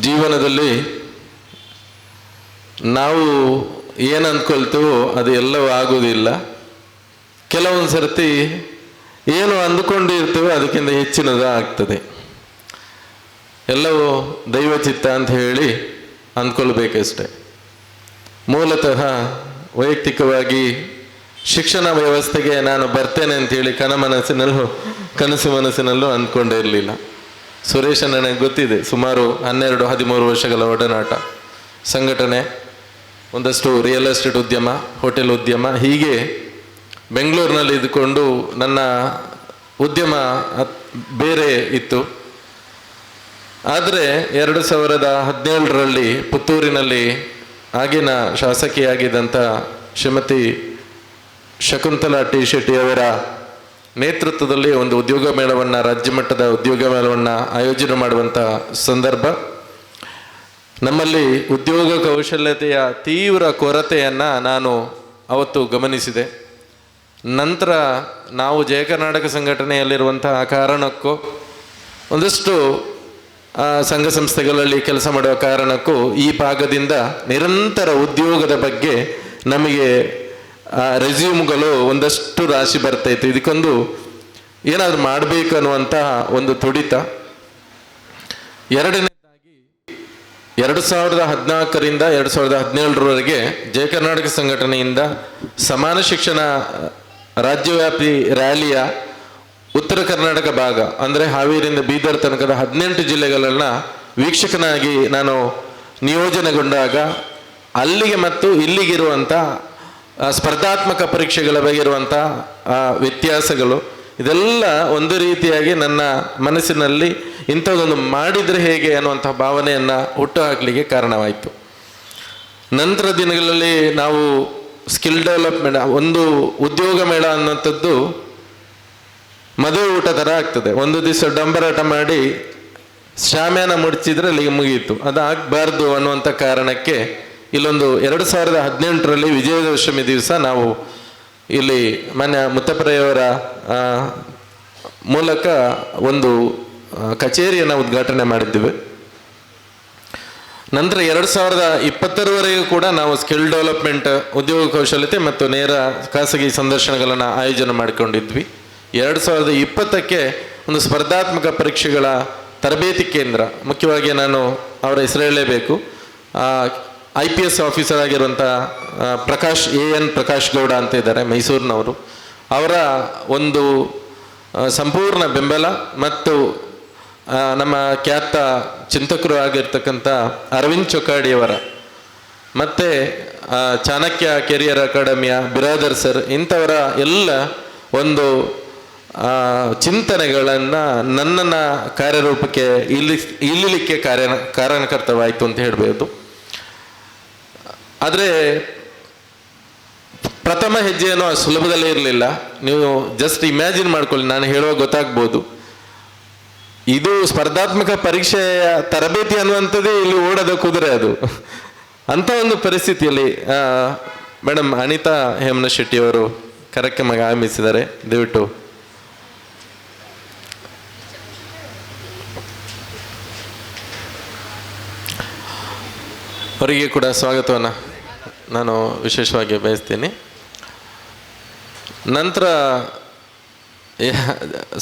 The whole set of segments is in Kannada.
ಜೀವನದಲ್ಲಿ ನಾವು ಏನು ಅಂದ್ಕೊಳ್ತೀವೋ ಅದು ಎಲ್ಲವೂ ಆಗೋದಿಲ್ಲ. ಕೆಲವೊಂದು ಸರ್ತಿ ಏನು ಅಂದುಕೊಂಡಿರ್ತೀವೋ ಅದಕ್ಕಿಂತ ಹೆಚ್ಚಿನದು ಆಗ್ತದೆ. ಎಲ್ಲವೂ ದೈವಚಿತ್ತ ಅಂತ ಹೇಳಿ ಅಂದ್ಕೊಳ್ಬೇಕಷ್ಟೆ. ಮೂಲತಃ ವೈಯಕ್ತಿಕವಾಗಿ ಶಿಕ್ಷಣ ವ್ಯವಸ್ಥೆಗೆ ನಾನು ಬರ್ತೇನೆ ಅಂಥೇಳಿ ಕನಸು ಮನಸ್ಸಿನಲ್ಲೂ ಅಂದ್ಕೊಂಡಿರಲಿಲ್ಲ. ಸುರೇಶ ನನಗೆ ಗೊತ್ತಿದೆ, ಸುಮಾರು 12-13 ವರ್ಷಗಳ ಒಡನಾಟ, ಸಂಘಟನೆ, ಒಂದಷ್ಟು ರಿಯಲ್ ಎಸ್ಟೇಟ್ ಉದ್ಯಮ, ಹೋಟೆಲ್ ಉದ್ಯಮ, ಹೀಗೆ ಬೆಂಗಳೂರಿನಲ್ಲಿ ಇದ್ದುಕೊಂಡು ನನ್ನ ಉದ್ಯಮ ಬೇರೆ ಇತ್ತು. ಆದರೆ 2017ರಲ್ಲಿ ಪುತ್ತೂರಿನಲ್ಲಿ ಆಗಿನ ಶಾಸಕಿಯಾಗಿದ್ದಂಥ ಶ್ರೀಮತಿ ಶಕುಂತಲಾ ಟಿ ಶೆಟ್ಟಿಯವರ ನೇತೃತ್ವದಲ್ಲಿ ಒಂದು ಉದ್ಯೋಗ ಮೇಳವನ್ನು, ರಾಜ್ಯ ಮಟ್ಟದ ಉದ್ಯೋಗ ಮೇಳವನ್ನು ಆಯೋಜನೆ ಮಾಡುವಂಥ ಸಂದರ್ಭ. ನಮ್ಮಲ್ಲಿ ಉದ್ಯೋಗ ಕೌಶಲ್ಯತೆಯ ತೀವ್ರ ಕೊರತೆಯನ್ನು ನಾನು ಅವತ್ತು ಗಮನಿಸಿದೆ. ನಂತರ ನಾವು ಜಯ ಕರ್ನಾಟಕ ಸಂಘಟನೆಯಲ್ಲಿರುವಂತಹ ಕಾರಣಕ್ಕೂ ಒಂದಷ್ಟು ಸಂಘ ಸಂಸ್ಥೆಗಳಲ್ಲಿ ಕೆಲಸ ಮಾಡುವ ಕಾರಣಕ್ಕೂ ಈ ಭಾಗದಿಂದ ನಿರಂತರ ಉದ್ಯೋಗದ ಬಗ್ಗೆ ನಮಗೆ ರೆಸ್ಯೂಮ್ಗಳು ಒಂದಷ್ಟು ರಾಶಿ ಬರ್ತಾಯಿತ್ತು. ಇದಕ್ಕೊಂದು ಏನಾದರೂ ಮಾಡಬೇಕು ಅನ್ನುವಂತಹ ಒಂದು ತುಡಿತ. ಎರಡನೇದಾಗಿ 2014ರಿಂದ 2017ರವರೆಗೆ ಜಯ ಕರ್ನಾಟಕ ಸಂಘಟನೆಯಿಂದ ಸಮಾನ ಶಿಕ್ಷಣ ರಾಜ್ಯವ್ಯಾಪಿ ರ್ಯಾಲಿಯ ಉತ್ತರ ಕರ್ನಾಟಕ ಭಾಗ, ಅಂದರೆ ಹಾವೇರಿಯಿಂದ ಬೀದರ್ ತನಕದ 18 ಜಿಲ್ಲೆಗಳನ್ನು ವೀಕ್ಷಕನಾಗಿ ನಾನು ನಿಯೋಜನೆಗೊಂಡಾಗ ಅಲ್ಲಿಗೆ ಮತ್ತು ಇಲ್ಲಿಗಿರುವಂಥ ಸ್ಪರ್ಧಾತ್ಮಕ ಪರೀಕ್ಷೆಗಳ ಬಗ್ಗೆ ಇರುವಂಥ ವ್ಯತ್ಯಾಸಗಳು, ಇದೆಲ್ಲ ಒಂದು ರೀತಿಯಾಗಿ ನನ್ನ ಮನಸ್ಸಿನಲ್ಲಿ ಇಂಥದ್ದೊಂದು ಮಾಡಿದರೆ ಹೇಗೆ ಅನ್ನುವಂಥ ಭಾವನೆಯನ್ನು ಹುಟ್ಟುಹಾಕಲಿಕ್ಕೆ ಕಾರಣವಾಯಿತು. ನಂತರ ದಿನಗಳಲ್ಲಿ ನಾವು ಸ್ಕಿಲ್ ಡೆವಲಪ್ಮೆಂಟ್, ಒಂದು ಉದ್ಯೋಗ ಮೇಳ ಅನ್ನುವಂಥದ್ದು ಮದುವೆ ಊಟ ಥರ ಆಗ್ತದೆ. ಒಂದು ದಿವಸ ಡಂಬರಾಟ ಮಾಡಿ ಶಾಮ್ಯಾನ ಮುಡ್ಚಿದ್ರೆ ಅಲ್ಲಿಗೆ ಮುಗಿಯಿತು. ಅದು ಆಗಬಾರ್ದು ಅನ್ನುವಂಥ ಕಾರಣಕ್ಕೆ ಇಲ್ಲೊಂದು 2018ರಲ್ಲಿ ವಿಜಯದಶಮಿ ದಿವಸ ನಾವು ಇಲ್ಲಿ ಮಾನ್ಯ ಮುತ್ತಪ್ಪರೆಯವರ ಮೂಲಕ ಒಂದು ಕಚೇರಿಯನ್ನು ಉದ್ಘಾಟನೆ ಮಾಡಿದ್ದೇವೆ. ನಂತರ 2020ರವರೆಗೂ ಕೂಡ ನಾವು ಸ್ಕಿಲ್ ಡೆವಲಪ್ಮೆಂಟ್, ಉದ್ಯೋಗ ಕೌಶಲ್ಯತೆ ಮತ್ತು ನೇರ ಖಾಸಗಿ ಸಂದರ್ಶನಗಳನ್ನು ಆಯೋಜನೆ ಮಾಡಿಕೊಂಡಿದ್ವಿ. 2020ಕ್ಕೆ ಒಂದು ಸ್ಪರ್ಧಾತ್ಮಕ ಪರೀಕ್ಷೆಗಳ ತರಬೇತಿ ಕೇಂದ್ರ, ಮುಖ್ಯವಾಗಿ ನಾನು ಅವರ ಹೆಸರು ಹೇಳಲೇಬೇಕು, IPS ಆಫೀಸರ್ ಆಗಿರುವಂಥ ಪ್ರಕಾಶ್ ಗೌಡ ಅಂತ ಇದ್ದಾರೆ, ಮೈಸೂರಿನವರು. ಅವರ ಒಂದು ಸಂಪೂರ್ಣ ಬೆಂಬಲ ಮತ್ತು ನಮ್ಮ ಖ್ಯಾತ ಚಿಂತಕರು ಆಗಿರ್ತಕ್ಕಂಥ ಅರವಿಂದ್ ಚೊಕ್ಕಾಡಿಯವರ ಮತ್ತು ಚಾಣಕ್ಯ ಕೆರಿಯರ್ ಅಕಾಡೆಮಿಯ ಬಿರಾದರ್ ಸರ್, ಇಂಥವರ ಎಲ್ಲ ಒಂದು ಚಿಂತನೆಗಳನ್ನು ನನ್ನನ್ನು ಕಾರ್ಯರೂಪಕ್ಕೆ ಇಲ್ಲಿಲಿಕ್ಕೆ ಕಾರಣಕರ್ತವಾಯಿತು ಅಂತ ಹೇಳ್ಬೋದು. ಆದರೆ ಪ್ರಥಮ ಹೆಜ್ಜೆಯನ್ನು ಸುಲಭದಲ್ಲೇ ಇರಲಿಲ್ಲ. ನೀವು ಜಸ್ಟ್ ಇಮ್ಯಾಜಿನ್ ಮಾಡ್ಕೊಳ್ಳಿ, ನಾನು ಹೇಳುವಾಗ ಗೊತ್ತಾಗ್ಬೋದು. ಇದು ಸ್ಪರ್ಧಾತ್ಮಕ ಪರೀಕ್ಷೆಯ ತರಬೇತಿ ಅನ್ನುವಂಥದ್ದೇ ಇಲ್ಲಿ ಓಡದ ಕುದುರೆ ಅದು. ಅಂಥ ಒಂದು ಪರಿಸ್ಥಿತಿಯಲ್ಲಿ ಮೇಡಮ್ ಅನಿತಾ ಹೇಮನ ಶೆಟ್ಟಿಯವರು ಕಾರ್ಯಕ್ರಮಕ್ಕೆ ಆಗಮಿಸಿದ್ದಾರೆ. ದಯವಿಟ್ಟು ಅವರಿಗೆ ಕೂಡ ಸ್ವಾಗತವನ್ನು ನಾನು ವಿಶೇಷವಾಗಿ ಬಯಸ್ತೀನಿ. ನಂತರ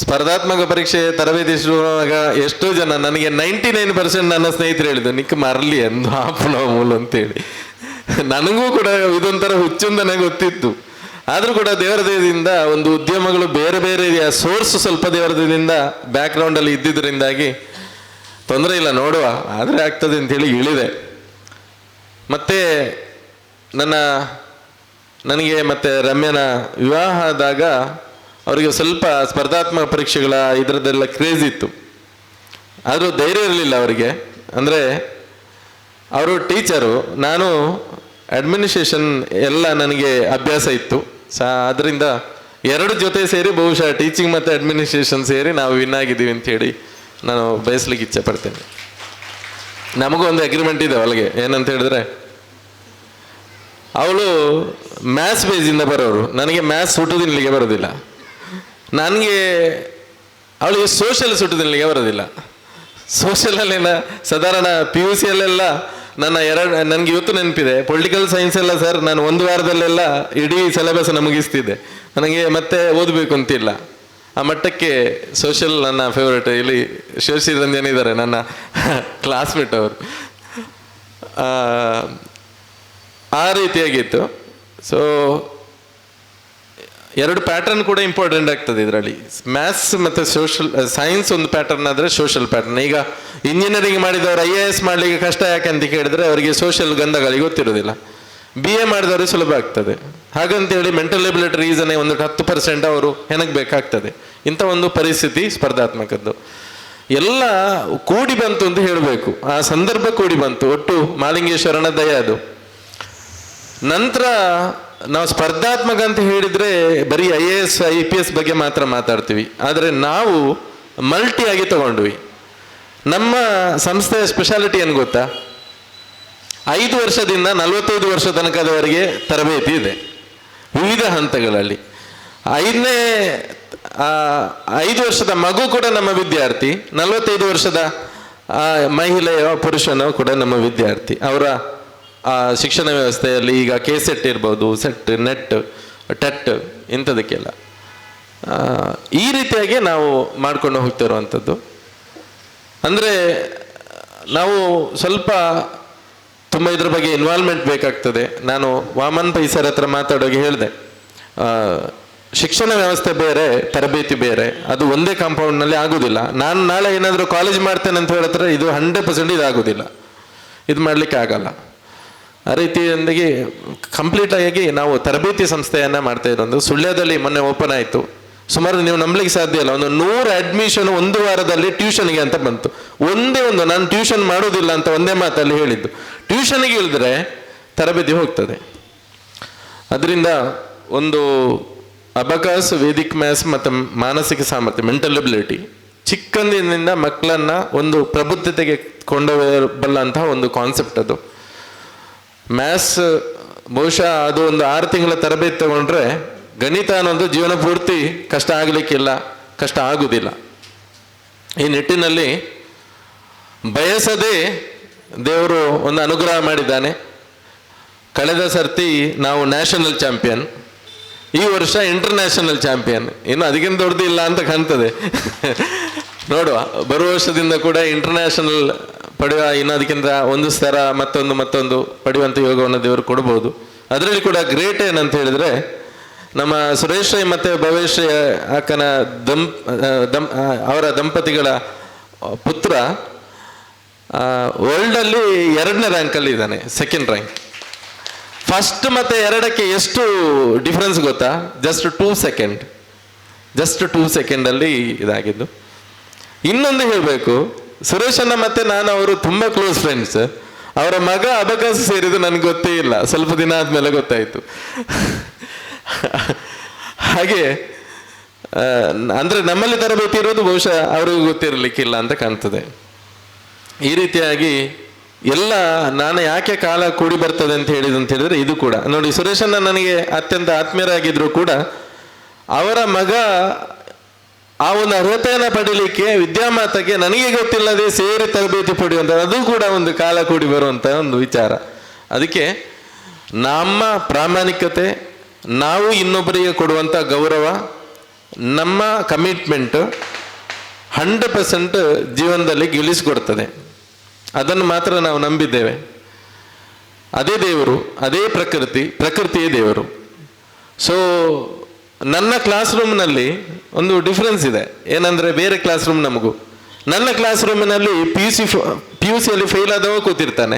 ಸ್ಪರ್ಧಾತ್ಮಕ ಪರೀಕ್ಷೆ ತರಬೇತಿ ಶುರುವಾಗ ಎಷ್ಟೋ ಜನ, ನನಗೆ 99% ನನ್ನ ಸ್ನೇಹಿತರು ಹೇಳಿದ್ದು ನಿಕ್ಕ ಮರಲಿ ಎಂದು ಆಪನ ಮೂಲ ಅಂತೇಳಿ. ನನಗೂ ಕೂಡ ಇದೊಂಥರ ಹುಚ್ಚುಂದನೆ ಗೊತ್ತಿತ್ತು. ಆದರೂ ಕೂಡ ದೇವರ ದಯದಿಂದ ಒಂದು ಉದ್ಯಮಗಳು ಬೇರೆ ಬೇರೆ ಸೋರ್ಸ್ ಸ್ವಲ್ಪ ದೇವರ ದಯದಿಂದ ಬ್ಯಾಕ್ಗ್ರೌಂಡಲ್ಲಿ ಇದ್ದಿದ್ದರಿಂದಾಗಿ ತೊಂದರೆ ಇಲ್ಲ, ನೋಡುವ ಆದರೆ ಆಗ್ತದೆ ಅಂಥೇಳಿ ಇಳಿದೆ. ಮತ್ತು ನನಗೆ ಮತ್ತು ರಮ್ಯನ ವಿವಾಹ ಆದಾಗ ಅವರಿಗೆ ಸ್ವಲ್ಪ ಸ್ಪರ್ಧಾತ್ಮಕ ಪರೀಕ್ಷೆಗಳ ಇದರದ್ದೆಲ್ಲ ಕ್ರೇಜ್ ಇತ್ತು. ಆದರೂ ಧೈರ್ಯ ಇರಲಿಲ್ಲ ಅವರಿಗೆ. ಅಂದರೆ ಅವರು ಟೀಚರು, ನಾನು ಅಡ್ಮಿನಿಸ್ಟ್ರೇಷನ್ ಎಲ್ಲ ನನಗೆ ಅಭ್ಯಾಸ ಇತ್ತು. ಅದರಿಂದ ಎರಡು ಜೊತೆ ಸೇರಿ ಬಹುಶಃ ಟೀಚಿಂಗ್ ಮತ್ತು ಅಡ್ಮಿನಿಸ್ಟ್ರೇಷನ್ ಸೇರಿ ನಾವು ವಿನ್ ಆಗಿದ್ದೀವಿ ಅಂಥೇಳಿ ನಾನು ಬಯಸ್ಲಿಕ್ಕೆ ಇಚ್ಛೆ ಪಡ್ತೇನೆ. ನಮಗೂ ಒಂದು ಅಗ್ರಿಮೆಂಟ್ ಇದೆ ಒಳಗೆ, ಏನಂತ ಹೇಳಿದ್ರೆ ಅವಳು ಮ್ಯಾಥ್ಸ್ ಬೇಸಿಂದ ಬರೋರು, ನನಗೆ ಮ್ಯಾಥ್ಸ್ ಸುಟ್ಟುದಿನ್ಲಿಕ್ಕೆ ಬರೋದಿಲ್ಲ. ನನಗೆ ಅವಳಿಗೆ ಸೋಷಿಯಲ್ ಸುಟ್ಟುದಿನ್ಲಿಕ್ಕೆ ಬರೋದಿಲ್ಲ. ಸೋಷಿಯಲಲ್ಲಿನ ಸಾಧಾರಣ PUC ಯಲ್ಲೆಲ್ಲ ನನಗೆ ಇವತ್ತು ನೆನಪಿದೆ, ಪೊಲಿಟಿಕಲ್ ಸೈನ್ಸ್ ಎಲ್ಲ ಸರ್ ನಾನು ಒಂದು ವಾರದಲ್ಲೆಲ್ಲ ಇಡೀ ಸಿಲೆಬಸ್ ಮುಗಿಸ್ತಿದ್ದೆ, ನನಗೆ ಮತ್ತೆ ಓದಬೇಕು ಅಂತಿಲ್ಲ. ಆ ಮಟ್ಟಕ್ಕೆ ಸೋಷಿಯಲ್ ನನ್ನ ಫೇವ್ರೇಟ್. ಇಲ್ಲಿ ಶಿವಶ್ರೀರಂಜನ್ ಇದ್ದಾರೆ ನನ್ನ ಕ್ಲಾಸ್ಮೇಟ್ ಅವರು. ಆ ರೀತಿಯಾಗಿತ್ತು. ಸೊ ಎರಡು ಪ್ಯಾಟರ್ನ್ ಕೂಡ ಇಂಪಾರ್ಟೆಂಟ್ ಆಗ್ತದೆ ಇದರಲ್ಲಿ. ಮ್ಯಾಥ್ಸ್ ಮತ್ತು ಸೈನ್ಸ್ ಒಂದು ಪ್ಯಾಟರ್ನ್ ಆದರೆ ಸೋಷಿಯಲ್ ಪ್ಯಾಟರ್ನ್. ಈಗ ಇಂಜಿನಿಯರಿಂಗ್ ಮಾಡಿದವರು IAS ಮಾಡಲಿಕ್ಕೆ ಕಷ್ಟ ಯಾಕೆ ಅಂತ ಕೇಳಿದ್ರೆ ಅವರಿಗೆ ಸೋಷಿಯಲ್ ಗಂಧಗಳಿಗೆ ಗೊತ್ತಿರೋದಿಲ್ಲ. BA ಮಾಡಿದವ್ರಿಗೆ ಸುಲಭ ಆಗ್ತದೆ. ಹಾಗಂತೇಳಿ ಮೆಂಟಲ್ ಎಬಿಲಿಟಿ ರೀಸನೇ ಒಂದು 10% ಅವರು ಹೆಣಗಬೇಕಾಗ್ತದೆ. ಇಂಥ ಒಂದು ಪರಿಸ್ಥಿತಿ ಸ್ಪರ್ಧಾತ್ಮಕದ್ದು. ಎಲ್ಲ ಕೂಡಿ ಬಂತು ಅಂತ ಹೇಳಬೇಕು. ಆ ಸಂದರ್ಭ ಕೂಡಿ ಬಂತು. ಒಟ್ಟು ಮಾಲಿಂಗೇಶ್ವರನ ದಯ ಅದು. ನಂತರ ನಾವು ಸ್ಪರ್ಧಾತ್ಮಕ ಅಂತ ಹೇಳಿದ್ರೆ ಬರೀ IAS IPS ಬಗ್ಗೆ ಮಾತ್ರ ಮಾತಾಡ್ತೀವಿ. ಆದರೆ ನಾವು ಮಲ್ಟಿಯಾಗಿ ತಗೊಂಡ್ವಿ. ನಮ್ಮ ಸಂಸ್ಥೆಯ ಸ್ಪೆಷಾಲಿಟಿ ಏನು ಗೊತ್ತಾ? 5 ವರ್ಷದಿಂದ 45 ವರ್ಷ ತನಕದವರೆಗೆ ತರಬೇತಿ ಇದೆ ವಿವಿಧ ಹಂತಗಳಲ್ಲಿ. 5 ವರ್ಷದ ಮಗು ಕೂಡ ನಮ್ಮ ವಿದ್ಯಾರ್ಥಿ, 45 ವರ್ಷದ ಮಹಿಳೆಯ ಪುರುಷನೋ ಕೂಡ ನಮ್ಮ ವಿದ್ಯಾರ್ಥಿ. ಅವರ ಶಿಕ್ಷಣ ವ್ಯವಸ್ಥೆಯಲ್ಲಿ ಈಗ KSET ಇರ್ಬೋದು, ಸೆಟ್, ನೆಟ್, ಟೆಟ್ ಇಂಥದಕ್ಕೆಲ್ಲ ಈ ರೀತಿಯಾಗಿ ನಾವು ಮಾಡ್ಕೊಂಡು ಹೋಗ್ತಿರುವಂಥದ್ದು. ಅಂದರೆ ನಾವು ಸ್ವಲ್ಪ ತುಂಬ ಇದ್ರ ಬಗ್ಗೆ ಇನ್ವಾಲ್ವ್ಮೆಂಟ್ ಬೇಕಾಗ್ತದೆ. ನಾನು ವಾಮನ್ ಪೈ ಸರ್ ಹತ್ರ ಮಾತಾಡೋಕೆ ಹೇಳಿದೆ, ಶಿಕ್ಷಣ ವ್ಯವಸ್ಥೆ ಬೇರೆ, ತರಬೇತಿ ಬೇರೆ, ಅದು ಒಂದೇ ಕಾಂಪೌಂಡ್ನಲ್ಲಿ ಆಗೋದಿಲ್ಲ. ನಾನು ನಾಳೆ ಏನಾದರೂ ಕಾಲೇಜ್ ಮಾಡ್ತೇನೆ ಅಂತ ಹೇಳಿದ್ರೆ ಇದು 100% ಇದಾಗೋದಿಲ್ಲ, ಇದು ಮಾಡಲಿಕ್ಕೆ ಆಗಲ್ಲ. ಆ ರೀತಿಯೊಂದಿಗೆ ಕಂಪ್ಲೀಟ್ ಆಗಿ ನಾವು ತರಬೇತಿ ಸಂಸ್ಥೆಯನ್ನು ಮಾಡ್ತಾ ಇರೋದು. ಸುಳ್ಯದಲ್ಲಿ ಮೊನ್ನೆ ಓಪನ್ ಆಯಿತು. ಸುಮಾರು ನೀವು ನಂಬಲಿಕ್ಕೆ ಸಾಧ್ಯ ಇಲ್ಲ, ಒಂದು 100 ಅಡ್ಮಿಷನ್ ಒಂದು ವಾರದಲ್ಲಿ ಟ್ಯೂಷನ್ಗೆ ಅಂತ ಬಂತು. ಒಂದೇ ಒಂದು ನಾನು ಟ್ಯೂಷನ್ ಮಾಡೋದಿಲ್ಲ ಅಂತ ಒಂದೇ ಮಾತಲ್ಲಿ ಹೇಳಿದ್ದು. ಟ್ಯೂಷನ್ಗೆ ಇಳಿದ್ರೆ ತರಬೇತಿ ಹೋಗ್ತದೆ. ಅದರಿಂದ ಒಂದು ಅಬಕಸ್, ವೇದಿಕ್ ಮ್ಯಾಥ್ಸ್ ಮತ್ತು ಮಾನಸಿಕ ಸಾಮರ್ಥ್ಯ, ಮೆಂಟಲ್ ಎಬಿಲಿಟಿ ಚಿಕ್ಕಂದಿನಿಂದ ಮಕ್ಕಳನ್ನು ಒಂದು ಪ್ರಬುದ್ಧತೆಗೆ ಕೊಂಡೊಯ್ಯಬಲ್ಲಂತಹ ಒಂದು ಕಾನ್ಸೆಪ್ಟ್ ಅದು. ಮ್ಯಾಥ್ಸ್ ಬಹುಶಃ ಅದು ಒಂದು 6 ತಿಂಗಳ ತರಬೇತಿ ತಗೊಂಡ್ರೆ ಗಣಿತ ಅನ್ನೋದು ಜೀವನ ಪೂರ್ತಿ ಕಷ್ಟ ಆಗಲಿಕ್ಕಿಲ್ಲ, ಕಷ್ಟ ಆಗುವುದಿಲ್ಲ. ಈ ನಿಟ್ಟಿನಲ್ಲಿ ಬಯಸದೆ ದೇವರು ಒಂದು ಅನುಗ್ರಹ ಮಾಡಿದ್ದಾನೆ. ಕಳೆದ ಸರ್ತಿ ನಾವು ನ್ಯಾಷನಲ್ ಚಾಂಪಿಯನ್, ಈ ವರ್ಷ ಇಂಟರ್ನ್ಯಾಷನಲ್ ಚಾಂಪಿಯನ್. ಇನ್ನು ಅದಕ್ಕಿಂತ ದೊಡ್ಡದು ಇಲ್ಲ ಅಂತ ಕಾಣ್ತದೆ. ನೋಡುವ, ಬರುವ ವರ್ಷದಿಂದ ಕೂಡ ಇಂಟರ್ನ್ಯಾಷನಲ್ ಪಡೆಯುವ, ಇನ್ನು ಅದಕ್ಕಿಂತ ಒಂದು ಸ್ತರ ಮತ್ತೊಂದು ಪಡೆಯುವಂಥ ಯೋಗವನ್ನು ದೇವರು ಕೊಡ್ಬೋದು. ಅದರಲ್ಲಿ ಕೂಡ ಗ್ರೇಟ್ ಏನಂತ ಹೇಳಿದ್ರೆ, ನಮ್ಮ ಸುರೇಶ್ ರೈ ಮತ್ತು ಭವೇಶ್ ಅಕ್ಕನ ಅವರ ದಂಪತಿಗಳ ಪುತ್ರ ವರ್ಲ್ಡಲ್ಲಿ 2ನೇ ರ್ಯಾಂಕಲ್ಲಿ ಇದ್ದಾನೆ, 2nd ರ್ಯಾಂಕ್. ಫಸ್ಟ್ ಮತ್ತು 2ಕ್ಕೆ ಎಷ್ಟು ಡಿಫ್ರೆನ್ಸ್ ಗೊತ್ತಾ? ಜಸ್ಟ್ 2 ಸೆಕೆಂಡಲ್ಲಿ ಇದಾಗಿದ್ದು. ಇನ್ನೊಂದು ಹೇಳಬೇಕು, ಸುರೇಶಣ್ಣ ಮತ್ತು ನಾನು ಅವರು ತುಂಬ ಕ್ಲೋಸ್ ಫ್ರೆಂಡ್ಸ್. ಅವರ ಮಗ ಅಬಕಸ ಸೇರಿದ್ದು ನನಗೆ ಗೊತ್ತೇ ಇಲ್ಲ, ಸ್ವಲ್ಪ ದಿನ ಆದಮೇಲೆ ಗೊತ್ತಾಯಿತು. ಹಾಗೆ ಅಂದರೆ ನಮ್ಮಲ್ಲಿ ತರಬೇತಿ ಇರೋದು ಬಹುಶಃ ಅವರಿಗೂ ಗೊತ್ತಿರಲಿಕ್ಕಿಲ್ಲ ಅಂತ ಕಾಣ್ತದೆ. ಈ ರೀತಿಯಾಗಿ ಎಲ್ಲ ನಾನು ಯಾಕೆ ಕಾಲ ಕೂಡಿ ಬರ್ತದೆ ಅಂತ ಹೇಳಿದ್ರೆ ಇದು ಕೂಡ ನೋಡಿ. ಸುರೇಶಣ್ಣ ನನಗೆ ಅತ್ಯಂತ ಆತ್ಮೀಯರಾಗಿದ್ರು ಕೂಡ ಅವರ ಮಗ ಆ ಒಂದು ಅರ್ಹತೆಯನ್ನು ಪಡೀಲಿಕ್ಕೆ ವಿದ್ಯಾಮಾತಕ್ಕೆ ನನಗೆ ಗೊತ್ತಿಲ್ಲದೆ ಸೇರಿ ತರಬೇತಿ ಪಡೆಯುವಂಥ, ಅದು ಕೂಡ ಒಂದು ಕಾಲ ಕೂಡಿ ಬರುವಂಥ ಒಂದು ವಿಚಾರ. ಅದಕ್ಕೆ ನಮ್ಮ ಪ್ರಾಮಾಣಿಕತೆ, ನಾವು ಇನ್ನೊಬ್ಬರಿಗೆ ಕೊಡುವಂಥ ಗೌರವ, ನಮ್ಮ ಕಮಿಟ್ಮೆಂಟ್ 100% ಜೀವನದಲ್ಲಿ ಗೆಲ್ಲಿಸಿಕೊಡ್ತದೆ. ಅದನ್ನು ಮಾತ್ರ ನಾವು ನಂಬಿದ್ದೇವೆ. ಅದೇ ದೇವರು, ಅದೇ ಪ್ರಕೃತಿಯೇ ದೇವರು. ಸೊ ನನ್ನ ಕ್ಲಾಸ್ ರೂಮ್ನಲ್ಲಿ ಒಂದು ಡಿಫ್ರೆನ್ಸ್ ಇದೆ. ಏನಂದರೆ ಬೇರೆ ಕ್ಲಾಸ್ ರೂಮ್ ನಮಗೂ, ನನ್ನ ಕ್ಲಾಸ್ ರೂಮಿನಲ್ಲಿ PUC ಯಲ್ಲಿ ಫೇಲ್ ಆದವ ಕೂತಿರ್ತಾನೆ,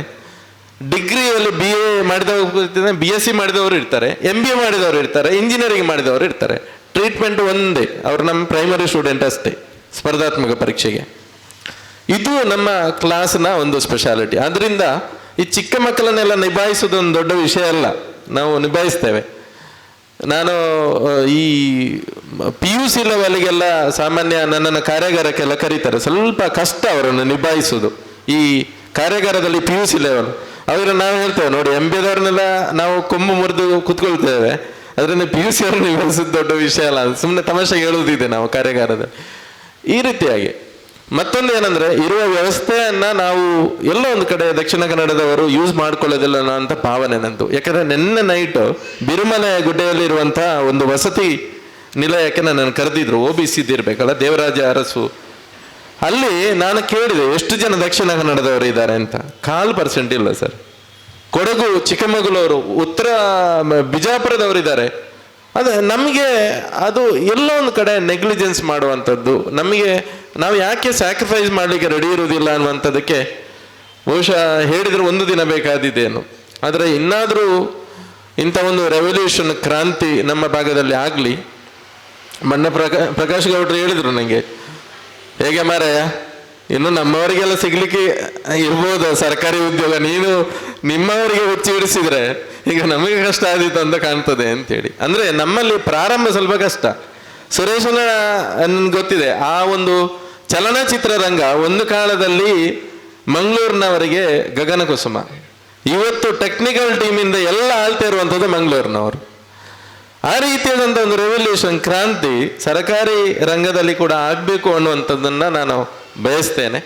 ಡಿಗ್ರಿಯಲ್ಲಿ BA ಮಾಡಿದವರು ಕೂತಿರ್ತಾನೆ, BSc ಮಾಡಿದವರು ಇರ್ತಾರೆ, MBA ಮಾಡಿದವರು ಇರ್ತಾರೆ, ಇಂಜಿನಿಯರಿಂಗ್ ಮಾಡಿದವರು ಇರ್ತಾರೆ. ಟ್ರೀಟ್ಮೆಂಟ್ ಒಂದೇ, ಅವರು ನಮ್ಮ ಪ್ರೈಮರಿ ಸ್ಟೂಡೆಂಟ್ ಅಷ್ಟೇ ಸ್ಪರ್ಧಾತ್ಮಕ ಪರೀಕ್ಷೆಗೆ. ಇದು ನಮ್ಮ ಕ್ಲಾಸ್ನ ಒಂದು ಸ್ಪೆಷಾಲಿಟಿ. ಆದ್ದರಿಂದ ಈ ಚಿಕ್ಕ ಮಕ್ಕಳನ್ನೆಲ್ಲ ನಿಭಾಯಿಸೋದು ಒಂದು ದೊಡ್ಡ ವಿಷಯ ಅಲ್ಲ, ನಾವು ನಿಭಾಯಿಸ್ತೇವೆ. ನಾನು ಈ PUC ಲೆವೆಲ್ಗೆಲ್ಲ ಸಾಮಾನ್ಯ ನನ್ನನ್ನು ಕಾರ್ಯಾಗಾರಕ್ಕೆಲ್ಲ ಕರೀತಾರೆ. ಸ್ವಲ್ಪ ಕಷ್ಟ ಅವರನ್ನು ನಿಭಾಯಿಸೋದು. ಈ ಕಾರ್ಯಾಗಾರದಲ್ಲಿ PUC ಲೆವೆಲ್ ಅವರನ್ನು ನಾವು ಹೇಳ್ತೇವೆ ನೋಡಿ, MBAದವ್ರನ್ನೆಲ್ಲ ನಾವು ಕೊಂಬು ಮುರಿದು ಕೂತ್ಕೊಳ್ತೇವೆ, ಅದರಿಂದ PUC ಅವ್ರನ್ನ ನಿಭಾಯಿಸೋದು ದೊಡ್ಡ ವಿಷಯ ಅಲ್ಲ. ಸುಮ್ಮನೆ ತಮಾಷೆಗೆ ಹೇಳುವುದಿದೆ ನಾವು ಕಾರ್ಯಾಗಾರದಲ್ಲಿ. ಈ ರೀತಿಯಾಗಿ ಮತ್ತೊಂದು ಏನಂದ್ರೆ, ಇರುವ ವ್ಯವಸ್ಥೆಯನ್ನ ನಾವು ಎಲ್ಲೋ ಒಂದು ಕಡೆ ದಕ್ಷಿಣ ಕನ್ನಡದವರು ಯೂಸ್ ಮಾಡ್ಕೊಳ್ಳೋದಿಲ್ಲ ಅಂತ ಭಾವನೆ ನಂದು. ಯಾಕಂದ್ರೆ ನಿನ್ನೆ ನೈಟ್ ಬಿರುಮಲೆ ಗುಡ್ಡೆಯಲ್ಲಿ ಇರುವಂತಹ ಒಂದು ವಸತಿ ನಿಲಯಕ್ಕೆ ನನ್ನನ್ನು ಕರೆದಿದ್ರು. OBC ಇರ್ಬೇಕಲ್ಲ, ದೇವರಾಜ ಅರಸು. ಅಲ್ಲಿ ನಾನು ಕೇಳಿದೆ ಎಷ್ಟು ಜನ ದಕ್ಷಿಣ ಕನ್ನಡದವರು ಇದ್ದಾರೆ ಅಂತ. 1% ಇಲ್ಲ ಸರ್. ಕೊಡಗು, ಚಿಕ್ಕಮಗಳೂರು, ಉತ್ತರ ಬಿಜಾಪುರದವರಿದ್ದಾರೆ. ನಮಗೆ ಅದು ಎಲ್ಲೋ ಒಂದು ಕಡೆ ನೆಗ್ಲಿಜೆನ್ಸ್ ಮಾಡುವಂಥದ್ದು. ನಾವು ಯಾಕೆ ಸ್ಯಾಕ್ರಿಫೈಸ್ ಮಾಡಲಿಕ್ಕೆ ರೆಡಿ ಇರುವುದಿಲ್ಲ ಅನ್ನುವಂಥದ್ದಕ್ಕೆ ಬಹುಶಃ ಹೇಳಿದ್ರೆ ಒಂದು ದಿನ ಬೇಕಾದಿದ್ದೇನು. ಆದರೆ ಇನ್ನಾದರೂ ಇಂಥ ಒಂದು ರೆವಲ್ಯೂಷನ್, ಕ್ರಾಂತಿ ನಮ್ಮ ಭಾಗದಲ್ಲಿ ಆಗಲಿ. ಮೊನ್ನೆ ಪ್ರಕಾಶ್ ಗೌಡ್ರು ಹೇಳಿದರು ನನಗೆ, ಹೇಗೆ ಮಾರಾಯ ಇನ್ನು ನಮ್ಮವರಿಗೆಲ್ಲ ಸಿಗ್ಲಿಕ್ಕೆ ಇರ್ಬೋದು ಸರ್ಕಾರಿ ಉದ್ಯೋಗ, ನೀನು ನಿಮ್ಮವರಿಗೆ ಹುಚ್ಚಿ ಹಿಡಿಸಿದ್ರೆ ಈಗ ನಮಗೆ ಕಷ್ಟ ಆದೀತು ಅಂತ ಕಾಣ್ತದೆ ಅಂತೇಳಿ. ಅಂದ್ರೆ ನಮ್ಮಲ್ಲಿ ಪ್ರಾರಂಭ ಸ್ವಲ್ಪ ಕಷ್ಟ. ಸುರೇಶನ ನನ್ಗೆ ಗೊತ್ತಿದೆ, ಆ ಒಂದು ಚಲನಚಿತ್ರ ರಂಗ ಒಂದು ಕಾಲದಲ್ಲಿ ಮಂಗಳೂರಿನವರಿಗೆ ಗಗನ ಕುಸುಮ. ಇವತ್ತು ಟೆಕ್ನಿಕಲ್ ಟೀಮಿಂದ ಎಲ್ಲ ಆಳ್ತಾ ಇರುವಂಥದ್ದು ಮಂಗಳೂರಿನವರು. ಆ ರೀತಿಯಾದಂಥ ಒಂದು ರೆವಲ್ಯೂಷನ್, ಕ್ರಾಂತಿ ಸರ್ಕಾರಿ ರಂಗದಲ್ಲಿ ಕೂಡ ಆಗಬೇಕು ಅನ್ನುವಂಥದ್ದನ್ನು ನಾನು ಬಯಸ್ತೇನೆ.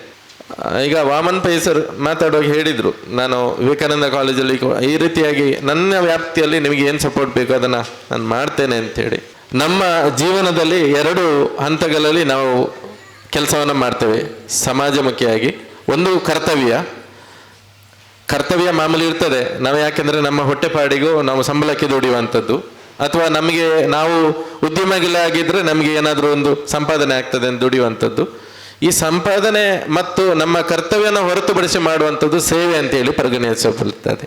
ಈಗ ವಾಮನ್ ಪೈ ಸರ್ ಮಾತಾಡುವಾಗ ಹೇಳಿದರು, ನಾನು ವಿವೇಕಾನಂದ ಕಾಲೇಜಲ್ಲಿ ಈ ರೀತಿಯಾಗಿ ನನ್ನ ವ್ಯಾಪ್ತಿಯಲ್ಲಿ ನಿಮಗೆ ಏನು ಸಪೋರ್ಟ್ ಬೇಕು ಅದನ್ನು ನಾನು ಮಾಡ್ತೇನೆ ಅಂತೇಳಿ. ನಮ್ಮ ಜೀವನದಲ್ಲಿ 2 ಹಂತಗಳಲ್ಲಿ ನಾವು ಕೆಲಸವನ್ನು ಮಾಡ್ತೇವೆ ಸಮಾಜಮುಖಿಯಾಗಿ. ಒಂದು ಕರ್ತವ್ಯ ಮಾಮೂಲಿ ಇರ್ತದೆ, ನಾವು ಯಾಕೆಂದರೆ ನಮ್ಮ ಹೊಟ್ಟೆಪಾಡಿಗೂ ನಾವು ಸಂಬಳಕ್ಕೆ ದುಡಿಯುವಂಥದ್ದು, ಅಥವಾ ನಾವು ಉದ್ಯಮಿಗಳಾಗಿದ್ದರೆ ನಮಗೆ ಏನಾದರೂ ಒಂದು ಸಂಪಾದನೆ ಆಗ್ತದೆ ಅಂತ ದುಡಿಯುವಂಥದ್ದು. ಈ ಸಂಪಾದನೆ ಮತ್ತು ನಮ್ಮ ಕರ್ತವ್ಯನ ಹೊರತುಪಡಿಸಿ ಮಾಡುವಂಥದ್ದು ಸೇವೆ ಅಂತೇಳಿ ಪರಿಗಣಿಸಲ್ಪಡುತ್ತದೆ.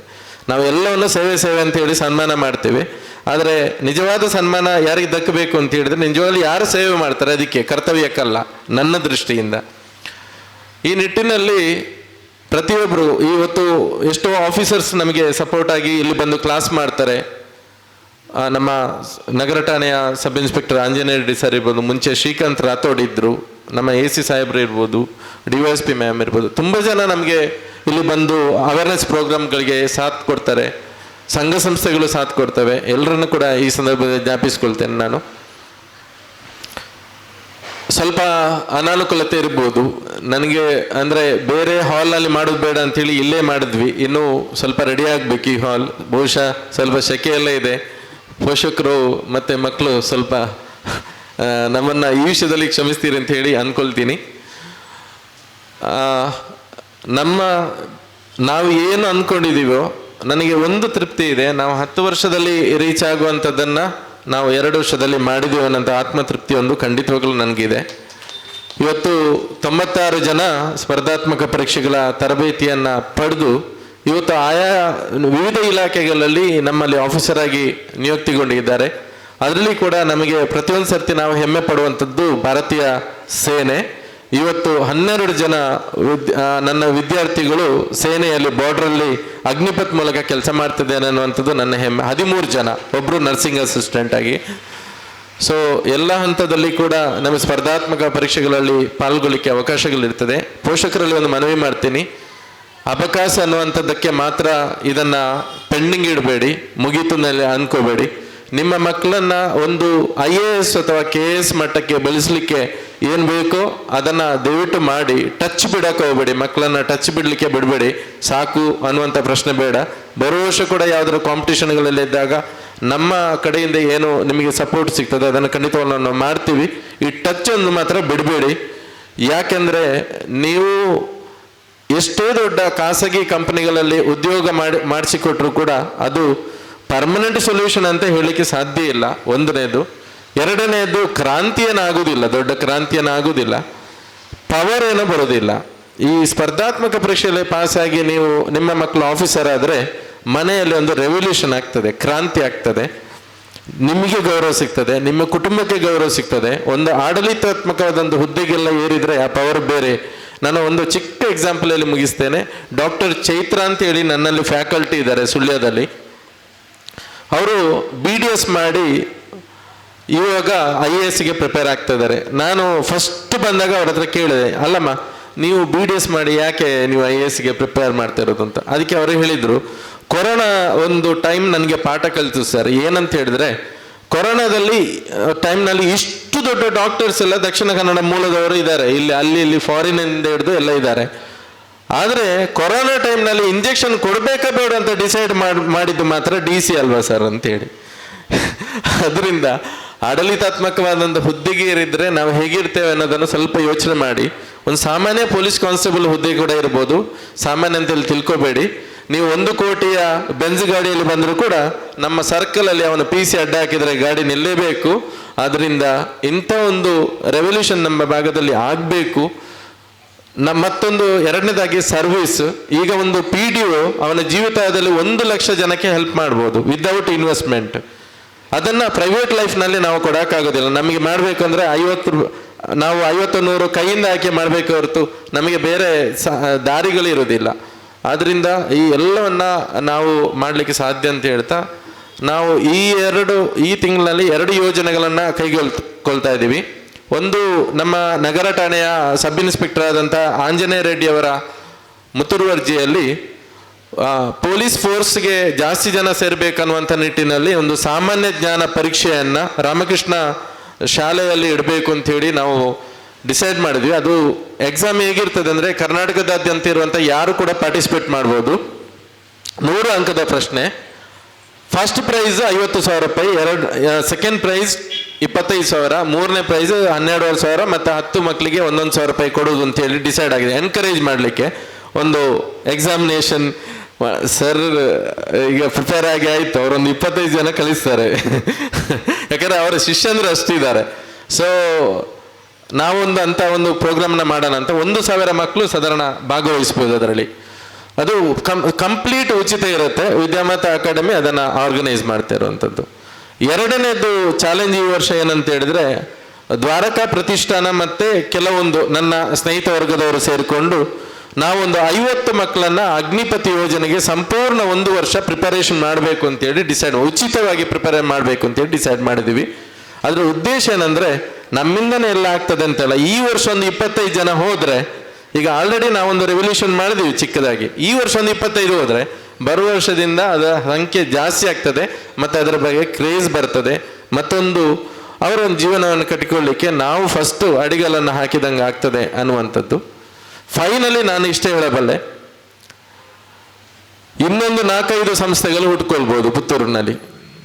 ನಾವು ಎಲ್ಲವನ್ನು ಸೇವೆ ಅಂತೇಳಿ ಸನ್ಮಾನ ಮಾಡ್ತೇವೆ. ಆದರೆ ನಿಜವಾದ ಸನ್ಮಾನ ಯಾರಿಗೆ ದಕ್ಕಬೇಕು ಅಂತ ಹೇಳಿದ್ರೆ, ನಿಜವಾಗ್ಲೂ ಯಾರು ಸೇವೆ ಮಾಡ್ತಾರೆ ಅದಕ್ಕೆ, ಕರ್ತವ್ಯಕ್ಕಲ್ಲ, ನನ್ನ ದೃಷ್ಟಿಯಿಂದ. ಈ ನಿಟ್ಟಿನಲ್ಲಿ ಪ್ರತಿಯೊಬ್ಬರು ಇವತ್ತು ಎಷ್ಟೋ ಆಫೀಸರ್ಸ್ ನಮಗೆ ಸಪೋರ್ಟ್ ಆಗಿ ಇಲ್ಲಿ ಬಂದು ಕ್ಲಾಸ್ ಮಾಡ್ತಾರೆ. ನಮ್ಮ ನಗರ ಠಾಣೆಯ sub inspector Anjaneya Reddy sir ಇರ್ಬೋದು, ಮುಂಚೆ ಶ್ರೀಕಾಂತ್ ರಾಥೋಡ್ ಇದ್ರು, ನಮ್ಮ AC ಸಾಹೇಬ್ರು ಇರ್ಬೋದು, DYSP ಮ್ಯಾಮ್ ಇರ್ಬೋದು, ತುಂಬ ಜನ ನಮಗೆ ಇಲ್ಲಿ ಬಂದು ಅವೇರ್ನೆಸ್ ಪ್ರೋಗ್ರಾಮ್ಗಳಿಗೆ ಸಾಥ್ ಕೊಡ್ತಾರೆ. ಸಂಘ ಸಂಸ್ಥೆಗಳು ಸಾಥ್ ಕೊಡ್ತವೆ. ಎಲ್ಲರನ್ನು ಕೂಡ ಈ ಸಂದರ್ಭದಲ್ಲಿ ಜ್ಞಾಪಿಸ್ಕೊಳ್ತೇನೆ ನಾನು. ಸ್ವಲ್ಪ ಅನಾನುಕೂಲತೆ ಇರ್ಬೋದು ನನಗೆ, ಅಂದರೆ ಬೇರೆ ಹಾಲ್ನಲ್ಲಿ ಮಾಡೋದು ಬೇಡ ಅಂಥೇಳಿ ಇಲ್ಲೇ ಮಾಡಿದ್ವಿ. ಇನ್ನೂ ಸ್ವಲ್ಪ ರೆಡಿ ಆಗಬೇಕು ಈ ಹಾಲ್. ಬಹುಶಃ ಸ್ವಲ್ಪ ಸೆಕೆ ಎಲ್ಲ ಇದೆ. ಪೋಷಕರು ಮತ್ತು ಮಕ್ಕಳು ಸ್ವಲ್ಪ ನಮ್ಮನ್ನು ಈ ವಿಷಯದಲ್ಲಿ ಕ್ಷಮಿಸ್ತೀರಿ ಅಂತ ಹೇಳಿ ಅಂದ್ಕೊಳ್ತೀನಿ. ನಾವು ಏನು ಅಂದ್ಕೊಂಡಿದ್ದೀವೋ ನನಗೆ ಒಂದು ತೃಪ್ತಿ ಇದೆ, ನಾವು 10 ವರ್ಷದಲ್ಲಿ ರೀಚ್ ಆಗುವಂಥದ್ದನ್ನು ನಾವು 2 ವರ್ಷದಲ್ಲಿ ಮಾಡಿದ್ದೀವಿ ಅನ್ನೋಂಥ ಆತ್ಮತೃಪ್ತಿ ಒಂದು ಖಂಡಿತವಾಗಲೂ ನನಗಿದೆ. ಇವತ್ತು 96 ಜನ ಸ್ಪರ್ಧಾತ್ಮಕ ಪರೀಕ್ಷೆಗಳ ತರಬೇತಿಯನ್ನು ಪಡೆದು ಇವತ್ತು ಆಯಾ ವಿವಿಧ ಇಲಾಖೆಗಳಲ್ಲಿ ನಮ್ಮಲ್ಲಿ ಆಫೀಸರ್ ಆಗಿ ನಿಯುಕ್ತಿಗೊಂಡಿದ್ದಾರೆ. ಅದರಲ್ಲಿ ಕೂಡ ನಮಗೆ ಪ್ರತಿಯೊಂದು ಸರ್ತಿ ನಾವು ಹೆಮ್ಮೆ ಪಡುವಂಥದ್ದು ಭಾರತೀಯ ಸೇನೆ. ಇವತ್ತು 12 ಜನ ನನ್ನ ವಿದ್ಯಾರ್ಥಿಗಳು ಸೇನೆಯಲ್ಲಿ ಬಾರ್ಡ್ರಲ್ಲಿ ಅಗ್ನಿಪಥ್ ಮೂಲಕ ಕೆಲಸ ಮಾಡ್ತಿದ್ದೇನೆ ಅನ್ನುವಂಥದ್ದು ನನ್ನ ಹೆಮ್ಮೆ. 13 ಜನ, ಒಬ್ಬರು ನರ್ಸಿಂಗ್ ಅಸಿಸ್ಟೆಂಟ್ ಆಗಿ. ಸೊ ಎಲ್ಲ ಹಂತದಲ್ಲಿ ಕೂಡ ನಮಗೆ ಸ್ಪರ್ಧಾತ್ಮಕ ಪರೀಕ್ಷೆಗಳಲ್ಲಿ ಪಾಲ್ಗೊಳ್ಳಿಕ್ಕೆ ಅವಕಾಶಗಳಿರ್ತದೆ. ಪೋಷಕರಲ್ಲಿ ಒಂದು ಮನವಿ ಮಾಡ್ತೀನಿ, ಅಬಕಸ ಅನ್ನುವಂಥದ್ದಕ್ಕೆ ಮಾತ್ರ ಇದನ್ನು ಪೆಂಡಿಂಗ್ ಇಡಬೇಡಿ, ಮುಗೀತು ಅನ್ಕೋಬೇಡಿ. ನಿಮ್ಮ ಮಕ್ಕಳನ್ನ ಒಂದು IAS ಅಥವಾ KS ಮಟ್ಟಕ್ಕೆ ಬೆಳೆಸಲಿಕ್ಕೆ ಏನು ಬೇಕೋ ಅದನ್ನು ದಯವಿಟ್ಟು ಮಾಡಿ. ಟಚ್ ಬಿಡಕ್ಕೆ ಹೋಗಬೇಡಿ, ಮಕ್ಕಳನ್ನ ಟಚ್ ಬಿಡಲಿಕ್ಕೆ ಬಿಡಬೇಡಿ. ಸಾಕು ಅನ್ನುವಂಥ ಪ್ರಶ್ನೆ ಬೇಡ. ಬರೋ ವರ್ಷ ಕೂಡ ಯಾವುದಾದ್ರು ಕಾಂಪಿಟೇಷನ್ಗಳಲ್ಲಿ ಇದ್ದಾಗ ನಮ್ಮ ಕಡೆಯಿಂದ ಏನು ನಿಮಗೆ ಸಪೋರ್ಟ್ ಸಿಗ್ತದೆ ಅದನ್ನು ಖಂಡಿತವಾಗಿ ನಾವು ಮಾಡ್ತೀವಿ. ಈ ಟಚ್ ಒಂದು ಮಾತ್ರ ಬಿಡಬೇಡಿ. ಯಾಕೆಂದರೆ ನೀವು ಎಷ್ಟೇ ದೊಡ್ಡ ಖಾಸಗಿ ಕಂಪನಿಗಳಲ್ಲಿ ಉದ್ಯೋಗ ಮಾಡಿಸಿಕೊಟ್ರು ಕೂಡ ಅದು ಪರ್ಮನೆಂಟ್ ಸೊಲ್ಯೂಷನ್ ಅಂತ ಹೇಳಲಿಕ್ಕೆ ಸಾಧ್ಯ ಇಲ್ಲ. ಒಂದನೇದು. ಎರಡನೇದು, ಕ್ರಾಂತಿಯನ್ನಾಗುವುದಿಲ್ಲ, ದೊಡ್ಡ ಕ್ರಾಂತಿಯನ್ನಾಗುವುದಿಲ್ಲ, ಪವರ್ ಏನೋ ಬರೋದಿಲ್ಲ. ಈ ಸ್ಪರ್ಧಾತ್ಮಕ ಪರೀಕ್ಷೆಯಲ್ಲಿ ಪಾಸಾಗಿ ನೀವು ನಿಮ್ಮ ಮಕ್ಕಳು ಆಫೀಸರ್ ಆದರೆ ಮನೆಯಲ್ಲಿ ಒಂದು ರೆವಲ್ಯೂಷನ್ ಆಗ್ತದೆ, ಕ್ರಾಂತಿ ಆಗ್ತದೆ. ನಿಮಗೆ ಗೌರವ ಸಿಗ್ತದೆ, ನಿಮ್ಮ ಕುಟುಂಬಕ್ಕೆ ಗೌರವ ಸಿಗ್ತದೆ. ಒಂದು ಆಡಳಿತಾತ್ಮಕವಾದೊಂದು ಹುದ್ದೆಗೆಲ್ಲ ಏರಿದರೆ ಆ ಪವರ್ ಬೇರೆ. ನಾನು ಒಂದು ಚಿಕ್ಕ ಎಕ್ಸಾಂಪಲಲ್ಲಿ ಮುಗಿಸ್ತೇನೆ. ಡಾಕ್ಟರ್ ಚೈತ್ರ ಅಂತ ಹೇಳಿ ನನ್ನಲ್ಲಿ ಫ್ಯಾಕಲ್ಟಿ ಇದ್ದಾರೆ ಸುಳ್ಯದಲ್ಲಿ. ಅವರು BDS ಮಾಡಿ ಇವಾಗ IASಗೆ ಪ್ರಿಪೇರ್ ಆಗ್ತಾ ಇದ್ದಾರೆ. ನಾನು ಫಸ್ಟ್ ಬಂದಾಗ ಅವ್ರ ಹತ್ರ ಕೇಳಿದೆ, ಅಲ್ಲಮ್ಮ ನೀವು BDS ಮಾಡಿ ಯಾಕೆ ನೀವು IASಗೆ ಪ್ರಿಪೇರ್ ಮಾಡ್ತಾ ಇರೋದು ಅಂತ. ಅದಕ್ಕೆ ಅವರು ಹೇಳಿದರು, ಕೊರೋನಾ ಒಂದು ಟೈಮ್ ನನಗೆ ಪಾಠ ಕಲಿತು ಸರ್. ಏನಂತ ಹೇಳಿದ್ರೆ, ಕೊರೋನಾದಲ್ಲಿ ಟೈಮ್ನಲ್ಲಿ ಇಷ್ಟು ದೊಡ್ಡ ಡಾಕ್ಟರ್ಸ್ ಎಲ್ಲ ದಕ್ಷಿಣ ಕನ್ನಡ ಮೂಲದವರು ಇದ್ದಾರೆ, ಇಲ್ಲಿ ಇಲ್ಲಿ ಫಾರಿನಿಂದ ಹಿಡಿದು ಎಲ್ಲ ಇದ್ದಾರೆ. ಆದರೆ ಕೊರೋನಾ ಟೈಮ್ನಲ್ಲಿ ಇಂಜೆಕ್ಷನ್ ಕೊಡಬೇಕಾ ಬೇಡ ಅಂತ ಡಿಸೈಡ್ ಮಾಡಿದ್ದು ಮಾತ್ರ DC ಅಲ್ವಾ ಸರ್ ಅಂತೇಳಿ. ಅದರಿಂದ ಆಡಳಿತಾತ್ಮಕವಾದಂಥ ಹುದ್ದೆಗೇರಿದ್ರೆ ನಾವು ಹೇಗಿರ್ತೇವೆ ಅನ್ನೋದನ್ನು ಸ್ವಲ್ಪ ಯೋಚನೆ ಮಾಡಿ. ಒಂದು ಸಾಮಾನ್ಯ ಪೊಲೀಸ್ ಕಾನ್ಸ್ಟೇಬಲ್ ಹುದ್ದೆ ಕೂಡ ಇರ್ಬೋದು, ಸಾಮಾನ್ಯ ಅಂತೇಳಿ ತಿಳ್ಕೊಬೇಡಿ. ನೀವು 1 ಕೋಟಿಯ ಬೆಂಜ್ ಗಾಡಿಯಲ್ಲಿ ಬಂದರೂ ಕೂಡ ನಮ್ಮ ಸರ್ಕಲಲ್ಲಿ ಅವನ PC ಅಡ್ಡ ಹಾಕಿದರೆ ಗಾಡಿ ನಿಲ್ಲೇಬೇಕು. ಆದ್ದರಿಂದ ಇಂಥ ಒಂದು ರೆವಲ್ಯೂಷನ್ ನಮ್ಮ ಭಾಗದಲ್ಲಿ ಆಗಬೇಕು. ಮತ್ತೊಂದು ಎರಡನೇದಾಗಿ ಸರ್ವಿಸ್. ಈಗ ಒಂದು PDO ಅವನ ಜೀವಿತದಲ್ಲಿ 1 ಲಕ್ಷ ಜನಕ್ಕೆ ಹೆಲ್ಪ್ ಮಾಡ್ಬೋದು ವಿದೌಟ್ ಇನ್ವೆಸ್ಟ್ಮೆಂಟ್. ಅದನ್ನು ಪ್ರೈವೇಟ್ ಲೈಫ್ನಲ್ಲಿ ನಾವು ಕೊಡೋಕ್ಕಾಗೋದಿಲ್ಲ. ನಮಗೆ ಮಾಡಬೇಕಂದ್ರೆ ನಾವು 50-100 ಕೈಯಿಂದ ಹಾಕಿ ಮಾಡಬೇಕು ಹೊರತು ನಮಗೆ ಬೇರೆ ದಾರಿಗಳಿರೋದಿಲ್ಲ. ಆದ್ದರಿಂದ ಈ ಎಲ್ಲವನ್ನ ನಾವು ಮಾಡಲಿಕ್ಕೆ ಸಾಧ್ಯ ಅಂತ ಹೇಳ್ತಾ ನಾವು ಈ ತಿಂಗಳಲ್ಲಿ 2 ಯೋಜನೆಗಳನ್ನು ಕೈಗೊಳ್ತಾ ಇದ್ದೀವಿ. ಒಂದು, ನಮ್ಮ ನಗರ ಠಾಣೆಯ ಸಬ್ ಇನ್ಸ್ಪೆಕ್ಟರ್ ಆದಂಥ ಆಂಜನೇಯ ರೆಡ್ಡಿ ಅವರ ಮುತ್ತೂರು ಅರ್ಜಿಯಲ್ಲಿ ಪೊಲೀಸ್ ಫೋರ್ಸ್ಗೆ ಜಾಸ್ತಿ ಜನ ಸೇರಬೇಕನ್ನುವಂಥ ನಿಟ್ಟಿನಲ್ಲಿ ಒಂದು ಸಾಮಾನ್ಯ ಜ್ಞಾನ ಪರೀಕ್ಷೆಯನ್ನು ರಾಮಕೃಷ್ಣ ಶಾಲೆಯಲ್ಲಿ ಇಡಬೇಕು ಅಂಥೇಳಿ ನಾವು ಡಿಸೈಡ್ ಮಾಡಿದ್ವಿ. ಅದು ಎಕ್ಸಾಮ್ ಹೇಗಿರ್ತದೆ ಅಂದರೆ ಕರ್ನಾಟಕದಾದ್ಯಂತ ಇರುವಂಥ ಯಾರು ಕೂಡ ಪಾರ್ಟಿಸಿಪೇಟ್ ಮಾಡ್ಬೋದು. 100 ಅಂಕದ ಪ್ರಶ್ನೆ. ಫಸ್ಟ್ ಪ್ರೈಸ್ 50,000 ರೂಪಾಯಿ, ಸೆಕೆಂಡ್ ಪ್ರೈಸ್ 25,000, ಮೂರನೇ ಪ್ರೈಸ್ 12,500 ಮತ್ತು 10 ಮಕ್ಕಳಿಗೆ 1,100 ರೂಪಾಯಿ ಕೊಡೋದು ಅಂತ ಹೇಳಿ ಡಿಸೈಡ್ ಆಗಿದೆ. ಎನ್ಕರೇಜ್ ಮಾಡಲಿಕ್ಕೆ ಒಂದು ಎಕ್ಸಾಮಿನೇಷನ್ ಸರ್ ಈಗ ಪ್ರಿಪೇರ್ ಆಗಿ ಆಯಿತು, ಅವರೊಂದು 25 ಜನ ಕಲಿಸ್ತಾರೆ. ಯಾಕಂದರೆ ಅವರ ಶಿಷ್ಯಂದ್ರು ಅಷ್ಟಿದ್ದಾರೆ. ಸೊ ನಾವೊಂದು ಅಂತ ಒಂದು ಪ್ರೋಗ್ರಾಮ್ನ ಮಾಡೋಣ ಅಂತ 1,000 ಮಕ್ಕಳು ಸಾಧಾರಣ ಭಾಗವಹಿಸ್ಬೋದು ಅದರಲ್ಲಿ. ಅದು ಕಂಪ್ಲೀಟ್ ಉಚಿತ ಇರುತ್ತೆ. ವಿದ್ಯಾಮಾತಾ ಅಕಾಡೆಮಿ ಅದನ್ನು ಆರ್ಗನೈಸ್ ಮಾಡ್ತಾ ಇರುವಂಥದ್ದು. ಎರಡನೇದು ಚಾಲೆಂಜ್ ಈ ವರ್ಷ ಏನಂತ ಹೇಳಿದ್ರೆ, ದ್ವಾರಕಾ ಪ್ರತಿಷ್ಠಾನ ಮತ್ತು ಕೆಲವೊಂದು ನನ್ನ ಸ್ನೇಹಿತ ವರ್ಗದವರು ಸೇರಿಕೊಂಡು ನಾವೊಂದು 50 ಮಕ್ಕಳನ್ನು ಅಗ್ನಿಪತಿ ಯೋಜನೆಗೆ ಸಂಪೂರ್ಣ 1 ವರ್ಷ ಪ್ರಿಪರೇಷನ್ ಮಾಡಬೇಕು ಅಂತೇಳಿ ಉಚಿತವಾಗಿ ಪ್ರಿಪೇರ್ ಮಾಡಬೇಕು ಅಂತೇಳಿ ಡಿಸೈಡ್ ಮಾಡಿದ್ದೀವಿ. ಅದರ ಉದ್ದೇಶ ಏನಂದರೆ, ನಮ್ಮಿಂದನೇ ಎಲ್ಲ ಆಗ್ತದೆ ಅಂತಲ್ಲ. ಈ ವರ್ಷ ಒಂದು 25 ಜನ ಹೋದರೆ, ಈಗ ಆಲ್ರೆಡಿ ನಾವೊಂದು ರೆವಲ್ಯೂಷನ್ ಮಾಡಿದ್ದೀವಿ ಚಿಕ್ಕದಾಗಿ, ಈ ವರ್ಷ ಒಂದು 25 ಹೋದರೆ ಬರುವ ವರ್ಷದಿಂದ ಅದರ ಸಂಖ್ಯೆ ಜಾಸ್ತಿ ಆಗ್ತದೆ ಮತ್ತು ಅದರ ಬಗ್ಗೆ ಕ್ರೇಜ್ ಬರ್ತದೆ. ಮತ್ತೊಂದು ಅವರ ಒಂದು ಜೀವನವನ್ನು ಕಟ್ಟಿಕೊಳ್ಳಿಕ್ಕೆ ನಾವು ಫಸ್ಟು ಅಡಿಗಲನ್ನು ಹಾಕಿದಂಗೆ ಆಗ್ತದೆ ಅನ್ನುವಂಥದ್ದು. ಫೈನಲಿ ನಾನು ಇಷ್ಟೇ ಹೇಳಬಲ್ಲೆ, ಇನ್ನೊಂದು 4-5 ಸಂಸ್ಥೆಗಳು ಹುಟ್ಕೊಳ್ಬೋದು ಪುತ್ತೂರಿನಲ್ಲಿ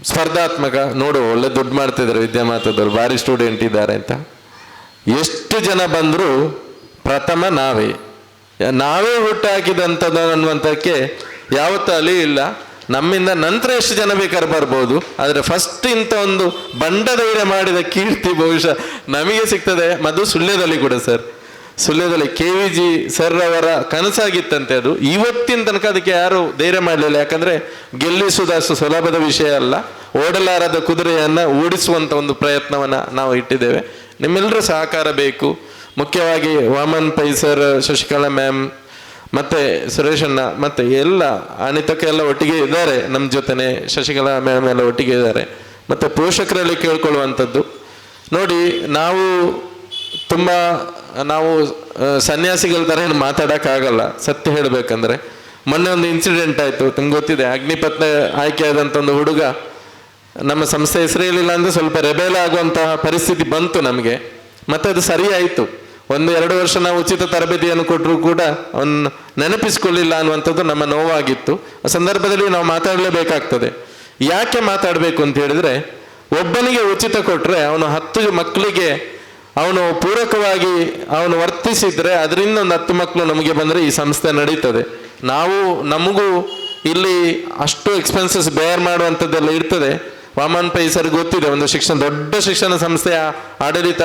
ಸ್ಪರ್ಧಾತ್ಮಕ. ನೋಡು, ಒಳ್ಳೆ ದುಡ್ಡು ಮಾಡ್ತಿದ್ದಾರೆ ವಿದ್ಯಾಮಾತಾದವರು, ಭಾರಿ ಸ್ಟೂಡೆಂಟ್ ಇದ್ದಾರೆ ಅಂತ. ಎಷ್ಟು ಜನ ಬಂದರೂ ಪ್ರಥಮ ನಾವೇ ಹುಟ್ಟು ಹಾಕಿದಂಥದ್ದು ಅನ್ನುವಂಥಕ್ಕೆ ಯಾವತ್ತೂ ಅಲಿ ಇಲ್ಲ. ನಮ್ಮಿಂದ ನಂತರ ಎಷ್ಟು ಜನ ಬೇಕಾದ್ರೆ ಬರ್ಬೋದು, ಆದರೆ ಫಸ್ಟ್ ಇಂಥ ಒಂದು ಬಂಡ ಧೈರ್ಯ ಮಾಡಿದ ಕೀರ್ತಿ ಬಹುಶಃ ನಮಗೆ ಸಿಗ್ತದೆ. ಸುಳ್ಯದಲ್ಲಿ ಕೂಡ ಸರ್, ಸುಳ್ಯದಲ್ಲಿ KVG ಸರ್ ಅವರ ಕನಸಾಗಿತ್ತಂತೆ. ಅದು ಇವತ್ತಿನ ತನಕ ಅದಕ್ಕೆ ಯಾರು ಧೈರ್ಯ ಮಾಡಲಿಲ್ಲ. ಯಾಕಂದರೆ ಗೆಲ್ಲಿಸುವುದಷ್ಟು ಸುಲಭದ ವಿಷಯ ಅಲ್ಲ. ಓಡಲಾರದ ಕುದುರೆಯನ್ನು ಓಡಿಸುವಂಥ ಒಂದು ಪ್ರಯತ್ನವನ್ನು ನಾವು ಇಟ್ಟಿದ್ದೇವೆ. ನಿಮ್ಮೆಲ್ಲರ ಸಹಕಾರ ಬೇಕು. ಮುಖ್ಯವಾಗಿ ವಾಮನ್ ಪೈ ಸರ್, ಶಶಿಕಲಾ ಮ್ಯಾಮ್ ಮತ್ತು ಸುರೇಶಣ್ಣ ಮತ್ತು ಎಲ್ಲ ಅನಿತಕ್ಕ ಎಲ್ಲ ಒಟ್ಟಿಗೆ ಇದ್ದಾರೆ ನಮ್ಮ ಜೊತೆನೆ. ಶಶಿಕಲಾ ಮ್ಯಾಮ್ ಎಲ್ಲ ಒಟ್ಟಿಗೆ ಇದ್ದಾರೆ. ಮತ್ತು ಪೋಷಕರಲ್ಲಿ ಕೇಳ್ಕೊಳ್ಳುವಂಥದ್ದು ನೋಡಿ, ನಾವು ಸನ್ಯಾಸಿಗಳ ಥರ ಏನು ಮಾತಾಡೋಕ್ಕಾಗಲ್ಲ ಸತ್ಯ ಹೇಳಬೇಕಂದ್ರೆ. ಮೊನ್ನೆ ಒಂದು ಇನ್ಸಿಡೆಂಟ್ ಆಯಿತು, ನಿಮ್ಗೆ ಗೊತ್ತಿದೆ. ಅಗ್ನಿಪಥ ಆಯ್ಕೆ ಆದಂಥ ಒಂದು ಹುಡುಗ ನಮ್ಮ ಸಂಸ್ಥೆ ಹೆಸರು ಹೇಳಿಲ್ಲ ಅಂದರೆ ಸ್ವಲ್ಪ ರೆಬೇಲ್ ಆಗುವಂತಹ ಪರಿಸ್ಥಿತಿ ಬಂತು ನಮಗೆ. ಮತ್ತು ಅದು ಸರಿ ಆಯಿತು. 1-2 ವರ್ಷ ನಾವು ಉಚಿತ ತರಬೇತಿಯನ್ನು ಕೊಟ್ಟರೂ ಕೂಡ ಅವನು ನೆನಪಿಸ್ಕೊಳ್ಳಿಲ್ಲ ಅನ್ನುವಂಥದ್ದು ನಮ್ಮ ನೋವಾಗಿತ್ತು. ಆ ಸಂದರ್ಭದಲ್ಲಿ ನಾವು ಮಾತಾಡಲೇಬೇಕಾಗ್ತದೆ. ಯಾಕೆ ಮಾತಾಡಬೇಕು ಅಂತ ಹೇಳಿದ್ರೆ, ಒಬ್ಬನಿಗೆ ಉಚಿತ ಕೊಟ್ಟರೆ ಅವನು 10 ಮಕ್ಕಳಿಗೆ ಅವನು ಪೂರಕವಾಗಿ ಅವನು ವರ್ತಿಸಿದರೆ ಅದರಿಂದ ಒಂದು 10 ಮಕ್ಕಳು ನಮಗೆ ಬಂದರೆ ಈ ಸಂಸ್ಥೆ ನಡೀತದೆ. ನಮಗೂ ಇಲ್ಲಿ ಅಷ್ಟು ಎಕ್ಸ್ಪೆನ್ಸಸ್ ಬೇರ್ ಮಾಡುವಂಥದ್ದೆಲ್ಲ ಇರ್ತದೆ. ವಾಮನ್ ಪೈ ಸರ್ ಗೊತ್ತಿದೆ, ಒಂದು ದೊಡ್ಡ ಶಿಕ್ಷಣ ಸಂಸ್ಥೆಯ ಆಡಳಿತ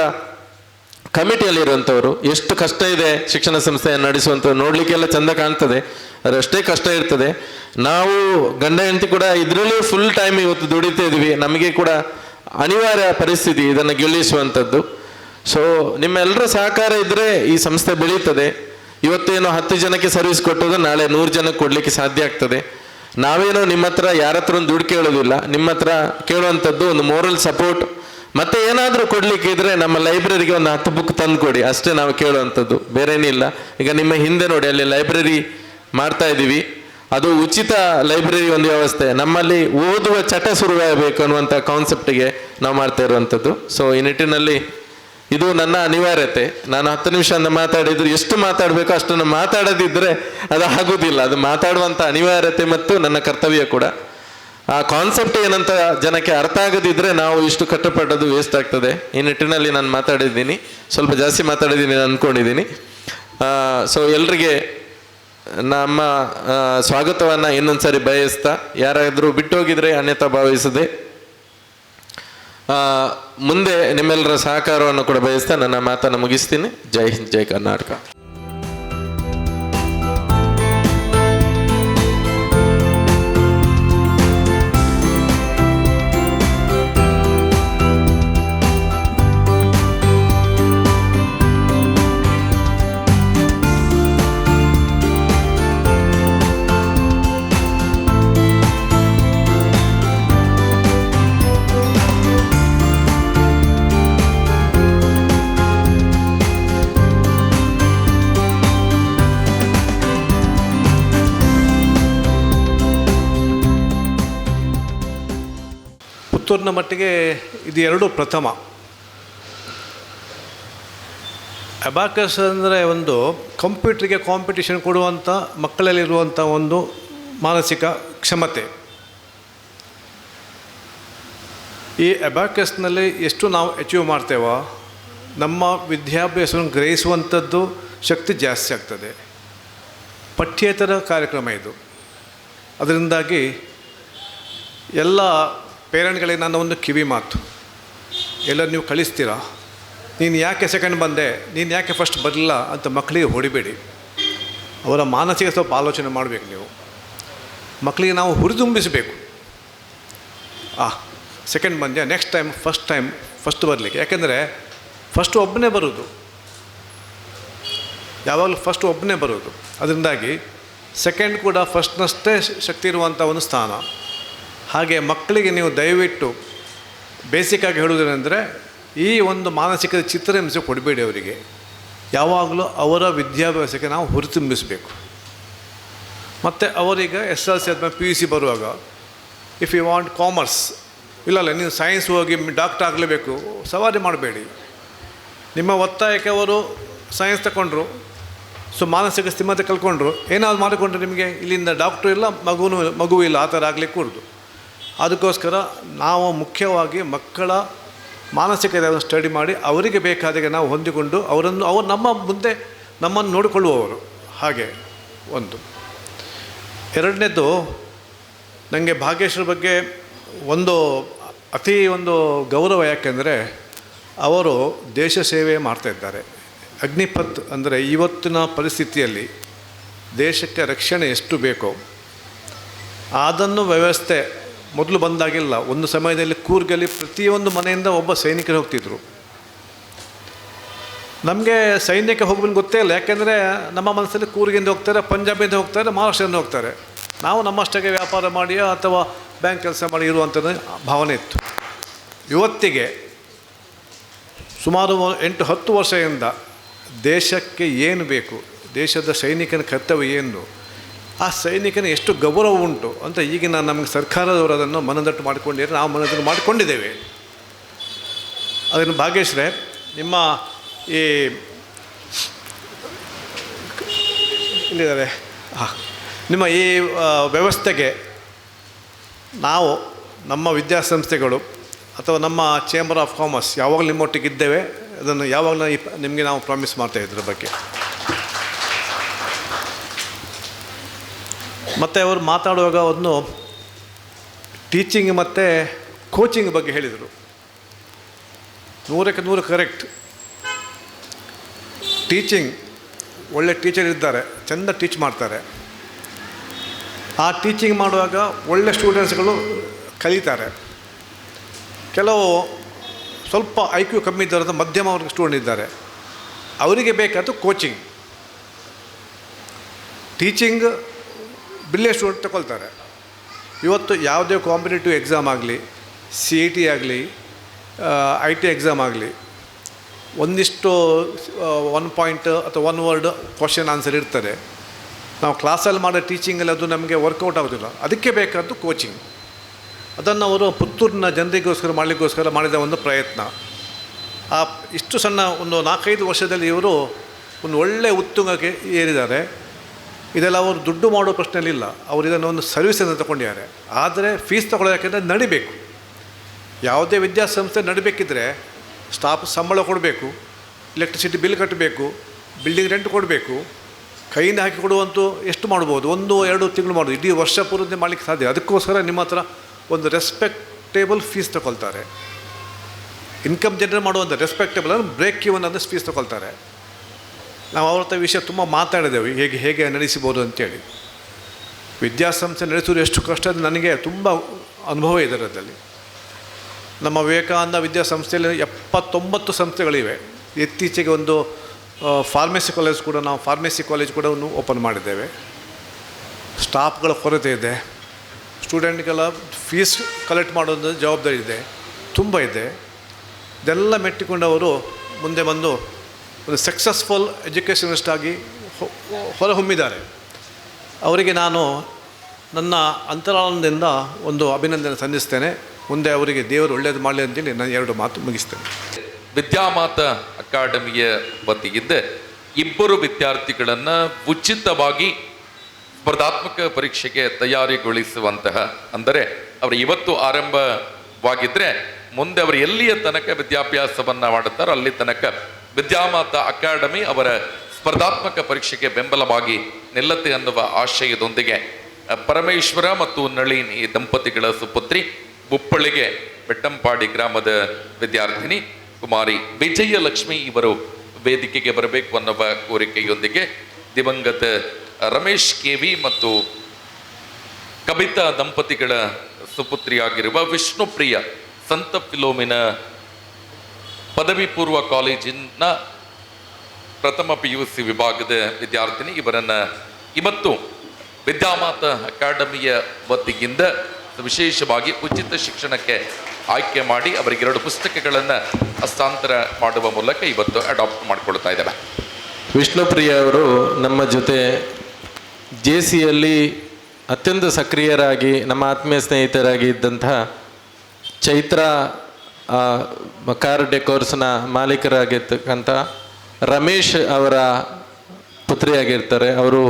ಕಮಿಟಿಯಲ್ಲಿರುವಂಥವ್ರು. ಎಷ್ಟು ಕಷ್ಟ ಇದೆ ಶಿಕ್ಷಣ ಸಂಸ್ಥೆಯನ್ನು ನಡೆಸುವಂಥದ್ದು. ನೋಡಲಿಕ್ಕೆಲ್ಲ ಚಂದ ಕಾಣ್ತದೆ, ಅದರಷ್ಟೇ ಕಷ್ಟ ಇರ್ತದೆ. ನಾವು ಗಂಡ ಹೆಂಡತಿ ಕೂಡ ಇದರಲ್ಲೂ ಫುಲ್ ಟೈಮ್ ಇವತ್ತು ದುಡಿತಾ ಇದ್ವಿ. ನಮಗೆ ಕೂಡ ಅನಿವಾರ್ಯ ಪರಿಸ್ಥಿತಿ ಇದನ್ನು ಗೆಲ್ಲಿಸುವಂಥದ್ದು. ಸೊ ನಿಮ್ಮೆಲ್ಲರ ಸಹಕಾರ ಇದ್ದರೆ ಈ ಸಂಸ್ಥೆ ಬೆಳೀತದೆ. ಇವತ್ತೇನೋ 10 ಜನಕ್ಕೆ ಸರ್ವಿಸ್ ಕೊಟ್ಟೋದು ನಾಳೆ 100 ಜನಕ್ಕೆ ಕೊಡಲಿಕ್ಕೆ ಸಾಧ್ಯ ಆಗ್ತದೆ. ನಾವೇನೋ ನಿಮ್ಮ ಹತ್ರ ಯಾರ ಹತ್ರ ಒಂದು ದುಡ್ಡು ಕೇಳೋದಿಲ್ಲ. ನಿಮ್ಮ ಹತ್ರ ಕೇಳುವಂಥದ್ದು ಒಂದು ಮೋರಲ್ ಸಪೋರ್ಟ್. ಮತ್ತೆ ಏನಾದರೂ ಕೊಡಲಿಕ್ಕೆ ಇದ್ರೆ ನಮ್ಮ ಲೈಬ್ರರಿಗೆ ಒಂದು 10 ಬುಕ್ ತಂದು ಕೊಡಿ, ಅಷ್ಟೇ ನಾವು ಕೇಳುವಂಥದ್ದು, ಬೇರೇನಿಲ್ಲ. ಈಗ ನಿಮ್ಮ ಹಿಂದೆ ನೋಡಿ, ಅಲ್ಲಿ ಲೈಬ್ರರಿ ಮಾಡ್ತಾ ಇದ್ದೀವಿ. ಅದು ಉಚಿತ ಲೈಬ್ರರಿ ಒಂದು ವ್ಯವಸ್ಥೆ, ನಮ್ಮಲ್ಲಿ ಓದುವ ಚಟ ಶುರುವಾಗಬೇಕು ಅನ್ನುವಂಥ ಕಾನ್ಸೆಪ್ಟಿಗೆ ನಾವು ಮಾಡ್ತಾ ಇರುವಂಥದ್ದು. ಸೊ ಈ ನಿಟ್ಟಿನಲ್ಲಿ ಇದು ನನ್ನ ಅನಿವಾರ್ಯತೆ. ನಾನು 10 ನಿಮಿಷ ಮಾತಾಡಿದ್ರು ಎಷ್ಟು ಮಾತಾಡಬೇಕು ಅಷ್ಟನ್ನು ಮಾತಾಡದಿದ್ದರೆ ಅದು ಆಗುವುದಿಲ್ಲ. ಅದು ಮಾತಾಡುವಂಥ ಅನಿವಾರ್ಯತೆ ಮತ್ತು ನನ್ನ ಕರ್ತವ್ಯ ಕೂಡ. ಆ ಕಾನ್ಸೆಪ್ಟ್ ಏನಂತ ಜನಕ್ಕೆ ಅರ್ಥ ಆಗದಿದ್ದರೆ ನಾವು ಇಷ್ಟು ಕಷ್ಟಪಟ್ಟದ್ದು ವೇಸ್ಟ್ ಆಗ್ತದೆ. ಈ ನಿಟ್ಟಿನಲ್ಲಿ ನಾನು ಮಾತಾಡಿದ್ದೀನಿ, ಸ್ವಲ್ಪ ಜಾಸ್ತಿ ಮಾತಾಡಿದ್ದೀನಿ ಅಂದ್ಕೊಂಡಿದ್ದೀನಿ. ಸೊ ಎಲ್ರಿಗೆ ನಮ್ಮ ಸ್ವಾಗತವನ್ನು ಇನ್ನೊಂದು ಸಾರಿ ಬಯಸ್ತಾ, ಯಾರಾದರೂ ಬಿಟ್ಟೋಗಿದ್ರೆ ಅನ್ಯತಾ ಭಾವಿಸದೆ ಮುಂದೆ ನಿಮ್ಮೆಲ್ಲರ ಸಹಕಾರವನ್ನು ಕೂಡ ಬಯಸ್ತಾ ನನ್ನ ಮಾತನ್ನು ಮುಗಿಸ್ತೀನಿ. ಜೈ ಹಿಂದ್, ಜೈ ಕರ್ನಾಟಕ. ಪುತ್ತೂರಿನ ಮಟ್ಟಿಗೆ ಇದು ಎರಡು ಪ್ರಥಮ. ಅಬಾಕಸ್ ಅಂದರೆ ಒಂದು ಕಂಪ್ಯೂಟ್ರಿಗೆ ಕಾಂಪಿಟೇಷನ್ ಕೊಡುವಂಥ ಮಕ್ಕಳಲ್ಲಿರುವಂಥ ಒಂದು ಮಾನಸಿಕ ಕ್ಷಮತೆ. ಈ ಅಬಾಕಸ್ನಲ್ಲಿ ಎಷ್ಟು ನಾವು ಅಚೀವ್ ಮಾಡ್ತೇವೋ ನಮ್ಮ ವಿದ್ಯಾಭ್ಯಾಸವನ್ನು ಗ್ರಹಿಸುವಂಥದ್ದು ಶಕ್ತಿ ಜಾಸ್ತಿ ಆಗ್ತದೆ. ಪಠ್ಯೇತರ ಕಾರ್ಯಕ್ರಮ ಇದು. ಅದರಿಂದಾಗಿ ಎಲ್ಲ ಪೇರೆಂಟ್ಗಳಿಗೆ ನನ್ನ ಒಂದು ಕಿವಿ ಮಾತು, ಎಲ್ಲ ನೀವು ಕಳಿಸ್ತೀರಾ, ನೀನು ಯಾಕೆ ಸೆಕೆಂಡ್ ಬಂದೆ, ನೀನು ಯಾಕೆ ಫಸ್ಟ್ ಬರಲಿಲ್ಲ ಅಂತ ಮಕ್ಕಳಿಗೆ ಹೊಡಿಬೇಡಿ. ಅವರ ಮಾನಸಿಕ ಸ್ವಲ್ಪ ಆಲೋಚನೆ ಮಾಡಬೇಕು. ನೀವು ಮಕ್ಕಳಿಗೆ ನಾವು ಹುರಿದುಂಬಿಸಬೇಕು. ಸೆಕೆಂಡ್ ಬಂದೆ, ನೆಕ್ಸ್ಟ್ ಟೈಮ್ ಫಸ್ಟ್ ಬರಲಿಕ್ಕೆ. ಯಾಕೆಂದರೆ ಫಸ್ಟ್ ಒಬ್ಬನೇ ಬರೋದು, ಯಾವಾಗಲೂ ಫಸ್ಟ್ ಒಬ್ಬನೇ ಬರೋದು. ಅದರಿಂದಾಗಿ ಸೆಕೆಂಡ್ ಕೂಡ ಫಸ್ಟ್ನಷ್ಟೇ ಶಕ್ತಿ ಇರುವಂಥ ಒಂದು ಸ್ಥಾನ. ಹಾಗೆ ಮಕ್ಕಳಿಗೆ ನೀವು ದಯವಿಟ್ಟು ಬೇಸಿಕ್ಕಾಗಿ ಹೇಳುವುದೇನೆಂದರೆ, ಈ ಒಂದು ಮಾನಸಿಕ ಚಿತ್ರಹಿಂಸೆ ಕೊಡಬೇಡಿ ಅವರಿಗೆ. ಯಾವಾಗಲೂ ಅವರ ವಿದ್ಯಾಭ್ಯಾಸಕ್ಕೆ ನಾವು ಹುರಿತುಂಬಿಸಬೇಕು. ಮತ್ತು ಅವರೀಗ SLC ಆದಮೇಲೆ PUC ಬರುವಾಗ ಇಫ್ ಯು ವಾಂಟ್ ಕಾಮರ್ಸ್, ಇಲ್ಲ ನೀನು ಸೈನ್ಸ್ ಹೋಗಿ ಡಾಕ್ಟರ್ ಆಗಲೇಬೇಕು, ಸವಾರಿ ಮಾಡಬೇಡಿ. ನಿಮ್ಮ ಒತ್ತಾಯಕ್ಕೆ ಅವರು ಸೈನ್ಸ್ ತಗೊಂಡ್ರು, ಸೊ ಮಾನಸಿಕ ಸ್ಥಿಮತೆ ಕಲ್ತ್ಕೊಂಡ್ರು, ಏನಾದ್ರು ಮಾಡಿಕೊಂಡ್ರೆ ನಿಮಗೆ ಇಲ್ಲಿಂದ ಡಾಕ್ಟ್ರು ಇಲ್ಲ, ಮಗು ಇಲ್ಲ, ಆ ಥರ ಆಗಲಿಕ್ಕೆ ಕೂಡುದು. ಅದಕ್ಕೋಸ್ಕರ ನಾವು ಮುಖ್ಯವಾಗಿ ಮಕ್ಕಳ ಮಾನಸಿಕತೆಯನ್ನು ಸ್ಟಡಿ ಮಾಡಿ ಅವರಿಗೆ ಬೇಕಾದಾಗೆ ನಾವು ಹೊಂದಿಕೊಂಡು ಅವರು ನಮ್ಮ ಮುಂದೆ ನಮ್ಮನ್ನು ನೋಡಿಕೊಳ್ಳುವವರು. ಹಾಗೆ ಒಂದು. ಎರಡನೇದು, ನನಗೆ ಭಾಗ್ಯಶ್ರೀ ಬಗ್ಗೆ ಒಂದು ಗೌರವ. ಯಾಕೆಂದರೆ ಅವರು ದೇಶ ಸೇವೆ ಮಾಡ್ತಾಯಿದ್ದಾರೆ. ಅಗ್ನಿಪಥ್ ಅಂದರೆ ಇವತ್ತಿನ ಪರಿಸ್ಥಿತಿಯಲ್ಲಿ ದೇಶಕ್ಕೆ ರಕ್ಷಣೆ ಎಷ್ಟು ಬೇಕೋ ಅದನ್ನು ವ್ಯವಸ್ಥೆ ಮೊದಲು ಬಂದಾಗಿಲ್ಲ. ಒಂದು ಸಮಯದಲ್ಲಿ ಕೂರ್ಗಲ್ಲಿ ಪ್ರತಿಯೊಂದು ಮನೆಯಿಂದ ಒಬ್ಬ ಸೈನಿಕರು ಹೋಗ್ತಿದ್ರು. ನಮಗೆ ಸೈನ್ಯಕ್ಕೆ ಹೋಗ್ಬೇಕು ಗೊತ್ತೇ ಇಲ್ಲ. ಯಾಕೆಂದರೆ ನಮ್ಮ ಮನಸ್ಸಲ್ಲಿ ಕೂರ್ಗಿಂದ ಹೋಗ್ತಾರೆ, ಪಂಜಾಬಿಂದ ಹೋಗ್ತಾರೆ, ಮಹಾರಾಷ್ಟ್ರದಿಂದ ಹೋಗ್ತಾರೆ. ನಾವು ನಮ್ಮಷ್ಟಕ್ಕೆ ವ್ಯಾಪಾರ ಮಾಡಿ ಅಥವಾ ಬ್ಯಾಂಕ್ ಕೆಲಸ ಮಾಡಿ ಇರುವಂಥದ್ದು ಭಾವನೆ ಇತ್ತು. ಇವತ್ತಿಗೆ ಸುಮಾರು 8-10 ವರ್ಷದಿಂದ ದೇಶಕ್ಕೆ ಏನು ಬೇಕು, ದೇಶದ ಸೈನಿಕನ ಕರ್ತವ್ಯ ಏನು, ಆ ಸೈನಿಕನ ಎಷ್ಟು ಗೌರವ ಉಂಟು ಅಂತ ಈಗಿನ ನಮಗೆ ಸರ್ಕಾರದವರು ಅದನ್ನು ಮನದಟ್ಟು ಮಾಡಿಕೊಂಡಿದ್ದಾರೆ. ನಾವು ಮನದಟ್ಟು ಮಾಡಿಕೊಂಡಿದ್ದೇವೆ. ಅದನ್ನು ಭಾಗ್ಯಶ್ರೀ ನಿಮ್ಮ ಇಲ್ಲಿದ್ದಾರೆ ನಿಮ್ಮ ಈ ವ್ಯವಸ್ಥೆಗೆ ನಾವು ನಮ್ಮ ವಿದ್ಯಾಸಂಸ್ಥೆಗಳು ಅಥವಾ ನಮ್ಮ ಚೇಂಬರ್ ಆಫ್ ಕಾಮರ್ಸ್ ಯಾವಾಗಲೂ ನಿಮ್ಮೊಟ್ಟಿಗಿದ್ದೇವೆ. ಅದನ್ನು ಯಾವಾಗಲೂ ನಿಮಗೆ ನಾವು ಪ್ರಾಮಿಸ್ ಮಾಡ್ತಾಯಿದ್ರ ಬಗ್ಗೆ. ಮತ್ತು ಅವರು ಮಾತಾಡುವಾಗ ಒಂದು ಟೀಚಿಂಗ್ ಮತ್ತು ಕೋಚಿಂಗ್ ಬಗ್ಗೆ ಹೇಳಿದರು. 100ಕ್ಕೆ 100 ಕರೆಕ್ಟ್. ಟೀಚಿಂಗ್, ಒಳ್ಳೆ ಟೀಚರ್ ಇದ್ದಾರೆ, ಚೆಂದ ಟೀಚ್ ಮಾಡ್ತಾರೆ. ಆ ಟೀಚಿಂಗ್ ಮಾಡುವಾಗ ಒಳ್ಳೆ ಸ್ಟೂಡೆಂಟ್ಸ್ಗಳು ಕಲಿತಾರೆ. ಕೆಲವು ಸ್ವಲ್ಪ IQ ಕಮ್ಮಿ ಇದ್ದಾರಂಥ ಮಧ್ಯಮ ವರ್ಗ ಸ್ಟೂಡೆಂಟ್ ಇದ್ದಾರೆ, ಅವರಿಗೆ ಬೇಕಾದ ಕೋಚಿಂಗ್. ಟೀಚಿಂಗ್ ಬಿಲ್ಲೆ ಸ್ಟೂಡೆಂಟ್ ತಗೊಳ್ತಾರೆ. ಇವತ್ತು ಯಾವುದೇ ಕಾಂಪಿಟೇಟಿವ್ ಎಕ್ಸಾಮ್ ಆಗಲಿ, CET ಆಗಲಿ, IT ಎಕ್ಸಾಮ್ ಆಗಲಿ, ಒಂದಿಷ್ಟು 1 ಪಾಯಿಂಟ್ ಅಥವಾ 1 ವರ್ಡ್ ಕ್ವಶನ್ ಆನ್ಸರ್ ಇರ್ತದೆ. ನಾವು ಕ್ಲಾಸಲ್ಲಿ ಮಾಡೋ ಟೀಚಿಂಗಲ್ಲಿ ಅದು ನಮಗೆ ವರ್ಕೌಟ್ ಆಗೋದಿಲ್ಲ. ಅದಕ್ಕೆ ಬೇಕಾದ್ದು ಕೋಚಿಂಗ್. ಅದನ್ನು ಅವರು ಪುತ್ತೂರಿನ ಜನರಿಗೋಸ್ಕರ ಮಾಡಲಿಕ್ಕೋಸ್ಕರ ಮಾಡಿದ ಒಂದು ಪ್ರಯತ್ನ. ಇಷ್ಟು ಸಣ್ಣ ಒಂದು 4-5 ವರ್ಷದಲ್ಲಿ ಇವರು ಒಂದು ಒಳ್ಳೆಯ ಉತ್ತುಂಗಕ್ಕೆ ಏರಿದ್ದಾರೆ. ಇದೆಲ್ಲ ಅವರು ದುಡ್ಡು ಮಾಡೋ ಪ್ರಶ್ನೆಯಲ್ಲಿಲ್ಲ. ಅವರು ಇದನ್ನು ಒಂದು ಸರ್ವಿಸನ್ನು ತಗೊಂಡಿದ್ದಾರೆ. ಆದರೆ ಫೀಸ್ ತಗೊಳ್ಳೋದಕ್ಕೆ ನಡಿಬೇಕು. ಯಾವುದೇ ವಿದ್ಯಾಸಂಸ್ಥೆ ನಡಿಬೇಕಿದ್ರೆ ಸ್ಟಾಫ್ ಸಂಬಳ ಕೊಡಬೇಕು, ಎಲೆಕ್ಟ್ರಿಸಿಟಿ ಬಿಲ್ ಕಟ್ಟಬೇಕು, ಬಿಲ್ಡಿಂಗ್ ರೆಂಟ್ ಕೊಡಬೇಕು. ಕೈಯಿಂದ ಹಾಕಿ ಕೊಡುವಂತೂ ಎಷ್ಟು ಮಾಡ್ಬೋದು, 1-2 ತಿಂಗಳು ಮಾಡ್ಬೋದು, ಇಡೀ ವರ್ಷ ಪೂರ್ತಿ ಮಾಡಲಿಕ್ಕೆ ಸಾಧ್ಯ. ಅದಕ್ಕೋಸ್ಕರ ನಿಮ್ಮ ಹತ್ರ ಒಂದು ರೆಸ್ಪೆಕ್ಟೇಬಲ್ ಫೀಸ್ ತಗೊಳ್ತಾರೆ. ಇನ್ಕಮ್ ಜನರೇಟ್ ಮಾಡುವಂಥ ರೆಸ್ಪೆಕ್ಟೇಬಲ್ ಅಂದರೆ ಬ್ರೇಕ್ ಇವನ್ ಅಂದರೆ ಫೀಸ್ ತಗೊಳ್ತಾರೆ. ನಾವು ಅವ್ರ ಹತ್ರ ವಿಷಯ ತುಂಬ ಮಾತಾಡಿದ್ದೇವೆ, ಹೇಗೆ ನಡೆಸಬಹುದು ಅಂತೇಳಿ. ವಿದ್ಯಾಸಂಸ್ಥೆ ನಡೆಸೋದು ಎಷ್ಟು ಕಷ್ಟ ಅಂತ ನನಗೆ ತುಂಬ ಅನುಭವ ಇದೆ ಅದರಲ್ಲಿ. ನಮ್ಮ ವಿವೇಕಾನಂದ ವಿದ್ಯಾಸಂಸ್ಥೆಯಲ್ಲಿ 79 ಸಂಸ್ಥೆಗಳಿವೆ. ಇತ್ತೀಚೆಗೆ ಒಂದು ಫಾರ್ಮಸಿ ಕಾಲೇಜ್ ಕೂಡ ಓಪನ್ ಮಾಡಿದ್ದೇವೆ. ಸ್ಟಾಫ್ಗಳ ಕೊರತೆ ಇದೆ, ಸ್ಟೂಡೆಂಟ್ಗೆಲ್ಲ ಫೀಸ್ ಕಲೆಕ್ಟ್ ಮಾಡೋದು ಜವಾಬ್ದಾರಿ ಇದೆ, ತುಂಬ ಇದೆ. ಇದೆಲ್ಲ ಮೆಟ್ಟಿಕೊಂಡು ಅವರು ಮುಂದೆ ಬಂದು ಒಂದು ಸಕ್ಸಸ್ಫುಲ್ ಎಜುಕೇಷನಿಸ್ಟ್ ಆಗಿ ಹೊರಹೊಮ್ಮಿದ್ದಾರೆ. ಅವರಿಗೆ ನಾನು ನನ್ನ ಅಂತರಾಳದಿಂದ ಒಂದು ಅಭಿನಂದನೆ ಸಲ್ಲಿಸ್ತೇನೆ. ಮುಂದೆ ಅವರಿಗೆ ದೇವರು ಒಳ್ಳೆಯದು ಮಾಡಲಿ ಅಂತೇಳಿ ನಾನು 2 ಮಾತು ಮುಗಿಸ್ತೇನೆ. ವಿದ್ಯಾಮಾತ ಅಕಾಡೆಮಿಯ ವತಿಯಿಂದ 2 ವಿದ್ಯಾರ್ಥಿಗಳನ್ನು ಉಚಿತವಾಗಿ ಸ್ಪರ್ಧಾತ್ಮಕ ಪರೀಕ್ಷೆಗೆ ತಯಾರಿಗೊಳಿಸುವಂತಹ, ಅಂದರೆ ಅವರು ಇವತ್ತು ಆರಂಭವಾಗಿದ್ದರೆ ಮುಂದೆ ಅವರು ಎಲ್ಲಿಯ ತನಕ ವಿದ್ಯಾಭ್ಯಾಸವನ್ನು ಮಾಡುತ್ತಾರೋ ಅಲ್ಲಿ ತನಕ ವಿದ್ಯಾಮಾತ ಅಕಾಡೆಮಿ ಅವರ ಸ್ಪರ್ಧಾತ್ಮಕ ಪರೀಕ್ಷೆಗೆ ಬೆಂಬಲವಾಗಿ ನಿಲ್ಲತ್ತೆ ಅನ್ನುವ ಆಶಯದೊಂದಿಗೆ ಪರಮೇಶ್ವರ ಮತ್ತು ನಳಿನಿ ದಂಪತಿಗಳ ಸುಪುತ್ರಿ ಉಪ್ಪಳಿಗೆ ಬೆಟ್ಟಂಪಾಡಿ ಗ್ರಾಮದ ವಿದ್ಯಾರ್ಥಿನಿ ಕುಮಾರಿ ವಿಜಯಲಕ್ಷ್ಮಿ ಇವರು ವೇದಿಕೆಗೆ ಬರಬೇಕು ಅನ್ನುವ ಕೋರಿಕೆಯೊಂದಿಗೆ ದಿವಂಗತ ರಮೇಶ್ ಕೆ.ವಿ. ಮತ್ತು ಕವಿತಾ ದಂಪತಿಗಳ ಸುಪುತ್ರಿಯಾಗಿರುವ ವಿಷ್ಣುಪ್ರಿಯ ಸಂತ ಫಿಲೋಮಿನ ಪದವಿ ಪೂರ್ವ ಕಾಲೇಜಿನ ಪ್ರಥಮ PUC ವಿಭಾಗದ ವಿದ್ಯಾರ್ಥಿನಿ ಇವರನ್ನು ಇವತ್ತು ವಿದ್ಯಾಮಾತ ಅಕಾಡೆಮಿಯ ವತಿಯಿಂದ ವಿಶೇಷವಾಗಿ ಉಚಿತ ಶಿಕ್ಷಣಕ್ಕೆ ಆಯ್ಕೆ ಮಾಡಿ ಅವರಿಗೆ 2 ಪುಸ್ತಕಗಳನ್ನು ಹಸ್ತಾಂತರ ಮಾಡುವ ಮೂಲಕ ಇವತ್ತು ಅಡಾಪ್ಟ್ ಮಾಡಿಕೊಳ್ತಾ ಇದ್ದಾರೆ. ವಿಷ್ಣುಪ್ರಿಯ ಅವರು ನಮ್ಮ ಜೊತೆ JCಯಲ್ಲಿ ಅತ್ಯಂತ ಸಕ್ರಿಯರಾಗಿ ನಮ್ಮ ಆತ್ಮೀಯ ಸ್ನೇಹಿತರಾಗಿ ಇದ್ದಂತಹ ಚೈತ್ರ ಕಾರ್ ಡೆಕೋರ್ಸ್ನ ಮಾಲೀಕರಾಗಿರ್ತಕ್ಕಂಥ ರಮೇಶ್ ಅವರ ಪುತ್ರಿಯಾಗಿರ್ತಾರೆ. ಅವರು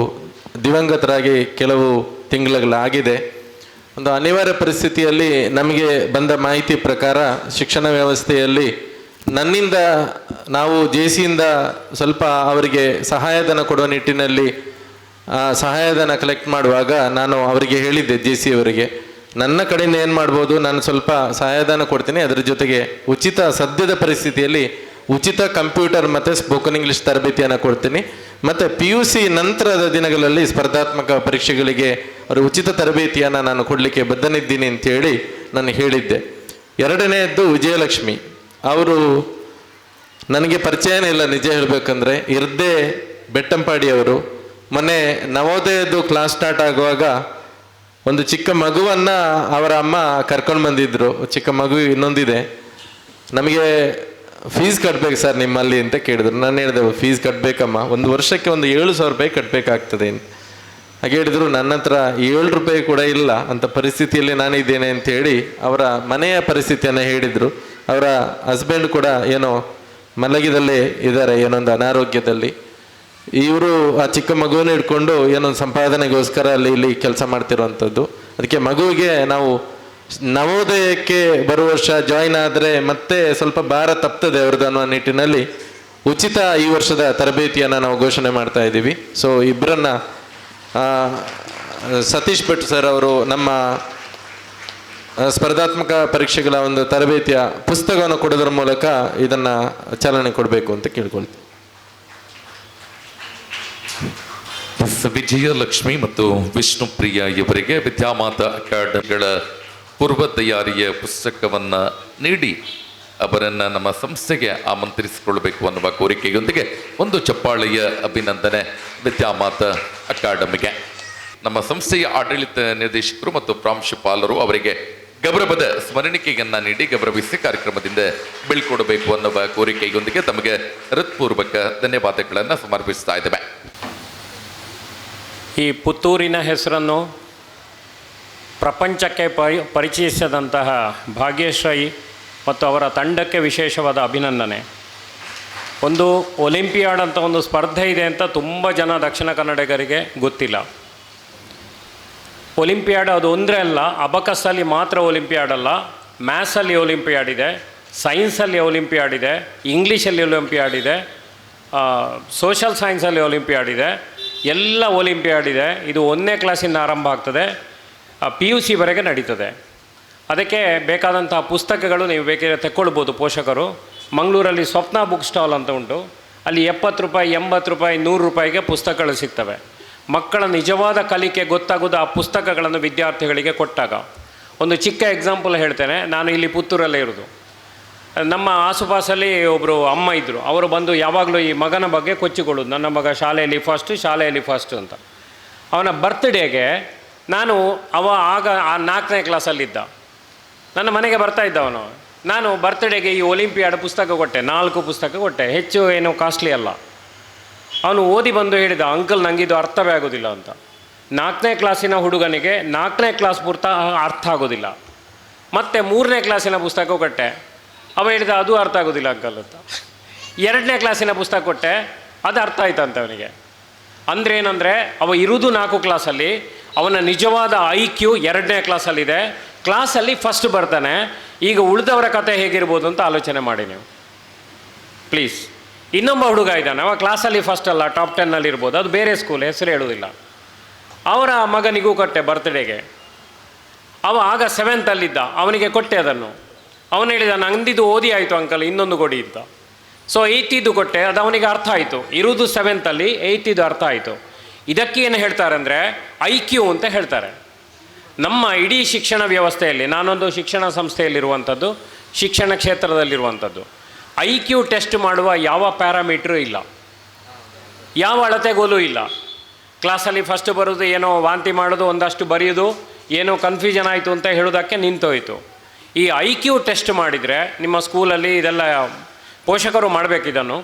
ದಿವಂಗತರಾಗಿ ಕೆಲವು ತಿಂಗಳುಗಳಾಗಿದೆ. ಒಂದು ಅನಿವಾರ್ಯ ಪರಿಸ್ಥಿತಿಯಲ್ಲಿ ನಮಗೆ ಬಂದ ಮಾಹಿತಿ ಪ್ರಕಾರ ಶಿಕ್ಷಣ ವ್ಯವಸ್ಥೆಯಲ್ಲಿ ನನ್ನಿಂದ ನಾವು JCಯಿಂದ ಸ್ವಲ್ಪ ಅವರಿಗೆ ಸಹಾಯಧನ ಕೊಡುವ ನಿಟ್ಟಿನಲ್ಲಿ ಸಹಾಯಧನ ಕಲೆಕ್ಟ್ ಮಾಡುವಾಗ ನಾನು ಅವರಿಗೆ ಹೇಳಿದ್ದೆ, JC ಅವರಿಗೆ, ನನ್ನ ಕಡೆಯಿಂದ ಏನು ಮಾಡ್ಬೋದು, ನಾನು ಸ್ವಲ್ಪ ಸಹಾಯಧನ ಕೊಡ್ತೀನಿ, ಅದರ ಜೊತೆಗೆ ಉಚಿತ ಸದ್ಯದ ಪರಿಸ್ಥಿತಿಯಲ್ಲಿ ಉಚಿತ ಕಂಪ್ಯೂಟರ್ ಮತ್ತು ಸ್ಪೋಕನ್ ಇಂಗ್ಲೀಷ್ ತರಬೇತಿಯನ್ನು ಕೊಡ್ತೀನಿ, ಮತ್ತು PUC ನಂತರದ ದಿನಗಳಲ್ಲಿ ಸ್ಪರ್ಧಾತ್ಮಕ ಪರೀಕ್ಷೆಗಳಿಗೆ ಅವರು ಉಚಿತ ತರಬೇತಿಯನ್ನು ನಾನು ಕೊಡಲಿಕ್ಕೆ ಬದ್ಧನಿದ್ದೀನಿ ಅಂತೇಳಿ ನಾನು ಹೇಳಿದ್ದೆ. 2ನೇದ್ದು ವಿಜಯಲಕ್ಷ್ಮಿ ಅವರು ನನಗೆ ಪರಿಚಯನೇ ಇಲ್ಲ, ನಿಜ ಹೇಳಬೇಕಂದ್ರೆ. ಇರ್ದೆ ಬೆಟ್ಟಂಪಾಡಿಯವರು. ಮೊನ್ನೆ ನವೋದಯದ್ದು ಕ್ಲಾಸ್ ಸ್ಟಾರ್ಟ್ ಆಗುವಾಗ ಒಂದು ಚಿಕ್ಕ ಮಗುವನ್ನು ಅವರ ಅಮ್ಮ ಕರ್ಕೊಂಡು ಬಂದಿದ್ದರು. ಚಿಕ್ಕ ಮಗು ಇನ್ನೊಂದಿದೆ, ನಮಗೆ ಫೀಸ್ ಕಟ್ಟಬೇಕು ಸರ್ ನಿಮ್ಮಲ್ಲಿ ಅಂತ ಕೇಳಿದ್ರು. ನಾನು ಹೇಳಿದೆ, ಫೀಸ್ ಕಟ್ಟಬೇಕಮ್ಮ, 1 ವರ್ಷಕ್ಕೆ ಒಂದು 7,000 ರೂಪಾಯಿ ಕಟ್ಟಬೇಕಾಗ್ತದೆ ಅಂತ. ಹಾಗೆ ಹೇಳಿದರು, ನನ್ನ ಹತ್ರ 7 ರೂಪಾಯಿ ಕೂಡ ಇಲ್ಲ ಅಂತ ಪರಿಸ್ಥಿತಿಯಲ್ಲಿ ನಾನಿದ್ದೇನೆ ಅಂತೇಳಿ ಅವರ ಮನೆಯ ಪರಿಸ್ಥಿತಿಯನ್ನು ಹೇಳಿದರು. ಅವರ ಹಸ್ಬೆಂಡ್ ಕೂಡ ಏನೋ ಮಲಗಿದಲ್ಲೇ ಇದ್ದಾರೆ, ಏನೊಂದು ಅನಾರೋಗ್ಯದಲ್ಲಿ. ಇವರು ಆ ಚಿಕ್ಕ ಮಗುವನ್ನು ಹಿಡ್ಕೊಂಡು ಏನೊಂದು ಸಂಪಾದನೆಗೋಸ್ಕರ ಇಲ್ಲಿ ಕೆಲಸ ಮಾಡ್ತಿರುವಂಥದ್ದು. ಅದಕ್ಕೆ ಮಗುವಿಗೆ ನಾವು ನವೋದಯಕ್ಕೆ ಬರುವ ವರ್ಷ ಜಾಯಿನ್ ಆದರೆ ಮತ್ತೆ ಸ್ವಲ್ಪ ಭಾರ ತಪ್ತದೆ ಅವ್ರದ್ದು ಅನ್ನೋ ನಿಟ್ಟಿನಲ್ಲಿ ಉಚಿತ ಈ ವರ್ಷದ ತರಬೇತಿಯನ್ನು ನಾವು ಘೋಷಣೆ ಮಾಡ್ತಾ ಇದ್ದೀವಿ. ಸೊ ಇಬ್ಬರನ್ನ ಸತೀಶ್ ಭಟ್ ಸರ್ ಅವರು ನಮ್ಮ ಸ್ಪರ್ಧಾತ್ಮಕ ಪರೀಕ್ಷೆಗಳ ಒಂದು ತರಬೇತಿಯ ಪುಸ್ತಕವನ್ನು ಕೊಡೋದ್ರ ಮೂಲಕ ಇದನ್ನು ಚಾಲನೆ ಕೊಡಬೇಕು ಅಂತ ಕೇಳ್ಕೊಳ್ತೀವಿ. ವಿಜಯಲಕ್ಷ್ಮಿ ಮತ್ತು ವಿಷ್ಣುಪ್ರಿಯ ಇವರಿಗೆ ವಿದ್ಯಾಮಾತ ಅಕಾಡೆಮಿಗಳ ಪೂರ್ವ ತಯಾರಿಯ ಪುಸ್ತಕವನ್ನು ನೀಡಿ ಅವರನ್ನು ನಮ್ಮ ಸಂಸ್ಥೆಗೆ ಆಮಂತ್ರಿಸಿಕೊಳ್ಬೇಕು ಅನ್ನುವ ಕೋರಿಕೆಯೊಂದಿಗೆ ಒಂದು ಚಪ್ಪಾಳೆಯ ಅಭಿನಂದನೆ ವಿದ್ಯಾಮಾತ ಅಕಾಡೆಮಿಗೆ. ನಮ್ಮ ಸಂಸ್ಥೆಯ ಆಡಳಿತ ನಿರ್ದೇಶಕರು ಮತ್ತು ಪ್ರಾಂಶುಪಾಲರು ಅವರಿಗೆ ಗೌರವದ ಸ್ಮರಣಿಕೆಯನ್ನು ನೀಡಿ ಗೌರವಿಸಿ ಕಾರ್ಯಕ್ರಮದಿಂದ ಬೀಳ್ಕೊಡಬೇಕು ಅನ್ನುವ ಕೋರಿಕೆಯೊಂದಿಗೆ ತಮಗೆ ಹೃತ್ಪೂರ್ವಕ ಧನ್ಯವಾದಗಳನ್ನು ಸಮರ್ಪಿಸ್ತಾ ಇದ್ದೇವೆ. ಈ ಪುತ್ತೂರಿನ ಹೆಸರನ್ನು ಪ್ರಪಂಚಕ್ಕೆ ಪರಿಚಯಿಸಿದಂತಹ ಭಾಗ್ಯಶ್ರೀ ಮತ್ತು ಅವರ ತಂಡಕ್ಕೆ ವಿಶೇಷವಾದ ಅಭಿನಂದನೆ. ಒಂದು ಒಲಿಂಪಿಯಾಡ್ ಅಂತ ಒಂದು ಸ್ಪರ್ಧೆ ಇದೆ ಅಂತ ತುಂಬ ಜನ ದಕ್ಷಿಣ ಕನ್ನಡಿಗರಿಗೆ ಗೊತ್ತಿಲ್ಲ. ಒಲಿಂಪಿಯಾಡ್ ಅದು ಒಂದರೆ ಅಲ್ಲ, ಅಬಕಸ್ಸಲ್ಲಿ ಮಾತ್ರ ಒಲಿಂಪಿಯಾಡ್ ಅಲ್ಲ, ಮ್ಯಾಥ್ಸಲ್ಲಿ ಒಲಿಂಪಿಯಾಡ್ ಇದೆ, ಸೈನ್ಸಲ್ಲಿ ಒಲಿಂಪಿಯಾಡ್ ಇದೆ, ಇಂಗ್ಲೀಷಲ್ಲಿ ಒಲಿಂಪಿಯಾಡ್ ಇದೆ, ಸೋಷಲ್ ಸೈನ್ಸಲ್ಲಿ ಒಲಿಂಪಿಯಾಡ್ ಇದೆ, ಎಲ್ಲ ಒಲಿಂಪಿಯಾಡ್ ಇದೆ. ಇದು 1ನೇ ಕ್ಲಾಸಿಂದ ಆರಂಭ ಆಗ್ತದೆ, PUC ವರೆಗೆ ನಡೀತದೆ. ಅದಕ್ಕೆ ಬೇಕಾದಂಥ ಪುಸ್ತಕಗಳು ನೀವು ಬೇಕಿದ್ರೆ ತೆಕ್ಕೊಳ್ಬೋದು ಪೋಷಕರು. ಮಂಗಳೂರಲ್ಲಿ ಸ್ವಪ್ನ ಬುಕ್ ಸ್ಟಾಲ್ ಅಂತ ಉಂಟು, ಅಲ್ಲಿ 70 ರೂಪಾಯಿ, 80 ರೂಪಾಯಿ, 100 ರೂಪಾಯಿಗೆ ಪುಸ್ತಕಗಳು ಸಿಗ್ತವೆ. ಮಕ್ಕಳ ನಿಜವಾದ ಕಲಿಕೆ ಗೊತ್ತಾಗೋದು ಆ ಪುಸ್ತಕಗಳನ್ನು ವಿದ್ಯಾರ್ಥಿಗಳಿಗೆ ಕೊಟ್ಟಾಗ. ಒಂದು ಚಿಕ್ಕ ಎಕ್ಸಾಂಪಲ್ ಹೇಳ್ತೇನೆ. ನಾನು ಇಲ್ಲಿ ಪುತ್ತೂರಲ್ಲೇ ಇರೋದು. ನಮ್ಮ ಆಸುಪಾಸಲ್ಲಿ ಒಬ್ಬರು ಅಮ್ಮ ಇದ್ದರು. ಅವರು ಬಂದು ಯಾವಾಗಲೂ ಈ ಮಗನ ಬಗ್ಗೆ ಕೊಚ್ಚಿಕೊಳ್ಳೋದು, ನನ್ನ ಮಗ ಶಾಲೆಯಲ್ಲಿ ಫಸ್ಟು ಅಂತ. ಅವನ ಬರ್ತ್ಡೇಗೆ ಆಗ 4ನೇ ಕ್ಲಾಸಲ್ಲಿದ್ದ, ನನ್ನ ಮನೆಗೆ ಬರ್ತಾಯಿದ್ದ ಅವನು. ನಾನು ಬರ್ತ್ಡೇಗೆ ಈ ಒಲಿಂಪಿಯಾಡ್ ಪುಸ್ತಕ ಕೊಟ್ಟೆ, 4 ಪುಸ್ತಕ ಕೊಟ್ಟೆ, ಹೆಚ್ಚು ಏನು ಕಾಸ್ಟ್ಲಿ ಅಲ್ಲ. ಅವನು ಓದಿ ಬಂದು ಹೇಳಿದ, ಅಂಕಲ್ ನನಗಿದು ಅರ್ಥವೇ ಆಗೋದಿಲ್ಲ ಅಂತ. 4ನೇ ಕ್ಲಾಸಿನ ಹುಡುಗನಿಗೆ 4ನೇ ಕ್ಲಾಸ್ ಪೂರ್ತ ಅರ್ಥ ಆಗೋದಿಲ್ಲ. ಮತ್ತು 3ನೇ ಕ್ಲಾಸಿನ ಪುಸ್ತಕ ಕೊಟ್ಟೆ, ಅವ ಹೇಳಿದ ಅದು ಅರ್ಥ ಆಗೋದಿಲ್ಲ ಅಂಕಲ್ ಅಂತ. 2ನೇ ಕ್ಲಾಸಿನ ಪುಸ್ತಕ ಕೊಟ್ಟೆ, ಅದು ಅರ್ಥ ಆಯ್ತಂತ ಅವನಿಗೆ. ಅಂದರೆ ಏನಂದರೆ ಅವ ಇರುವುದು 4 ಕ್ಲಾಸಲ್ಲಿ, ಅವನ ನಿಜವಾದ IQ 2ನೇ ಕ್ಲಾಸಲ್ಲಿದೆ, ಕ್ಲಾಸಲ್ಲಿ ಫಸ್ಟ್ ಬರ್ತಾನೆ. ಈಗ ಉಳಿದವರ ಕತೆ ಹೇಗಿರ್ಬೋದು ಅಂತ ಆಲೋಚನೆ ಮಾಡಿ ನೀವು ಪ್ಲೀಸ್. ಇನ್ನೊಬ್ಬ ಹುಡುಗ ಇದ್ದಾನೆ, ಅವ ಕ್ಲಾಸಲ್ಲಿ ಫಸ್ಟ್ ಅಲ್ಲ, ಟಾಪ್ 10 ಇರ್ಬೋದು, ಅದು ಬೇರೆ ಸ್ಕೂಲ್, ಹೆಸರು ಹೇಳೋದಿಲ್ಲ. ಅವರ ಮಗನಿಗೂ ಕೊಟ್ಟೆ ಬರ್ತ್ಡೇಗೆ. ಅವ ಆಗ 7th ಅವನಿಗೆ ಕೊಟ್ಟೆ ಅದನ್ನು. ಅವನು ಹೇಳಿದ, ನಂದಿದು ಓದಿ ಆಯಿತು ಅಂಕಲ್, ಇನ್ನೊಂದು ಕೊಡಿ ಅಂತ. ಸೊ 8th ಕೊಟ್ಟೆ, ಅದು ಅವನಿಗೆ ಅರ್ಥ ಆಯಿತು. ಇರುವುದು 7th 8th ಅರ್ಥ ಆಯಿತು. ಇದಕ್ಕೇನು ಹೇಳ್ತಾರೆ ಅಂದರೆ IQ ಅಂತ ಹೇಳ್ತಾರೆ. ನಮ್ಮ ಇಡೀ ಶಿಕ್ಷಣ ವ್ಯವಸ್ಥೆಯಲ್ಲಿ, ನಾನೊಂದು ಶಿಕ್ಷಣ ಸಂಸ್ಥೆಯಲ್ಲಿರುವಂಥದ್ದು, ಶಿಕ್ಷಣ ಕ್ಷೇತ್ರದಲ್ಲಿರುವಂಥದ್ದು, IQ ಟೆಸ್ಟ್ ಮಾಡುವ ಯಾವ ಪ್ಯಾರಾಮೀಟ್ರೂ ಇಲ್ಲ, ಯಾವ ಅಳತೆಗೋಲು ಇಲ್ಲ. ಕ್ಲಾಸಲ್ಲಿ ಫಸ್ಟ್ ಬರೋದು, ಏನೋ ವಾಂತಿ ಮಾಡೋದು, ಒಂದಷ್ಟು ಬರೆಯೋದು, ಏನೋ ಕನ್ಫ್ಯೂಷನ್ ಆಯಿತು ಅಂತ ಹೇಳೋದಕ್ಕೆ ನಿಂತೋಯ್ತು. ಈ IQ ಟೆಸ್ಟ್ ಮಾಡಿದರೆ ನಿಮ್ಮ ಸ್ಕೂಲಲ್ಲಿ ಇದೆಲ್ಲ ಪೋಷಕರು ಮಾಡಬೇಕಿದನ್ನು.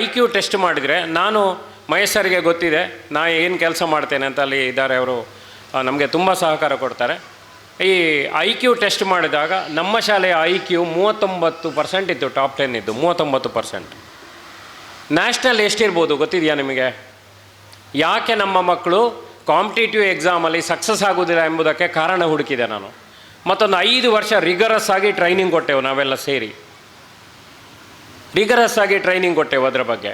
IQ ಟೆಸ್ಟ್ ಮಾಡಿದರೆ, ನಾನು ಮಹೇಶರಿಗೆ ಗೊತ್ತಿದೆ ನಾ ಏನು ಕೆಲಸ ಮಾಡ್ತೇನೆ ಅಂತ, ಅಲ್ಲಿ ಇದ್ದಾರೆ ಅವರು, ನಮಗೆ ತುಂಬ ಸಹಕಾರ ಕೊಡ್ತಾರೆ. ಈ IQ ಟೆಸ್ಟ್ ಮಾಡಿದಾಗ ನಮ್ಮ ಶಾಲೆಯ IQ 39% ಇತ್ತು, ಟಾಪ್ 10 ಇದ್ದು 39%. ನ್ಯಾಷನಲ್ ಎಷ್ಟಿರ್ಬೋದು ಗೊತ್ತಿದೆಯಾ ನಿಮಗೆ? ಯಾಕೆ ನಮ್ಮ ಮಕ್ಕಳು ಕಾಂಪಿಟೇಟಿವ್ ಎಕ್ಸಾಮಲ್ಲಿ ಸಕ್ಸಸ್ ಆಗೋದಿಲ್ಲ ಎಂಬುದಕ್ಕೆ ಕಾರಣ ಹುಡುಕಿದೆ ನಾನು. ಮತ್ತೊಂದು 5 ವರ್ಷ ರಿಗರಸ್ ಆಗಿ ಟ್ರೈನಿಂಗ್ ಕೊಟ್ಟೆವು, ನಾವೆಲ್ಲ ಸೇರಿ ರಿಗರಸ್ ಆಗಿ ಟ್ರೈನಿಂಗ್ ಕೊಟ್ಟೆವು. ಅದರ ಬಗ್ಗೆ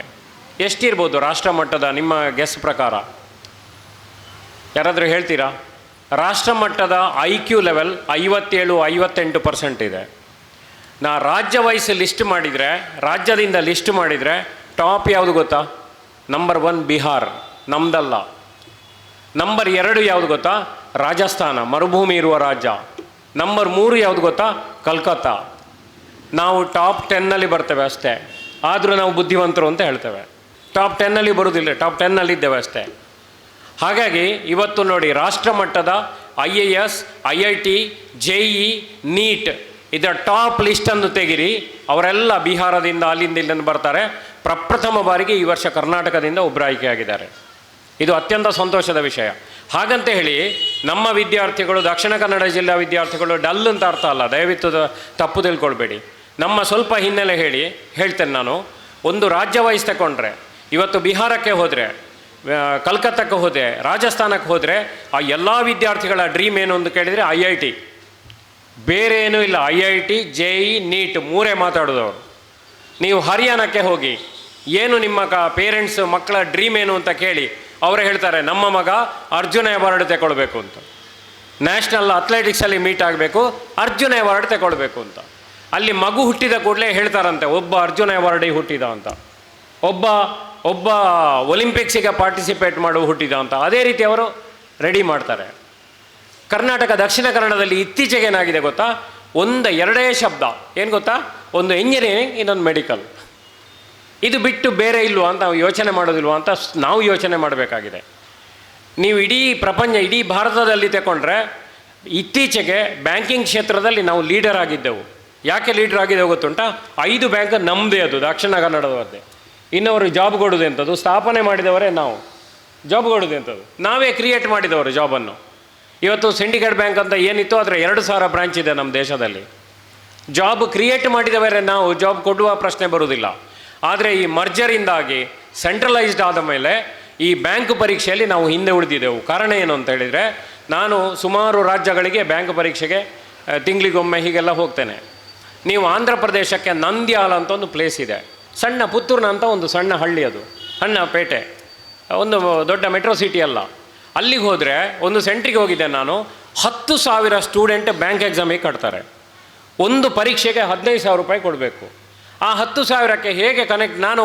ಎಷ್ಟಿರ್ಬೋದು ರಾಷ್ಟ್ರ ಮಟ್ಟದ ನಿಮ್ಮ ಗೆಸ್ ಪ್ರಕಾರ? ಯಾರಾದರೂ ಹೇಳ್ತೀರಾ? ರಾಷ್ಟ್ರ ಮಟ್ಟದ IQ ಲೆವೆಲ್ 57-58% ಇದೆ. ನಾ ರಾಜ್ಯ ವೈಸ್ ಲಿಸ್ಟ್ ಮಾಡಿದರೆ, ರಾಜ್ಯದಿಂದ ಲಿಸ್ಟ್ ಮಾಡಿದರೆ ಟಾಪ್ ಯಾವುದು ಗೊತ್ತಾ? ನಂಬರ್ 1 ಬಿಹಾರ್, ನಮ್ಮದಲ್ಲ. ನಂಬರ್ 2 ಯಾವುದು ಗೊತ್ತಾ? ರಾಜಸ್ಥಾನ, ಮರುಭೂಮಿ ಇರುವ ರಾಜ್ಯ. ನಂಬರ್ 3 ಯಾವುದು ಗೊತ್ತಾ? ಕಲ್ಕತ್ತಾ. ನಾವು ಟಾಪ್ 10 ಬರ್ತೇವೆ ಅಷ್ಟೇ, ಆದರೂ ನಾವು ಬುದ್ಧಿವಂತರು ಅಂತ ಹೇಳ್ತೇವೆ. ಟಾಪ್ 10 ಬರೋದಿಲ್ಲ, ಟಾಪ್ 10 ಇದ್ದೇವೆ ಅಷ್ಟೇ. ಹಾಗಾಗಿ ಇವತ್ತು ನೋಡಿ, ರಾಷ್ಟ್ರ ಮಟ್ಟದ IAS, IIT, JEE, NEET ಇದರ ಟಾಪ್ ಲಿಸ್ಟನ್ನು ತೆಗಿರಿ, ಅವರೆಲ್ಲ ಬಿಹಾರದಿಂದ ಅಲ್ಲಿಂದ ಇಲ್ಲಿಂದ ಬರ್ತಾರೆ. ಪ್ರಪ್ರಥಮ ಬಾರಿಗೆ ಈ ವರ್ಷ ಕರ್ನಾಟಕದಿಂದ ಒಬ್ಬರು ಆಯ್ಕೆಯಾಗಿದ್ದಾರೆ. ಇದು ಅತ್ಯಂತ ಸಂತೋಷದ ವಿಷಯ. ಹಾಗಂತ ಹೇಳಿ ನಮ್ಮ ವಿದ್ಯಾರ್ಥಿಗಳು, ದಕ್ಷಿಣ ಕನ್ನಡ ಜಿಲ್ಲಾ ವಿದ್ಯಾರ್ಥಿಗಳು ಡಲ್ ಅಂತ ಅರ್ಥ ಅಲ್ಲ, ದಯವಿಟ್ಟು ತಪ್ಪು ತಿಳ್ಕೊಳ್ಬೇಡಿ. ನಮ್ಮ ಸ್ವಲ್ಪ ಹಿನ್ನೆಲೆ ಹೇಳ್ತೇನೆ ನಾನು. ಒಂದು ರಾಜ್ಯ ವೈಸ್ ತಗೊಂಡ್ರೆ, ಇವತ್ತು ಬಿಹಾರಕ್ಕೆ ಹೋದರೆ, ಕಲ್ಕತ್ತಾಕ್ಕೆ ಹೋದರೆ, ರಾಜಸ್ಥಾನಕ್ಕೆ ಹೋದರೆ, ಆ ಎಲ್ಲ ವಿದ್ಯಾರ್ಥಿಗಳ ಡ್ರೀಮ್ ಏನು ಅಂತ ಕೇಳಿದರೆ IIT, ಬೇರೆ ಏನೂ ಇಲ್ಲ. IIT, JEE, NEET 3 ಮಾತಾಡೋದವರು. ನೀವು ಹರಿಯಾಣಕ್ಕೆ ಹೋಗಿ, ಏನು ನಿಮ್ಮ ಪೇರೆಂಟ್ಸ್ ಮಕ್ಕಳ ಡ್ರೀಮ್ ಏನು ಅಂತ ಕೇಳಿ, ಅವರೇ ಹೇಳ್ತಾರೆ ನಮ್ಮ ಮಗ ಅರ್ಜುನ ಅವಾರ್ಡ್ ತಗೊಳ್ಬೇಕು ಅಂತ, ನ್ಯಾಷನಲ್ ಅಥ್ಲೆಟಿಕ್ಸಲ್ಲಿ ಮೀಟ್ ಆಗಬೇಕು, ಅರ್ಜುನ ಅವಾರ್ಡ್ ತಗೊಳ್ಬೇಕು ಅಂತ. ಅಲ್ಲಿ ಮಗು ಹುಟ್ಟಿದ ಕೂಡಲೇ ಹೇಳ್ತಾರಂತೆ ಒಬ್ಬ ಅರ್ಜುನ ಅವಾರ್ಡಿಗೆ ಹುಟ್ಟಿದ ಅಂತ, ಒಬ್ಬ ಒಲಿಂಪಿಕ್ಸಿಗೆ ಪಾರ್ಟಿಸಿಪೇಟ್ ಮಾಡುವ ಹುಟ್ಟಿದ ಅಂತ. ಅದೇ ರೀತಿ ಅವರು ರೆಡಿ ಮಾಡ್ತಾರೆ. ಕರ್ನಾಟಕ, ದಕ್ಷಿಣ ಕನ್ನಡದಲ್ಲಿ ಇತ್ತೀಚೆಗೆ ಏನಾಗಿದೆ ಗೊತ್ತಾ? 1-2 ಶಬ್ದ ಏನು ಗೊತ್ತಾ? ಒಂದು ಇಂಜಿನಿಯರಿಂಗ್, ಇನ್ನೊಂದು ಮೆಡಿಕಲ್. ಇದು ಬಿಟ್ಟು ಬೇರೆ ಇಲ್ವಾ ಅಂತ ನಾವು ಯೋಚನೆ ಮಾಡೋದಿಲ್ವಾ ಅಂತ ನಾವು ಯೋಚನೆ ಮಾಡಬೇಕಾಗಿದೆ. ನೀವು ಇಡೀ ಪ್ರಪಂಚ, ಇಡೀ ಭಾರತದಲ್ಲಿ ತಗೊಂಡ್ರೆ ಇತ್ತೀಚೆಗೆ ಬ್ಯಾಂಕಿಂಗ್ ಕ್ಷೇತ್ರದಲ್ಲಿ ನಾವು ಲೀಡರ್ ಆಗಿದ್ದೆವು. ಯಾಕೆ ಲೀಡರ್ ಆಗಿದ್ದೆವು ಗೊತ್ತುಂಟಾ? 5 ಬ್ಯಾಂಕ್ ನಮ್ಮದೇ, ಅದು ದಕ್ಷಿಣ ಕನ್ನಡದವದ್ದೇ. ಇನ್ನವರು ಜಾಬ್ ಕೊಡೋದು ಎಂಥದ್ದು, ಸ್ಥಾಪನೆ ಮಾಡಿದವರೇ ನಾವು. ಜಾಬ್ ಕೊಡೋದು ಎಂಥದ್ದು? ನಾವೇ ಕ್ರಿಯೇಟ್ ಮಾಡಿದವರು ಜಾಬನ್ನು. ಇವತ್ತು ಸಿಂಡಿಕೇಟ್ ಬ್ಯಾಂಕ್ ಅಂತ ಏನಿತ್ತು ಅದರ 2,000 ಬ್ರಾಂಚ್ ಇದೆ ನಮ್ಮ ದೇಶದಲ್ಲಿ. ಜಾಬ್ ಕ್ರಿಯೇಟ್ ಮಾಡಿದವರೇ ನಾವು, ಜಾಬ್ ಕೊಡುವ ಪ್ರಶ್ನೆ ಬರುವುದಿಲ್ಲ. ಆದರೆ ಈ ಮರ್ಜರಿಂದಾಗಿ ಸೆಂಟ್ರಲೈಸ್ಡ್ ಆದ ಮೇಲೆ ಈ ಬ್ಯಾಂಕ್ ಪರೀಕ್ಷೆಯಲ್ಲಿ ನಾವು ಹಿಂದೆ ಉಳಿದಿದ್ದೆವು. ಕಾರಣ ಏನು ಅಂತ ಹೇಳಿದರೆ, ನಾನು ಸುಮಾರು ರಾಜ್ಯಗಳಿಗೆ ಬ್ಯಾಂಕ್ ಪರೀಕ್ಷೆಗೆ ತಿಂಗಳಿಗೊಮ್ಮೆ ಹೀಗೆಲ್ಲ ಹೋಗ್ತೇನೆ. ನೀವು ಆಂಧ್ರ ಪ್ರದೇಶಕ್ಕೆ ನಂದ್ಯಾಲ ಅಂತ ಒಂದು ಪ್ಲೇಸ್ ಇದೆ, ಸಣ್ಣ ಪುತ್ತೂರಿನ ಅಂತ ಒಂದು ಸಣ್ಣ ಹಳ್ಳಿ, ಅದು ಸಣ್ಣ ಪೇಟೆ, ಒಂದು ದೊಡ್ಡ ಮೆಟ್ರೋ ಸಿಟಿ ಅಲ್ಲ. ಅಲ್ಲಿಗೆ ಹೋದರೆ ಒಂದು ಸೆಂಟ್ರಿಗೆ ಹೋಗಿದ್ದೆ ನಾನು, 10,000 ಸ್ಟೂಡೆಂಟ್ ಬ್ಯಾಂಕ್ ಎಕ್ಸಾಮಿಗೆ ಕಟ್ತಾರೆ. ಒಂದು ಪರೀಕ್ಷೆಗೆ 15,000 ರೂಪಾಯಿ ಕೊಡಬೇಕು. ಆ 10,000ಕ್ಕೆ ಹೇಗೆ ಕನೆಕ್ಟ್? ನಾನು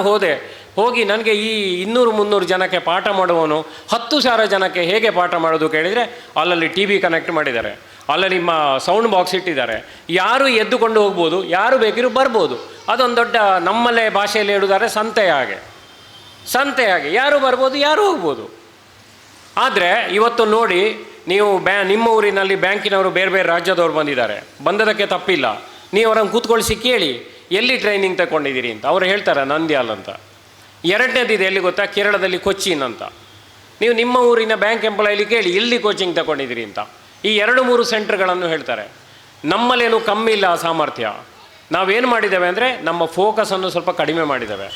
ಹೋಗಿ ನನಗೆ ಈ 200-300 ಜನಕ್ಕೆ ಪಾಠ ಮಾಡುವವನು 10,000 ಜನಕ್ಕೆ ಹೇಗೆ ಪಾಠ ಮಾಡೋದು ಕೇಳಿದರೆ, ಅಲ್ಲಲ್ಲಿ ಟಿ ವಿ ಕನೆಕ್ಟ್ ಮಾಡಿದ್ದಾರೆ, ಅಲ್ಲಲ್ಲಿ ನಿಮ್ಮ ಸೌಂಡ್ ಬಾಕ್ಸ್ ಇಟ್ಟಿದ್ದಾರೆ, ಯಾರು ಎದ್ದುಕೊಂಡು ಹೋಗ್ಬೋದು, ಯಾರು ಬೇಕಿದ್ರು ಬರ್ಬೋದು. ಅದೊಂದು ದೊಡ್ಡ ನಮ್ಮಲ್ಲೇ ಭಾಷೆಯಲ್ಲಿ ಹೇಳುವುದಾದ್ರೆ ಸಂತೆಯಾಗೆ ಯಾರು ಬರ್ಬೋದು, ಯಾರು ಹೋಗ್ಬೋದು. ಆದರೆ ಇವತ್ತು ನೋಡಿ ನೀವು ನಿಮ್ಮ ಊರಿನಲ್ಲಿ ಬ್ಯಾಂಕಿನವರು ಬೇರೆ ಬೇರೆ ರಾಜ್ಯದವ್ರು ಬಂದಿದ್ದಾರೆ, ಬಂದದಕ್ಕೆ ತಪ್ಪಿಲ್ಲ. ನೀವು ಅವರನ್ನು ಕೂತ್ಕೊಳಿಸಿ ಕೇಳಿ ಎಲ್ಲಿ ಟ್ರೈನಿಂಗ್ ತಗೊಂಡಿದ್ದೀರಿ ಅಂತ. ಅವರು ಹೇಳ್ತಾರೆ ನಂದ್ಯಾಲ್ ಅಂತ. ಎರಡನೇದಿದೆ ಎಲ್ಲಿ ಗೊತ್ತಾ? ಕೇರಳದಲ್ಲಿ ಕೊಚ್ಚಿನ್ ಅಂತ. ನೀವು ನಿಮ್ಮ ಊರಿನ ಬ್ಯಾಂಕ್ ಎಂಪ್ಲಾಯಲ್ಲಿ ಕೇಳಿ ಎಲ್ಲಿ ಕೋಚಿಂಗ್ ತಗೊಂಡಿದ್ದೀರಿ ಅಂತ. ಈ 2-3 ಸೆಂಟರ್ಗಳನ್ನು ಹೇಳ್ತಾರೆ. ನಮ್ಮಲ್ಲೇನು ಕಮ್ಮಿ ಇಲ್ಲ ಆ ಸಾಮರ್ಥ್ಯ. ನಾವೇನು ಮಾಡಿದ್ದೇವೆ ಅಂದರೆ ನಮ್ಮ ಫೋಕಸನ್ನು ಸ್ವಲ್ಪ ಕಡಿಮೆ ಮಾಡಿದ್ದೇವೆ.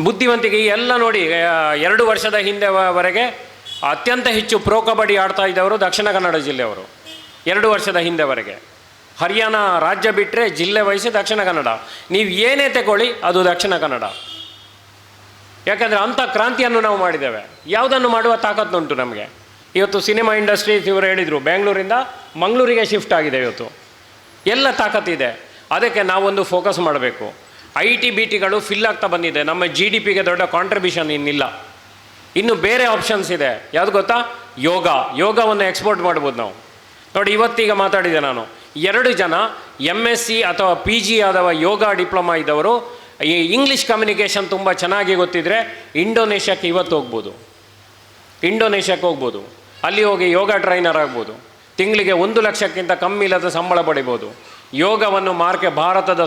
ಬುದ್ಧಿವಂತಿಕೆ ಎಲ್ಲ ನೋಡಿ, 2 ವರ್ಷದ ಹಿಂದೆವರೆಗೆ ಅತ್ಯಂತ ಹೆಚ್ಚು ಪ್ರೋ ಕಬಡ್ಡಿ ಆಡ್ತಾ ಇದ್ದವರು ದಕ್ಷಿಣ ಕನ್ನಡ ಜಿಲ್ಲೆಯವರು. 2 ವರ್ಷದ ಹಿಂದೆವರೆಗೆ ಹರಿಯಾಣ ರಾಜ್ಯ ಬಿಟ್ಟರೆ ಜಿಲ್ಲೆ ವಹಿಸಿ ದಕ್ಷಿಣ ಕನ್ನಡ. ನೀವು ಏನೇ ತಗೊಳ್ಳಿ ಅದು ದಕ್ಷಿಣ ಕನ್ನಡ. ಯಾಕಂದರೆ ಅಂಥ ಕ್ರಾಂತಿಯನ್ನು ನಾವು ಮಾಡಿದ್ದೇವೆ. ಯಾವುದನ್ನು ಮಾಡುವ ತಾಕತ್ತುಂಟು ನಮಗೆ. ಇವತ್ತು ಸಿನಿಮಾ ಇಂಡಸ್ಟ್ರೀಸ್ ಇವರು ಹೇಳಿದರು ಬೆಂಗಳೂರಿಂದ ಮಂಗಳೂರಿಗೆ ಶಿಫ್ಟ್ ಆಗಿದೆ. ಇವತ್ತು ಎಲ್ಲ ತಾಕತ್ತಿದೆ. ಅದಕ್ಕೆ ನಾವೊಂದು ಫೋಕಸ್ ಮಾಡಬೇಕು. IT-BTಗಳು ಫಿಲ್ ಆಗ್ತಾ ಬಂದಿದೆ. ನಮ್ಮ GDPಗೆ ದೊಡ್ಡ ಕಾಂಟ್ರಿಬ್ಯೂಷನ್ ಇನ್ನಿಲ್ಲ. ಇನ್ನು ಬೇರೆ ಆಪ್ಷನ್ಸ್ ಇದೆ. ಯಾವುದು ಗೊತ್ತಾ? ಯೋಗವನ್ನು ಎಕ್ಸ್ಪೋರ್ಟ್ ಮಾಡ್ಬೋದು ನಾವು. ನೋಡಿ, ಇವತ್ತೀಗ ಮಾತಾಡಿದೆ ನಾನು, 2 ಜನ MSc ಅಥವಾ PG ಆದವ ಯೋಗ ಡಿಪ್ಲೊಮಾ ಇದ್ದವರು ಈ ಇಂಗ್ಲೀಷ್ ಕಮ್ಯುನಿಕೇಷನ್ ತುಂಬ ಚೆನ್ನಾಗಿ ಗೊತ್ತಿದ್ದರೆ ಇಂಡೋನೇಷ್ಯಾಕ್ಕೆ ಇವತ್ತು ಹೋಗ್ಬೋದು. ಅಲ್ಲಿ ಹೋಗಿ ಯೋಗ ಟ್ರೈನರ್ ಆಗ್ಬೋದು. ತಿಂಗಳಿಗೆ 1 ಲಕ್ಷಕ್ಕಿಂತ ಕಮ್ಮಿ ಇಲ್ಲದ ಸಂಬಳ ಪಡಿಬೋದು. ಯೋಗವನ್ನು ಭಾರತದ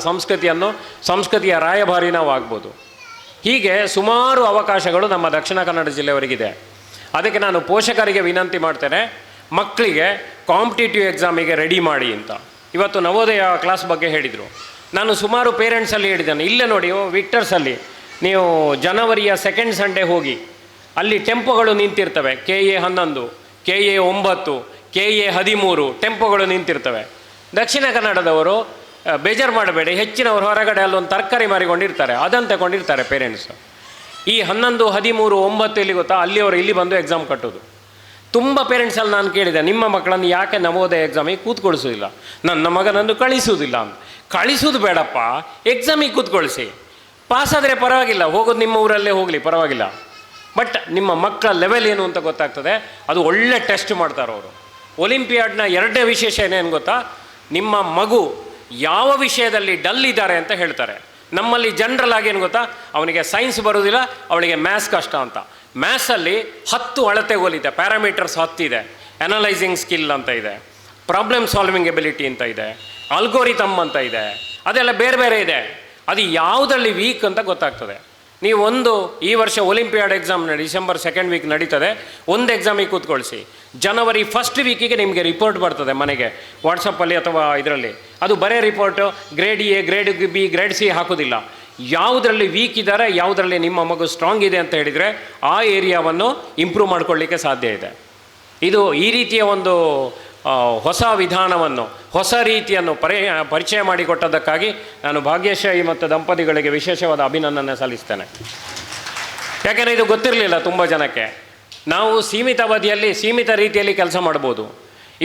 ಸಂಸ್ಕೃತಿಯ ರಾಯಭಾರಿ ನಾವು ಆಗ್ಬೋದು. ಹೀಗೆ ಸುಮಾರು ಅವಕಾಶಗಳು ನಮ್ಮ ದಕ್ಷಿಣ ಕನ್ನಡ ಜಿಲ್ಲೆಯವರಿಗಿದೆ. ಅದಕ್ಕೆ ನಾನು ಪೋಷಕರಿಗೆ ವಿನಂತಿ ಮಾಡ್ತೇನೆ, ಮಕ್ಕಳಿಗೆ ಕಾಂಪಿಟೇಟಿವ್ ಎಕ್ಸಾಮಿಗೆ ರೆಡಿ ಮಾಡಿ ಅಂತ. ಇವತ್ತು ನವೋದಯ ಕ್ಲಾಸ್ ಬಗ್ಗೆ ಹೇಳಿದರು. ನಾನು ಸುಮಾರು ಪೇರೆಂಟ್ಸಲ್ಲಿ ಹೇಳಿದ್ದೇನೆ, ಇಲ್ಲೇ ನೋಡಿ ವಿಕ್ಟರ್ಸಲ್ಲಿ ನೀವು ಜನವರಿಯ 2nd ಸಂಡೇ ಹೋಗಿ, ಅಲ್ಲಿ ಟೆಂಪೋಗಳು ನಿಂತಿರ್ತವೆ. KA11, KA9, KA13 ಟೆಂಪೋಗಳು ನಿಂತಿರ್ತವೆ. ದಕ್ಷಿಣ ಕನ್ನಡದವರು ಬೇಜಾರು ಮಾಡಬೇಡಿ, ಹೆಚ್ಚಿನವರು ಹೊರಗಡೆ ಅಲ್ಲೊಂದು ತರಕಾರಿ ಮಾರಿಕೊಂಡಿರ್ತಾರೆ, ಅದನ್ನು ತಗೊಂಡಿರ್ತಾರೆ ಪೇರೆಂಟ್ಸ್. ಈ 11, 13, 9 ಎಲ್ಲಿ ಗೊತ್ತಾ? ಅಲ್ಲಿಯವರು ಇಲ್ಲಿ ಬಂದು ಎಕ್ಸಾಮ್ ಕಟ್ಟೋದು. ತುಂಬ ಪೇರೆಂಟ್ಸಲ್ಲಿ ನಾನು ಕೇಳಿದೆ, ನಿಮ್ಮ ಮಕ್ಕಳನ್ನು ಯಾಕೆ ನವೋದಯ ಎಕ್ಸಾಮಿಗೆ ಕೂತ್ಕೊಳಿಸೋದಿಲ್ಲ? ನನ್ನ ಮಗನನ್ನು ಕಳಿಸೋದಿಲ್ಲ ಅಂತ. ಕಳಿಸೋದು ಬೇಡಪ್ಪ, ಎಕ್ಸಾಮಿಗೆ ಕೂತ್ಕೊಳಿಸಿ. ಪಾಸಾದರೆ ಪರವಾಗಿಲ್ಲ, ಹೋಗೋದು ನಿಮ್ಮ ಊರಲ್ಲೇ ಹೋಗಲಿ, ಪರವಾಗಿಲ್ಲ. ಬಟ್ ನಿಮ್ಮ ಮಕ್ಕಳ ಲೆವೆಲ್ ಏನು ಅಂತ ಗೊತ್ತಾಗ್ತದೆ. ಅದು ಒಳ್ಳೆ ಟೆಸ್ಟ್ ಮಾಡ್ತಾರೆ ಅವರು. ಒಲಿಂಪಿಯಾಡ್ನ 2ನೇ ವಿಶೇಷ ಏನೇನು ಗೊತ್ತಾ? ನಿಮ್ಮ ಮಗು ಯಾವ ವಿಷಯದಲ್ಲಿ ಡಲ್ ಇದ್ದಾರೆ ಅಂತ ಹೇಳ್ತಾರೆ. ನಮ್ಮಲ್ಲಿ ಜನರಲ್ ಆಗಿ ಏನು ಗೊತ್ತಾ? ಅವನಿಗೆ ಸೈನ್ಸ್ ಬರೋದಿಲ್ಲ, ಅವಳಿಗೆ ಮ್ಯಾಥ್ಸ್ ಕಷ್ಟ ಅಂತ. ಮ್ಯಾಥ್ಸಲ್ಲಿ 10 ಅಳತೆಗೋಲಿದೆ, ಪ್ಯಾರಾಮೀಟರ್ಸ್ 10 ಇದೆ. ಅನಲೈಸಿಂಗ್ ಸ್ಕಿಲ್ ಅಂತ ಇದೆ, ಪ್ರಾಬ್ಲಮ್ ಸಾಲ್ವಿಂಗ್ ಎಬಿಲಿಟಿ ಅಂತ ಇದೆ, ಆಲ್ಗೋರಿಥಮ್ ಅಂತ ಇದೆ, ಅದೆಲ್ಲ ಬೇರೆ ಬೇರೆ ಇದೆ. ಅದು ಯಾವುದರಲ್ಲಿ ವೀಕ್ ಅಂತ ಗೊತ್ತಾಗ್ತದೆ. ನೀವು ಈ ವರ್ಷ olympiad exam December 2nd weak ನಡೀತದೆ. ಒಂದು ಎಕ್ಸಾಮಿಗೆ ಕೂತ್ಕೊಳಿಸಿ, ಜನವರಿ 1st ವೀಕಿಗೆ ನಿಮಗೆ ರಿಪೋರ್ಟ್ ಬರ್ತದೆ ಮನೆಗೆ, ವಾಟ್ಸಪ್ಪಲ್ಲಿ ಅಥವಾ ಇದರಲ್ಲಿ. ಅದು ಬರೇ report grade A, grade B, grade C ಹಾಕೋದಿಲ್ಲ. ಯಾವುದರಲ್ಲಿ ವೀಕ್ ಇದ್ದಾರೆ, ಯಾವುದರಲ್ಲಿ ನಿಮ್ಮ ಮಗು ಸ್ಟ್ರಾಂಗ್ ಇದೆ ಅಂತ ಹೇಳಿದರೆ ಆ ಏರಿಯಾವನ್ನು ಇಂಪ್ರೂವ್ ಮಾಡ್ಕೊಳ್ಳಿಕ್ಕೆ ಸಾಧ್ಯ ಇದೆ. ಇದು ಈ ರೀತಿಯ ಒಂದು ಹೊಸ ವಿಧಾನವನ್ನು, ಹೊಸ ರೀತಿಯನ್ನು ಪರಿಚಯ ಮಾಡಿಕೊಟ್ಟದ್ದಕ್ಕಾಗಿ ನಾನು ಭಾಗ್ಯಶ್ರೀ ಮತ್ತು ದಂಪತಿಗಳಿಗೆ ವಿಶೇಷವಾದ ಅಭಿನಂದನೆ ಸಲ್ಲಿಸ್ತೇನೆ. ಯಾಕೆಂದರೆ ಇದು ಗೊತ್ತಿರಲಿಲ್ಲ ತುಂಬ ಜನಕ್ಕೆ. ನಾವು ಸೀಮಿತ ಅವಧಿಯಲ್ಲಿ ಸೀಮಿತ ರೀತಿಯಲ್ಲಿ ಕೆಲಸ ಮಾಡ್ಬೋದು.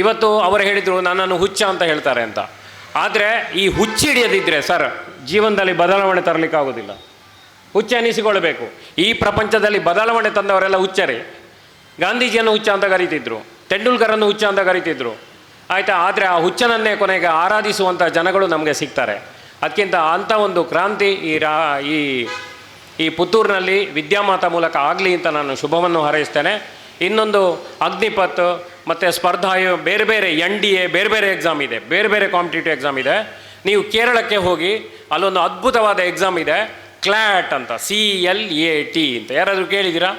ಇವತ್ತು ಅವರು ಹೇಳಿದರು ನನ್ನನ್ನು ಹುಚ್ಚ ಅಂತ ಹೇಳ್ತಾರೆ ಅಂತ. ಆದರೆ ಈ ಹುಚ್ಚಿಡಿಯದಿದ್ದರೆ ಸರ್ ಜೀವನದಲ್ಲಿ ಬದಲಾವಣೆ ತರಲಿಕ್ಕಾಗೋದಿಲ್ಲ. ಹುಚ್ಚ ಎನಿಸಿಕೊಳ್ಬೇಕು. ಈ ಪ್ರಪಂಚದಲ್ಲಿ ಬದಲಾವಣೆ ತಂದವರೆಲ್ಲ ಹುಚ್ಚರೇ. ಗಾಂಧೀಜಿಯನ್ನು ಹುಚ್ಚ ಅಂತ ಕರೀತಿದ್ರು, ತೆಂಡೂಲ್ಕರನ್ನು ಹುಚ್ಚ ಅಂತ ಕರೀತಿದ್ರು, ಆಯಿತಾ. ಆದರೆ ಆ ಹುಚ್ಚನನ್ನೇ ಕೊನೆಗೆ ಆರಾಧಿಸುವಂಥ ಜನಗಳು ನಮಗೆ ಸಿಗ್ತಾರೆ. ಅದಕ್ಕಿಂತ ಅಂಥ ಒಂದು ಕ್ರಾಂತಿ ಈ ಪುತ್ತೂರಿನಲ್ಲಿ ವಿದ್ಯಾಮಾತಾ ಮೂಲಕ ಆಗಲಿ ಅಂತ ನಾನು ಶುಭವನ್ನು ಹಾರೈಸ್ತೇನೆ. ಇನ್ನೊಂದು ಅಗ್ನಿಪಥ್ ಮತ್ತು ಸ್ಪರ್ಧಾ, ಬೇರೆ ಬೇರೆ NDA ಬೇರೆ ಬೇರೆ ಎಕ್ಸಾಮ್ ಇದೆ, ಬೇರೆ ಬೇರೆ ಕಾಂಪಿಟೇಟಿವ್ ಎಕ್ಸಾಮ್ ಇದೆ. ನೀವು ಕೇರಳಕ್ಕೆ ಹೋಗಿ ಅಲ್ಲೊಂದು ಅದ್ಭುತವಾದ ಎಕ್ಸಾಮ್ ಇದೆ, CLAT ಅಂತ, CLAT ಅಂತ. ಯಾರಾದರೂ ಕೇಳಿದ್ದೀರಾ?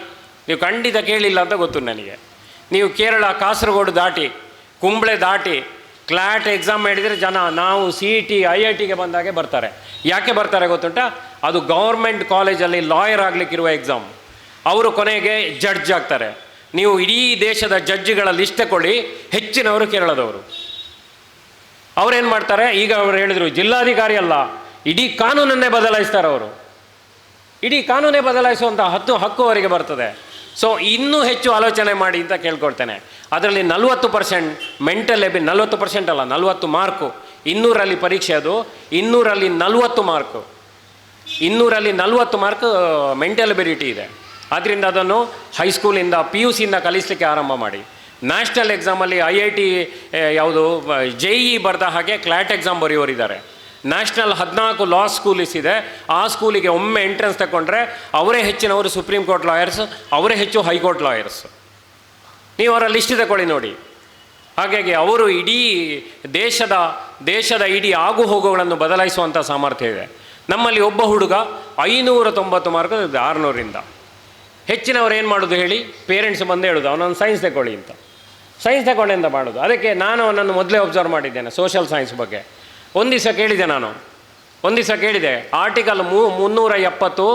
ನೀವು ಖಂಡಿತ ಕೇಳಿಲ್ಲ ಅಂತ ಗೊತ್ತು ನನಗೆ. ನೀವು ಕೇರಳ ಕಾಸರಗೋಡು ದಾಟಿ ಕುಂಬ್ಳೆ ದಾಟಿ ಕ್ಲಾಟ್ ಎಕ್ಸಾಮ್ ಮಾಡಿದರೆ ಜನ ನಾವು CET IITಗೆ ಬಂದಾಗೆ ಬರ್ತಾರೆ. ಯಾಕೆ ಬರ್ತಾರೆ ಗೊತ್ತುಂಟ? ಅದು ಗೌರ್ಮೆಂಟ್ ಕಾಲೇಜಲ್ಲಿ ಲಾಯರ್ ಆಗಲಿಕ್ಕಿರುವ ಎಕ್ಸಾಮ್. ಅವರು ಕೊನೆಗೆ ಜಡ್ಜ್ ಆಗ್ತಾರೆ. ನೀವು ಇಡೀ ದೇಶದ ಜಡ್ಜ್ಗಳ ಲಿಸ್ಟ್ ತಗೊಳ್ಳಿ, ಹೆಚ್ಚಿನವರು ಕೇರಳದವರು. ಅವರೇನು ಮಾಡ್ತಾರೆ, ಈಗ ಅವರು ಹೇಳಿದರು ಜಿಲ್ಲಾಧಿಕಾರಿ ಅಲ್ಲ, ಇಡೀ ಕಾನೂನನ್ನೇ ಬದಲಾಯಿಸ್ತಾರೆ ಅವರು. ಇಡೀ ಕಾನೂನೇ ಬದಲಾಯಿಸುವಂಥ ಹಕ್ಕು ಅವರಿಗೆ ಬರ್ತದೆ. ಸೊ ಇನ್ನೂ ಹೆಚ್ಚು ಆಲೋಚನೆ ಮಾಡಿ ಅಂತ ಕೇಳ್ಕೊಳ್ತೇನೆ. ಅದರಲ್ಲಿ 40% ಮೆಂಟಲ್ 40% ಅಲ್ಲ, 40 ಮಾರ್ಕು. 200ರಲ್ಲಿ ಪರೀಕ್ಷೆ, ಅದು 200ರಲ್ಲಿ 40 ಮಾರ್ಕು. 200ರಲ್ಲಿ 40 ಮಾರ್ಕ್ ಮೆಂಟಲ್ ಎಬಿಲಿಟಿ ಇದೆ. ಆದ್ದರಿಂದ ಅದನ್ನು ಹೈಸ್ಕೂಲಿಂದ PUCಯಿಂದ ಕಲಿಸಲಿಕ್ಕೆ ಆರಂಭ ಮಾಡಿ. ನ್ಯಾಷನಲ್ ಎಕ್ಸಾಮಲ್ಲಿ IIT ಯಾವುದು JEE ಬರೆದ ಹಾಗೆ ಕ್ಲಾಟ್ ಎಕ್ಸಾಮ್ ಬರೆಯೋರಿದ್ದಾರೆ. ನ್ಯಾಷನಲ್ 14 ಲಾ ಸ್ಕೂಲ್ಸ್ ಇದೆ. ಆ ಸ್ಕೂಲಿಗೆ ಒಮ್ಮೆ ಎಂಟ್ರೆನ್ಸ್ ತಗೊಂಡ್ರೆ ಅವರೇ ಹೆಚ್ಚಿನವರು ಸುಪ್ರೀಂ ಕೋರ್ಟ್ ಲಾಯರ್ಸ್, ಅವರೇ ಹೆಚ್ಚು ಹೈಕೋರ್ಟ್ ಲಾಯರ್ಸ್. ನೀವು ಅವರ ಲಿಸ್ಟ್ ತಗೊಳ್ಳಿ ನೋಡಿ. ಹಾಗಾಗಿ ಅವರು ಇಡೀ ದೇಶದ ಇಡೀ ಆಗು ಹೋಗುಗಳನ್ನು ಬದಲಾಯಿಸುವಂಥ ಸಾಮರ್ಥ್ಯ ಇದೆ. ನಮ್ಮಲ್ಲಿ ಒಬ್ಬ ಹುಡುಗ 590 ಮಾರ್ಕ್ 600ರಿಂದ. ಹೆಚ್ಚಿನವ್ರು ಏನು ಮಾಡೋದು ಹೇಳಿ? ಪೇರೆಂಟ್ಸ್ ಬಂದು ಹೇಳೋದು ಅವನೊಂದು ಸೈನ್ಸ್ ತಗೊಳ್ಳಿ ಅಂತ. ಸೈನ್ಸ್ ತಗೊಂಡೆ ಅಂತ ಮಾಡೋದು. ಅದಕ್ಕೆ ನಾನು ಅವನನ್ನು ಮೊದಲೇ ಒಬ್ಸರ್ವ್ ಮಾಡಿದ್ದೇನೆ ಸೋಷಲ್ ಸೈನ್ಸ್ ಬಗ್ಗೆ. ಒಂದು ದಿವಸ ಕೇಳಿದೆ ಆರ್ಟಿಕಲ್ 370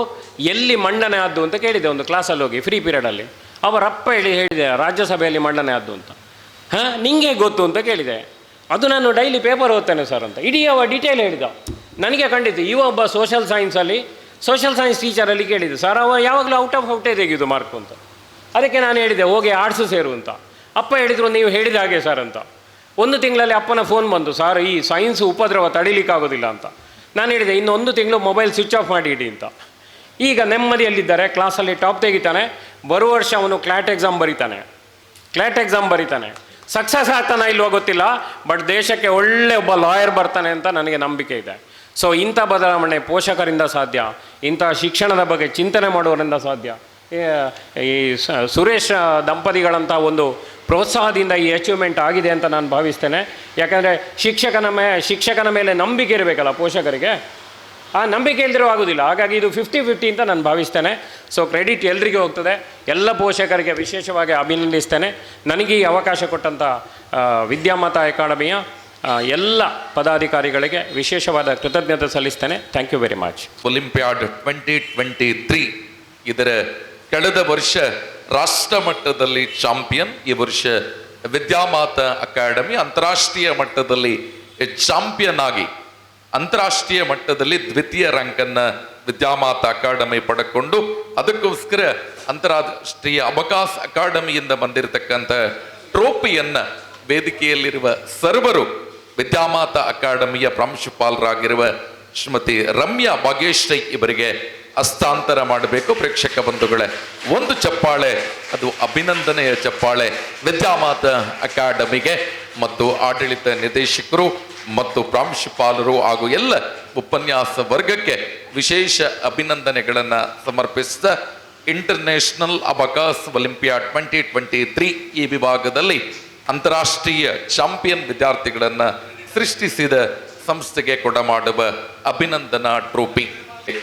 ಎಲ್ಲಿ ಮಂಡನೆ ಆದ್ದು ಅಂತ ಕೇಳಿದೆ ಒಂದು ಕ್ಲಾಸಲ್ಲಿ ಹೋಗಿ ಫ್ರೀ ಪೀರಿಯಡಲ್ಲಿ. ಅವರಪ್ಪ ಹೇಳಿದೆ ರಾಜ್ಯಸಭೆಯಲ್ಲಿ ಮಂಡನೆ ಆದ್ದು ಅಂತ. ನಿಂಗೆ ಗೊತ್ತು ಅಂತ ಕೇಳಿದೆ. ಅದು ನಾನು ಡೈಲಿ ಪೇಪರ್ ಓದ್ತೇನೆ ಸರ್ ಅಂತ ಇಡೀ ಅವ ಡೀಟೇಲ್ ಹೇಳಿದ. ನನಗೆ ಖಂಡಿತ ಒಬ್ಬ ಸೋಷಲ್ ಸೈನ್ಸ್ ಟೀಚರಲ್ಲಿ ಕೇಳಿದ್ದು, ಸರ್ ಅವ ಯಾವಾಗಲೂ ಔಟ್ ಆಫ್ ಔಟೇ ತೆಗೆದು ಮಾರ್ಕು ಅಂತ. ಅದಕ್ಕೆ ನಾನು ಹೇಳಿದೆ ಹೋಗಿ ಆರ್ಟ್ಸು ಸೇರು ಅಂತ. ಅಪ್ಪ ಹೇಳಿದರು ನೀವು ಹೇಳಿದ ಹಾಗೆ ಸರ್ ಅಂತ. 1 ತಿಂಗಳಲ್ಲಿ ಅಪ್ಪನ ಫೋನ್ ಬಂದು, ಸರ್ ಈ ಸೈನ್ಸ್ ಉಪದ್ರವ ತಡೀಲಿಕ್ಕಾಗೋದಿಲ್ಲ ಅಂತ. ನಾನು ಹೇಳಿದೆ ಇನ್ನು 1 ತಿಂಗಳು ಮೊಬೈಲ್ ಸ್ವಿಚ್ ಆಫ್ ಮಾಡಿ ಇಡಿ ಅಂತ. ಈಗ ನೆಮ್ಮದಿಯಲ್ಲಿದ್ದಾರೆ, ಕ್ಲಾಸಲ್ಲಿ ಟಾಪ್ ತೆಗಿತಾನೆ. ಬರುವ ವರ್ಷ ಅವನು ಕ್ಲಾಟ್ ಎಕ್ಸಾಮ್ ಬರೀತಾನೆ. ಸಕ್ಸಸ್ ಆಗ್ತಾನೆ ಇಲ್ವೋ ಗೊತ್ತಿಲ್ಲ, ಬಟ್ ದೇಶಕ್ಕೆ ಒಳ್ಳೆ ಒಬ್ಬ ಲಾಯರ್ ಬರ್ತಾನೆ ಅಂತ ನನಗೆ ನಂಬಿಕೆ ಇದೆ. ಸೊ ಇಂಥ ಬದಲಾವಣೆ ಪೋಷಕರಿಂದ ಸಾಧ್ಯ, ಇಂಥ ಶಿಕ್ಷಣದ ಬಗ್ಗೆ ಚಿಂತನೆ ಮಾಡುವವರಿಂದ ಸಾಧ್ಯ. ಈ ಸುರೇಶ್ ದಂಪತಿಗಳಂಥ ಒಂದು ಪ್ರೋತ್ಸಾಹದಿಂದ ಈ ಅಚೀವ್ಮೆಂಟ್ ಆಗಿದೆ ಅಂತ ನಾನು ಭಾವಿಸ್ತೇನೆ. ಯಾಕಂದರೆ ಶಿಕ್ಷಕನ ಮೇಲೆ ನಂಬಿಕೆ ಇರಬೇಕಲ್ಲ ಪೋಷಕರಿಗೆ, ಆ ನಂಬಿಕೆ ಇಲ್ದಿರೋ ಆಗೋದಿಲ್ಲ. ಹಾಗಾಗಿ ಇದು 50-50 ಅಂತ ನಾನು ಭಾವಿಸ್ತೇನೆ. ಸೊ ಕ್ರೆಡಿಟ್ ಎಲ್ರಿಗೂ ಹೋಗ್ತದೆ. ಎಲ್ಲ ಪೋಷಕರಿಗೆ ವಿಶೇಷವಾಗಿ ಅಭಿನಂದಿಸ್ತೇನೆ. ನನಗೆ ಈ ಅವಕಾಶ ಕೊಟ್ಟಂಥ ವಿದ್ಯಾಮಾತಾ ಅಕಾಡೆಮಿಯ ಎಲ್ಲ ಪದಾಧಿಕಾರಿಗಳಿಗೆ ವಿಶೇಷವಾದ ಕೃತಜ್ಞತೆ ಸಲ್ಲಿಸ್ತೇನೆ. Thank you very much. Olympiad 2023 ಇದರ ಕಳೆದ ವರ್ಷ ರಾಷ್ಟ್ರ ಮಟ್ಟದಲ್ಲಿ ಚಾಂಪಿಯನ್, ಈ ವರ್ಷ ವಿದ್ಯಾಮಾತಾ ಅಕಾಡೆಮಿ ಅಂತಾರಾಷ್ಟ್ರೀಯ ಮಟ್ಟದಲ್ಲಿ ಚಾಂಪಿಯನ್ ಆಗಿ ಅಂತಾರಾಷ್ಟ್ರೀಯ ಮಟ್ಟದಲ್ಲಿ 2ಯ ರ್ಯಾಂಕನ್ನು ವಿದ್ಯಾಮಾತಾ ಅಕಾಡೆಮಿ ಪಡ್ಕೊಂಡು, ಅದಕ್ಕೋಸ್ಕರ ಅಂತಾರಾಷ್ಟ್ರೀಯ ಅಬಕಾಸ್ ಅಕಾಡೆಮಿಯಿಂದ ಬಂದಿರತಕ್ಕಂಥ ಟ್ರೋಫಿಯನ್ನು ವೇದಿಕೆಯಲ್ಲಿರುವ ಸರ್ವರು ವಿದ್ಯಾಮಾತಾ ಅಕಾಡೆಮಿಯ ಪ್ರಾಂಶುಪಾಲರಾಗಿರುವ ಶ್ರೀಮತಿ ರಮ್ಯಾ ಭಾಗ್ಯಶ್ರೀ ಇವರಿಗೆ ಹಸ್ತಾಂತರ ಮಾಡಬೇಕು. ಪ್ರೇಕ್ಷಕ ಬಂಧುಗಳೇ, ಒಂದು ಚಪ್ಪಾಳೆ, ಅದು ಅಭಿನಂದನೆಯ ಚಪ್ಪಾಳೆ ವಿದ್ಯಾಮಾತಾ ಅಕಾಡೆಮಿಗೆ ಮತ್ತು ಆಡಳಿತ ನಿರ್ದೇಶಕರು ಮತ್ತು ಪ್ರಾಂಶುಪಾಲರು ಹಾಗೂ ಎಲ್ಲ ಉಪನ್ಯಾಸ ವರ್ಗಕ್ಕೆ ವಿಶೇಷ ಅಭಿನಂದನೆಗಳನ್ನು ಸಮರ್ಪಿಸಿದ ಇಂಟರ್ನ್ಯಾಷನಲ್ ಅಬಕಾಸ್ ಒಲಿಂಪಿಯಾಡ್ 2023 ಈ ವಿಭಾಗದಲ್ಲಿ ಅಂತಾರಾಷ್ಟ್ರೀಯ ಚಾಂಪಿಯನ್ ವಿದ್ಯಾರ್ಥಿಗಳನ್ನು ಸೃಷ್ಟಿಸಿದ ಸಂಸ್ಥೆಗೆ ಕೊಡಮಾಡುವ ಅಭಿನಂದನಾ ಟ್ರೋಫಿ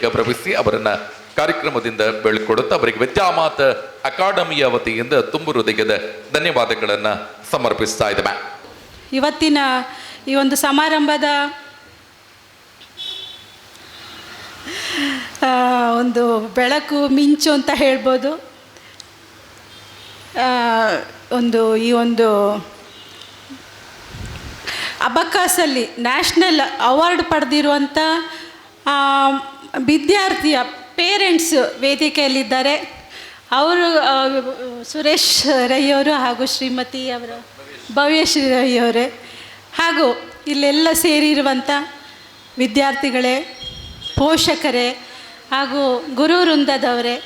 ಗೌರವಿಸಿ ಅವರನ್ನ ಕಾರ್ಯಕ್ರಮದಿಂದ ಬೆಳ್ಕೊಡುತ್ತಾ ಅವರಿಗೆ ವಿದ್ಯಾಮಾತಾ ಅಕಾಡೆಮಿಯ ವತಿಯಿಂದ ತುಂಬು ಹೃದಯದ ಧನ್ಯವಾದಗಳನ್ನು ಸಮರ್ಪಿಸ್ತಾ ಇದ್ದೇವೆ. ಇವತ್ತಿನ ಈ ಒಂದು ಸಮಾರಂಭದ ಒಂದು ಬೆಳಕು ಮಿಂಚು ಅಂತ ಹೇಳ್ಬೋದು. ಈ ಒಂದು ಅಬಕಾಸಲ್ಲಿ ನ್ಯಾಷನಲ್ ಅವಾರ್ಡ್ ಪಡೆದಿರುವಂಥ ವಿದ್ಯಾರ್ಥಿಯ ಪೇರೆಂಟ್ಸ್ ವೇದಿಕೆಯಲ್ಲಿದ್ದಾರೆ. ಅವರು ಸುರೇಶ್ ರೈ ಅವರು ಹಾಗೂ ಶ್ರೀಮತಿ ಅವರ ಭವ್ಯಶ್ರೀ ರೈ ಅವರೇ ಹಾಗೂ ಇಲ್ಲೆಲ್ಲ ಸೇರಿರುವಂಥ ವಿದ್ಯಾರ್ಥಿಗಳೇ, ಪೋಷಕರೇ ಹಾಗೂ ಗುರು ವೃಂದದವರೇ,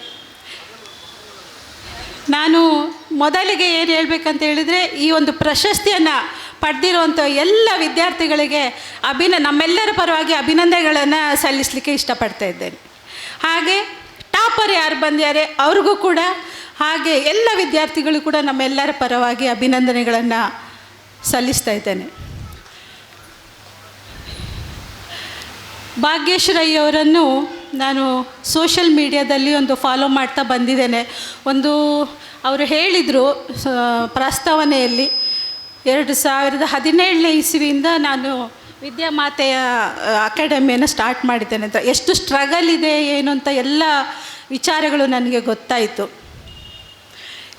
ನಾನು ಮೊದಲಿಗೆ ಏನು ಹೇಳಬೇಕಂತ ಹೇಳಿದರೆ, ಈ ಒಂದು ಪ್ರಶಸ್ತಿಯನ್ನು ಪಡೆದಿರುವಂಥ ಎಲ್ಲ ವಿದ್ಯಾರ್ಥಿಗಳಿಗೆ ನಮ್ಮೆಲ್ಲರ ಪರವಾಗಿ ಅಭಿನಂದನೆಗಳನ್ನು ಸಲ್ಲಿಸಲಿಕ್ಕೆ ಇಷ್ಟಪಡ್ತಾ ಇದ್ದೇನೆ. ಹಾಗೆ ಟಾಪರ್ ಯಾರು ಬಂದಿದ್ದಾರೆ ಅವ್ರಿಗೂ ಕೂಡ, ಹಾಗೆ ಎಲ್ಲ ವಿದ್ಯಾರ್ಥಿಗಳು ಕೂಡ ನಮ್ಮೆಲ್ಲರ ಪರವಾಗಿ ಅಭಿನಂದನೆಗಳನ್ನು ಸಲ್ಲಿಸ್ತಾ ಇದ್ದೇನೆ. ಭಾಗ್ಯಶ್ರೀ ಅವರನ್ನು ನಾನು ಸೋಷಲ್ ಮೀಡಿಯಾದಲ್ಲಿ ಒಂದು ಫಾಲೋ ಮಾಡ್ತಾ ಬಂದಿದ್ದೇನೆ. ಒಂದು ಅವರು ಹೇಳಿದರು ಪ್ರಸ್ತಾವನೆಯಲ್ಲಿ 2017ನೇ ಇಸವಿಯಿಂದ ನಾನು ವಿದ್ಯಾಮಾತೆಯ ಅಕಾಡೆಮಿಯನ್ನು ಸ್ಟಾರ್ಟ್ ಮಾಡಿದ್ದೇನೆ ಅಂತ. ಎಷ್ಟು ಸ್ಟ್ರಗಲ್ ಇದೆ ಏನು ಅಂತ ಎಲ್ಲ ವಿಚಾರಗಳು ನನಗೆ ಗೊತ್ತಾಯಿತು.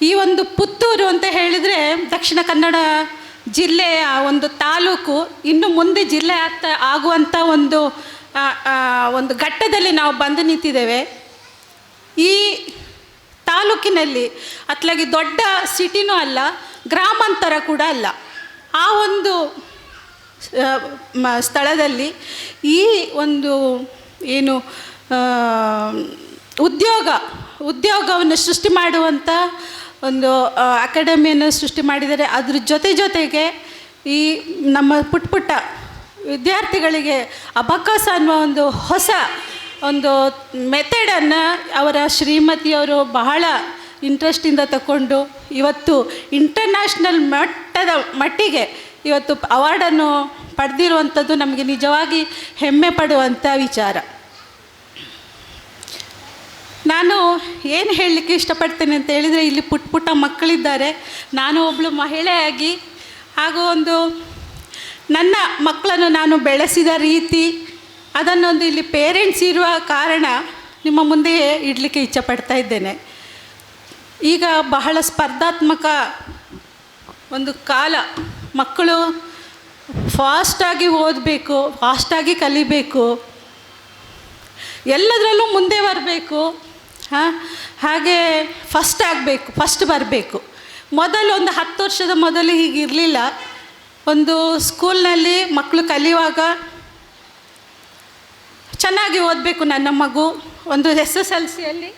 ಈ ಒಂದು ಪುತ್ತೂರು ಅಂತ ಹೇಳಿದರೆ ದಕ್ಷಿಣ ಕನ್ನಡ ಜಿಲ್ಲೆಯ ಒಂದು ತಾಲೂಕು, ಇನ್ನು ಮುಂದೆ ಜಿಲ್ಲೆ ಆಗುವಂಥ ಒಂದು ಘಟ್ಟದಲ್ಲಿ ನಾವು ಬಂದು ನಿಂತಿದ್ದೇವೆ. ಈ ತಾಲೂಕಿನಲ್ಲಿ ಅತ್ಲಾಗಿ ದೊಡ್ಡ ಸಿಟಿನೂ ಅಲ್ಲ, ಗ್ರಾಮಾಂತರ ಕೂಡ ಅಲ್ಲ. ಆ ಒಂದು ಸ್ಥಳದಲ್ಲಿ ಈ ಒಂದು ಏನು ಉದ್ಯೋಗವನ್ನು ಸೃಷ್ಟಿ ಮಾಡುವಂಥ ಒಂದು ಅಕಾಡೆಮಿಯನ್ನು ಸೃಷ್ಟಿ ಮಾಡಿದ್ದಾರೆ. ಅದ್ರ ಜೊತೆಗೆ ಈ ನಮ್ಮ ಪುಟ್ಟ ವಿದ್ಯಾರ್ಥಿಗಳಿಗೆ ಅಬಕಸ ಅನ್ನುವ ಒಂದು ಹೊಸ ಒಂದು ಮೆಥಡನ್ನು ಅವರ ಶ್ರೀಮತಿಯವರು ಬಹಳ ಇಂಟ್ರೆಸ್ಟಿಂದ ತಗೊಂಡು ಇವತ್ತು ಇಂಟರ್ನ್ಯಾಷನಲ್ ಮಟ್ಟಿಗೆ ಇವತ್ತು ಅವಾರ್ಡನ್ನು ಪಡೆದಿರುವಂಥದ್ದು ನಮಗೆ ನಿಜವಾಗಿ ಹೆಮ್ಮೆ ಪಡುವಂಥ ವಿಚಾರ. ನಾನು ಏನು ಹೇಳಲಿಕ್ಕೆ ಇಷ್ಟಪಡ್ತೇನೆ ಅಂತ ಹೇಳಿದರೆ, ಇಲ್ಲಿ ಪುಟ್ಟ ಮಕ್ಕಳಿದ್ದಾರೆ. ನಾನು ಒಬ್ಬಳು ಮಹಿಳೆಯಾಗಿ ಹಾಗೂ ನನ್ನ ಮಕ್ಕಳನ್ನು ನಾನು ಬೆಳೆಸಿದ ರೀತಿ ಅದನ್ನೊಂದು ಇಲ್ಲಿ ಪೇರೆಂಟ್ಸ್ ಇರುವ ಕಾರಣ ನಿಮ್ಮ ಮುಂದೆ ಇಡಲಿಕ್ಕೆ ಇಚ್ಛಪಡ್ತಾ ಇದ್ದೇನೆ. ಈಗ ಬಹಳ ಸ್ಪರ್ಧಾತ್ಮಕ ಒಂದು ಕಾಲ. ಮಕ್ಕಳು ಫಾಸ್ಟಾಗಿ ಓದಬೇಕು, ಫಾಸ್ಟಾಗಿ ಕಲಿಬೇಕು, ಎಲ್ಲದರಲ್ಲೂ ಮುಂದೆ ಬರಬೇಕು, ಹಾಗೆ ಫಸ್ಟ್ ಬರಬೇಕು. ಮೊದಲು ಒಂದು 10 ವರ್ಷದ ಮೊದಲು ಹೀಗಿರಲಿಲ್ಲ. ಒಂದು ಸ್ಕೂಲ್ನಲ್ಲಿ ಮಕ್ಕಳು ಕಲಿಯುವಾಗ ಚೆನ್ನಾಗಿ ಓದಬೇಕು. ನನ್ನ ಮಗು ಒಂದು SSLCಯಲ್ಲಿ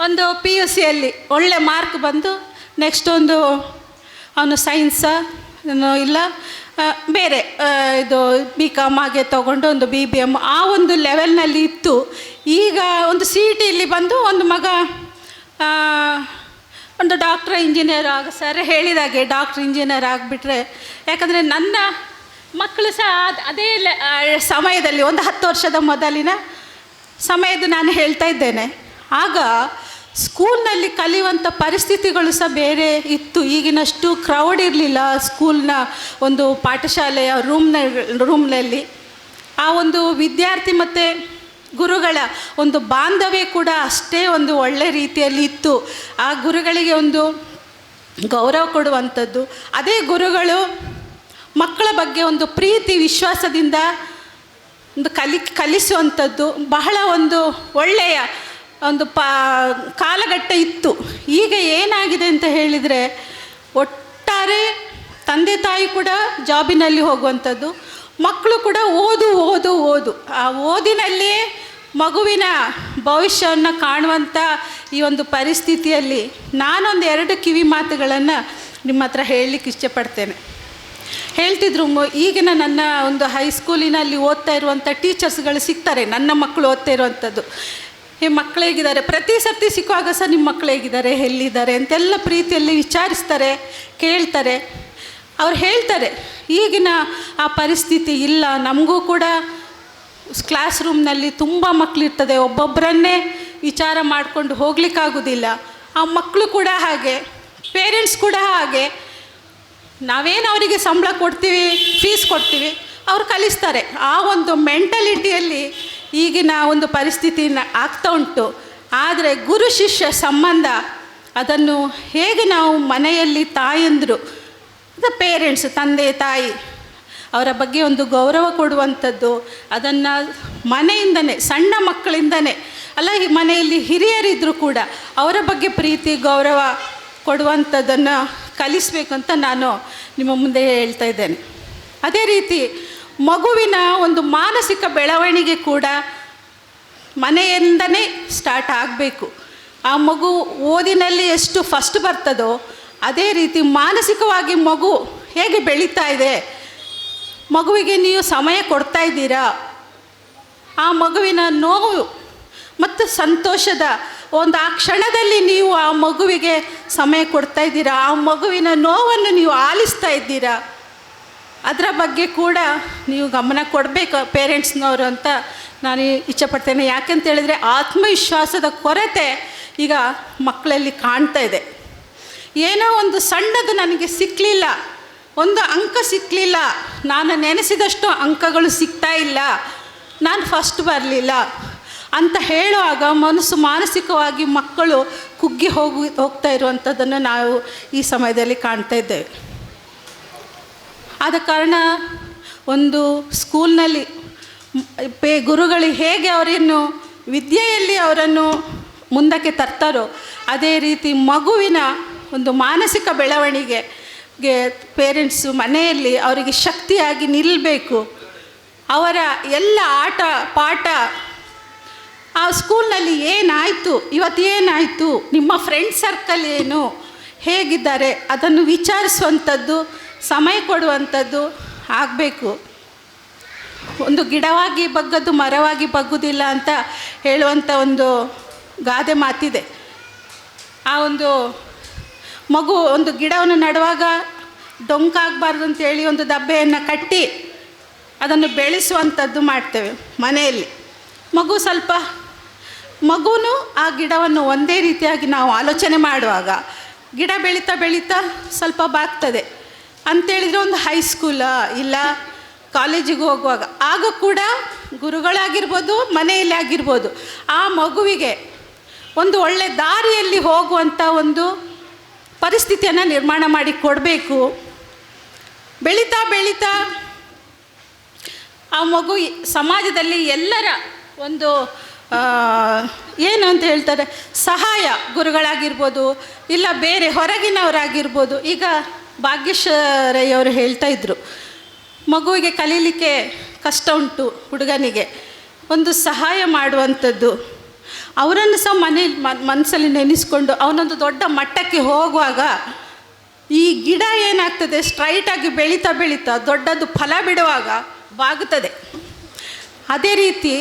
ಒಂದು PUCಯಲ್ಲಿ ಒಳ್ಳೆ ಮಾರ್ಕ್ ಬಂದು ನೆಕ್ಸ್ಟ್ ಅವನು ಸೈನ್ಸ ಇಲ್ಲ ಬೇರೆ ಇದು BCom ಹಾಗೆ ತೊಗೊಂಡು ಒಂದು BBM ಆ ಒಂದು ಲೆವೆಲ್ನಲ್ಲಿ ಇತ್ತು. ಈಗ ಒಂದು CETಯಲ್ಲಿ ಬಂದು ಒಂದು ಮಗ ಒಂದು ಡಾಕ್ಟ್ರ್ ಇಂಜಿನಿಯರ್ ಸರ್ ಹೇಳಿದಾಗೆ ಡಾಕ್ಟ್ರ್ ಇಂಜಿನಿಯರ್ ಆಗಿಬಿಟ್ರೆ, ಯಾಕಂದರೆ ನನ್ನ ಮಕ್ಕಳು ಸಹ ಅದೇ ಸಮಯದಲ್ಲಿ ಒಂದು 10 ವರ್ಷದ ಮೊದಲಿನ ಸಮಯದ ನಾನು ಹೇಳ್ತಾ ಇದ್ದೇನೆ. ಆಗ ಸ್ಕೂಲ್ನಲ್ಲಿ ಕಲಿಯುವಂಥ ಪರಿಸ್ಥಿತಿಗಳು ಸಹ ಬೇರೆ ಇತ್ತು. ಈಗಿನಷ್ಟು ಕ್ರೌಡ್ ಇರಲಿಲ್ಲ ಸ್ಕೂಲ್ನ ಒಂದು ಪಾಠಶಾಲೆಯ ರೂಮ್ನಲ್ಲಿ. ಆ ಒಂದು ವಿದ್ಯಾರ್ಥಿ ಮತ್ತು ಗುರುಗಳ ಒಂದು ಬಾಂಧವ್ಯ ಕೂಡ ಅಷ್ಟೇ ಒಂದು ಒಳ್ಳೆ ರೀತಿಯಲ್ಲಿ ಇತ್ತು. ಆ ಗುರುಗಳಿಗೆ ಒಂದು ಗೌರವ ಕೊಡುವಂಥದ್ದು, ಅದೇ ಗುರುಗಳು ಮಕ್ಕಳ ಬಗ್ಗೆ ಒಂದು ಪ್ರೀತಿ ವಿಶ್ವಾಸದಿಂದ ಒಂದು ಕಲಿಸುವಂಥದ್ದು ಬಹಳ ಒಂದು ಒಳ್ಳೆಯ ಒಂದು ಕಾಲಘಟ್ಟ ಇತ್ತು. ಈಗ ಏನಾಗಿದೆ ಅಂತ ಹೇಳಿದರೆ, ಒಟ್ಟಾರೆ ತಂದೆ ತಾಯಿ ಕೂಡ ಜಾಬಿನಲ್ಲಿ ಹೋಗುವಂಥದ್ದು, ಮಕ್ಕಳು ಕೂಡ ಓದು ಆ ಓದಿನಲ್ಲಿಯೇ ಮಗುವಿನ ಭವಿಷ್ಯವನ್ನು ಕಾಣುವಂಥ ಈ ಒಂದು ಪರಿಸ್ಥಿತಿಯಲ್ಲಿ ನಾನೊಂದು 2 ಕಿವಿ ಮಾತುಗಳನ್ನು ನಿಮ್ಮ ಹತ್ರ ಹೇಳಲಿಕ್ಕೆ ಇಷ್ಟಪಡ್ತೇನೆ. ಹೇಳ್ತಿದ್ರು, ಈಗಿನ ನನ್ನ ಒಂದು ಹೈಸ್ಕೂಲಿನಲ್ಲಿ ಓದ್ತಾ ಇರುವಂಥ ಟೀಚರ್ಸ್ಗಳು ಸಿಗ್ತಾರೆ, ನನ್ನ ಮಕ್ಕಳು ಓದ್ತಾ ಇರುವಂಥದ್ದು. ಈ ಮಕ್ಕಳು ಹೇಗಿದ್ದಾರೆ, ಪ್ರತಿ ಸರ್ತಿ ಸಿಕ್ಕುವಾಗ ಸಹ ನಿಮ್ಮ ಮಕ್ಕಳು ಹೇಗಿದ್ದಾರೆ, ಎಲ್ಲಿದ್ದಾರೆ ಅಂತೆಲ್ಲ ಪ್ರೀತಿಯಲ್ಲಿ ವಿಚಾರಿಸ್ತಾರೆ, ಕೇಳ್ತಾರೆ. ಅವ್ರು ಹೇಳ್ತಾರೆ, ಈಗಿನ ಆ ಪರಿಸ್ಥಿತಿ ಇಲ್ಲ, ನಮಗೂ ಕೂಡ ಕ್ಲಾಸ್ ರೂಮ್ನಲ್ಲಿ ತುಂಬ ಮಕ್ಕಳಿರ್ತದೆ, ಒಬ್ಬೊಬ್ಬರನ್ನೇ ವಿಚಾರ ಮಾಡಿಕೊಂಡು ಹೋಗ್ಲಿಕ್ಕಾಗೋದಿಲ್ಲ. ಆ ಮಕ್ಕಳು ಕೂಡ ಹಾಗೆ, ಪೇರೆಂಟ್ಸ್ ಕೂಡ ಹಾಗೆ. ನಾವೇನು ಅವರಿಗೆ ಸಂಬಳ ಕೊಡ್ತೀವಿ, ಫೀಸ್ ಕೊಡ್ತೀವಿ, ಅವ್ರು ಕಲಿಸ್ತಾರೆ. ಆ ಒಂದು ಮೆಂಟಾಲಿಟಿಯಲ್ಲಿ ಈಗಿನ ಒಂದು ಪರಿಸ್ಥಿತಿ ಆಗ್ತಾ ಉಂಟು. ಆದರೆ ಗುರು ಶಿಷ್ಯ ಸಂಬಂಧ ಅದನ್ನು ಹೇಗೆ ನಾವು ಮನೆಯಲ್ಲಿ ತಾಯಂದರು ಪೇರೆಂಟ್ಸ್ ತಂದೆ ತಾಯಿ ಅವರ ಬಗ್ಗೆ ಒಂದು ಗೌರವ ಕೊಡುವಂಥದ್ದು, ಅದನ್ನು ಮನೆಯಿಂದನೇ ಸಣ್ಣ ಮಕ್ಕಳಿಂದನೇ ಅಲ್ಲ, ಈ ಮನೆಯಲ್ಲಿ ಹಿರಿಯರಿದ್ದರೂ ಕೂಡ ಅವರ ಬಗ್ಗೆ ಪ್ರೀತಿ ಗೌರವ ಕೊಡುವಂಥದ್ದನ್ನು ಕಲಿಸಬೇಕಂತ ನಾನು ನಿಮ್ಮ ಮುಂದೆ ಹೇಳ್ತಾ ಇದ್ದೇನೆ. ಅದೇ ರೀತಿ ಮಗುವಿನ ಒಂದು ಮಾನಸಿಕ ಬೆಳವಣಿಗೆ ಕೂಡ ಮನೆಯಿಂದನೇ ಸ್ಟಾರ್ಟ್ ಆಗಬೇಕು. ಆ ಮಗು ಓದಿನಲ್ಲಿ ಎಷ್ಟು ಫಸ್ಟ್ ಬರ್ತದೋ ಅದೇ ರೀತಿ ಮಾನಸಿಕವಾಗಿ ಮಗು ಹೇಗೆ ಬೆಳೀತಾ ಇದೆ, ಮಗುವಿಗೆ ನೀವು ಸಮಯ ಕೊಡ್ತಾ ಇದ್ದೀರಾ, ಆ ಮಗುವಿನ ನೋವು ಮತ್ತು ಸಂತೋಷದ ಒಂದು ಆ ಕ್ಷಣದಲ್ಲಿ ನೀವು ಆ ಮಗುವಿಗೆ ಸಮಯ ಕೊಡ್ತಾ ಇದ್ದೀರಾ, ಆ ಮಗುವಿನ ನೋವನ್ನು ನೀವು ಆಲಿಸ್ತಾ ಇದ್ದೀರಾ, ಅದರ ಬಗ್ಗೆ ಕೂಡ ನೀವು ಗಮನ ಕೊಡಬೇಕು ಪೇರೆಂಟ್ಸ್ನವರು ಅಂತ ನಾನು ಇಚ್ಛೆಪಡ್ತೇನೆ. ಯಾಕೆಂತ ಹೇಳಿದರೆ ಆತ್ಮವಿಶ್ವಾಸದ ಕೊರತೆ ಈಗ ಮಕ್ಕಳಲ್ಲಿ ಕಾಣ್ತಾ ಇದೆ. ಏನೋ ಒಂದು ಸಣ್ಣದು ನನಗೆ ಸಿಕ್ಕಲಿಲ್ಲ, ಒಂದು ಅಂಕ ಸಿಕ್ಕಲಿಲ್ಲ, ನಾನು ನೆನೆಸಿದಷ್ಟು ಅಂಕಗಳು ಸಿಗ್ತಾ ಇಲ್ಲ, ನಾನು ಫಸ್ಟ್ ಬರಲಿಲ್ಲ ಅಂತ ಹೇಳುವಾಗ ಮಾನಸಿಕವಾಗಿ ಮಕ್ಕಳು ಕುಗ್ಗಿ ಹೋಗ್ತಾ ಇರುವಂಥದ್ದನ್ನು ನಾವು ಈ ಸಮಯದಲ್ಲಿ ಕಾಣ್ತಾ ಇದ್ದೇವೆ. ಆದ ಕಾರಣ ಒಂದು ಸ್ಕೂಲ್ನಲ್ಲಿ ಗುರುಗಳು ಹೇಗೆ ಅವರನ್ನು ವಿದ್ಯೆಯಲ್ಲಿ ಅವರನ್ನು ಮುಂದಕ್ಕೆ ತರ್ತಾರೋ ಅದೇ ರೀತಿ ಮಗುವಿನ ಒಂದು ಮಾನಸಿಕ ಬೆಳವಣಿಗೆಗೆ ಪೇರೆಂಟ್ಸು ಮನೆಯಲ್ಲಿ ಅವರಿಗೆ ಶಕ್ತಿಯಾಗಿ ನಿಲ್ಲಬೇಕು. ಅವರ ಎಲ್ಲ ಆಟ ಪಾಠ, ಆ ಸ್ಕೂಲ್ನಲ್ಲಿ ಏನಾಯಿತು, ಇವತ್ತು ಏನಾಯಿತು, ನಿಮ್ಮ ಫ್ರೆಂಡ್ ಸರ್ಕಲ್ ಏನು, ಹೇಗಿದ್ದಾರೆ, ಅದನ್ನು ವಿಚಾರಿಸುವಂಥದ್ದು, ಸಮಯ ಕೊಡುವಂಥದ್ದು ಆಗಬೇಕು. ಒಂದು ಗಿಡವಾಗಿ ಬಗ್ಗದ್ದು ಮರವಾಗಿ ಬಗ್ಗುವುದಿಲ್ಲ ಅಂತ ಹೇಳುವಂಥ ಒಂದು ಗಾದೆ ಮಾತಿದೆ. ಆ ಒಂದು ಮಗು ಒಂದು ಗಿಡವನ್ನು ನಡುವಾಗ ಡೊಂಕಾಗಬಾರ್ದು ಅಂತೇಳಿ ಒಂದು ದಬ್ಬೆಯನ್ನು ಕಟ್ಟಿ ಅದನ್ನು ಬೆಳೆಸುವಂಥದ್ದು ಮಾಡ್ತೇವೆ ಮನೆಯಲ್ಲಿ. ಮಗುನು ಆ ಗಿಡವನ್ನು ಒಂದೇ ರೀತಿಯಾಗಿ ನಾವು ಆಲೋಚನೆ ಮಾಡುವಾಗ ಗಿಡ ಬೆಳೀತಾ ಬೆಳೀತಾ ಸ್ವಲ್ಪ ಬಾಗ್ತದೆ ಅಂಥೇಳಿದರೆ ಒಂದು ಹೈಸ್ಕೂಲ ಇಲ್ಲ ಕಾಲೇಜಿಗೆ ಹೋಗುವಾಗ ಆಗ ಕೂಡ ಗುರುಗಳಾಗಿರ್ಬೋದು ಮನೆಯಲ್ಲಿ ಆಗಿರ್ಬೋದು ಆ ಮಗುವಿಗೆ ಒಂದು ಒಳ್ಳೆ ದಾರಿಯಲ್ಲಿ ಹೋಗುವಂಥ ಒಂದು ಪರಿಸ್ಥಿತಿಯನ್ನು ನಿರ್ಮಾಣ ಮಾಡಿ ಕೊಡಬೇಕು. ಬೆಳೀತಾ ಬೆಳೀತಾ ಆ ಮಗು ಸಮಾಜದಲ್ಲಿ ಎಲ್ಲರ ಒಂದು ಏನು ಅಂತ ಹೇಳ್ತಾರೆ ಸಹಾಯ, ಗುರುಗಳಾಗಿರ್ಬೋದು ಇಲ್ಲ ಬೇರೆ ಹೊರಗಿನವರಾಗಿರ್ಬೋದು. ಈಗ ಭಾಗ್ಯಶ್ವರಯ್ಯವರು ಹೇಳ್ತಾ ಇದ್ದರು, ಮಗುವಿಗೆ ಕಲೀಲಿಕ್ಕೆ ಕಷ್ಟ ಉಂಟು, ಹುಡುಗನಿಗೆ ಒಂದು ಸಹಾಯ ಮಾಡುವಂಥದ್ದು, ಅವರನ್ನು ಸಹ ಮನಸ್ಸಲ್ಲಿ ನೆನೆಸ್ಕೊಂಡು ಅವನೊಂದು ದೊಡ್ಡ ಮಟ್ಟಕ್ಕೆ ಹೋಗುವಾಗ ಈ ಗಿಡ ಏನಾಗ್ತದೆ ಸ್ಟ್ರೈಟಾಗಿ ಬೆಳೀತಾ ಬೆಳೀತಾ ದೊಡ್ಡದು ಫಲ ಬಿಡುವಾಗ ಬಾಗುತ್ತದೆ. ಅದೇ ರೀತಿ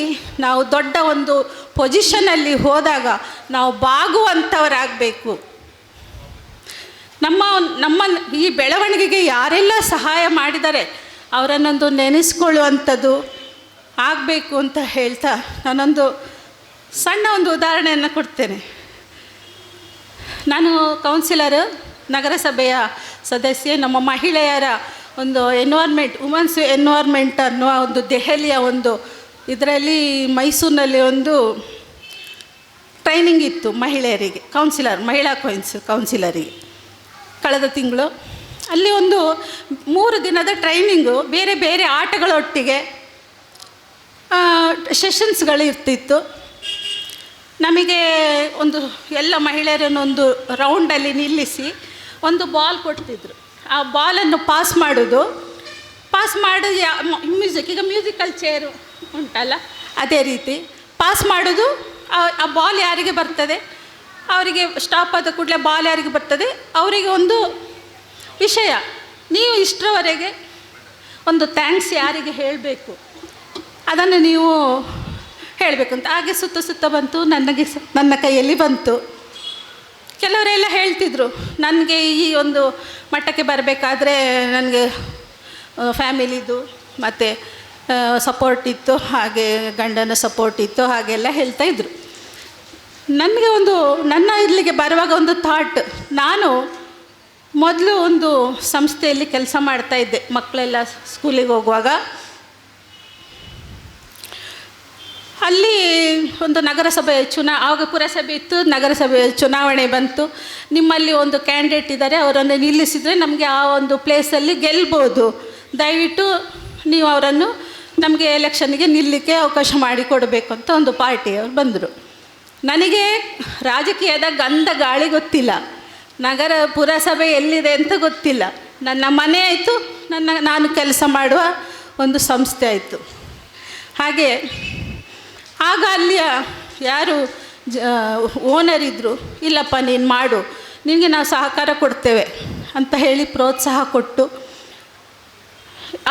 ನಾವು ದೊಡ್ಡ ಒಂದು ಪೊಸಿಷನಲ್ಲಿ ಹೋದಾಗ ನಾವು ಬಾಗುವಂಥವರಾಗಬೇಕು. ನಮ್ಮ ಈ ಬೆಳವಣಿಗೆಗೆ ಯಾರೆಲ್ಲ ಸಹಾಯ ಮಾಡಿದ್ದಾರೆ ಅವರನ್ನೊಂದು ನೆನೆಸ್ಕೊಳ್ಳುವಂಥದ್ದು ಆಗಬೇಕು ಅಂತ ಹೇಳ್ತಾ ನಾನೊಂದು ಸಣ್ಣ ಒಂದು ಉದಾಹರಣೆಯನ್ನು ಕೊಡ್ತೇನೆ. ನಾನು ಕೌನ್ಸಿಲರ್, ನಗರಸಭೆಯ ಸದಸ್ಯೆ. ನಮ್ಮ ಮಹಿಳೆಯರ ಒಂದು ವುಮೆನ್ಸ್ ಎನ್ವೈರ್ಮೆಂಟ್ ಅನ್ನುವ ಒಂದು ದೆಹಲಿಯ ಒಂದು ಇದರಲ್ಲಿ ಮೈಸೂರಿನಲ್ಲಿ ಒಂದು ಟ್ರೈನಿಂಗ್ ಇತ್ತು ಮಹಿಳೆಯರಿಗೆ, ಮಹಿಳಾ ಕೌನ್ಸಿಲರಿಗೆ ಕಳೆದ ತಿಂಗಳು. ಅಲ್ಲಿ ಒಂದು 3 ದಿನದ ಟ್ರೈನಿಂಗು, ಬೇರೆ ಬೇರೆ ಆಟಗಳೊಟ್ಟಿಗೆ ಸೆಷನ್ಸ್ಗಳು ಇರ್ತಿತ್ತು. ನಮಗೆ ಒಂದು ಎಲ್ಲ ಮಹಿಳೆಯರನ್ನು ಒಂದು ರೌಂಡಲ್ಲಿ ನಿಲ್ಲಿಸಿ ಒಂದು ಬಾಲ್ ಕೊಡ್ತಿದ್ರು. ಆ ಬಾಲನ್ನು ಪಾಸ್ ಮಾಡೋದು ಈಗ ಮ್ಯೂಸಿಕಲ್ ಚೇರು ಉಂಟಲ್ಲ ಅದೇ ರೀತಿ ಪಾಸ್ ಮಾಡೋದು. ಆ ಬಾಲ್ ಯಾರಿಗೆ ಬರ್ತದೆ ಅವರಿಗೆ ಸ್ಟಾಪ್ ಆದ ಕೂಡಲೇ ಬಾಲ್ ಯಾರಿಗೆ ಬರ್ತದೆ ಅವರಿಗೆ ಒಂದು ವಿಷಯ, ನೀವು ಇಷ್ಟರವರೆಗೆ ಒಂದು ಥ್ಯಾಂಕ್ಸ್ ಯಾರಿಗೆ ಹೇಳಬೇಕು ಅದನ್ನು ನೀವು ಹೇಳಬೇಕಂತ. ಹಾಗೆ ಸುತ್ತ ಬಂತು, ನನ್ನ ಕೈಯಲ್ಲಿ ಬಂತು. ಕೆಲವರೆಲ್ಲ ಹೇಳ್ತಿದ್ರು, ನನಗೆ ಈ ಒಂದು ಮಟ್ಟಕ್ಕೆ ಬರಬೇಕಾದ್ರೆ ನನಗೆ ಫ್ಯಾಮಿಲಿದು ಮತ್ತು ಸಪೋರ್ಟ್ ಇತ್ತು, ಹಾಗೆ ಗಂಡನ ಸಪೋರ್ಟ್ ಇತ್ತು, ಹಾಗೆಲ್ಲ ಹೇಳ್ತಾಯಿದ್ರು. ನನಗೆ ನನ್ನ ಇಲ್ಲಿಗೆ ಬರುವಾಗ ಒಂದು ಥಾಟ್, ನಾನು ಮೊದಲು ಒಂದು ಸಂಸ್ಥೆಯಲ್ಲಿ ಕೆಲಸ ಮಾಡ್ತಾಯಿದ್ದೆ. ಮಕ್ಕಳೆಲ್ಲ ಸ್ಕೂಲಿಗೆ ಹೋಗುವಾಗ ಅಲ್ಲಿ ಒಂದು ನಗರಸಭೆ ಆವಾಗ ಪುರಸಭೆ ಇತ್ತು, ನಗರಸಭೆ ಚುನಾವಣೆ ಬಂತು. ನಿಮ್ಮಲ್ಲಿ ಒಂದು ಕ್ಯಾಂಡಿಡೇಟ್ ಇದ್ದಾರೆ, ಅವರನ್ನು ನಿಲ್ಲಿಸಿದರೆ ನಮಗೆ ಆ ಒಂದು ಪ್ಲೇಸಲ್ಲಿ ಗೆಲ್ಬೋದು, ದಯವಿಟ್ಟು ನೀವು ಅವರನ್ನು ನಮಗೆ ಎಲೆಕ್ಷನ್ಗೆ ನಿಲ್ಲಲಿಕ್ಕೆ ಅವಕಾಶ ಮಾಡಿಕೊಡಬೇಕು ಅಂತ ಒಂದು ಪಾರ್ಟಿಯವರು ಬಂದರು. ನನಗೆ ರಾಜಕೀಯದ ಗಂಧ ಗಾಳಿ ಗೊತ್ತಿಲ್ಲ, ನಗರ ಪುರಸಭೆ ಎಲ್ಲಿದೆ ಅಂತ ಗೊತ್ತಿಲ್ಲ. ನನ್ನ ಮನೆ ಆಯಿತು, ನಾನು ಕೆಲಸ ಮಾಡುವ ಒಂದು ಸಂಸ್ಥೆ ಆಯಿತು. ಹಾಗೆ ಆಗ ಅಲ್ಲಿಯ ಯಾರು ಓನರ್ ಇದ್ದರು, ಇಲ್ಲಪ್ಪ ನೀನು ಮಾಡು, ನಿನಗೆ ನಾವು ಸಹಕಾರ ಕೊಡ್ತೇವೆ ಅಂತ ಹೇಳಿ ಪ್ರೋತ್ಸಾಹ ಕೊಟ್ಟು,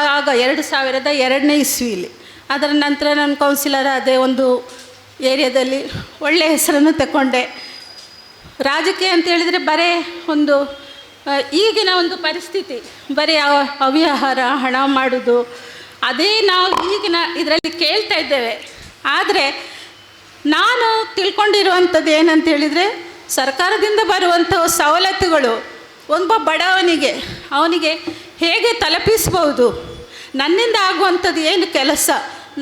ಆಗ 2002ನೇ ಇಸ್ವಿಲಿ. ಅದರ ನಂತರ ನಾನು ಕೌನ್ಸಿಲರ್ ಅದೇ ಒಂದು ಏರಿಯಾದಲ್ಲಿ ಒಳ್ಳೆಯ ಹೆಸರನ್ನು ತಗೊಂಡೆ. ರಾಜಕೀಯ ಅಂತೇಳಿದರೆ ಬರೀ ಒಂದು ಈಗಿನ ಒಂದು ಪರಿಸ್ಥಿತಿ, ಬರೀ ಅವ್ಯವಹಾರ, ಹಣ ಮಾಡೋದು, ಅದೇ ನಾವು ಈಗಿನ ಇದರಲ್ಲಿ ಕೇಳ್ತಾ ಇದ್ದೇವೆ. ಆದರೆ ನಾನು ತಿಳ್ಕೊಂಡಿರುವಂಥದ್ದು ಏನಂತ ಹೇಳಿದರೆ, ಸರ್ಕಾರದಿಂದ ಬರುವಂಥ ಸವಲತ್ತುಗಳು ಒಬ್ಬ ಬಡವನಿಗೆ ಅವನಿಗೆ ಹೇಗೆ ತಲುಪಿಸ್ಬೋದು, ನನ್ನಿಂದ ಆಗುವಂಥದ್ದು ಏನು ಕೆಲಸ,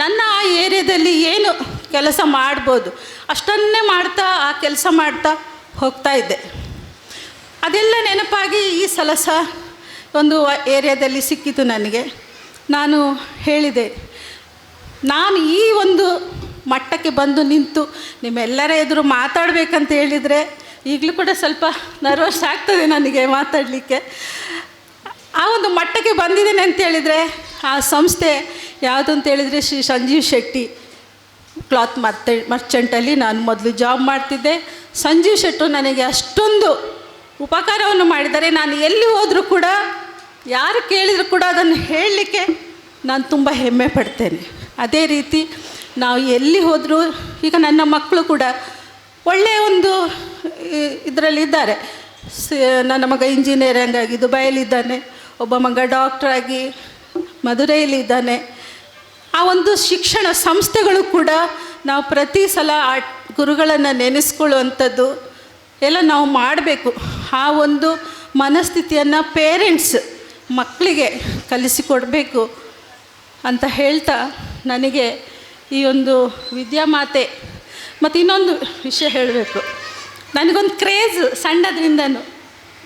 ನನ್ನ ಆ ಏರಿಯಾದಲ್ಲಿ ಏನು ಕೆಲಸ ಮಾಡ್ಬೋದು, ಅಷ್ಟನ್ನೇ ಮಾಡ್ತಾ ಆ ಕೆಲಸ ಮಾಡ್ತಾ ಹೋಗ್ತಾ ಇದ್ದೆ. ಅದೆಲ್ಲ ನೆನಪಾಗಿ ಈ ಸಲ ಸಹ ಒಂದು ಏರಿಯಾದಲ್ಲಿ ಸಿಕ್ಕಿತು ನನಗೆ. ನಾನು ಹೇಳಿದೆ, ನಾನು ಈ ಒಂದು ಮಟ್ಟಕ್ಕೆ ಬಂದು ನಿಂತು ನಿಮ್ಮೆಲ್ಲರ ಎದುರು ಮಾತಾಡಬೇಕಂತ ಹೇಳಿದರೆ ಈಗಲೂ ಕೂಡ ಸ್ವಲ್ಪ ನರ್ವಸ್ ಆಗ್ತದೆ ನನಗೆ ಮಾತಾಡಲಿಕ್ಕೆ. ಆ ಒಂದು ಮಟ್ಟಕ್ಕೆ ಬಂದಿದ್ದೇನೆ ಅಂತ ಹೇಳಿದರೆ ಆ ಸಂಸ್ಥೆ ಯಾವುದು ಅಂತ ಹೇಳಿದರೆ ಶ್ರೀ ಸಂಜೀವ್ ಶೆಟ್ಟಿ ಕ್ಲಾತ್ ಮರ್ಚೆಂಟಲ್ಲಿ ನಾನು ಮೊದಲು ಜಾಬ್ ಮಾಡ್ತಿದ್ದೆ. ಸಂಜೀವ್ ಶೆಟ್ಟರು ನನಗೆ ಅಷ್ಟೊಂದು ಉಪಕಾರವನ್ನು ಮಾಡಿದ್ದಾರೆ. ನಾನು ಎಲ್ಲಿ ಹೋದರೂ ಕೂಡ ಯಾರು ಕೇಳಿದರೂ ಕೂಡ ಅದನ್ನು ಹೇಳಲಿಕ್ಕೆ ನಾನು ತುಂಬ ಹೆಮ್ಮೆ ಪಡ್ತೇನೆ. ಅದೇ ರೀತಿ ನಾವು ಎಲ್ಲಿ ಹೋದರೂ ಈಗ ನನ್ನ ಮಕ್ಕಳು ಕೂಡ ಒಳ್ಳೆಯ ಒಂದು ಇದರಲ್ಲಿದ್ದಾರೆ. ನನ್ನ ಮಗ ಇಂಜಿನಿಯರಿಂಗ್ ಆಗಿ ದುಬೈಲಿದ್ದಾನೆ, ಒಬ್ಬ ಮಗ ಡಾಕ್ಟ್ರಾಗಿ ಮಧುರೈಲಿದ್ದಾನೆ. ಆ ಒಂದು ಶಿಕ್ಷಣ ಸಂಸ್ಥೆಗಳು ಕೂಡ ನಾವು ಪ್ರತಿ ಸಲ ಆ ಗುರುಗಳನ್ನು ನೆನೆಸ್ಕೊಳ್ಳುವಂಥದ್ದು ಎಲ್ಲ ನಾವು ಮಾಡಬೇಕು. ಆ ಒಂದು ಮನಸ್ಥಿತಿಯನ್ನು ಪೇರೆಂಟ್ಸ್ ಮಕ್ಕಳಿಗೆ ಕಲಿಸಿಕೊಡಬೇಕು ಅಂತ ಹೇಳ್ತಾ, ನನಗೆ ಈ ಒಂದು ವಿದ್ಯಾಮಾತೆ ಮತ್ತು ಇನ್ನೊಂದು ವಿಷಯ ಹೇಳಬೇಕು. ನನಗೊಂದು ಕ್ರೇಜ್ ಸಣ್ಣದ್ರಿಂದನೂ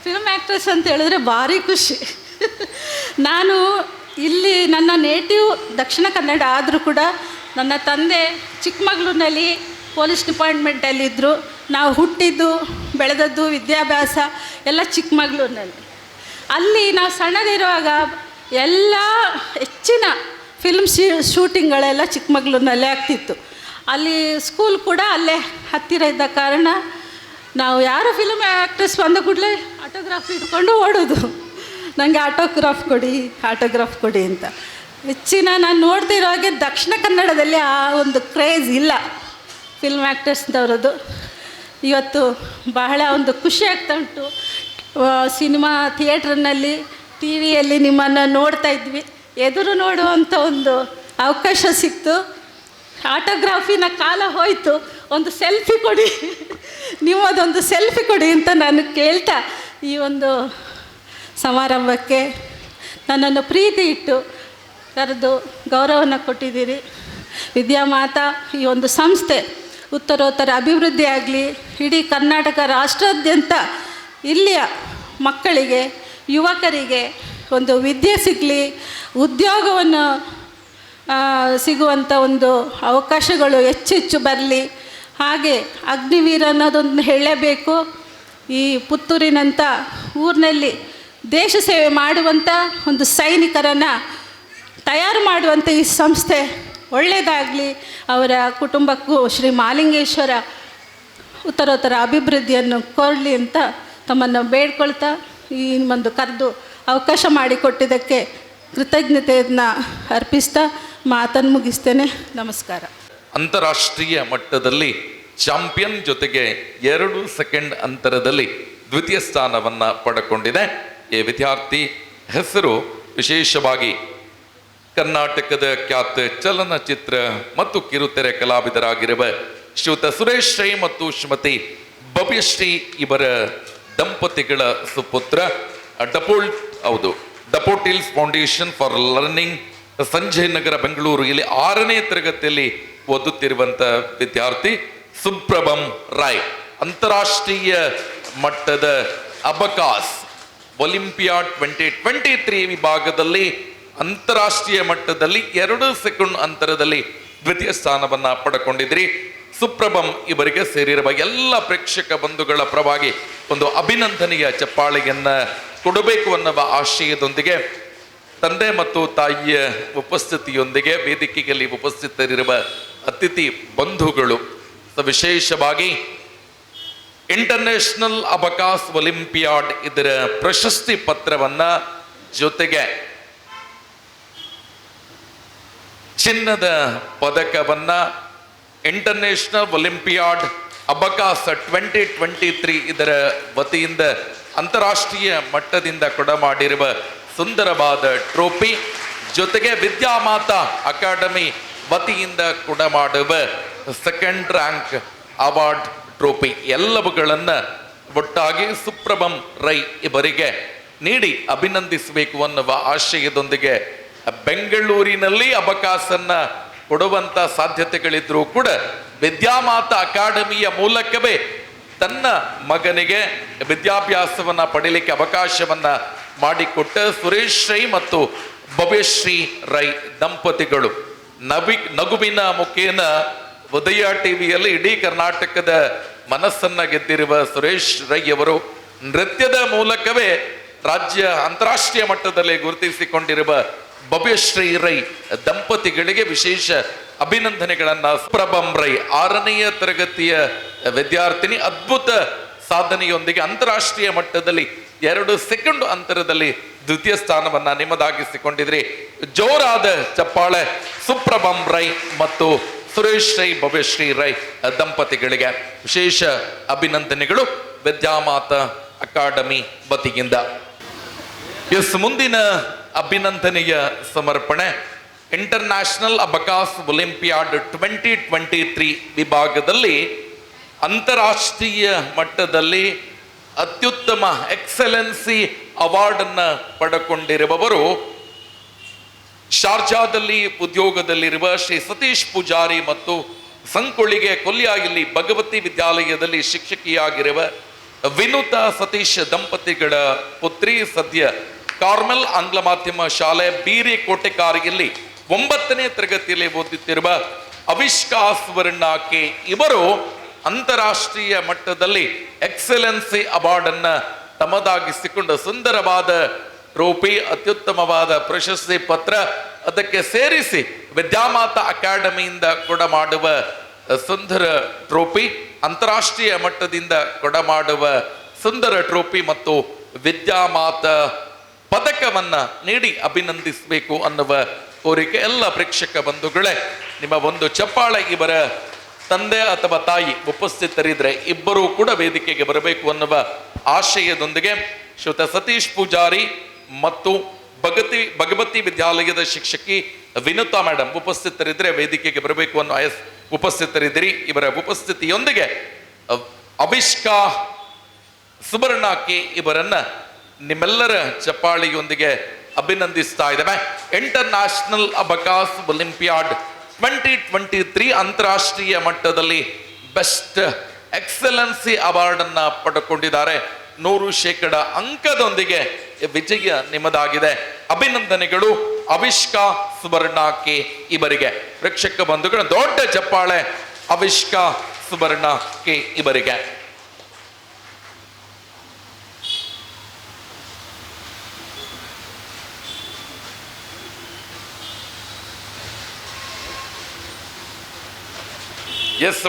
ಫಿಲ್ಮ್ ಆ್ಯಕ್ಟ್ರೆಸ್ ಅಂತ ಹೇಳಿದ್ರೆ ಭಾರಿ ಖುಷಿ. ನಾನು ಇಲ್ಲಿ ನನ್ನ ನೇಟಿವ್ ದಕ್ಷಿಣ ಕನ್ನಡ ಆದರೂ ಕೂಡ ನನ್ನ ತಂದೆ ಚಿಕ್ಕಮಗಳೂರಿನಲ್ಲಿ ಪೊಲೀಸ್ ಡಿಪಾರ್ಟ್ಮೆಂಟಲ್ಲಿದ್ದರು. ನಾವು ಹುಟ್ಟಿದ್ದು ಬೆಳೆದದ್ದು ವಿದ್ಯಾಭ್ಯಾಸ ಎಲ್ಲ ಚಿಕ್ಕಮಗಳೂರಿನಲ್ಲಿ. ಅಲ್ಲಿ ನಾವು ಸಣ್ಣದಿರುವಾಗ ಎಲ್ಲ ಹೆಚ್ಚಿನ ಫಿಲ್ಮ್ ಶೂಟಿಂಗ್ಗಳೆಲ್ಲ ಚಿಕ್ಕಮಗಳೂರಿನಲ್ಲೇ ಆಗ್ತಿತ್ತು. ಅಲ್ಲಿ ಸ್ಕೂಲ್ ಕೂಡ ಅಲ್ಲೇ ಹತ್ತಿರ ಇದ್ದ ಕಾರಣ ನಾವು ಯಾರು ಫಿಲ್ಮ್ ಆ್ಯಕ್ಟ್ರೆಸ್ ಬಂದ ಕೂಡಲೇ ಆಟೋಗ್ರಾಫ್ ಇಟ್ಕೊಂಡು ಓಡೋದು, ನನಗೆ ಆಟೋಗ್ರಾಫ್ ಕೊಡಿ ಅಂತ. ಹೆಚ್ಚಿನ ನಾನು ನೋಡ್ತಿರೋ ಹಾಗೆ ದಕ್ಷಿಣ ಕನ್ನಡದಲ್ಲಿ ಆ ಒಂದು ಕ್ರೇಜ್ ಇಲ್ಲ ಫಿಲ್ಮ್ ಆ್ಯಕ್ಟರ್ಸ್ದವ್ರದ್ದು. ಇವತ್ತು ಬಹಳ ಒಂದು ಖುಷಿ ಆಗ್ತಾ ಉಂಟು. ಸಿನಿಮಾ ಥಿಯೇಟ್ರ್ನಲ್ಲಿ ಟಿ ವಿಯಲ್ಲಿ ನಿಮ್ಮನ್ನು ನೋಡ್ತಾ ಇದ್ವಿ, ಎದುರು ನೋಡುವಂಥ ಒಂದು ಅವಕಾಶ ಸಿಕ್ತು. ಆಟೋಗ್ರಾಫಿನ ಕಾಲ ಹೋಯಿತು, ಒಂದು ಸೆಲ್ಫಿ ಕೊಡಿ, ನಿಮ್ಮದೊಂದು ಸೆಲ್ಫಿ ಕೊಡಿ ಅಂತ ನಾನು ಕೇಳ್ತಾ ಈ ಒಂದು ಸಮಾರಂಭಕ್ಕೆ ನನ್ನನ್ನು ಪ್ರೀತಿ ಇಟ್ಟು ಕರೆದು ಗೌರವವನ್ನು ಕೊಟ್ಟಿದ್ದೀರಿ. ವಿದ್ಯಾಮಾತಾ ಈ ಒಂದು ಸಂಸ್ಥೆ ಉತ್ತರೋತ್ತರ ಅಭಿವೃದ್ಧಿ ಆಗಲಿ, ಇಡೀ ಕರ್ನಾಟಕ ರಾಷ್ಟ್ರಾದ್ಯಂತ ಇಲ್ಲಿಯ ಮಕ್ಕಳಿಗೆ ಯುವಕರಿಗೆ ಒಂದು ವಿದ್ಯೆ ಸಿಗಲಿ, ಉದ್ಯೋಗವನ್ನು ಸಿಗುವಂಥ ಒಂದು ಅವಕಾಶಗಳು ಹೆಚ್ಚೆಚ್ಚು ಬರಲಿ. ಹಾಗೆ ಅಗ್ನಿವೀರ ಅನ್ನೋದೊಂದು ಹೇಳಲೇಬೇಕು. ಈ ಪುತ್ತೂರಿನಂಥ ಊರಿನಲ್ಲಿ ದೇಶ ಸೇವೆ ಮಾಡುವಂಥ ಒಂದು ಸೈನಿಕರನ್ನು ತಯಾರು ಮಾಡುವಂಥ ಈ ಸಂಸ್ಥೆ ಒಳ್ಳೆಯದಾಗಲಿ, ಅವರ ಕುಟುಂಬಕ್ಕೂ ಶ್ರೀ ಮಹಾಲಿಂಗೇಶ್ವರ ಉತ್ತರೋತ್ತರ ಅಭಿವೃದ್ಧಿಯನ್ನು ಕೊಡಲಿ ಅಂತ ತಮ್ಮನ್ನು ಬೇಡ್ಕೊಳ್ತಾ ಈ ಒಂದು ಕರೆದು ಅವಕಾಶ ಮಾಡಿಕೊಟ್ಟಿದ್ದಕ್ಕೆ ಕೃತಜ್ಞತೆಯನ್ನು ಅರ್ಪಿಸ್ತಾ ಮಾತನ್ನು ಮುಗಿಸ್ತೇನೆ. ನಮಸ್ಕಾರ. ಅಂತಾರಾಷ್ಟ್ರೀಯ ಮಟ್ಟದಲ್ಲಿ ಚಾಂಪಿಯನ್ ಜೊತೆಗೆ 2 ಸೆಕೆಂಡ್ ಅಂತರದಲ್ಲಿ ದ್ವಿತೀಯ ಸ್ಥಾನವನ್ನು ಪಡೆದುಕೊಂಡಿದೆ. ಈ ವಿದ್ಯಾರ್ಥಿ ಹೆಸರು ವಿಶೇಷವಾಗಿ ಕರ್ನಾಟಕದ ಖ್ಯಾತ ಚಲನಚಿತ್ರ ಮತ್ತು ಕಿರುತೆರೆ ಕಲಾವಿದರಾಗಿರುವ ಶ್ರೀಯುತ ಸುರೇಶ್ ರೈ ಮತ್ತು ಶ್ರೀಮತಿ ಭವ್ಯಶ್ರೀ ಇವರ ದಂಪತಿಗಳ ಸುಪುತ್ರ. ಡಪೋಟಿಲ್ಸ್ ಫೌಂಡೇಶನ್ ಫಾರ್ ಲರ್ನಿಂಗ್ ಸಂಜಯ್ ನಗರ ಬೆಂಗಳೂರು ಇಲ್ಲಿ 6ನೇ ತರಗತಿಯಲ್ಲಿ ಓದುತ್ತಿರುವಂಥ ವಿದ್ಯಾರ್ಥಿ ಸುಪ್ರಭಂ ರಾಯ್. ಅಂತಾರಾಷ್ಟ್ರೀಯ ಮಟ್ಟದ ಅಬಕಾಸ್ ಒಲಿಂಪಿಯಾಡ್ 2023 ವಿಭಾಗದಲ್ಲಿ ಅಂತಾರಾಷ್ಟ್ರೀಯ ಮಟ್ಟದಲ್ಲಿ 2 ಸೆಕೆಂಡ್ ಅಂತರದಲ್ಲಿ ದ್ವಿತೀಯ ಸ್ಥಾನವನ್ನು ಪಡೆದುಕೊಂಡಿದ್ರಿ. ಸುಪ್ರಭಂ ಇವರಿಗೆ ಸೇರಿರುವ ಎಲ್ಲ ಪ್ರೇಕ್ಷಕ ಬಂಧುಗಳ ಪರವಾಗಿ ಒಂದು ಅಭಿನಂದನೆಯ ಚಪ್ಪಾಳೆಯನ್ನು ಕೊಡಬೇಕು ಅನ್ನುವ ಆಶಯದೊಂದಿಗೆ ತಂದೆ ಮತ್ತು ತಾಯಿಯ ಉಪಸ್ಥಿತಿಯೊಂದಿಗೆ ವೇದಿಕೆಯಲ್ಲಿ ಉಪಸ್ಥಿತರಿರುವ ಅತಿಥಿ ಬಂಧುಗಳು, ವಿಶೇಷವಾಗಿ ಇಂಟರ್ನ್ಯಾಷನಲ್ ಅಬಕಾಸ್ ಒಲಿಂಪಿಯಾಡ್ ಇದರ ಪ್ರಶಸ್ತಿ ಪತ್ರವನ್ನ ಜೊತೆಗೆ ಚಿನ್ನದ ಪದಕವನ್ನ ಇಂಟರ್ನ್ಯಾಷನಲ್ ಒಲಿಂಪಿಯಾಡ್ ಅಬಕಾಸ್ 2023 ಇದರ ವತಿಯಿಂದ ಅಂತಾರಾಷ್ಟ್ರೀಯ ಮಟ್ಟದಿಂದ ಕೊಡಮಾಡಿರುವ ಸುಂದರವಾದ ಟ್ರೋಫಿ, ಜೊತೆಗೆ ವಿದ್ಯಾಮಾತಾ ಅಕಾಡೆಮಿ ವತಿಯಿಂದ ಕೊಡಮಾಡುವ ಸೆಕೆಂಡ್ ರ್ಯಾಂಕ್ ಅವಾರ್ಡ್ ಟ್ರೋಫಿ ಎಲ್ಲವುಗಳನ್ನು ಒಟ್ಟಾಗಿ ಸುಪ್ರಭಂ ರೈ ಇವರಿಗೆ ನೀಡಿ ಅಭಿನಂದಿಸಬೇಕು ಅನ್ನುವ ಆಶಯದೊಂದಿಗೆ ಬೆಂಗಳೂರಿನಲ್ಲಿ ಅಬಕಾಸನ್ನ ಕೊಡುವಂಥ ಸಾಧ್ಯತೆಗಳಿದ್ರೂ ಕೂಡ ವಿದ್ಯಾಮಾತಾ ಅಕಾಡೆಮಿಯ ಮೂಲಕವೇ ತನ್ನ ಮಗನಿಗೆ ವಿದ್ಯಾಭ್ಯಾಸವನ್ನು ಪಡೀಲಿಕ್ಕೆ ಅವಕಾಶವನ್ನು ಮಾಡಿಕೊಟ್ಟ ಸುರೇಶ್ ರೈ ಮತ್ತು ಭವ್ಯಶ್ರೀ ರೈ ದಂಪತಿಗಳು ನಗುವಿನ ಮುಖೇನ ಉದಯ ಟಿವಿಯಲ್ಲಿ ಇಡೀ ಕರ್ನಾಟಕದ ಮನಸ್ಸನ್ನ ಗೆದ್ದಿರುವ ಸುರೇಶ್ ರೈ ಅವರು ನೃತ್ಯದ ಮೂಲಕವೇ ರಾಜ್ಯ ಅಂತಾರಾಷ್ಟ್ರೀಯ ಮಟ್ಟದಲ್ಲಿ ಗುರುತಿಸಿಕೊಂಡಿರುವ ಭವ್ಯಶ್ರೀ ರೈ ದಂಪತಿಗಳಿಗೆ ವಿಶೇಷ ಅಭಿನಂದನೆಗಳನ್ನ. ಸುಪ್ರಭಂ ರೈ 6ನೆಯ ತರಗತಿಯ ವಿದ್ಯಾರ್ಥಿನಿ, ಅದ್ಭುತ ಸಾಧನೆಯೊಂದಿಗೆ ಅಂತಾರಾಷ್ಟ್ರೀಯ ಮಟ್ಟದಲ್ಲಿ 2 ಸೆಕೆಂಡ್ ಅಂತರದಲ್ಲಿ ದ್ವಿತೀಯ ಸ್ಥಾನವನ್ನ ನಿಮ್ಮದಾಗಿಸಿಕೊಂಡಿದ್ರಿ. ಜೋರಾದ ಚಪ್ಪಾಳೆ ಸುಪ್ರಭಂ ರೈ ಮತ್ತು ಸುರೇಶ್ ರೈ ಭವ್ಯಶ್ರೀ ರೈ ದಂಪತಿಗಳಿಗೆ ವಿಶೇಷ ಅಭಿನಂದನೆಗಳು ವಿದ್ಯಾಮಾತಾ ಅಕಾಡೆಮಿ ವತಿಯಿಂದ. ಮುಂದಿನ ಅಭಿನಂದನೆಯ ಸಮರ್ಪಣೆ ಇಂಟರ್ನ್ಯಾಷನಲ್ ಅಬಕಾಸ್ ಒಲಿಂಪಿಯಾಡ್ 2023 ವಿಭಾಗದಲ್ಲಿ ಅಂತಾರಾಷ್ಟ್ರೀಯ ಮಟ್ಟದಲ್ಲಿ ಅತ್ಯುತ್ತಮ ಎಕ್ಸಲೆನ್ಸಿ ಅವಾರ್ಡ್ ಅನ್ನ ಪಡೆದುಕೊಂಡಿರುವವರು ಶಾರ್ಜಾದಲ್ಲಿ ಉದ್ಯೋಗದಲ್ಲಿರುವ ಶ್ರೀ ಸತೀಶ್ ಪೂಜಾರಿ ಮತ್ತು ಸಂಕೊಳ್ಳಿಗೆ ಕೊಲ್ಯ ಇಲ್ಲಿ ಭಗವತಿ ವಿದ್ಯಾಲಯದಲ್ಲಿ ಶಿಕ್ಷಕಿಯಾಗಿರುವ ವಿನುತಾ ಸತೀಶ್ ದಂಪತಿಗಳ ಪುತ್ರಿ, ಸದ್ಯ ಕಾರ್ಮೆಲ್ ಆಂಗ್ಲ ಮಾಧ್ಯಮ ಶಾಲೆ ಬೀರಿ ಕೋಟೆಕಾರಿಯಲ್ಲಿ 9ನೇ ತರಗತಿಯಲ್ಲಿ ಓದುತ್ತಿರುವ ಅವಿಷ್ಕಾ ಸುವರ್ಣ ಕೆ ಇವರು ಅಂತಾರಾಷ್ಟ್ರೀಯ ಮಟ್ಟದಲ್ಲಿ ಎಕ್ಸಲೆನ್ಸಿ ಅವಾರ್ಡ್ ಅನ್ನ ತಮ್ಮದಾಗಿಸಿಕೊಂಡು ಸುಂದರವಾದ ಟ್ರೋಫಿ, ಅತ್ಯುತ್ತಮವಾದ ಪ್ರಶಸ್ತಿ ಪತ್ರ, ಅದಕ್ಕೆ ಸೇರಿಸಿ ವಿದ್ಯಾಮಾತಾ ಅಕಾಡೆಮಿಯಿಂದ ಕೊಡಮಾಡುವ ಸುಂದರ ಟ್ರೋಫಿ, ಅಂತಾರಾಷ್ಟ್ರೀಯ ಮಟ್ಟದಿಂದ ಕೊಡಮಾಡುವ ಸುಂದರ ಟ್ರೋಫಿ ಮತ್ತು ವಿದ್ಯಾಮಾತಾ ಪದಕವನ್ನ ನೀಡಿ ಅಭಿನಂದಿಸಬೇಕು ಅನ್ನುವ ಕೋರಿಕೆ. ಎಲ್ಲ ಪ್ರೇಕ್ಷಕ ಬಂಧುಗಳೇ, ನಿಮ್ಮ ಒಂದು ಚಪ್ಪಾಳೆ ಇವರ ತಂದೆ ಅಥವಾ ತಾಯಿ ಉಪಸ್ಥಿತರಿದ್ರೆ ಇಬ್ಬರೂ ಕೂಡ ವೇದಿಕೆಗೆ ಬರಬೇಕು ಅನ್ನುವ ಆಶಯದೊಂದಿಗೆ ಶ್ರೀಯುತ ಸತೀಶ್ ಪೂಜಾರಿ ಮತ್ತು ಭಗವತಿ ವಿದ್ಯಾಲಯದ ಶಿಕ್ಷಕಿ ವಿನುತಾ ಮೇಡಮ್ ಉಪಸ್ಥಿತರಿದ್ರೆ ವೇದಿಕೆಗೆ ಬರಬೇಕು ಅನ್ನೋ ಉಪಸ್ಥಿತರಿದ್ದೀರಿ. ಇವರ ಉಪಸ್ಥಿತಿಯೊಂದಿಗೆ ಅವಿಷ್ಕಾ ಸುವರ್ಣ ಕೆ ಇವರನ್ನ ನಿಮ್ಮೆಲ್ಲರ ಚಪ್ಪಾಳಿಯೊಂದಿಗೆ ಅಭಿನಂದಿಸ್ತಾ ಇದ್ದೇವೆ. ಇಂಟರ್ನ್ಯಾಷನಲ್ ಅಬಕಾಸ್ ಒಲಿಂಪಿಯಾಡ್ 2023 ಅಂತಾರಾಷ್ಟ್ರೀಯ ಮಟ್ಟದಲ್ಲಿ ಬೆಸ್ಟ್ ಎಕ್ಸಲೆನ್ಸಿ ಅವಾರ್ಡ್ ಅನ್ನ ಪಡೆದುಕೊಂಡಿದ್ದಾರೆ. 100% ಅಂಕದೊಂದಿಗೆ ವಿಜಯ ನಿಮ್ಮದಾಗಿದೆ. ಅಭಿನಂದನೆಗಳು ಅವಿಷ್ಕಾ ಸುವರ್ಣ ಕೆ ಇವರಿಗೆ. ಪ್ರೇಕ್ಷಕ ಬಂಧುಗಳ ದೊಡ್ಡ ಚಪ್ಪಾಳೆ ಅವಿಷ್ಕಾ ಸುವರ್ಣ ಕೆ ಇವರಿಗೆ.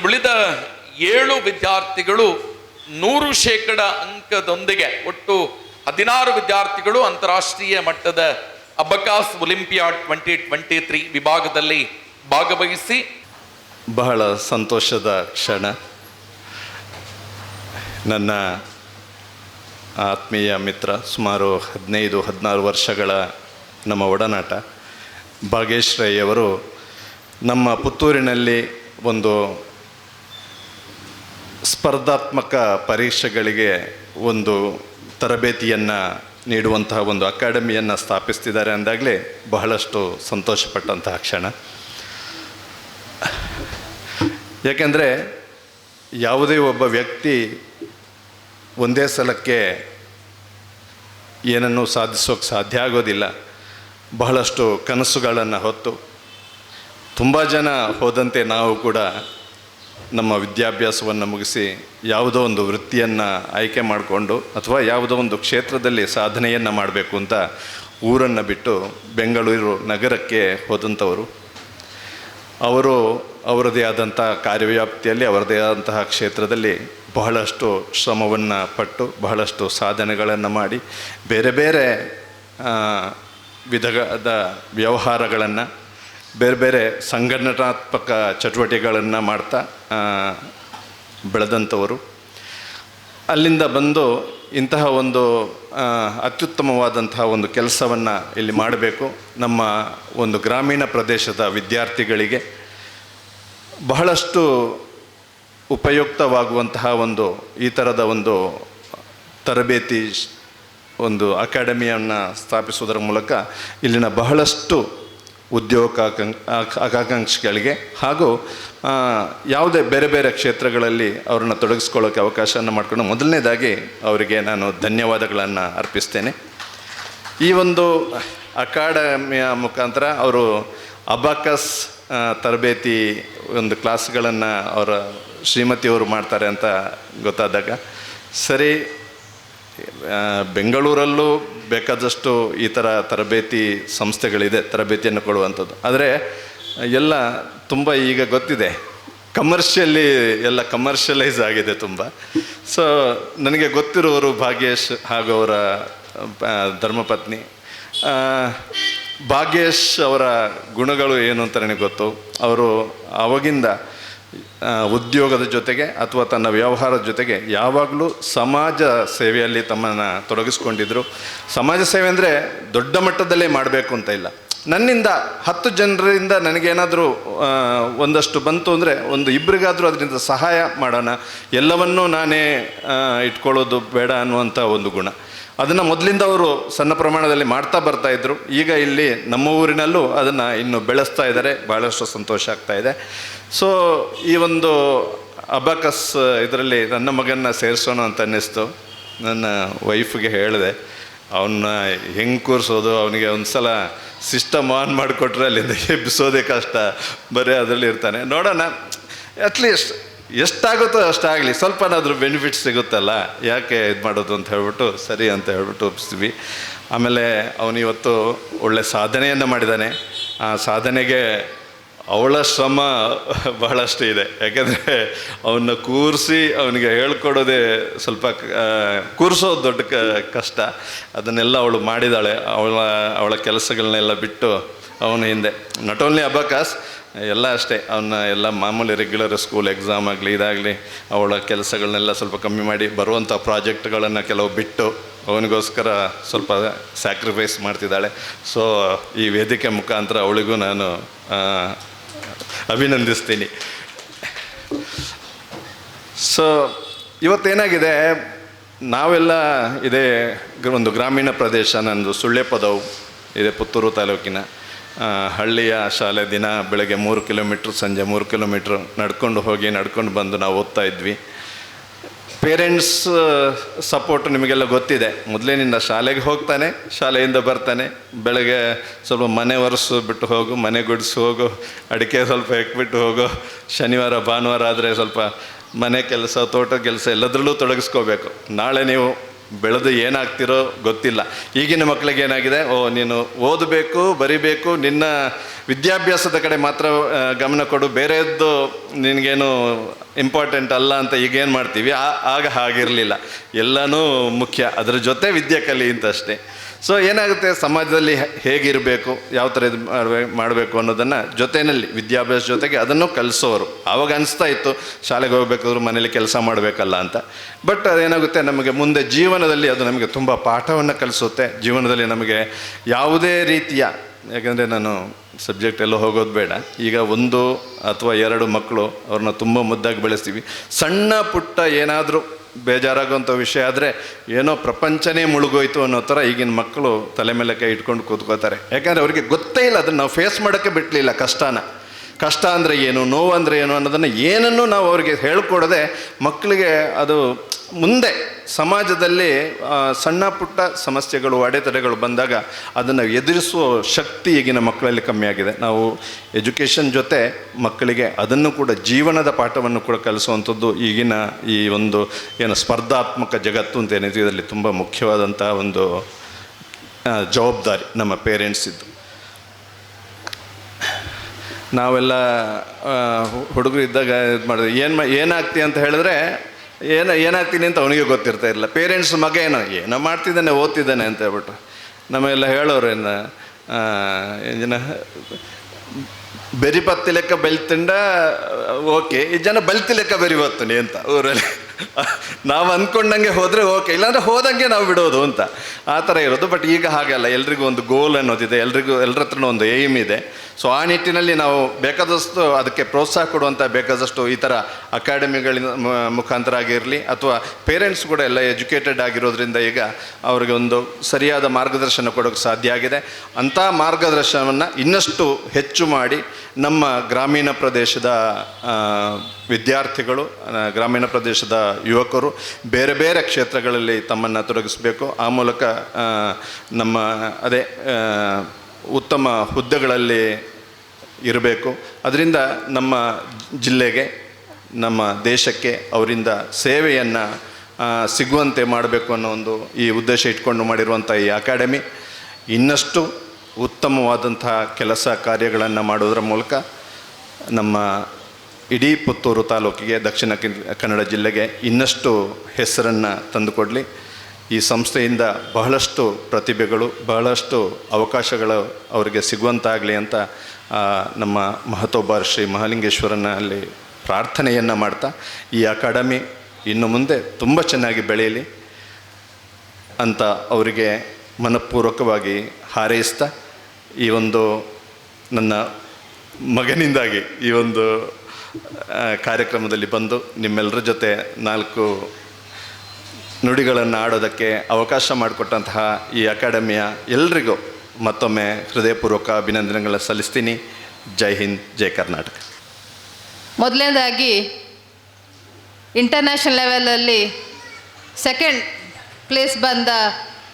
ಉಳಿದ 7 ವಿದ್ಯಾರ್ಥಿಗಳು 100% ಅಂಕದೊಂದಿಗೆ ಒಟ್ಟು 16 ವಿದ್ಯಾರ್ಥಿಗಳು ಅಂತಾರಾಷ್ಟ್ರೀಯ ಮಟ್ಟದ ಅಬಕಾಸ್ ಒಲಿಂಪಿಯಾಡ್ 2023 ವಿಭಾಗದಲ್ಲಿ ಭಾಗವಹಿಸಿ ಬಹಳ ಸಂತೋಷದ ಕ್ಷಣ. ನನ್ನ ಆತ್ಮೀಯ ಮಿತ್ರ, ಸುಮಾರು 15-16 ವರ್ಷಗಳ ನಮ್ಮ ಒಡನಾಟ ಭಾಗೇಶ್ ರೈ ಅವರು ನಮ್ಮ ಪುತ್ತೂರಿನಲ್ಲಿ ಒಂದು ಸ್ಪರ್ಧಾತ್ಮಕ ಪರೀಕ್ಷೆಗಳಿಗೆ ಒಂದು ತರಬೇತಿಯನ್ನು ನೀಡುವಂತಹ ಒಂದು ಅಕಾಡೆಮಿಯನ್ನು ಸ್ಥಾಪಿಸ್ತಿದ್ದಾರೆ ಅಂದಾಗಲೇ ಬಹಳಷ್ಟು ಸಂತೋಷಪಟ್ಟಂತಹ ಕ್ಷಣ. ಯಾಕೆಂದರೆ ಯಾವುದೇ ಒಬ್ಬ ವ್ಯಕ್ತಿ ಒಂದೇ ಸಲಕ್ಕೆ ಏನನ್ನೂ ಸಾಧಿಸೋಕ್ಕೆ ಸಾಧ್ಯ ಆಗೋದಿಲ್ಲ. ಬಹಳಷ್ಟು ಕನಸುಗಳನ್ನು ಹೊತ್ತು ತುಂಬ ಜನ ಹೋದಂತೆ ನಾವು ಕೂಡ ನಮ್ಮ ವಿದ್ಯಾಭ್ಯಾಸವನ್ನು ಮುಗಿಸಿ ಯಾವುದೋ ಒಂದು ವೃತ್ತಿಯನ್ನು ಆಯ್ಕೆ ಮಾಡಿಕೊಂಡು ಅಥವಾ ಯಾವುದೋ ಒಂದು ಕ್ಷೇತ್ರದಲ್ಲಿ ಸಾಧನೆಯನ್ನು ಮಾಡಬೇಕು ಅಂತ ಊರನ್ನು ಬಿಟ್ಟು ಬೆಂಗಳೂರು ನಗರಕ್ಕೆ ಹೋದಂಥವರು. ಅವರು ಅವರದೇ ಆದಂಥ ಕಾರ್ಯವ್ಯಾಪ್ತಿಯಲ್ಲಿ ಅವರದೇ ಆದಂತಹ ಕ್ಷೇತ್ರದಲ್ಲಿ ಬಹಳಷ್ಟು ಶ್ರಮವನ್ನು ಪಟ್ಟು ಬಹಳಷ್ಟು ಸಾಧನೆಗಳನ್ನು ಮಾಡಿ ಬೇರೆ ಬೇರೆ ವಿಧದ ವ್ಯವಹಾರಗಳನ್ನು ಬೇರೆ ಬೇರೆ ಸಂಘಟನಾತ್ಮಕ ಚಟುವಟಿಕೆಗಳನ್ನು ಮಾಡ್ತಾ ಬೆಳೆದಂಥವರು. ಅಲ್ಲಿಂದ ಬಂದು ಇಂತಹ ಒಂದು ಅತ್ಯುತ್ತಮವಾದಂತಹ ಒಂದು ಕೆಲಸವನ್ನು ಇಲ್ಲಿ ಮಾಡಬೇಕು. ನಮ್ಮ ಒಂದು ಗ್ರಾಮೀಣ ಪ್ರದೇಶದ ವಿದ್ಯಾರ್ಥಿಗಳಿಗೆ ಬಹಳಷ್ಟು ಉಪಯುಕ್ತವಾಗುವಂತಹ ಒಂದು ಈ ಥರದ ಒಂದು ತರಬೇತಿ ಒಂದು ಅಕಾಡೆಮಿಯನ್ನು ಸ್ಥಾಪಿಸುವುದರ ಮೂಲಕ ಇಲ್ಲಿನ ಬಹಳಷ್ಟು ಆಕಾಂಕ್ಷಿಗಳಿಗೆ ಹಾಗೂ ಯಾವುದೇ ಬೇರೆ ಬೇರೆ ಕ್ಷೇತ್ರಗಳಲ್ಲಿ ಅವ್ರನ್ನ ತೊಡಗಿಸ್ಕೊಳ್ಳೋಕ್ಕೆ ಅವಕಾಶವನ್ನು ಮಾಡಿಕೊಂಡು ಮೊದಲನೇದಾಗಿ ಅವರಿಗೆ ನಾನು ಧನ್ಯವಾದಗಳನ್ನು ಅರ್ಪಿಸ್ತೇನೆ. ಈ ಒಂದು ಅಕಾಡೆಮಿಯ ಮುಖಾಂತರ ಅವರು ಅಬಕಸ್ ತರಬೇತಿ ಒಂದು ಕ್ಲಾಸ್ಗಳನ್ನು ಅವರ ಶ್ರೀಮತಿಯವರು ಮಾಡ್ತಾರೆ ಅಂತ ಗೊತ್ತಾದಾಗ ಸರಿ, ಬೆಂಗಳೂರಲ್ಲೂ ಬೇಕಾದಷ್ಟು ಈ ಥರ ತರಬೇತಿ ಸಂಸ್ಥೆಗಳಿದೆ ತರಬೇತಿಯನ್ನು ಕೊಡುವಂಥದ್ದು. ಆದರೆ ಎಲ್ಲ ತುಂಬ ಈಗ ಗೊತ್ತಿದೆ, ಎಲ್ಲ ಕಮರ್ಷಿಯಲೈಸ್ ಆಗಿದೆ ತುಂಬ. ಸೊ ನನಗೆ ಗೊತ್ತಿರುವವರು ಭಾಗ್ಯೇಶ್ ಹಾಗೂ ಅವರ ಧರ್ಮಪತ್ನಿ. ಭಾಗ್ಯೇಶ್ ಅವರ ಗುಣಗಳು ಏನು ಅಂತ ನನಗೆ ಗೊತ್ತು. ಅವರು ಆವಾಗಿಂದ ಉದ್ಯೋಗದ ಜೊತೆಗೆ ಅಥವಾ ತನ್ನ ವ್ಯವಹಾರದ ಜೊತೆಗೆ ಯಾವಾಗಲೂ ಸಮಾಜ ಸೇವೆಯಲ್ಲಿ ತಮ್ಮನ್ನು ತೊಡಗಿಸ್ಕೊಂಡಿದ್ರು. ಸಮಾಜ ಸೇವೆ ಅಂದರೆ ದೊಡ್ಡ ಮಟ್ಟದಲ್ಲೇ ಮಾಡಬೇಕು ಅಂತ ಇಲ್ಲ, ನನ್ನಿಂದ 10 ಜನರಿಂದ ನನಗೇನಾದರೂ ಒಂದಷ್ಟು ಬಂತು ಅಂದರೆ ಒಂದು ಇಬ್ಬರಿಗಾದರೂ ಅದರಿಂದ ಸಹಾಯ ಮಾಡೋಣ, ಎಲ್ಲವನ್ನೂ ನಾನೇ ಇಟ್ಕೊಳ್ಳೋದು ಬೇಡ ಅನ್ನುವಂಥ ಒಂದು ಗುಣ. ಅದನ್ನು ಮೊದಲಿಂದ ಅವರು ಸಣ್ಣ ಪ್ರಮಾಣದಲ್ಲಿ ಮಾಡ್ತಾ ಬರ್ತಾಯಿದ್ರು. ಈಗ ಇಲ್ಲಿ ನಮ್ಮ ಊರಿನಲ್ಲೂ ಅದನ್ನು ಇನ್ನು ಬೆಳೆಸ್ತಾ ಇದ್ದಾರೆ, ಭಾಳಷ್ಟು ಸಂತೋಷ ಆಗ್ತಾ ಇದೆ. ಸೊ ಈ ಒಂದು ಅಬಕಸ್ ಇದರಲ್ಲಿ ನನ್ನ ಮಗನ್ನ ಸೇರಿಸೋಣ ಅಂತ ಅನ್ನಿಸ್ತು. ನನ್ನ ವೈಫ್ಗೆ ಹೇಳಿದೆ, ಅವನ್ನ ಹೆಂಗೆ ಕೂರಿಸೋದು, ಅವನಿಗೆ ಒಂದು ಸಲ ಸಿಸ್ಟಮ್ ಆನ್ ಮಾಡಿಕೊಟ್ರೆ ಅಲ್ಲಿಂದ ಎಬ್ಬಿಸೋದೇ ಕಷ್ಟ, ಬರೀ ಅದರಲ್ಲಿ ಇರ್ತಾನೆ. ನೋಡೋಣ, ಅಟ್ಲೀಸ್ಟ್ ಎಷ್ಟಾಗುತ್ತೋ ಅಷ್ಟಾಗಲಿ, ಸ್ವಲ್ಪನಾದ್ರೂ ಬೆನಿಫಿಟ್ ಸಿಗುತ್ತಲ್ಲ, ಯಾಕೆ ಇದು ಮಾಡೋದು ಅಂತ ಹೇಳ್ಬಿಟ್ಟು ಸರಿ ಅಂತ ಹೇಳ್ಬಿಟ್ಟು ಒಪ್ಪಿಸ್ತೀವಿ. ಆಮೇಲೆ ಅವನಿವತ್ತು ಒಳ್ಳೆ ಸಾಧನೆಯನ್ನು ಮಾಡಿದ್ದಾನೆ. ಆ ಸಾಧನೆಗೆ ಅವಳ ಶ್ರಮ ಬಹಳಷ್ಟು ಇದೆ. ಯಾಕೆಂದರೆ ಅವನ್ನ ಕೂರಿಸಿ ಅವನಿಗೆ ಹೇಳ್ಕೊಡೋದೇ ಸ್ವಲ್ಪ ಕೂರಿಸೋದು ದೊಡ್ಡ ಕಷ್ಟ. ಅದನ್ನೆಲ್ಲ ಅವಳು ಮಾಡಿದ್ದಾಳೆ. ಅವಳ ಕೆಲಸಗಳನ್ನೆಲ್ಲ ಬಿಟ್ಟು ಅವನ ಹಿಂದೆ ನಾಟ್ ಓನ್ಲಿ ಅಬಕಾಸ್ ಎಲ್ಲ ಅಷ್ಟೇ, ಅವನ್ನ ಎಲ್ಲ ಮಾಮೂಲಿ ರೆಗ್ಯುಲರ್ ಸ್ಕೂಲ್ ಎಕ್ಸಾಮ್ ಆಗಲಿ ಇದಾಗಲಿ ಅವಳ ಕೆಲಸಗಳನ್ನೆಲ್ಲ ಸ್ವಲ್ಪ ಕಮ್ಮಿ ಮಾಡಿ ಬರುವಂಥ ಪ್ರಾಜೆಕ್ಟ್ಗಳನ್ನು ಕೆಲವು ಬಿಟ್ಟು ಅವನಿಗೋಸ್ಕರ ಸ್ವಲ್ಪ ಸ್ಯಾಕ್ರಿಫೈಸ್ ಮಾಡ್ತಿದ್ದಾಳೆ. ಸೊ ಈ ವೇದಿಕೆ ಮುಖಾಂತರ ಅವಳಿಗೂ ನಾನು ಅಭಿನಂದಿಸ್ತೀನಿ. ಸೊ ಇವತ್ತೇನಾಗಿದೆ, ನಾವೆಲ್ಲ ಇದೇ ಒಂದು ಗ್ರಾಮೀಣ ಪ್ರದೇಶ, ನಂದು ಸುಳ್ಯಪದವು ಇದೆ, ಪುತ್ತೂರು ತಾಲೂಕಿನ ಹಳ್ಳಿಯ ಶಾಲೆ. ದಿನ ಬೆಳಗ್ಗೆ 3 ಕಿಲೋಮೀಟ್ರ್, ಸಂಜೆ 3 ಕಿಲೋಮೀಟ್ರ್ ನಡ್ಕೊಂಡು ಹೋಗಿ ನಡ್ಕೊಂಡು ಬಂದು ನಾವು ಓದ್ತಾ ಇದ್ವಿ. ಪೇರೆಂಟ್ಸ್ ಸಪೋರ್ಟ್ ನಿಮಗೆಲ್ಲ ಗೊತ್ತಿದೆ. ಮೊದಲೇನಿಂದ ಶಾಲೆಗೆ ಹೋಗ್ತಾನೆ, ಶಾಲೆಯಿಂದ ಬರ್ತಾನೆ, ಬೆಳಗ್ಗೆ ಸ್ವಲ್ಪ ಮನೆ ಒರೆಸು ಬಿಟ್ಟು ಹೋಗು, ಮನೆ ಗುಡಿಸಿ ಹೋಗು, ಅಡಿಕೆ ಸ್ವಲ್ಪ ಎಕ್ಬಿಟ್ಟು ಹೋಗು, ಶನಿವಾರ ಭಾನುವಾರ ಆದರೆ ಸ್ವಲ್ಪ ಮನೆ ಕೆಲಸ, ತೋಟದ ಕೆಲಸ ಎಲ್ಲದರಲ್ಲೂ ತೊಡಗಿಸ್ಕೋಬೇಕು. ನಾಳೆ ನೀವು ಬೆಳೆದು ಏನಾಗ್ತಿರೋ ಗೊತ್ತಿಲ್ಲ. ಈಗಿನ ಮಕ್ಕಳಿಗೆ ಏನಾಗಿದೆ, ನೀನು ಓದಬೇಕು, ಬರಿಬೇಕು, ನಿನ್ನ ವಿದ್ಯಾಭ್ಯಾಸದ ಕಡೆ ಮಾತ್ರ ಗಮನ ಕೊಡು, ಬೇರೆಯದ್ದು ನಿನಗೇನು ಇಂಪಾರ್ಟೆಂಟ್ ಅಲ್ಲ ಅಂತ ಈಗೇನು ಮಾಡ್ತೀವಿ. ಆಗ ಹಾಗಿರಲಿಲ್ಲ, ಎಲ್ಲನೂ ಮುಖ್ಯ, ಅದರ ಜೊತೆ ವಿದ್ಯೆ ಕಲಿ ಅಂತ ಅಷ್ಟೇ. ಸೊ ಏನಾಗುತ್ತೆ, ಸಮಾಜದಲ್ಲಿ ಹೇಗಿರಬೇಕು, ಯಾವ ಥರ ಇದು ಮಾಡಬೇಕು ಅನ್ನೋದನ್ನು ಜೊತೆಯಲ್ಲಿ ವಿದ್ಯಾಭ್ಯಾಸ ಜೊತೆಗೆ ಅದನ್ನು ಕಲಿಸೋರು. ಆವಾಗ ಅನಿಸ್ತಾ ಇತ್ತು ಶಾಲೆಗೆ ಹೋಗ್ಬೇಕಾದ್ರೂ ಮನೇಲಿ ಕೆಲಸ ಮಾಡಬೇಕಲ್ಲ ಅಂತ. ಬಟ್ ಅದೇನಾಗುತ್ತೆ, ನಮಗೆ ಮುಂದೆ ಜೀವನದಲ್ಲಿ ಅದು ನಮಗೆ ತುಂಬ ಪಾಠವನ್ನು ಕಲಿಸುತ್ತೆ. ಜೀವನದಲ್ಲಿ ನಮಗೆ ಯಾವುದೇ ರೀತಿಯ, ಯಾಕೆಂದರೆ ನಾನು ಸಬ್ಜೆಕ್ಟ್ ಎಲ್ಲೋ ಹೋಗೋದು ಬೇಡ, ಈಗ 1 ಅಥವಾ 2 ಮಕ್ಕಳು, ಅವ್ರನ್ನ ತುಂಬ ಮುದ್ದಾಗಿ ಬೆಳೆಸ್ತೀವಿ. ಸಣ್ಣ ಪುಟ್ಟ ಏನಾದರೂ ಬೇಜಾರಾಗುವಂಥ ವಿಷಯ ಆದರೆ ಏನೋ ಪ್ರಪಂಚನೇ ಮುಳುಗೋಯ್ತು ಅನ್ನೋ ಥರ ಈಗಿನ ಮಕ್ಕಳು ತಲೆ ಮೇಲೆ ಕೈ ಇಟ್ಕೊಂಡು ಕೂತ್ಕೋತಾರೆ. ಯಾಕಂದರೆ ಅವರಿಗೆ ಗೊತ್ತೇ ಇಲ್ಲ, ಅದನ್ನು ನಾವು ಫೇಸ್ ಮಾಡೋಕ್ಕೆ ಬಿಡಲಿಲ್ಲ. ಕಷ್ಟ ಅಂದರೆ ಏನು, ನೋವು ಅಂದರೆ ಏನು ಅನ್ನೋದನ್ನು ಏನನ್ನೂ ನಾವು ಅವರಿಗೆ ಹೇಳ್ಕೊಡದೆ ಮಕ್ಕಳಿಗೆ ಅದು ಮುಂದೆ ಸಮಾಜದಲ್ಲಿ ಸಣ್ಣ ಪುಟ್ಟ ಸಮಸ್ಯೆಗಳು, ಅಡೆತಡೆಗಳು ಬಂದಾಗ ಅದನ್ನು ಎದುರಿಸುವ ಶಕ್ತಿ ಈಗಿನ ಮಕ್ಕಳಲ್ಲಿ ಕಮ್ಮಿಯಾಗಿದೆ. ನಾವು ಎಜುಕೇಷನ್ ಜೊತೆ ಮಕ್ಕಳಿಗೆ ಅದನ್ನು ಕೂಡ ಜೀವನದ ಪಾಠವನ್ನು ಕೂಡ ಕಲಿಸುವಂಥದ್ದು ಈಗಿನ ಈ ಒಂದು ಏನು ಸ್ಪರ್ಧಾತ್ಮಕ ಜಗತ್ತು ಅಂತ ಏನಿದೆ, ಇದರಲ್ಲಿ ತುಂಬ ಮುಖ್ಯವಾದಂಥ ಒಂದು ಜವಾಬ್ದಾರಿ ನಮ್ಮ ಪೇರೆಂಟ್ಸಿದ್ದು. ನಾವೆಲ್ಲ ಹುಡುಗರು ಇದ್ದಾಗ ಇದು ಮಾಡಿದ್ರೆ ಏನಾಗ್ತಿ ಅಂತ ಹೇಳಿದ್ರೆ ಏನಾಗ್ತೀನಿ ಅಂತ ಅವನಿಗೆ ಗೊತ್ತಿರ್ತಾ ಇರಲಿಲ್ಲ. ಪೇರೆಂಟ್ಸ್ ಮಗ ಏನೋ ಮಾಡ್ತಿದ್ದಾನೆ, ಓದ್ತಿದ್ದಾನೆ ಅಂತ ಹೇಳ್ಬಿಟ್ಟು ನಮ್ಮೆಲ್ಲ ಹೇಳೋರು, ಏನು ಬೆರಿಪತ್ತಿ ಲೆಕ್ಕ ಬೆಳ್ತಿಂಡ ಓಕೆ, ಈ ಜನ ಬಲ್ತಿ ಲೆಕ್ಕ ಬೆರಿಬತ್ತನಿ ಅಂತ ಊರಲ್ಲಿ. ನಾವು ಅಂದ್ಕೊಂಡಂಗೆ ಹೋದರೆ ಓಕೆ, ಇಲ್ಲಾಂದರೆ ಹೋದಂಗೆ ನಾವು ಬಿಡೋದು ಅಂತ ಆ ಥರ ಇರೋದು. ಬಟ್ ಈಗ ಹಾಗಲ್ಲ, ಎಲ್ರಿಗೂ ಒಂದು ಗೋಲ್ ಅನ್ನೋದಿದೆ, ಎಲ್ಲರ ಹತ್ರನೂ ಒಂದು ಏಮ್ ಇದೆ. ಸೊ ಆ ನಿಟ್ಟಿನಲ್ಲಿ ನಾವು ಬೇಕಾದಷ್ಟು ಅದಕ್ಕೆ ಪ್ರೋತ್ಸಾಹ ಕೊಡುವಂಥ ಬೇಕಾದಷ್ಟು ಈ ಥರ ಅಕಾಡೆಮಿಗಳಿಂದ ಮುಖಾಂತರ ಆಗಿರಲಿ, ಅಥವಾ ಪೇರೆಂಟ್ಸ್ ಕೂಡ ಎಲ್ಲ ಎಜುಕೇಟೆಡ್ ಆಗಿರೋದ್ರಿಂದ ಈಗ ಅವ್ರಿಗೆ ಒಂದು ಸರಿಯಾದ ಮಾರ್ಗದರ್ಶನ ಕೊಡೋಕ್ಕೆ ಸಾಧ್ಯ ಆಗಿದೆ. ಅಂಥ ಮಾರ್ಗದರ್ಶನವನ್ನು ಇನ್ನಷ್ಟು ಹೆಚ್ಚು ಮಾಡಿ ನಮ್ಮ ಗ್ರಾಮೀಣ ಪ್ರದೇಶದ ವಿದ್ಯಾರ್ಥಿಗಳು, ಗ್ರಾಮೀಣ ಪ್ರದೇಶದ ಯುವಕರು ಬೇರೆ ಬೇರೆ ಕ್ಷೇತ್ರಗಳಲ್ಲಿ ತಮ್ಮನ್ನು ತೊಡಗಿಸಬೇಕು. ಆ ಮೂಲಕ ನಮ್ಮ ಉತ್ತಮ ಹುದ್ದೆಗಳಲ್ಲಿ ಇರಬೇಕು. ಅದರಿಂದ ನಮ್ಮ ಜಿಲ್ಲೆಗೆ, ನಮ್ಮ ದೇಶಕ್ಕೆ ಅವರಿಂದ ಸೇವೆಯನ್ನು ಸಿಗುವಂತೆ ಮಾಡಬೇಕು ಅನ್ನೋ ಒಂದು ಈ ಉದ್ದೇಶ ಇಟ್ಕೊಂಡು ಮಾಡಿರುವಂಥ ಈ ಅಕಾಡೆಮಿ ಇನ್ನಷ್ಟು ಉತ್ತಮವಾದಂತಹ ಕೆಲಸ ಕಾರ್ಯಗಳನ್ನು ಮಾಡೋದರ ಮೂಲಕ ನಮ್ಮ ಇಡೀ ಪುತ್ತೂರು ತಾಲೂಕಿಗೆ, ದಕ್ಷಿಣ ಕನ್ನಡ ಜಿಲ್ಲೆಗೆ ಇನ್ನಷ್ಟು ಹೆಸರನ್ನು ತಂದುಕೊಡಲಿ. ಈ ಸಂಸ್ಥೆಯಿಂದ ಬಹಳಷ್ಟು ಪ್ರತಿಭೆಗಳು, ಬಹಳಷ್ಟು ಅವಕಾಶಗಳು ಅವರಿಗೆ ಸಿಗುವಂತಾಗಲಿ ಅಂತ ನಮ್ಮ ಮಹತೋಬಾರ್ ಶ್ರೀ ಮಹಾಲಿಂಗೇಶ್ವರನಲ್ಲಿ ಪ್ರಾರ್ಥನೆಯನ್ನು ಮಾಡ್ತಾ, ಈ ಅಕಾಡೆಮಿ ಇನ್ನು ಮುಂದೆ ತುಂಬ ಚೆನ್ನಾಗಿ ಬೆಳೆಯಲಿ ಅಂತ ಅವರಿಗೆ ಮನಪೂರ್ವಕವಾಗಿ ಹಾರೈಸ್ತಾ, ಈ ಒಂದು ನನ್ನ ಮಗನಿಂದಾಗಿ ಈ ಒಂದು ಕಾರ್ಯಕ್ರಮದಲ್ಲಿ ಬಂದು ನಿಮ್ಮೆಲ್ಲರ ಜೊತೆ 4 ನುಡಿಗಳನ್ನು ಆಡೋದಕ್ಕೆ ಅವಕಾಶ ಮಾಡಿಕೊಟ್ಟಂತಹ ಈ ಅಕಾಡೆಮಿಯ ಎಲ್ರಿಗೂ ಮತ್ತೊಮ್ಮೆ ಹೃದಯಪೂರ್ವಕ ಅಭಿನಂದನೆಗಳನ್ನು ಸಲ್ಲಿಸ್ತೀನಿ. ಜೈ ಹಿಂದ್, ಜೈ ಕರ್ನಾಟಕ. ಮೊದಲನೇದಾಗಿ ಇಂಟರ್ನ್ಯಾಷನಲ್ ಲೆವೆಲಲ್ಲಿ 2nd ಪ್ಲೇಸ್ ಬಂದ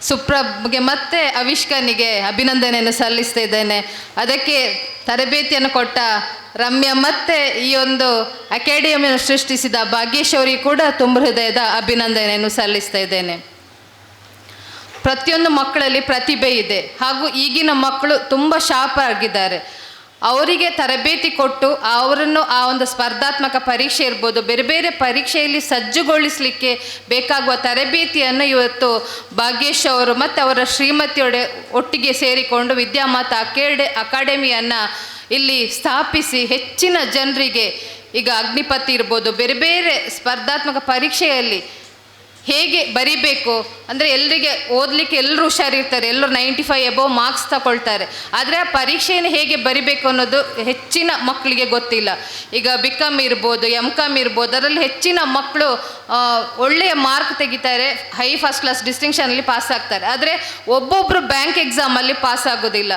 ಸುಪ್ರಬ್ಗೆ ಮತ್ತು ಅವಿಷ್ಕನಿಗೆ ಅಭಿನಂದನೆಯನ್ನು ಸಲ್ಲಿಸ್ತಾ ಇದ್ದೇನೆ. ಅದಕ್ಕೆ ತರಬೇತಿಯನ್ನು ಕೊಟ್ಟ ರಮ್ಯಾ ಮತ್ತು ಈ ಒಂದು ಅಕಾಡೆಮಿಯನ್ನು ಸೃಷ್ಟಿಸಿದ ಭಾಗ್ಯೇಶ್ವರಿ ಕೂಡ ತುಂಬ ಹೃದಯದ ಅಭಿನಂದನೆಯನ್ನು ಸಲ್ಲಿಸ್ತಾ ಇದ್ದೇನೆ. ಪ್ರತಿಯೊಂದು ಮಕ್ಕಳಲ್ಲಿ ಪ್ರತಿಭೆ ಇದೆ, ಹಾಗೂ ಈಗಿನ ಮಕ್ಕಳು ತುಂಬ ಶಾರ್ಪ್ ಆಗಿದ್ದಾರೆ. ಅವರಿಗೆ ತರಬೇತಿ ಕೊಟ್ಟು ಅವರನ್ನು ಆ ಒಂದು ಸ್ಪರ್ಧಾತ್ಮಕ ಪರೀಕ್ಷೆ ಇರ್ಬೋದು, ಬೇರೆ ಬೇರೆ ಪರೀಕ್ಷೆಯಲ್ಲಿ ಸಜ್ಜುಗೊಳಿಸಲಿಕ್ಕೆ ಬೇಕಾಗುವ ತರಬೇತಿಯನ್ನು ಇವತ್ತು ಭಾಗ್ಯೇಶ್ ಅವರು ಮತ್ತು ಅವರ ಒಟ್ಟಿಗೆ ಸೇರಿಕೊಂಡು ವಿದ್ಯಾಮಾತಾ ಅಕಾಡೆಮಿಯನ್ನು ಇಲ್ಲಿ ಸ್ಥಾಪಿಸಿ ಹೆಚ್ಚಿನ ಜನರಿಗೆ ಈಗ ಅಗ್ನಿಪಥ್ ಇರ್ಬೋದು, ಬೇರೆ ಬೇರೆ ಸ್ಪರ್ಧಾತ್ಮಕ ಪರೀಕ್ಷೆಯಲ್ಲಿ ಹೇಗೆ ಬರಿಬೇಕು ಅಂದರೆ, ಎಲ್ಲರಿಗೆ ಓದಲಿಕ್ಕೆ ಎಲ್ಲರೂ ಹುಷಾರಿರ್ತಾರೆ, ಎಲ್ಲರೂ 95 ಎಬೋ ಮಾರ್ಕ್ಸ್ ತಗೊಳ್ತಾರೆ. ಆದರೆ ಆ ಪರೀಕ್ಷೆಯನ್ನು ಹೇಗೆ ಬರಿಬೇಕು ಅನ್ನೋದು ಹೆಚ್ಚಿನ ಮಕ್ಕಳಿಗೆ ಗೊತ್ತಿಲ್ಲ. ಈಗ ಬಿಕಾಮ್ ಇರ್ಬೋದು, ಎಮ್.ಕಾಮ್ ಇರ್ಬೋದು, ಅದರಲ್ಲಿ ಹೆಚ್ಚಿನ ಮಕ್ಕಳು ಒಳ್ಳೆಯ ಮಾರ್ಕ್ ತೆಗಿತಾರೆ, ಹೈ ಫಸ್ಟ್ ಕ್ಲಾಸ್ ಡಿಸ್ಟಿಂಕ್ಷನಲ್ಲಿ ಪಾಸ್ ಆಗ್ತಾರೆ. ಆದರೆ ಒಬ್ಬೊಬ್ಬರು ಬ್ಯಾಂಕ್ ಎಕ್ಸಾಮಲ್ಲಿ ಪಾಸ್ ಆಗೋದಿಲ್ಲ.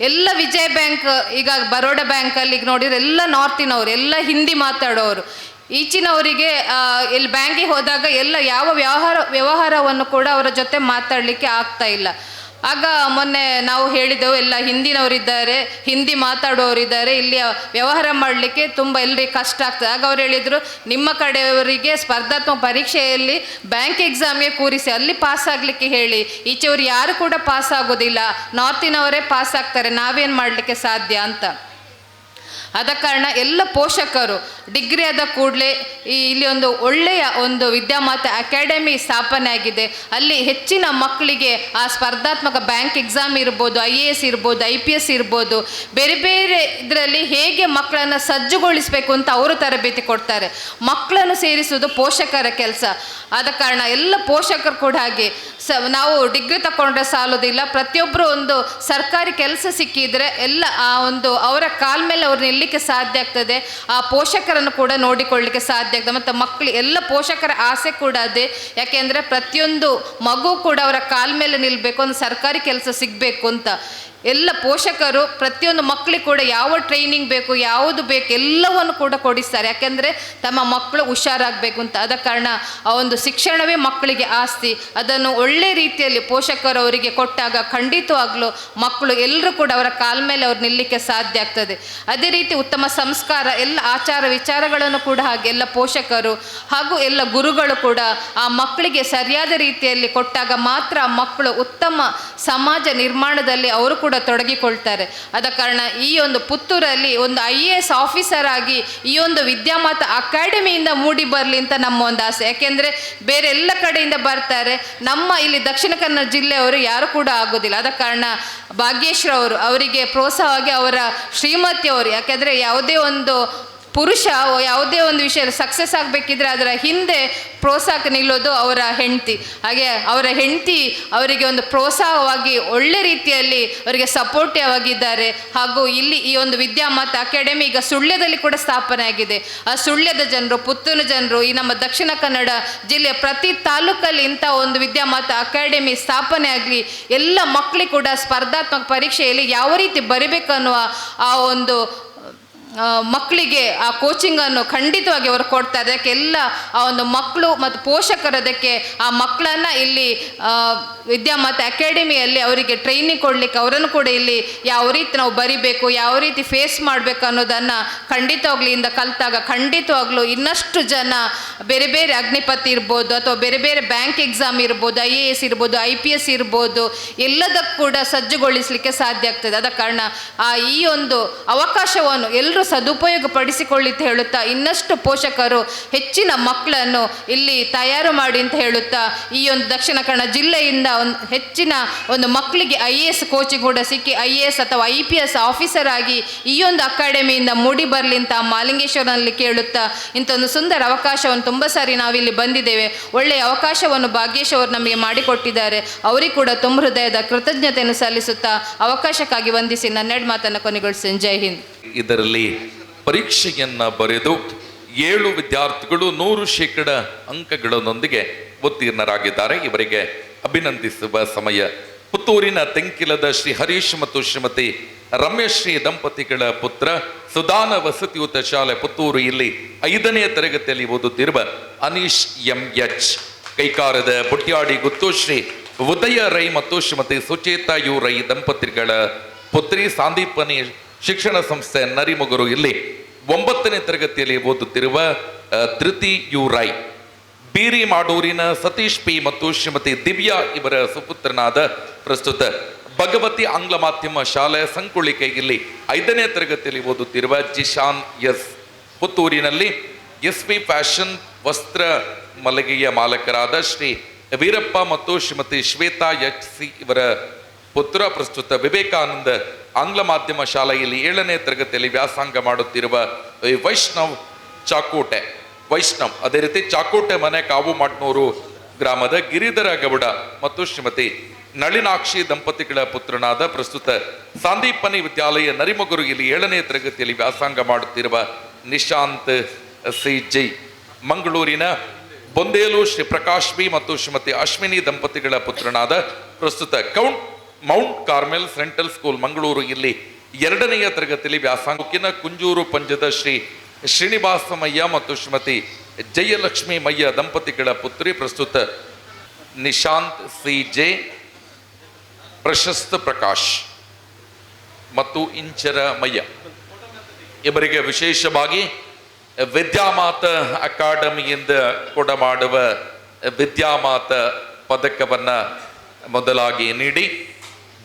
ಎಲ್ಲ ವಿಜಯ ಬ್ಯಾಂಕ್, ಈಗ ಬರೋಡಾ ಬ್ಯಾಂಕಲ್ಲಿ ನೋಡಿದ್ರೆ ಎಲ್ಲ ನಾರ್ತಿನವರು, ಎಲ್ಲ ಹಿಂದಿ ಮಾತಾಡೋರು. ಈಚಿನವರಿಗೆ ಇಲ್ಲಿ ಬ್ಯಾಂಕಿಗೆ ಹೋದಾಗ ಎಲ್ಲ ಯಾವ ವ್ಯವಹಾರವನ್ನು ಕೂಡ ಅವರ ಜೊತೆ ಮಾತಾಡಲಿಕ್ಕೆ ಆಗ್ತಾ ಇಲ್ಲ. ಆಗ ಮೊನ್ನೆ ನಾವು ಹೇಳಿದೆವು, ಎಲ್ಲ ಹಿಂದಿನವರಿದ್ದಾರೆ, ಹಿಂದಿ ಮಾತಾಡೋರಿದ್ದಾರೆ, ಇಲ್ಲಿ ವ್ಯವಹಾರ ಮಾಡಲಿಕ್ಕೆ ತುಂಬ ಎಲ್ಲರಿಗೆ ಕಷ್ಟ ಆಗ್ತದೆ. ಆಗ ಅವ್ರು ಹೇಳಿದರು, ನಿಮ್ಮ ಕಡೆಯವರಿಗೆ ಸ್ಪರ್ಧಾತ್ಮಕ ಪರೀಕ್ಷೆಯಲ್ಲಿ ಬ್ಯಾಂಕ್ ಎಕ್ಸಾಮ್ಗೆ ಕೂರಿಸಿ ಅಲ್ಲಿ ಪಾಸ್ ಆಗಲಿಕ್ಕೆ ಹೇಳಿ. ಈಚೆಯವರು ಯಾರು ಕೂಡ ಪಾಸ್ ಆಗೋದಿಲ್ಲ, ನಾರ್ತಿನವರೇ ಪಾಸ್ ಆಗ್ತಾರೆ, ನಾವೇನು ಮಾಡಲಿಕ್ಕೆ ಸಾಧ್ಯ ಅಂತ. ಆದ ಕಾರಣ ಎಲ್ಲ ಪೋಷಕರು ಡಿಗ್ರಿ ಆದ ಕೂಡಲೇ ಇಲ್ಲಿ ಒಂದು ಒಳ್ಳೆಯ ಒಂದು ವಿದ್ಯಾಮಾತಾ ಅಕಾಡೆಮಿ ಸ್ಥಾಪನೆ ಆಗಿದೆ. ಅಲ್ಲಿ ಹೆಚ್ಚಿನ ಮಕ್ಕಳಿಗೆ ಆ ಸ್ಪರ್ಧಾತ್ಮಕ ಬ್ಯಾಂಕ್ ಎಕ್ಸಾಮ್ ಇರ್ಬೋದು, IAS ಇರ್ಬೋದು, IPS ಇರ್ಬೋದು, ಬೇರೆ ಬೇರೆ ಇದರಲ್ಲಿ ಹೇಗೆ ಮಕ್ಕಳನ್ನು ಸಜ್ಜುಗೊಳಿಸಬೇಕು ಅಂತ ಅವರು ತರಬೇತಿ ಕೊಡ್ತಾರೆ. ಮಕ್ಕಳನ್ನು ಸೇರಿಸುವುದು ಪೋಷಕರ ಕೆಲಸ. ಆದ ಕಾರಣ ಎಲ್ಲ ಪೋಷಕರು ಕೂಡ ಹಾಗೆ, ನಾವು ಡಿಗ್ರಿ ತಗೊಂಡ್ರೆ ಸಾಲೋದಿಲ್ಲ, ಪ್ರತಿಯೊಬ್ಬರು ಒಂದು ಸರ್ಕಾರಿ ಕೆಲಸ ಸಿಕ್ಕಿದ್ರೆ ಎಲ್ಲ ಆ ಒಂದು ಅವರ ಕಾಲ ಮೇಲೆ ಅವ್ರು ನಿಲ್ಲಲಿಕ್ಕೆ ಸಾಧ್ಯ ಆಗ್ತದೆ. ಆ ಪೋಷಕರನ್ನು ಕೂಡ ನೋಡಿಕೊಳ್ಳಲಿಕ್ಕೆ ಸಾಧ್ಯ ಆಗ್ತದೆ. ಮತ್ತು ಮಕ್ಕಳು ಎಲ್ಲ ಪೋಷಕರ ಆಸೆ ಕೂಡ ಅದೇ. ಯಾಕೆಂದರೆ ಪ್ರತಿಯೊಂದು ಮಗು ಕೂಡ ಅವರ ಕಾಲ ಮೇಲೆ ನಿಲ್ಲಬೇಕು, ಒಂದು ಸರ್ಕಾರಿ ಕೆಲಸ ಸಿಗಬೇಕು ಅಂತ. ಎಲ್ಲ ಪೋಷಕರು ಪ್ರತಿಯೊಂದು ಮಕ್ಕಳಿಗೆ ಕೂಡ ಯಾವ ಟ್ರೈನಿಂಗ್ ಬೇಕು, ಯಾವುದು ಬೇಕು, ಎಲ್ಲವನ್ನು ಕೂಡ ಕೊಡಿಸ್ತಾರೆ. ಯಾಕೆಂದರೆ ತಮ್ಮ ಮಕ್ಕಳು ಹುಷಾರಾಗಬೇಕು ಅಂತ. ಆದ ಕಾರಣ ಆ ಒಂದು ಶಿಕ್ಷಣವೇ ಮಕ್ಕಳಿಗೆ ಆಸ್ತಿ. ಅದನ್ನು ಒಳ್ಳೆ ರೀತಿಯಲ್ಲಿ ಪೋಷಕರು ಅವರಿಗೆ ಕೊಟ್ಟಾಗ ಖಂಡಿತವಾಗ್ಲೂ ಮಕ್ಕಳು ಎಲ್ಲರೂ ಕೂಡ ಅವರ ಕಾಲ ಮೇಲೆ ಅವ್ರು ನಿಲ್ಲಲಿಕ್ಕೆ ಸಾಧ್ಯ ಆಗ್ತದೆ. ಅದೇ ರೀತಿ ಉತ್ತಮ ಸಂಸ್ಕಾರ, ಎಲ್ಲ ಆಚಾರ ವಿಚಾರಗಳನ್ನು ಕೂಡ ಹಾಗೆ ಎಲ್ಲ ಪೋಷಕರು ಹಾಗೂ ಎಲ್ಲ ಗುರುಗಳು ಕೂಡ ಆ ಮಕ್ಕಳಿಗೆ ಸರಿಯಾದ ರೀತಿಯಲ್ಲಿ ಕೊಟ್ಟಾಗ ಮಾತ್ರ ಮಕ್ಕಳು ಉತ್ತಮ ಸಮಾಜ ನಿರ್ಮಾಣದಲ್ಲಿ ಅವರು ಕೂಡ ತೊಡಗಿಕೊಳ್ತಾರೆ. ಆದ ಕಾರಣ ಈ ಒಂದು ಪುತ್ತೂರಲ್ಲಿ ಒಂದು IAS ಆಫೀಸರ್ ಆಗಿ ಈ ಒಂದು ವಿದ್ಯಾಮಾತಾ ಅಕಾಡೆಮಿಯಿಂದ ಮೂಡಿ ಬರಲಿ ಅಂತ ನಮ್ಮ ಒಂದು ಆಸೆ. ಯಾಕೆಂದರೆ ಬೇರೆ ಎಲ್ಲ ಕಡೆಯಿಂದ ಬರ್ತಾರೆ, ನಮ್ಮ ಇಲ್ಲಿ ದಕ್ಷಿಣ ಕನ್ನಡ ಜಿಲ್ಲೆಯವರು ಯಾರು ಕೂಡ ಆಗೋದಿಲ್ಲ. ಆದ ಕಾರಣ ಭಾಗ್ಯೇಶ್ವರವರು ಅವರಿಗೆ ಪ್ರೋತ್ಸಾಹವಾಗಿ ಅವರ ಶ್ರೀಮತಿಯವರು, ಯಾಕೆಂದರೆ ಯಾವುದೇ ಒಂದು ಪುರುಷ ಯಾವುದೇ ಒಂದು ವಿಷಯ ಸಕ್ಸಸ್ ಆಗಬೇಕಿದ್ರೆ ಅದರ ಹಿಂದೆ ಪ್ರೋತ್ಸಾಹಕ್ಕೆ ನಿಲ್ಲೋದು ಅವರ ಹೆಂಡತಿ. ಹಾಗೆ ಅವರ ಹೆಂಡತಿ ಅವರಿಗೆ ಒಂದು ಪ್ರೋತ್ಸಾಹವಾಗಿ ಒಳ್ಳೆ ರೀತಿಯಲ್ಲಿ ಅವರಿಗೆ ಸಪೋರ್ಟಿವ್ ಆಗಿದ್ದಾರೆ. ಹಾಗೂ ಇಲ್ಲಿ ಈ ಒಂದು ವಿದ್ಯಾಮಾತಾ ಅಕಾಡೆಮಿ ಈಗ ಸುಳ್ಯದಲ್ಲಿ ಕೂಡ ಸ್ಥಾಪನೆ ಆಗಿದೆ. ಆ ಸುಳ್ಯದ ಜನರು, ಪುತ್ತೂರು ಜನರು, ಈ ನಮ್ಮ ದಕ್ಷಿಣ ಕನ್ನಡ ಜಿಲ್ಲೆಯ ಪ್ರತಿ ತಾಲೂಕಲ್ಲಿ ಇಂಥ ಒಂದು ವಿದ್ಯಾಮಾತಾ ಅಕಾಡೆಮಿ ಸ್ಥಾಪನೆ ಆಗಲಿ, ಎಲ್ಲ ಮಕ್ಕಳಿಗೆ ಕೂಡ ಸ್ಪರ್ಧಾತ್ಮಕ ಪರೀಕ್ಷೆಯಲ್ಲಿ ಯಾವ ರೀತಿ ಬರೀಬೇಕನ್ನುವ ಆ ಒಂದು ಮಕ್ಕಳಿಗೆ ಆ ಕೋಚಿಂಗನ್ನು ಖಂಡಿತವಾಗಿ ಅವರು ಕೊಡ್ತಾರೆ. ಅದಕ್ಕೆ ಎಲ್ಲ ಆ ಒಂದು ಮಕ್ಕಳು ಮತ್ತು ಪೋಷಕರು ಅದಕ್ಕೆ ಆ ಮಕ್ಕಳನ್ನು ಇಲ್ಲಿ ವಿದ್ಯಾಮಾತಾ ಅಕಾಡೆಮಿಯಲ್ಲಿ ಅವರಿಗೆ ಟ್ರೈನಿಂಗ್ ಕೊಡಲಿಕ್ಕೆ, ಅವರನ್ನು ಕೂಡ ಇಲ್ಲಿ ಯಾವ ರೀತಿ ನಾವು ಬರಿಬೇಕು, ಯಾವ ರೀತಿ ಫೇಸ್ ಮಾಡಬೇಕು ಅನ್ನೋದನ್ನು ಖಂಡಿತವಾಗ್ಲೂ ಇಂದ ಕಲಿತಾಗ ಖಂಡಿತವಾಗ್ಲೂ ಇನ್ನಷ್ಟು ಜನ ಬೇರೆ ಬೇರೆ ಅಗ್ನಿಪಥ್ ಇರ್ಬೋದು ಅಥವಾ ಬೇರೆ ಬೇರೆ ಬ್ಯಾಂಕ್ ಎಕ್ಸಾಮ್ ಇರ್ಬೋದು, IAS ಇರ್ಬೋದು, IPS ಇರ್ಬೋದು, ಎಲ್ಲದಕ್ಕೂ ಕೂಡ ಸಜ್ಜುಗೊಳಿಸಲಿಕ್ಕೆ ಸಾಧ್ಯ ಆಗ್ತದೆ. ಆದ ಕಾರಣ ಈ ಒಂದು ಅವಕಾಶವನ್ನು ಎಲ್ಲರೂ ಸದುಪಯೋಗ ಪಡಿಸಿಕೊಳ್ಳಿ ಅಂತ ಹೇಳುತ್ತಾ, ಇನ್ನಷ್ಟು ಪೋಷಕರು ಹೆಚ್ಚಿನ ಮಕ್ಕಳನ್ನು ಇಲ್ಲಿ ತಯಾರು ಮಾಡಿ ಅಂತ ಹೇಳುತ್ತಾ, ಈ ಒಂದು ದಕ್ಷಿಣ ಕನ್ನಡ ಜಿಲ್ಲೆಯಿಂದ ಒಂದು ಹೆಚ್ಚಿನ ಒಂದು ಮಕ್ಕಳಿಗೆ IAS ಕೋಚಿಂಗ್ ಕೂಡ ಸಿಕ್ಕಿ IAS ಅಥವಾ IPS ಆಫೀಸರ್ ಆಗಿ ಈ ಒಂದು ಅಕಾಡೆಮಿಯಿಂದ ಮೂಡಿ ಬರಲಿ ಅಂತ ಮಾಲಿಂಗೇಶ್ವರನಲ್ಲಿ ಕೇಳುತ್ತಾ, ಇಂಥ ಒಂದು ಸುಂದರ ಅವಕಾಶವನ್ನು ತುಂಬ ಸಾರಿ ನಾವಿಲ್ಲಿ ಬಂದಿದ್ದೇವೆ. ಒಳ್ಳೆಯ ಅವಕಾಶವನ್ನು ಭಾಗ್ಯೇಶ್ವರ್ ನಮಗೆ ಮಾಡಿಕೊಟ್ಟಿದ್ದಾರೆ. ಅವರಿಗೆ ಕೂಡ ತುಂಬ ಹೃದಯದ ಕೃತಜ್ಞತೆಯನ್ನು ಸಲ್ಲಿಸುತ್ತಾ ಅವಕಾಶಕ್ಕಾಗಿ ವಂದಿಸಿ ನನ್ನೆರಡು ಮಾತನ್ನು ಕೊನೆಗೊಳಿಸ್ತೇನೆ. ಜೈ ಹಿಂದ್. ಇದರಲ್ಲಿ ಪರೀಕ್ಷೆಯನ್ನ ಬರೆದು 7 ವಿದ್ಯಾರ್ಥಿಗಳು 100% ಅಂಕಗಳೊಂದಿಗೆ ಉತ್ತೀರ್ಣರಾಗಿದ್ದಾರೆ. ಇವರಿಗೆ ಅಭಿನಂದಿಸುವ ಸಮಯ. ಪುತ್ತೂರಿನ ತೆಂಕಿಲದ ಶ್ರೀ ಹರೀಶ್ ಮತ್ತು ಶ್ರೀಮತಿ ರಮ್ಯಶ್ರೀ ದಂಪತಿಗಳ ಪುತ್ರ ಸುದಾನ ವಸತಿಯುತ ಶಾಲೆ ಪುತ್ತೂರು ಇಲ್ಲಿ 5ನೇ ತರಗತಿಯಲ್ಲಿ ಓದುತ್ತಿರುವ ಅನೀಶ್ MH, ಕೈಕಾರದ ಬುಟ್ಯಾಡಿ ಗುತ್ತು ಶ್ರೀ ಉದಯ ರೈ ಮತ್ತು ಶ್ರೀಮತಿ ಸುಚೇತಾ ಯು ರೈ ದಂಪತಿಗಳ ಪುತ್ರಿ ಸಾಂದೀಪನಿ ಶಿಕ್ಷಣ ಸಂಸ್ಥೆ ನರಿಮೊಗರು ಇಲ್ಲಿ 9ನೇ ತರಗತಿಯಲ್ಲಿ ಓದುತ್ತಿರುವ ಧೃತಿ ಯು ರೈ, ಬೀರಿ ಮಾಡೂರಿನ ಸತೀಶ್ P ಮತ್ತು ಶ್ರೀಮತಿ ದಿವ್ಯಾ ಇವರ ಸುಪುತ್ರನಾದ ಪ್ರಸ್ತುತ ಭಗವತಿ ಆಂಗ್ಲ ಮಾಧ್ಯಮ ಶಾಲೆ ಸಂಕುಳಿಕೆ ಇಲ್ಲಿ 5ನೇ ತರಗತಿಯಲ್ಲಿ ಓದುತ್ತಿರುವ ಜಿಶಾನ್ S, ಪುತ್ತೂರಿನಲ್ಲಿ SP ಫ್ಯಾಷನ್ ವಸ್ತ್ರ ಮಳಿಗೆಯ ಮಾಲಕರಾದ ಶ್ರೀ ವೀರಪ್ಪ ಮತ್ತು ಶ್ರೀಮತಿ ಶ್ವೇತಾ HC ಇವರ ಪುತ್ರ ಪ್ರಸ್ತುತ ವಿವೇಕಾನಂದ ಆಂಗ್ಲ ಮಾಧ್ಯಮ ಶಾಲೆಯಲ್ಲಿ 7ನೇ ತರಗತಿಯಲ್ಲಿ ವ್ಯಾಸಂಗ ಮಾಡುತ್ತಿರುವ ವೈಷ್ಣವ್ ಚಾಕೋಟೆ, ಅದೇ ರೀತಿ ಚಾಕೋಟೆ ಮನೆ ಕಾವು ಮಡ್ನೂರು ಗ್ರಾಮದ ಗಿರಿಧರ ಗೌಡ ಮತ್ತು ಶ್ರೀಮತಿ ನಳಿನಾಕ್ಷಿ ದಂಪತಿಗಳ ಪುತ್ರನಾದ ಪ್ರಸ್ತುತ ಸಾಂದೀಪನಿ ವಿದ್ಯಾಲಯ ನರಿಮೊಗರು ಇಲ್ಲಿ 7ನೇ ತರಗತಿಯಲ್ಲಿ ವ್ಯಾಸಂಗ ಮಾಡುತ್ತಿರುವ ನಿಶಾಂತ್ CG, ಮಂಗಳೂರಿನ ಬೊಂದೇಲು ಶ್ರೀ ಪ್ರಕಾಶ್ B ಮತ್ತು ಶ್ರೀಮತಿ ಅಶ್ವಿನಿ ದಂಪತಿಗಳ ಪುತ್ರನಾದ ಪ್ರಸ್ತುತ Mount Carmel central school Mangaluru ಇಲ್ಲಿ 2ನೇ ತರಗತಿಯಲ್ಲಿ ವ್ಯಾಸಂಗಕ್ಕಿನ ಕುಂಜೂರು ಪಂಜದ ಶ್ರೀ ಶ್ರೀನಿವಾಸಮಯ್ಯ ಮತ್ತು ಶ್ರೀಮತಿ ಜಯಲಕ್ಷ್ಮಿ ಮಯ್ಯ ದಂಪತಿಗಳ ಪುತ್ರಿ ಪ್ರಸ್ತುತ ನಿಶಾಂತ್ CJ, ಪ್ರಶಸ್ತ ಪ್ರಕಾಶ್ ಮತ್ತು ಇಂಚರ ಮಯ್ಯ ಇವರಿಗೆ ವಿಶೇಷವಾಗಿ ವಿದ್ಯಾಮಾತ ಅಕಾಡೆಮಿಯಿಂದ ಕೊಡಮಾಡುವ ವಿದ್ಯಾಮಾತ ಪದಕವನ್ನ ಮೊದಲಾಗಿ ನೀಡಿ,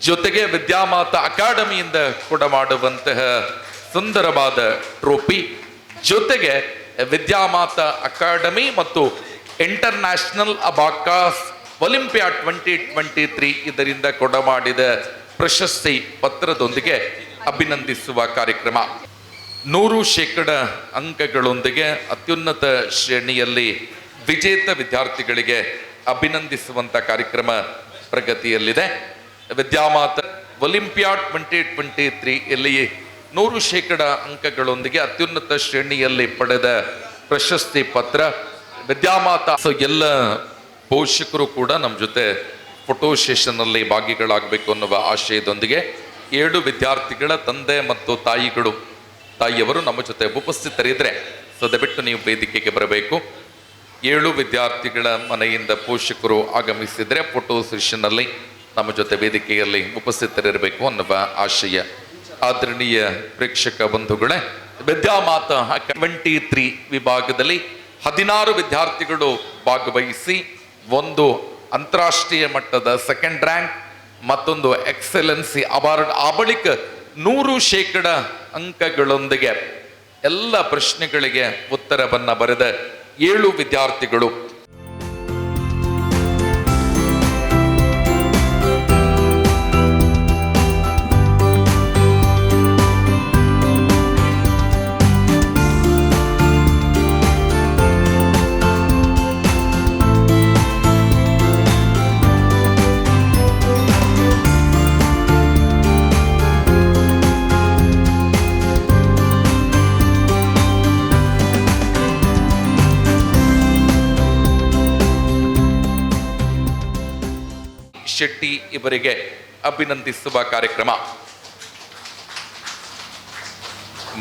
ಜೊತೆಗೆ ವಿದ್ಯಾಮಾತ ಅಕಾಡೆಮಿಯಿಂದ ಕೊಡಮಾಡುವಂತಹ ಸುಂದರವಾದ ಟ್ರೋಫಿ, ಜೊತೆಗೆ ವಿದ್ಯಾಮಾತ ಅಕಾಡೆಮಿ ಮತ್ತು ಇಂಟರ್ನ್ಯಾಷನಲ್ ಅಬಾಕಾಸ್ ಒಲಿಂಪಿಯಾಡ್ 2023 ಇದರಿಂದ ಕೊಡಮಾಡಿದ ಪ್ರಶಸ್ತಿ ಪತ್ರದೊಂದಿಗೆ ಅಭಿನಂದಿಸುವ ಕಾರ್ಯಕ್ರಮ. 100% ಅಂಕಗಳೊಂದಿಗೆ ಅತ್ಯುನ್ನತ ಶ್ರೇಣಿಯಲ್ಲಿ ವಿಜೇತ ವಿದ್ಯಾರ್ಥಿಗಳಿಗೆ ಅಭಿನಂದಿಸುವಂಥ ಕಾರ್ಯಕ್ರಮ ಪ್ರಗತಿಯಲ್ಲಿದೆ. ವಿದ್ಯಾಮಾತ ಒಲಿಂಪಿಯಾಡ್ 2023 ಇಲ್ಲಿ 100% ಅಂಕಗಳೊಂದಿಗೆ ಅತ್ಯುನ್ನತ ಶ್ರೇಣಿಯಲ್ಲಿ ಪಡೆದ ಪ್ರಶಸ್ತಿ ಪತ್ರ ವಿದ್ಯಾಮಾತ. ಎಲ್ಲ ಪೋಷಕರು ಕೂಡ ನಮ್ಮ ಜೊತೆ ಫೋಟೋ ಸೆಷನ್ನಲ್ಲಿ ಭಾಗಿಗಳಾಗಬೇಕು ಅನ್ನುವ ಆಶಯದೊಂದಿಗೆ 7 ವಿದ್ಯಾರ್ಥಿಗಳ ತಂದೆ ಮತ್ತು ತಾಯಿಯವರು ನಮ್ಮ ಜೊತೆ ಉಪಸ್ಥಿತರಿದ್ರೆ ದಯವಿಟ್ಟು ನೀವು ವೇದಿಕೆಗೆ ಬರಬೇಕು. 7 ವಿದ್ಯಾರ್ಥಿಗಳ ಮನೆಯಿಂದ ಪೋಷಕರು ಆಗಮಿಸಿದರೆ ಫೋಟೋ ಸೆಷನ್ನಲ್ಲಿ ನಮ್ಮ ಜೊತೆ ವೇದಿಕೆಯಲ್ಲಿ ಉಪಸ್ಥಿತರಿರಬೇಕು ಅನ್ನುವ ಆಶಯ. ಆದರಣೀಯ ಪ್ರೇಕ್ಷಕ ಬಂಧುಗಳೇ, ವಿದ್ಯಾಮಾತ 23 ವಿಭಾಗದಲ್ಲಿ 16 ವಿದ್ಯಾರ್ಥಿಗಳು ಭಾಗವಹಿಸಿ ಒಂದು ಅಂತಾರಾಷ್ಟ್ರೀಯ ಮಟ್ಟದ 2nd ರ್ಯಾಂಕ್, ಮತ್ತೊಂದು ಎಕ್ಸಲೆನ್ಸಿ ಅವಾರ್ಡ್, ಆ ಬಳಿಕ 100% ಅಂಕಗಳೊಂದಿಗೆ ಎಲ್ಲ ಪ್ರಶ್ನೆಗಳಿಗೆ ಉತ್ತರವನ್ನ ಬರೆದ 7 ವಿದ್ಯಾರ್ಥಿಗಳು. ಶೆಟ್ಟಿ ಇವರಿಗೆ ಅಭಿನಂದಿಸುವ ಕಾರ್ಯಕ್ರಮ.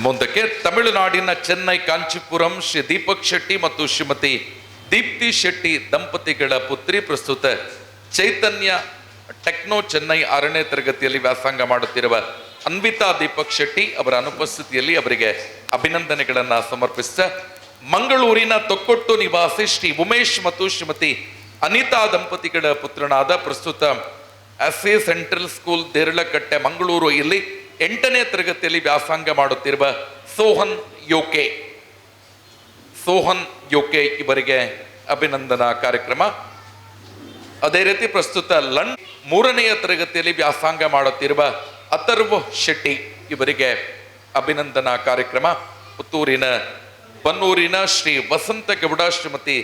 ಮುಂದಕ್ಕೆ ತಮಿಳುನಾಡಿನ ಚೆನ್ನೈ ಕಾಂಚೀಪುರಂ ಶ್ರೀ ದೀಪಕ್ ಶೆಟ್ಟಿ ಮತ್ತು ಶ್ರೀಮತಿ ದೀಪ್ತಿ ಶೆಟ್ಟಿ ದಂಪತಿಗಳ ಪುತ್ರಿ ಪ್ರಸ್ತುತ ಚೈತನ್ಯ ಟೆಕ್ನೋ ಚೆನ್ನೈ 6ನೇ ತರಗತಿಯಲ್ಲಿ ವ್ಯಾಸಂಗ ಮಾಡುತ್ತಿರುವ ಅನ್ವಿತಾ ದೀಪಕ್ ಶೆಟ್ಟಿ ಅವರ ಅನುಪಸ್ಥಿತಿಯಲ್ಲಿ ಅವರಿಗೆ ಅಭಿನಂದನೆಗಳನ್ನು ಸಮರ್ಪಿಸಿದ ಮಂಗಳೂರಿನ ತೊಕ್ಕೊಟ್ಟು ನಿವಾಸಿ ಶ್ರೀ ಉಮೇಶ್ ಮತ್ತು ಶ್ರೀಮತಿ ಅನಿತಾ ದಂಪತಿಗಳ ಪುತ್ರನಾದ ಪ್ರಸ್ತುತ S A central school Deralakatte Mangaluru ಇಲ್ಲಿ 8ನೇ ತರಗತಿಯಲ್ಲಿ ವ್ಯಾಸಂಗ ಮಾಡುತ್ತಿರುವ ಸೋಹನ್ ಯೋಕೆ ಇವರಿಗೆ ಅಭಿನಂದನಾ ಕಾರ್ಯಕ್ರಮ. ಅದೇ ರೀತಿ ಪ್ರಸ್ತುತ ಲಂಡನ್ 3ನೆಯ ತರಗತಿಯಲ್ಲಿ ವ್ಯಾಸಂಗ ಮಾಡುತ್ತಿರುವ ಅಥರ್ವ ಶೆಟ್ಟಿ ಇವರಿಗೆ ಅಭಿನಂದನಾ ಕಾರ್ಯಕ್ರಮ. ಪುತ್ತೂರಿನ ಬನ್ನೂರಿನ ಶ್ರೀ ವಸಂತಗೌಡ ಶ್ರೀಮತಿ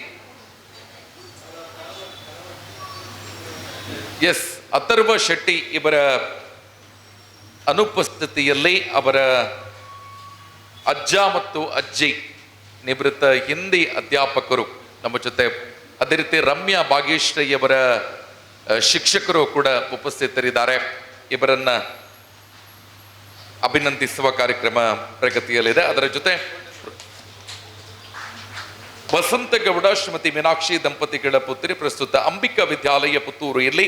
ಅಥರ್ವ ಶೆಟ್ಟಿ ಇವರ ಅನುಪಸ್ಥಿತಿಯಲ್ಲಿ ಅವರ ಅಜ್ಜ ಮತ್ತು ಅಜ್ಜಿ ನಿವೃತ್ತ ಹಿಂದಿ ಅಧ್ಯಾಪಕರು ನಮ್ಮ ಜೊತೆ, ಅದೇ ರೀತಿ ರಮ್ಯಾ ಭಾಗ್ಯಶ್ರೀಯವರ ಶಿಕ್ಷಕರು ಕೂಡ ಉಪಸ್ಥಿತರಿದ್ದಾರೆ. ಇವರನ್ನ ಅಭಿನಂದಿಸುವ ಕಾರ್ಯಕ್ರಮ ಪ್ರಗತಿಯಲ್ಲಿದೆ. ಅದರ ಜೊತೆ ವಸಂತಗೌಡ ಶ್ರೀಮತಿ ಮೀನಾಕ್ಷಿ ದಂಪತಿಗಳ ಪುತ್ರಿ ಪ್ರಸ್ತುತ ಅಂಬಿಕಾ ವಿದ್ಯಾಲಯ ಪುತ್ತೂರು ಇಲ್ಲಿ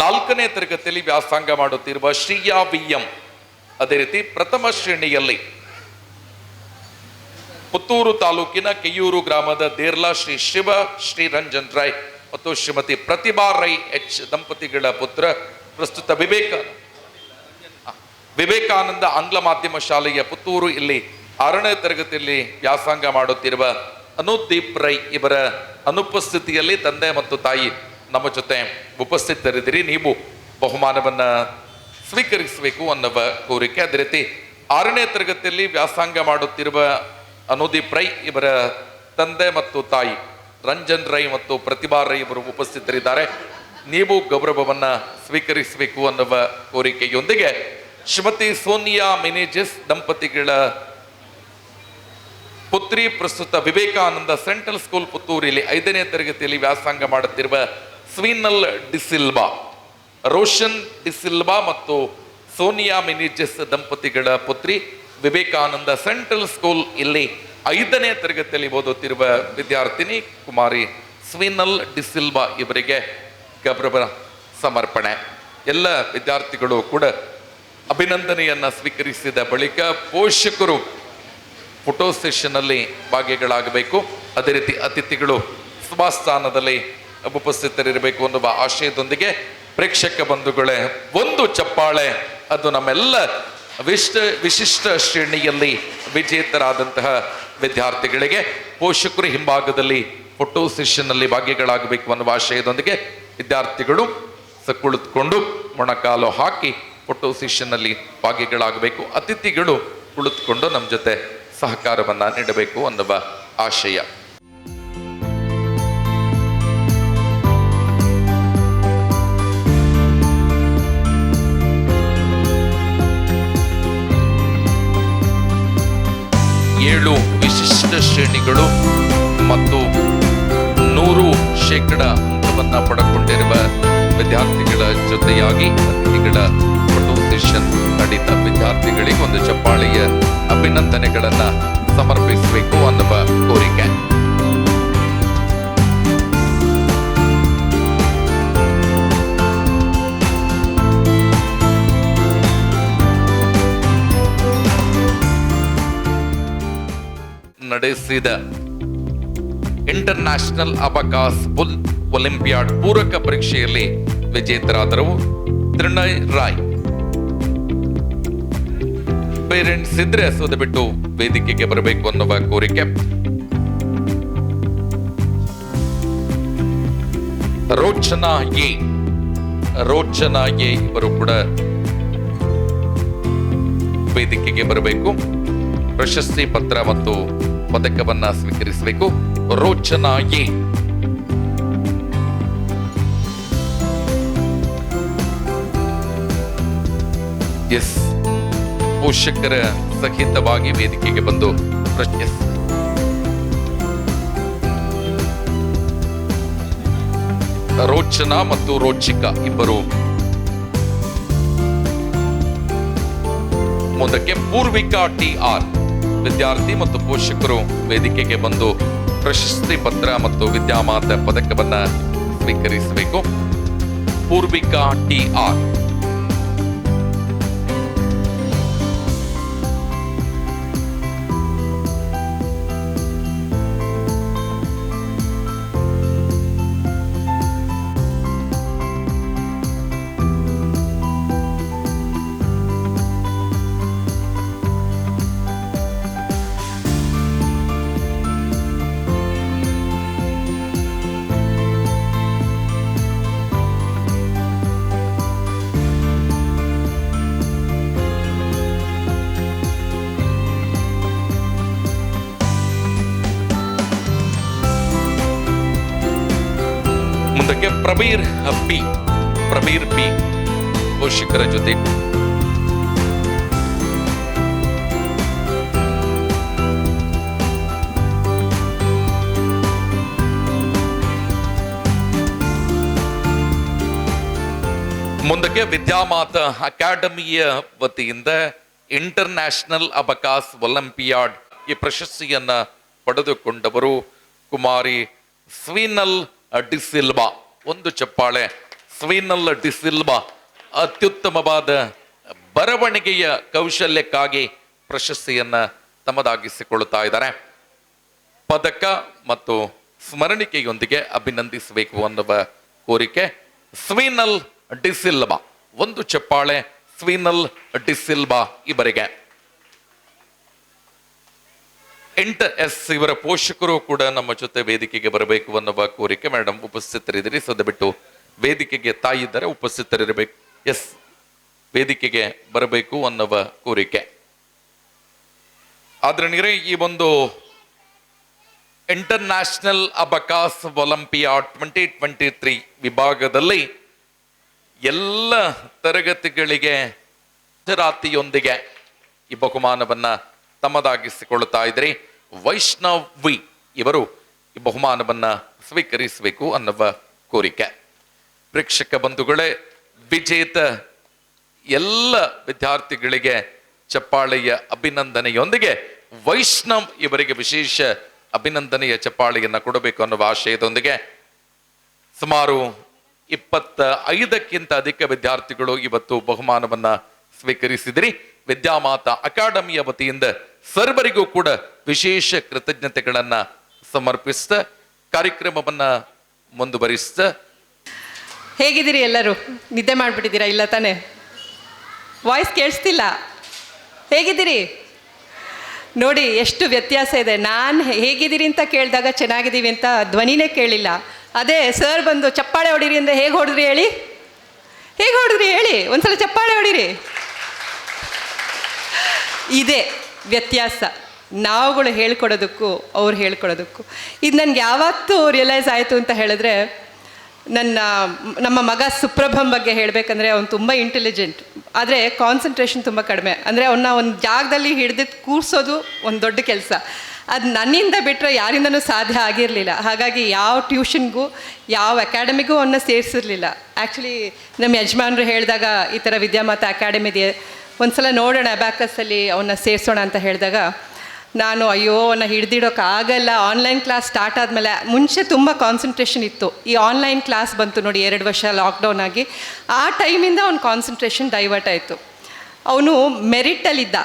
4ನೇ ತರಗತಿಯಲ್ಲಿ ವ್ಯಾಸಂಗ ಮಾಡುತ್ತಿರುವ ಶ್ರೀಯಾ ವಿ.ಎಂ. ಅದೇ ರೀತಿ ಪ್ರಥಮ ಶ್ರೇಣಿಯಲ್ಲಿ ಪುತ್ತೂರು ತಾಲೂಕಿನ ಕೆಯೂರು ಗ್ರಾಮದ ದೇರ್ಲಾ ಶ್ರೀ ಶಿವ ಶ್ರೀ ರಂಜನ್ ರಾಯ್ ಮತ್ತು ಶ್ರೀಮತಿ ಪ್ರತಿಭಾ ರೈ ಎಚ್ ದಂಪತಿಗಳ ಪುತ್ರ ಪ್ರಸ್ತುತ ವಿವೇಕಾನಂದ ಆಂಗ್ಲ ಮಾಧ್ಯಮ ಶಾಲೆಯ ಪುತ್ತೂರು ಇಲ್ಲಿ 6ನೇ ತರಗತಿಯಲ್ಲಿ ವ್ಯಾಸಂಗ ಮಾಡುತ್ತಿರುವ ಅನುದೀಪ್ ರೈ ಇವರ ಅನುಪಸ್ಥಿತಿಯಲ್ಲಿ ತಂದೆ ಮತ್ತು ತಾಯಿ ನಮ್ಮ ಜೊತೆ ಉಪಸ್ಥಿತರಿದ್ದೀರಿ. ನೀವು ಬಹುಮಾನವನ್ನ ಸ್ವೀಕರಿಸಬೇಕು ಅನ್ನುವ ಕೋರಿಕೆ. ಅದೇ ರೀತಿ 6ನೇ ತರಗತಿಯಲ್ಲಿ ವ್ಯಾಸಂಗ ಮಾಡುತ್ತಿರುವ ಅನುದೀಪ್ ರೈ ಇವರ ತಂದೆ ಮತ್ತು ತಾಯಿ ರಂಜನ್ ರೈ ಮತ್ತು ಪ್ರತಿಭಾ ರೈ ಇವರು ಉಪಸ್ಥಿತರಿದ್ದಾರೆ. ನೀವು ಗೌರವವನ್ನ ಸ್ವೀಕರಿಸಬೇಕು ಅನ್ನುವ ಕೋರಿಕೆಯೊಂದಿಗೆ ಶ್ರೀಮತಿ ಸೋನಿಯಾ ಮೆನೇಜಸ್ ದಂಪತಿಗಳ ಪುತ್ರಿ ಪ್ರಸ್ತುತ ವಿವೇಕಾನಂದ ಸೆಂಟ್ರಲ್ ಸ್ಕೂಲ್ ಪುತ್ತೂರಿಲಿ 5ನೇ ತರಗತಿಯಲ್ಲಿ ವ್ಯಾಸಂಗ ಮಾಡುತ್ತಿರುವ ಸ್ವೀನಲ್ ಡಿಸಿಲ್ವಾ, ರೋಷನ್ ಡಿಸಿಲ್ವಾ ಮತ್ತು ಸೋನಿಯಾ ಮೆನೇಜಸ್ ದಂಪತಿಗಳ ಪುತ್ರಿ ವಿವೇಕಾನಂದ ಸೆಂಟ್ರಲ್ ಸ್ಕೂಲ್ ಇಲ್ಲಿ 5ನೇ ತರಗತಿಯಲ್ಲಿ ಓದುತ್ತಿರುವ ವಿದ್ಯಾರ್ಥಿನಿ ಕುಮಾರಿ ಸ್ವೀನಲ್ ಡಿಸಿಲ್ವಾ ಇವರಿಗೆ ಗೌರವ ಸಮರ್ಪಣೆ. ಎಲ್ಲ ವಿದ್ಯಾರ್ಥಿಗಳು ಕೂಡ ಅಭಿನಂದನೆಯನ್ನ ಸ್ವೀಕರಿಸಿದ ಬಳಿಕ ಪೋಷಕರು ಫೋಟೋ ಸೆಷನ್ ಅಲ್ಲಿ ಭಾಗಿಗಳಾಗಬೇಕು. ಅದೇ ರೀತಿ ಅತಿಥಿಗಳು ಸ್ವಸ್ಥಾನದಲ್ಲಿ ಉಪಸ್ಥಿತರಿರಬೇಕು ಅನ್ನುವ ಆಶಯದೊಂದಿಗೆ ಪ್ರೇಕ್ಷಕ ಬಂಧುಗಳೇ, ಒಂದು ಚಪ್ಪಾಳೆ ಅದು ನಮ್ಮೆಲ್ಲ ವಿಶಿಷ್ಟ ಶ್ರೇಣಿಯಲ್ಲಿ ವಿಜೇತರಾದಂತಹ ವಿದ್ಯಾರ್ಥಿಗಳಿಗೆ. ಪೋಷಕರು ಹಿಂಭಾಗದಲ್ಲಿ ಫೋಟೋ ಸೆಷನ್ ಅಲ್ಲಿ ಭಾಗಿಗಳಾಗಬೇಕು ಅನ್ನುವ ಆಶಯದೊಂದಿಗೆ ವಿದ್ಯಾರ್ಥಿಗಳು ಕುಳಿತುಕೊಂಡು ಮೊಣಕಾಲು ಹಾಕಿ ಫೋಟೋ ಸೆಷನ್ ಅಲ್ಲಿ ಭಾಗಿಗಳಾಗಬೇಕು. ಅತಿಥಿಗಳು ಕುಳಿತುಕೊಂಡು ನಮ್ಮ ಜೊತೆ ಸಹಕಾರವನ್ನ ನೀಡಬೇಕು ಅನ್ನುವ ಆಶಯ. ಏಳು ವಿಶಿಷ್ಟ ಶ್ರೇಣಿಗಳು ಮತ್ತು 100% ಅಂಕವನ್ನ ಪಡೆದುಕೊಂಡಿರುವ ವಿದ್ಯಾರ್ಥಿಗಳ ಜೊತೆಯಾಗಿ ಅತಿಥಿಗಳ ಫೋಟೋ ಸೆಷನ್ ನಡೆದ ವಿದ್ಯಾರ್ಥಿಗಳಿಗೆ ಒಂದು ಚಪ್ಪಾಳೆಯ ಅಭಿನಂದನೆಗಳನ್ನ ಸಮರ್ಪಿಸಬೇಕು ಅನ್ನುವ ಕೋರಿಕೆ. ನಡೆಸಿದ ಇಂಟರ್ನ್ಯಾಷನಲ್ ಅಬಕಾಸ್ ಒಲಿಂಪಿಯಾಡ್ ಪೂರಕ ಪರೀಕ್ಷೆಯಲ್ಲಿ ವಿಜೇತರಾದರು ತ್ರಿನಯ್ ರಾಯ್. ಪೇರೆಂಟ್ಸ್ ಇದ್ರೆ ಸೋದ ಬಿಟ್ಟು ವೇದಿಕೆಗೆ ಬರಬೇಕು ಅನ್ನುವ ಕೋರಿಕೆ. ರೋಚನಾ ಎ ಇವರು ಕೂಡ ವೇದಿಕೆಗೆ ಬರಬೇಕು. ಪ್ರಶಸ್ತಿ ಪತ್ರ ಮತ್ತು ಪದಕವನ್ನ ಸ್ವೀಕರಿಸಬೇಕು. ರೋಚನಾ ಎ. ಪೋಷಕರ ಸಹಿತವಾಗಿ ವೇದಿಕೆಗೆ ಬಂದು ರೋಚನಾ ಮತ್ತು ರೋಚಿಕಾ ಇಬ್ಬರು. ಮುಂದಕ್ಕೆ ಪೂರ್ವಿಕಾ ಟಿ.ಆರ್. ವಿದ್ಯಾರ್ಥಿ ಮತ್ತು ಪೋಷಕರು ವೇದಿಕೆಗೆ ಬಂದು ಪ್ರಶಸ್ತಿ ಪತ್ರ ಮತ್ತು ವಿದ್ಯಾಮಾತ ಪದಕವನ್ನ ಸ್ವೀಕರಿಸಬೇಕು. ಪೂರ್ವಿಕಾ ಟಿ.ಆರ್. ಮುಂದಕ್ಕೆ ಪ್ರಬೀರ್ ಬಿ ಪೋಷಕರ ಜೊತೆ ಮುಂದಕ್ಕೆ ವಿದ್ಯಾಮಾತ ಅಕಾಡೆಮಿಯ ವತಿಯಿಂದ ಇಂಟರ್ನ್ಯಾಷನಲ್ ಅಬಕಾಸ್ ಒಲಿಂಪಿಯಾಡ್ ಈ ಪ್ರಶಸ್ತಿಯನ್ನ ಪಡೆದುಕೊಂಡವರು ಕುಮಾರಿ ಸ್ವೀನಲ್ ಡಿಸಿಲ್ವಾ. ಒಂದು ಚಪ್ಪಾಳೆ. ಸ್ವೀನಲ್ ಡಿಸಿಲ್ವಾ ಅತ್ಯುತ್ತಮವಾದ ಬರವಣಿಗೆಯ ಕೌಶಲ್ಯಕ್ಕಾಗಿ ಪ್ರಶಸ್ತಿಯನ್ನ ತಮ್ಮದಾಗಿಸಿಕೊಳ್ಳುತ್ತಾ ಇದ್ದಾರೆ. ಪದಕ ಮತ್ತು ಸ್ಮರಣಿಕೆಯೊಂದಿಗೆ ಅಭಿನಂದಿಸಬೇಕು ಅನ್ನುವ ಕೋರಿಕೆ. ಸ್ವೀನಲ್ ಡಿಸಿಲ್ವಾ. ಒಂದು ಚಪ್ಪಾಳೆ ಸ್ವೀನಲ್ ಡಿಸಿಲ್ವಾ ಇವರಿಗೆ. ಇವರ ಪೋಷಕರು ಕೂಡ ನಮ್ಮ ಜೊತೆ ವೇದಿಕೆಗೆ ಬರಬೇಕು ಅನ್ನುವ ಕೋರಿಕೆ. ಮೇಡಮ್ ಉಪಸ್ಥಿತರಿದ್ದೀರಿ, ಸದಬಿಟ್ಟು ವೇದಿಕೆಗೆ ತಾಯಿ ಇದ್ದಾರೆ, ಉಪಸ್ಥಿತರಿರಬೇಕು. ವೇದಿಕೆಗೆ ಬರಬೇಕು ಅನ್ನುವ ಕೋರಿಕೆ. ಆದ್ರೆ ಈ ಒಂದು ಇಂಟರ್ನ್ಯಾಷನಲ್ ಅಬಕಾಸ್ ಒಲಿಂಪಿಯಾಡ್ 2023 ವಿಭಾಗದಲ್ಲಿ ಎಲ್ಲ ತರಗತಿಗಳಿಗೆ ಹಾಜರಾತಿಯೊಂದಿಗೆ ಈ ಬಹುಮಾನವನ್ನ ತಮ್ಮದಾಗಿಸಿಕೊಳ್ಳುತ್ತಾ ಇದ್ರಿ. ವೈಷ್ಣವ್ ವಿ ಇವರು ಈ ಬಹುಮಾನವನ್ನ ಸ್ವೀಕರಿಸಬೇಕು ಅನ್ನುವ ಕೋರಿಕೆ. ಪ್ರೇಕ್ಷಕ ಬಂಧುಗಳೇ, ವಿಜೇತ ಎಲ್ಲ ವಿದ್ಯಾರ್ಥಿಗಳಿಗೆ ಚಪ್ಪಾಳೆಯ ಅಭಿನಂದನೆಯೊಂದಿಗೆ ವೈಷ್ಣವ್ ಇವರಿಗೆ ವಿಶೇಷ ಅಭಿನಂದನೆಯ ಚಪ್ಪಾಳೆಯನ್ನ ಕೊಡಬೇಕು ಅನ್ನುವ ಆಶಯದೊಂದಿಗೆ ಸುಮಾರು 25ಕ್ಕಿಂತ ಅಧಿಕ ವಿದ್ಯಾರ್ಥಿಗಳು ಇವತ್ತು ಬಹುಮಾನವನ್ನ ಸ್ವೀಕರಿಸಿದ್ರಿ. ವಿದ್ಯಾಮಾತಾ ಅಕಾಡೆಮಿಯ ವತಿಯಿಂದ ಸರ್ವರಿಗೂ ಕೂಡ ವಿಶೇಷ ಕೃತಜ್ಞತೆಗಳನ್ನ ಸಮರ್ಪಿಸ್ತಾ ಕಾರ್ಯಕ್ರಮವನ್ನ ಮುಂದುವರಿಸ್ತಾ. ಹೇಗಿದ್ದೀರಿ ಎಲ್ಲರೂ? ನಿದ್ದೆ ಮಾಡಿಬಿಟ್ಟಿದ್ದೀರಾ? ಇಲ್ಲ ತಾನೆ? ವಾಯ್ಸ್ ಕೇಳಿಸ್ತಿಲ್ಲ. ಹೇಗಿದ್ದೀರಿ? ನೋಡಿ ಎಷ್ಟು ವ್ಯತ್ಯಾಸ ಇದೆ. ನಾನು ಹೇಗಿದ್ದೀರಿ ಅಂತ ಕೇಳಿದಾಗ ಚೆನ್ನಾಗಿದ್ದೀವಿ ಅಂತ ಧ್ವನಿನೇ ಕೇಳಿಲ್ಲ. ಅದೇ ಸರ್ ಬಂದು ಚಪ್ಪಾಳೆ ಹೊಡೀರಿ ಅಂದರೆ ಹೇಗೆ ಹೊಡೆದ್ರಿ ಹೇಳಿ? ಹೇಗೆ ಹೊಡೆದ್ರಿ ಹೇಳಿ? ಒಂದ್ಸಲ ಚಪ್ಪಾಳೆ ಹೊಡೀರಿ. ಇದೇ ವ್ಯತ್ಯಾಸ, ನಾವುಗಳು ಹೇಳ್ಕೊಡೋದಕ್ಕೂ ಅವ್ರು ಹೇಳ್ಕೊಡೋದಕ್ಕೂ. ಇದು ನನಗೆ ಯಾವತ್ತೂ ರಿಯಲೈಸ್ ಆಯಿತು ಅಂತ ಹೇಳಿದ್ರೆ, ನಮ್ಮ ಮಗ ಸುಪ್ರಭಂ ಬಗ್ಗೆ ಹೇಳಬೇಕಂದ್ರೆ ಅವನು ತುಂಬ ಇಂಟೆಲಿಜೆಂಟ್, ಆದರೆ ಕಾನ್ಸಂಟ್ರೇಷನ್ ತುಂಬ ಕಡಿಮೆ. ಅಂದರೆ ಅವನ್ನ ಒಂದು ಜಾಗದಲ್ಲಿ ಹಿಡಿದಿದ್ದು ಕೂರಿಸೋದು ಒಂದು ದೊಡ್ಡ ಕೆಲಸ. ಅದು ನನ್ನಿಂದ ಬಿಟ್ಟರೆ ಯಾರಿಂದನೂ ಸಾಧ್ಯ ಆಗಿರಲಿಲ್ಲ. ಹಾಗಾಗಿ ಯಾವ ಟ್ಯೂಷನ್ಗೂ ಯಾವ ಅಕಾಡೆಮಿಗೂ ಅವನ್ನ ಸೇರಿಸಿರ್ಲಿಲ್ಲ. ಆ್ಯಕ್ಚುಲಿ ನಮ್ಮ ಯಜಮಾನರು ಹೇಳಿದಾಗ ಈ ಥರ ವಿದ್ಯಾಮಾತಾ ಅಕಾಡೆಮಿ ಇದೆ, ಒಂದ್ಸಲ ನೋಡೋಣ ಅಬಾಕಸಲ್ಲಿ ಅವನ್ನ ಸೇರಿಸೋಣ ಅಂತ ಹೇಳಿದಾಗ ನಾನು ಅಯ್ಯೋ ಅವನ್ನ ಹಿಡ್ದಿಡೋಕ್ಕಾಗಲ್ಲ. ಆನ್ಲೈನ್ ಕ್ಲಾಸ್ ಸ್ಟಾರ್ಟ್ ಆದಮೇಲೆ, ಮುಂಚೆ ತುಂಬ ಕಾನ್ಸಂಟ್ರೇಷನ್ ಇತ್ತು. ಈ ಆನ್ಲೈನ್ ಕ್ಲಾಸ್ ಬಂತು ನೋಡಿ 2 ವರ್ಷ ಲಾಕ್ಡೌನ್ ಆಗಿ, ಆ ಟೈಮಿಂದ ಅವ್ನ ಕಾನ್ಸಂಟ್ರೇಷನ್ ಡೈವರ್ಟ್ ಆಯಿತು. ಅವನು ಮೆರಿಟಲ್ಲಿದ್ದ,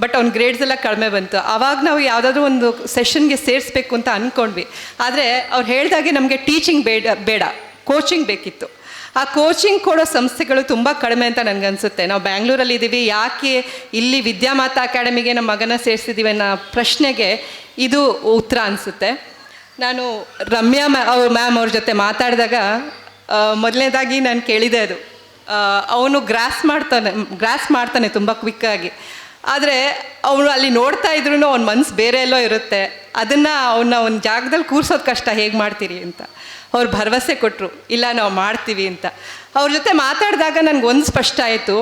ಬಟ್ ಅವ್ನ ಗ್ರೇಡ್ಸ್ ಎಲ್ಲ ಕಡಿಮೆ ಬಂತು. ಆವಾಗ ನಾವು ಯಾವುದಾದ್ರೂ ಒಂದು ಸೆಷನ್ಗೆ ಸೇರಿಸ್ಬೇಕು ಅಂತ ಅಂದ್ಕೊಂಡ್ವಿ. ಆದರೆ ಅವ್ರು ಹೇಳಿದಾಗೆ ನಮಗೆ ಟೀಚಿಂಗ್ ಬೇಡ ಕೋಚಿಂಗ್ ಬೇಕಿತ್ತು. ಆ ಕೋಚಿಂಗ್ ಕೊಡೋ ಸಂಸ್ಥೆಗಳು ತುಂಬ ಕಡಿಮೆ ಅಂತ ನನಗನ್ಸುತ್ತೆ. ನಾವು ಬ್ಯಾಂಗ್ಳೂರಲ್ಲಿ ಇದ್ದೀವಿ, ಯಾಕೆ ಇಲ್ಲಿ ವಿದ್ಯಾಮಾತಾ ಅಕಾಡೆಮಿಗೆ ನಮ್ಮ ಮಗನ ಸೇರಿಸಿದ್ದೀವಿ ಅನ್ನೋ ಪ್ರಶ್ನೆಗೆ ಇದು ಉತ್ತರ ಅನಿಸುತ್ತೆ. ನಾನು ರಮ್ಯಾ ಮ್ಯಾಮ್ ಅವ್ರ ಜೊತೆ ಮಾತಾಡಿದಾಗ ಮೊದಲನೇದಾಗಿ ನಾನು ಕೇಳಿದೆ, ಅದು ಅವನು ಗ್ರಾಸ್ ಮಾಡ್ತಾನೆ ತುಂಬ ಕ್ವಿಕ್ಕಾಗಿ. ಆದರೆ ಅವನು ಅಲ್ಲಿ ನೋಡ್ತಾ ಇದ್ರೂ ಅವ್ನ ಮನಸ್ಸು ಬೇರೆ ಎಲ್ಲೋ ಇರುತ್ತೆ. ಅದನ್ನು ಅವನ್ನ ಒಂದು ಜಾಗದಲ್ಲಿ ಕೂರಿಸೋದು ಕಷ್ಟ, ಹೇಗೆ ಮಾಡ್ತೀರಿ ಅಂತ. ಅವ್ರು ಭರವಸೆ ಕೊಟ್ಟರು, ಇಲ್ಲ ನಾವು ಮಾಡ್ತೀವಿ ಅಂತ. ಅವ್ರ ಜೊತೆ ಮಾತಾಡಿದಾಗ ನನಗೊಂದು ಸ್ಪಷ್ಟ ಆಯಿತು,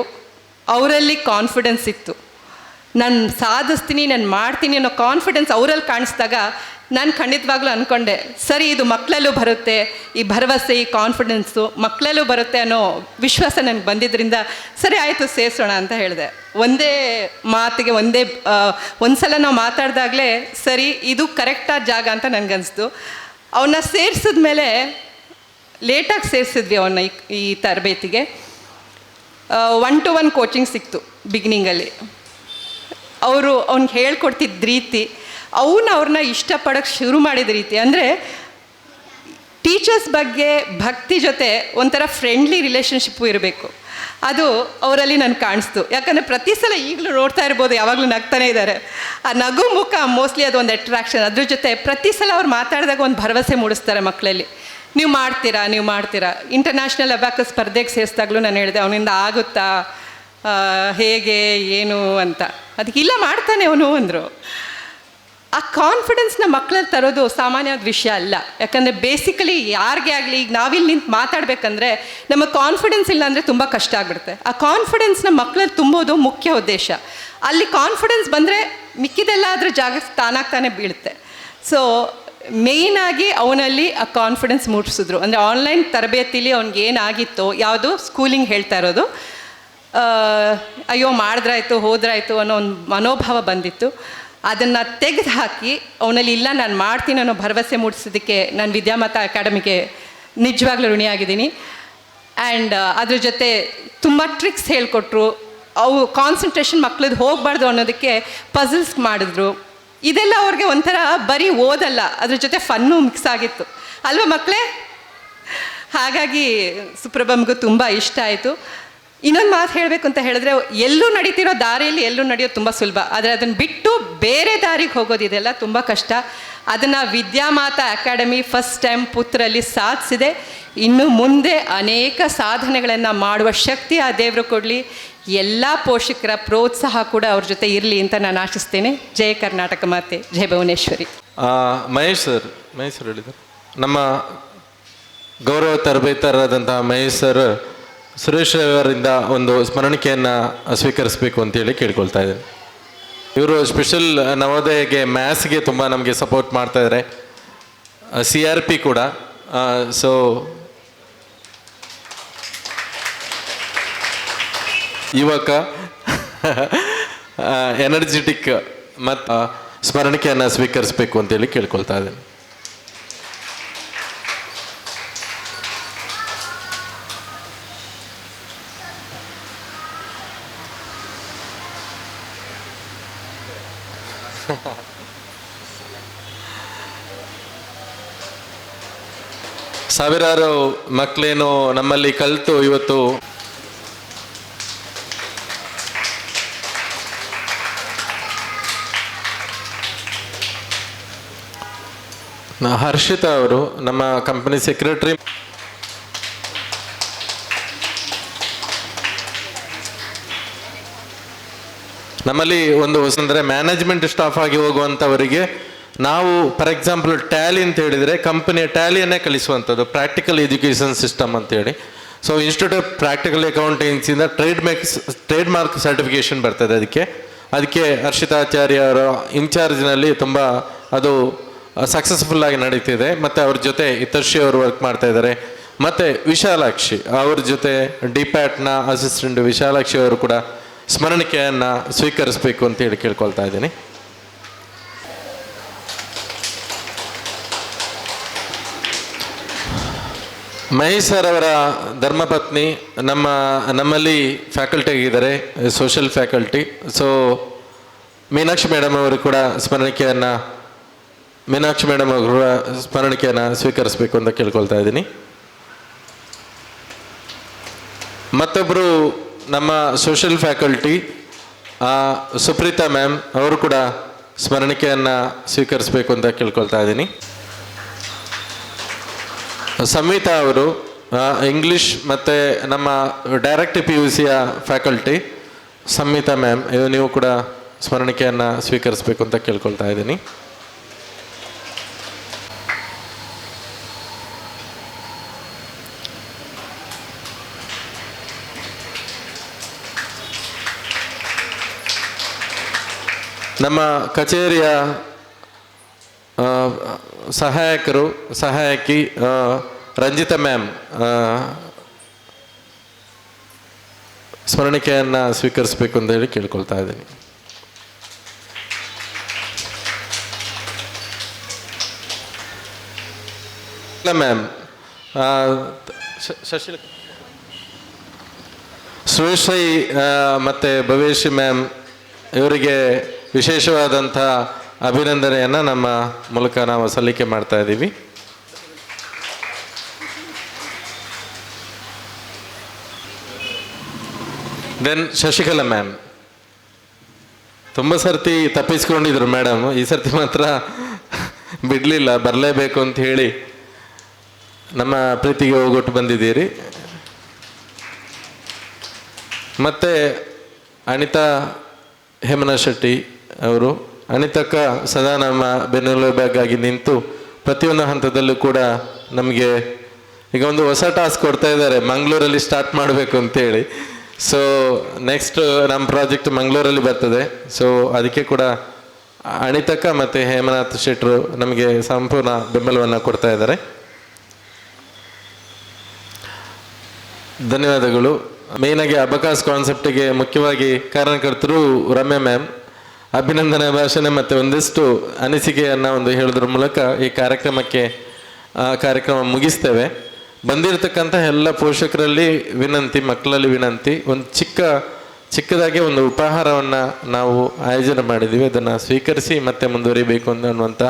ಅವರಲ್ಲಿ ಕಾನ್ಫಿಡೆನ್ಸ್ ಇತ್ತು. ನಾನು ಸಾಧಿಸ್ತೀನಿ, ನಾನು ಮಾಡ್ತೀನಿ ಅನ್ನೋ ಕಾನ್ಫಿಡೆನ್ಸ್ ಅವರಲ್ಲಿ ಕಾಣಿಸಿದಾಗ ನಾನು ಖಂಡಿತವಾಗ್ಲೂ ಅಂದ್ಕೊಂಡೆ, ಸರಿ ಇದು ಮಕ್ಕಳಲ್ಲೂ ಬರುತ್ತೆ, ಈ ಭರವಸೆ, ಈ ಕಾನ್ಫಿಡೆನ್ಸು ಮಕ್ಕಳಲ್ಲೂ ಬರುತ್ತೆ ಅನ್ನೋ ವಿಶ್ವಾಸ ನನಗೆ ಬಂದಿದ್ದರಿಂದ ಸರಿ ಆಯಿತು ಸೇರಿಸೋಣ ಅಂತ ಹೇಳಿದೆ. ಒಂದೇ ಮಾತಿಗೆ ಒಂದು ಸಲ ನಾವು ಮಾತಾಡಿದಾಗಲೇ ಸರಿ ಇದು ಕರೆಕ್ಟಾದ ಜಾಗ ಅಂತ ನನಗನ್ನಿಸ್ತು. ಅವನ್ನ ಸೇರಿಸಿದ ಮೇಲೆ ಲೇಟಾಗಿ ಸೇರಿಸಿದ್ವಿ ಅವನ್ನ ಈ ತರಬೇತಿಗೆ. 1-to-1 ಕೋಚಿಂಗ್ ಸಿಕ್ತು ಬಿಗಿನಿಂಗಲ್ಲಿ. ಅವ್ನಿಗೆ ಹೇಳ್ಕೊಡ್ತಿದ್ದ ರೀತಿ, ಅವ್ರನ್ನ ಇಷ್ಟಪಡೋಕ್ಕೆ ಶುರು ಮಾಡಿದ ರೀತಿ, ಅಂದರೆ ಟೀಚರ್ಸ್ ಬಗ್ಗೆ ಭಕ್ತಿ ಜೊತೆ ಒಂಥರ ಫ್ರೆಂಡ್ಲಿ ರಿಲೇಷನ್ಶಿಪ್ಪು ಇರಬೇಕು. ಅದು ಅವರಲ್ಲಿ ನನಗೆ ಕಾಣಿಸ್ತು. ಯಾಕಂದರೆ ಪ್ರತಿ ಸಲ ಈಗಲೂ ನೋಡ್ತಾ ಇರ್ಬೋದು, ಯಾವಾಗಲೂ ನಗ್ತಾನೆ ಇದ್ದಾರೆ. ಆ ನಗು ಮುಖ ಮೋಸ್ಟ್ಲಿ ಅದು ಒಂದು ಅಟ್ರಾಕ್ಷನ್. ಅದ್ರ ಜೊತೆ ಪ್ರತಿ ಸಲ ಅವ್ರು ಮಾತಾಡಿದಾಗ ಒಂದು ಭರವಸೆ ಮೂಡಿಸ್ತಾರೆ ಮಕ್ಕಳಲ್ಲಿ. ನೀವು ಮಾಡ್ತೀರಾ. ಇಂಟರ್ನ್ಯಾಷನಲ್ ಅಬಕಸ್ ಸ್ಪರ್ಧೆಗೆ ಸೇರಿಸಿದಾಗಲೂ ನಾನು ಹೇಳಿದೆ, ಅವನಿಂದ ಆಗುತ್ತಾ, ಹೇಗೆ ಏನು ಅಂತ. ಅದಕ್ಕೆ ಇಲ್ಲ ಮಾಡ್ತಾನೆ ಅವನು ಅಂದರು. ಆ ಕಾನ್ಫಿಡೆನ್ಸ್ನ ಮಕ್ಕಳಲ್ಲಿ ತರೋದು ಸಾಮಾನ್ಯವಾದ ವಿಷಯ ಅಲ್ಲ. ಯಾಕಂದರೆ ಬೇಸಿಕಲಿ ಯಾರಿಗೆ ಆಗಲಿ, ಈಗ ನಾವಿಲ್ಲಿ ನಿಂತು ಮಾತಾಡಬೇಕಂದ್ರೆ ನಮಗೆ ಕಾನ್ಫಿಡೆನ್ಸ್ ಇಲ್ಲ ಅಂದರೆ ತುಂಬ ಕಷ್ಟ ಆಗಿಬಿಡುತ್ತೆ. ಆ ಕಾನ್ಫಿಡೆನ್ಸ್ನ ಮಕ್ಕಳಲ್ಲಿ ತುಂಬೋದು ಮುಖ್ಯ ಉದ್ದೇಶ. ಅಲ್ಲಿ ಕಾನ್ಫಿಡೆನ್ಸ್ ಬಂದರೆ ಮಿಕ್ಕಿದೆಲ್ಲ ಅದ್ರ ಜಾಗಕ್ಕೆ ತಾನಾಗ್ತಾನೆ ಬೀಳುತ್ತೆ. ಸೊ ಮೇಯ್ನಾಗಿ ಅವನಲ್ಲಿ ಆ ಕಾನ್ಫಿಡೆನ್ಸ್ ಮೂಡಿಸಿದ್ರು. ಅಂದರೆ ಆನ್ಲೈನ್ ತರಬೇತಿಲಿ ಅವ್ನಿಗೆ ಏನಾಗಿತ್ತೋ, ಯಾವುದು ಸ್ಕೂಲಿಂಗ್ ಹೇಳ್ತಾ ಇರೋದು, ಅಯ್ಯೋ ಮಾಡಿದ್ರಾಯ್ತು ಹೋದ್ರಾಯ್ತು ಅನ್ನೋ ಒಂದು ಮನೋಭಾವ ಬಂದಿತ್ತು. ಅದನ್ನು ತೆಗೆದು ಹಾಕಿ ಅವನಲ್ಲಿ ಇಲ್ಲ ನಾನು ಮಾಡ್ತೀನಿ ಅನ್ನೋ ಭರವಸೆ ಮೂಡಿಸೋದಕ್ಕೆ ನಾನು ವಿದ್ಯಾಮಾತಾ ಅಕಾಡೆಮಿಗೆ ನಿಜವಾಗ್ಲೂ ಋಣಿಯಾಗಿದ್ದೀನಿ. ಆ್ಯಂಡ್ ಅದ್ರ ಜೊತೆ ತುಂಬ ಟ್ರಿಕ್ಸ್ ಹೇಳಿಕೊಟ್ರು. ಅವು ಕಾನ್ಸಂಟ್ರೇಷನ್ ಮಕ್ಳದ್ದು ಹೋಗಬಾರ್ದು ಅನ್ನೋದಕ್ಕೆ ಪಝಲ್ಸ್ ಮಾಡಿದ್ರು. ಇದೆಲ್ಲ ಅವ್ರಿಗೆ ಒಂಥರ ಬರೀ ಓದಲ್ಲ, ಅದ್ರ ಜೊತೆ ಫನ್ನು ಮಿಕ್ಸ್ ಆಗಿತ್ತು ಅಲ್ವಾ ಮಕ್ಕಳೇ? ಹಾಗಾಗಿ ಸುಪ್ರಭಮ್ಗೂ ತುಂಬ ಇಷ್ಟ ಆಯಿತು. ಇನ್ನೊಂದು ಮಾತು ಹೇಳಬೇಕು ಅಂತ ಹೇಳಿದ್ರೆ, ಎಲ್ಲೂ ನಡೀತಿರೋ ದಾರಿಯಲ್ಲಿ ಎಲ್ಲೂ ನಡೆಯೋದು ತುಂಬ ಸುಲಭ, ಆದರೆ ಅದನ್ನು ಬಿಟ್ಟು ಬೇರೆ ದಾರಿಗೆ ಹೋಗೋದಿದೆಲ್ಲ ತುಂಬ ಕಷ್ಟ. ಅದನ್ನು ವಿದ್ಯಾಮಾತಾ ಅಕಾಡೆಮಿ ಫಸ್ಟ್ ಟೈಮ್ ಪುತ್ತೂರಲ್ಲಿ ಸಾಧಿಸಿದೆ. ಇನ್ನು ಮುಂದೆ ಅನೇಕ ಸಾಧನೆಗಳನ್ನು ಮಾಡುವ ಶಕ್ತಿ ಆ ದೇವರು ಕೊಡಲಿ. ಎಲ್ಲ ಪೋಷಕರ ಪ್ರೋತ್ಸಾಹ ಕೂಡ ಅವ್ರ ಜೊತೆ ಇರಲಿ ಅಂತ ನಾನು ಆಶಿಸ್ತೇನೆ. ಜಯ ಕರ್ನಾಟಕ ಮಾತೆ, ಜಯ ಭುವನೇಶ್ವರಿ. ಮಹೇಶ್ ಸರ್ ಹೇಳಿದರು, ನಮ್ಮ ಗೌರವ ತರಬೇತರಾದಂತಹ ಮಹೇಶ್ ಸರ್ ಸುರೇಶ್ ಅವರಿಂದ ಒಂದು ಸ್ಮರಣಿಕೆಯನ್ನು ಸ್ವೀಕರಿಸಬೇಕು ಅಂತೇಳಿ ಕೇಳ್ಕೊಳ್ತಾ ಇದ್ದಾರೆ. ಇವರು ಸ್ಪೆಷಲ್ ನವೋದಯಗೆ ಮ್ಯಾಥ್ಸ್ಗೆ ತುಂಬ ನಮಗೆ ಸಪೋರ್ಟ್ ಮಾಡ್ತಾ ಇದ್ದಾರೆ, CRP ಕೂಡ. ಸೊ ಯುವಕ ಎನರ್ಜೆಟಿಕ್ ಮತ್ತು ಸ್ಮರಣಿಕೆಯನ್ನು ಸ್ವೀಕರಿಸಬೇಕು ಅಂತೇಳಿ ಕೇಳ್ಕೊಳ್ತಾ ಇದ್ದೇನೆ. ಸಾವಿರಾರು ಮಕ್ಕಳೇನು ನಮ್ಮಲ್ಲಿ ಕಲಿತು ಇವತ್ತು ಹರ್ಷಿತಾ ಅವರು ನಮ್ಮ ಕಂಪನಿ ಸೆಕ್ರೆಟರಿ. ನಮ್ಮಲ್ಲಿ ಒಂದು ಅಂದರೆ ಮ್ಯಾನೇಜ್ಮೆಂಟ್ ಸ್ಟಾಫ್ ಆಗಿ ಹೋಗುವಂಥವರಿಗೆ ನಾವು ಫಾರ್ ಎಕ್ಸಾಂಪಲ್ ಟ್ಯಾಲಿ ಅಂತ ಹೇಳಿದರೆ ಕಂಪನಿಯ ಟ್ಯಾಲಿಯನ್ನೇ ಕಲಿಸುವಂಥದ್ದು, ಪ್ರಾಕ್ಟಿಕಲ್ ಎಜುಕೇಷನ್ ಸಿಸ್ಟಮ್ ಅಂತೇಳಿ. ಸೊ ಇನ್ಸ್ಟಿಟ್ಯೂಟ್ ಆಫ್ ಪ್ರಾಕ್ಟಿಕಲ್ ಅಕೌಂಟೆನ್ಸಿಯಿಂದ ಟ್ರೇಡ್ ಮಾರ್ಕ್ ಸರ್ಟಿಫಿಕೇಷನ್ ಬರ್ತದೆ. ಅದಕ್ಕೆ ಹರ್ಷಿತಾಚಾರ್ಯ ಅವರ ಇನ್ಚಾರ್ಜ್ನಲ್ಲಿ ತುಂಬ ಅದು ಸಕ್ಸಸ್ಫುಲ್ಲಾಗಿ ನಡೀತಿದೆ. ಮತ್ತು ಅವ್ರ ಜೊತೆ ಹಿತರ್ಷಿ ಅವರು ವರ್ಕ್ ಮಾಡ್ತಾ ಇದ್ದಾರೆ. ಮತ್ತು ವಿಶಾಲಾಕ್ಷಿ ಅವ್ರ ಜೊತೆ ಡಿಪ್ಯಾಟ್ನ ಅಸಿಸ್ಟೆಂಟ್ ವಿಶಾಲಾಕ್ಷಿ ಅವರು ಕೂಡ ಸ್ಮರಣಿಕೆಯನ್ನು ಸ್ವೀಕರಿಸಬೇಕು ಅಂತೇಳಿ ಕೇಳ್ಕೊಳ್ತಾ ಇದ್ದೀನಿ. ಮಹೇಶ್ ಸರ್ ಅವರ ಧರ್ಮಪತ್ನಿ ನಮ್ಮಲ್ಲಿ ಫ್ಯಾಕಲ್ಟಿ ಆಗಿದ್ದಾರೆ, social faculty. So Meenakshi madam ಅವರು ಕೂಡ ಸ್ಮರಣಿಕೆಯನ್ನು ಸ್ವೀಕರಿಸಬೇಕು ಅಂತ ಕೇಳ್ಕೊಳ್ತಾ ಇದ್ದೀನಿ. ಮತ್ತೊಬ್ಬರು ನಮ್ಮ ಸೋಷಿಯಲ್ ಫ್ಯಾಕಲ್ಟಿ ಸುಪ್ರೀತಾ ಮ್ಯಾಮ್ ಅವರು ಕೂಡ ಸ್ಮರಣಿಕೆಯನ್ನು ಸ್ವೀಕರಿಸಬೇಕು ಅಂತ ಕೇಳ್ಕೊಳ್ತಾ ಇದ್ದೀನಿ. ಸಂಹಿತಾ ಅವರು ಇಂಗ್ಲೀಷ್ ಮತ್ತು ನಮ್ಮ ಡೈರೆಕ್ಟ್ PUCಯ ಫ್ಯಾಕಲ್ಟಿ ಸಂಹಿತಾ ಮ್ಯಾಮ್, ನೀವು ಕೂಡ ಸ್ಮರಣಿಕೆಯನ್ನು ಸ್ವೀಕರಿಸಬೇಕು ಅಂತ ಕೇಳ್ಕೊಳ್ತಾ ಇದ್ದೀನಿ. ನಮ್ಮ ಕಚೇರಿಯ ಸಹಾಯಕಿ ರಂಜಿತಾ ಮ್ಯಾಮ್ ಸ್ಮರಣಿಕೆಯನ್ನು ಸ್ವೀಕರಿಸಬೇಕು ಅಂತ ಹೇಳಿ ಕೇಳ್ಕೊಳ್ತಾ ಇದ್ದೀನಿ. ಮ್ಯಾಮ್ ಸುರೇಶ್ರೈ ಮತ್ತು ಭವೇಶಿ ಮ್ಯಾಮ್ ಇವರಿಗೆ ವಿಶೇಷವಾದಂಥ ಅಭಿನಂದನೆಯನ್ನು ನಮ್ಮ ಮೂಲಕ ನಾವು ಸಲ್ಲಿಕೆ ಮಾಡ್ತಾ ಇದ್ದೀವಿ. ದೆನ್ ಶಶಿಕಲಾ ಮ್ಯಾಮ್ ತುಂಬ ಸರ್ತಿ ತಪ್ಪಿಸ್ಕೊಂಡಿದ್ರು ಮೇಡಮ್, ಈ ಸರ್ತಿ ಮಾತ್ರ ಬಿಡಲಿಲ್ಲ, ಬರಲೇಬೇಕು ಅಂತ ಹೇಳಿ ನಮ್ಮ ಪ್ರೀತಿಗೆ ಹೋಗೊಟ್ಟು ಬಂದಿದ್ದೀರಿ. ಮತ್ತು ಅನಿತಾ ಹೇಮನ ಶೆಟ್ಟಿ ಅವರು, ಅನಿತಕ್ಕ ಸದಾ ನಮ್ಮ ಬೆನ್ನೆಲುಬಾಗಿ ನಿಂತು ಪ್ರತಿಯೊಂದು ಹಂತದಲ್ಲೂ ಕೂಡ ನಮಗೆ ಈಗ ಒಂದು ಹೊಸ ಟಾಸ್ಕ್ ಕೊಡ್ತಾ ಇದ್ದಾರೆ, ಮಂಗಳೂರಲ್ಲಿ ಸ್ಟಾರ್ಟ್ ಮಾಡಬೇಕು ಅಂತೇಳಿ. ಸೊ ನೆಕ್ಸ್ಟ್ ನಮ್ಮ ಪ್ರಾಜೆಕ್ಟ್ ಮಂಗಳೂರಲ್ಲಿ ಬರ್ತದೆ. ಸೊ ಅದಕ್ಕೆ ಕೂಡ ಅನಿತಕ್ಕ ಮತ್ತು ಹೇಮನಾಥ್ ಶೆಟ್ಟರು ನಮಗೆ ಸಂಪೂರ್ಣ ಬೆಂಬಲವನ್ನು ಕೊಡ್ತಾ ಇದ್ದಾರೆ. ಧನ್ಯವಾದಗಳು. ಮೇಯ್ನಾಗಿ ಅಬಕಾಸ್ ಕಾನ್ಸೆಪ್ಟಿಗೆ ಮುಖ್ಯವಾಗಿ ಕಾರಣಕರ್ತರು ರಮ್ಯಾ ಮ್ಯಾಮ್. ಅಭಿನಂದನಾ ಭಾಷಣ ಮತ್ತು ಒಂದಿಷ್ಟು ಅನಿಸಿಕೆಯನ್ನು ಒಂದು ಹೇಳೋದ್ರ ಮೂಲಕ ಈ ಕಾರ್ಯಕ್ರಮ ಮುಗಿಸ್ತೇವೆ. ಬಂದಿರತಕ್ಕಂಥ ಎಲ್ಲ ಪೋಷಕರಲ್ಲಿ ವಿನಂತಿ, ಮಕ್ಕಳಲ್ಲಿ ವಿನಂತಿ, ಒಂದು ಚಿಕ್ಕದಾಗಿ ಒಂದು ಉಪಹಾರವನ್ನು ನಾವು ಆಯೋಜನೆ ಮಾಡಿದ್ದೀವಿ. ಅದನ್ನು ಸ್ವೀಕರಿಸಿ ಮತ್ತೆ ಮುಂದುವರಿಬೇಕು ಅನ್ನುವಂಥ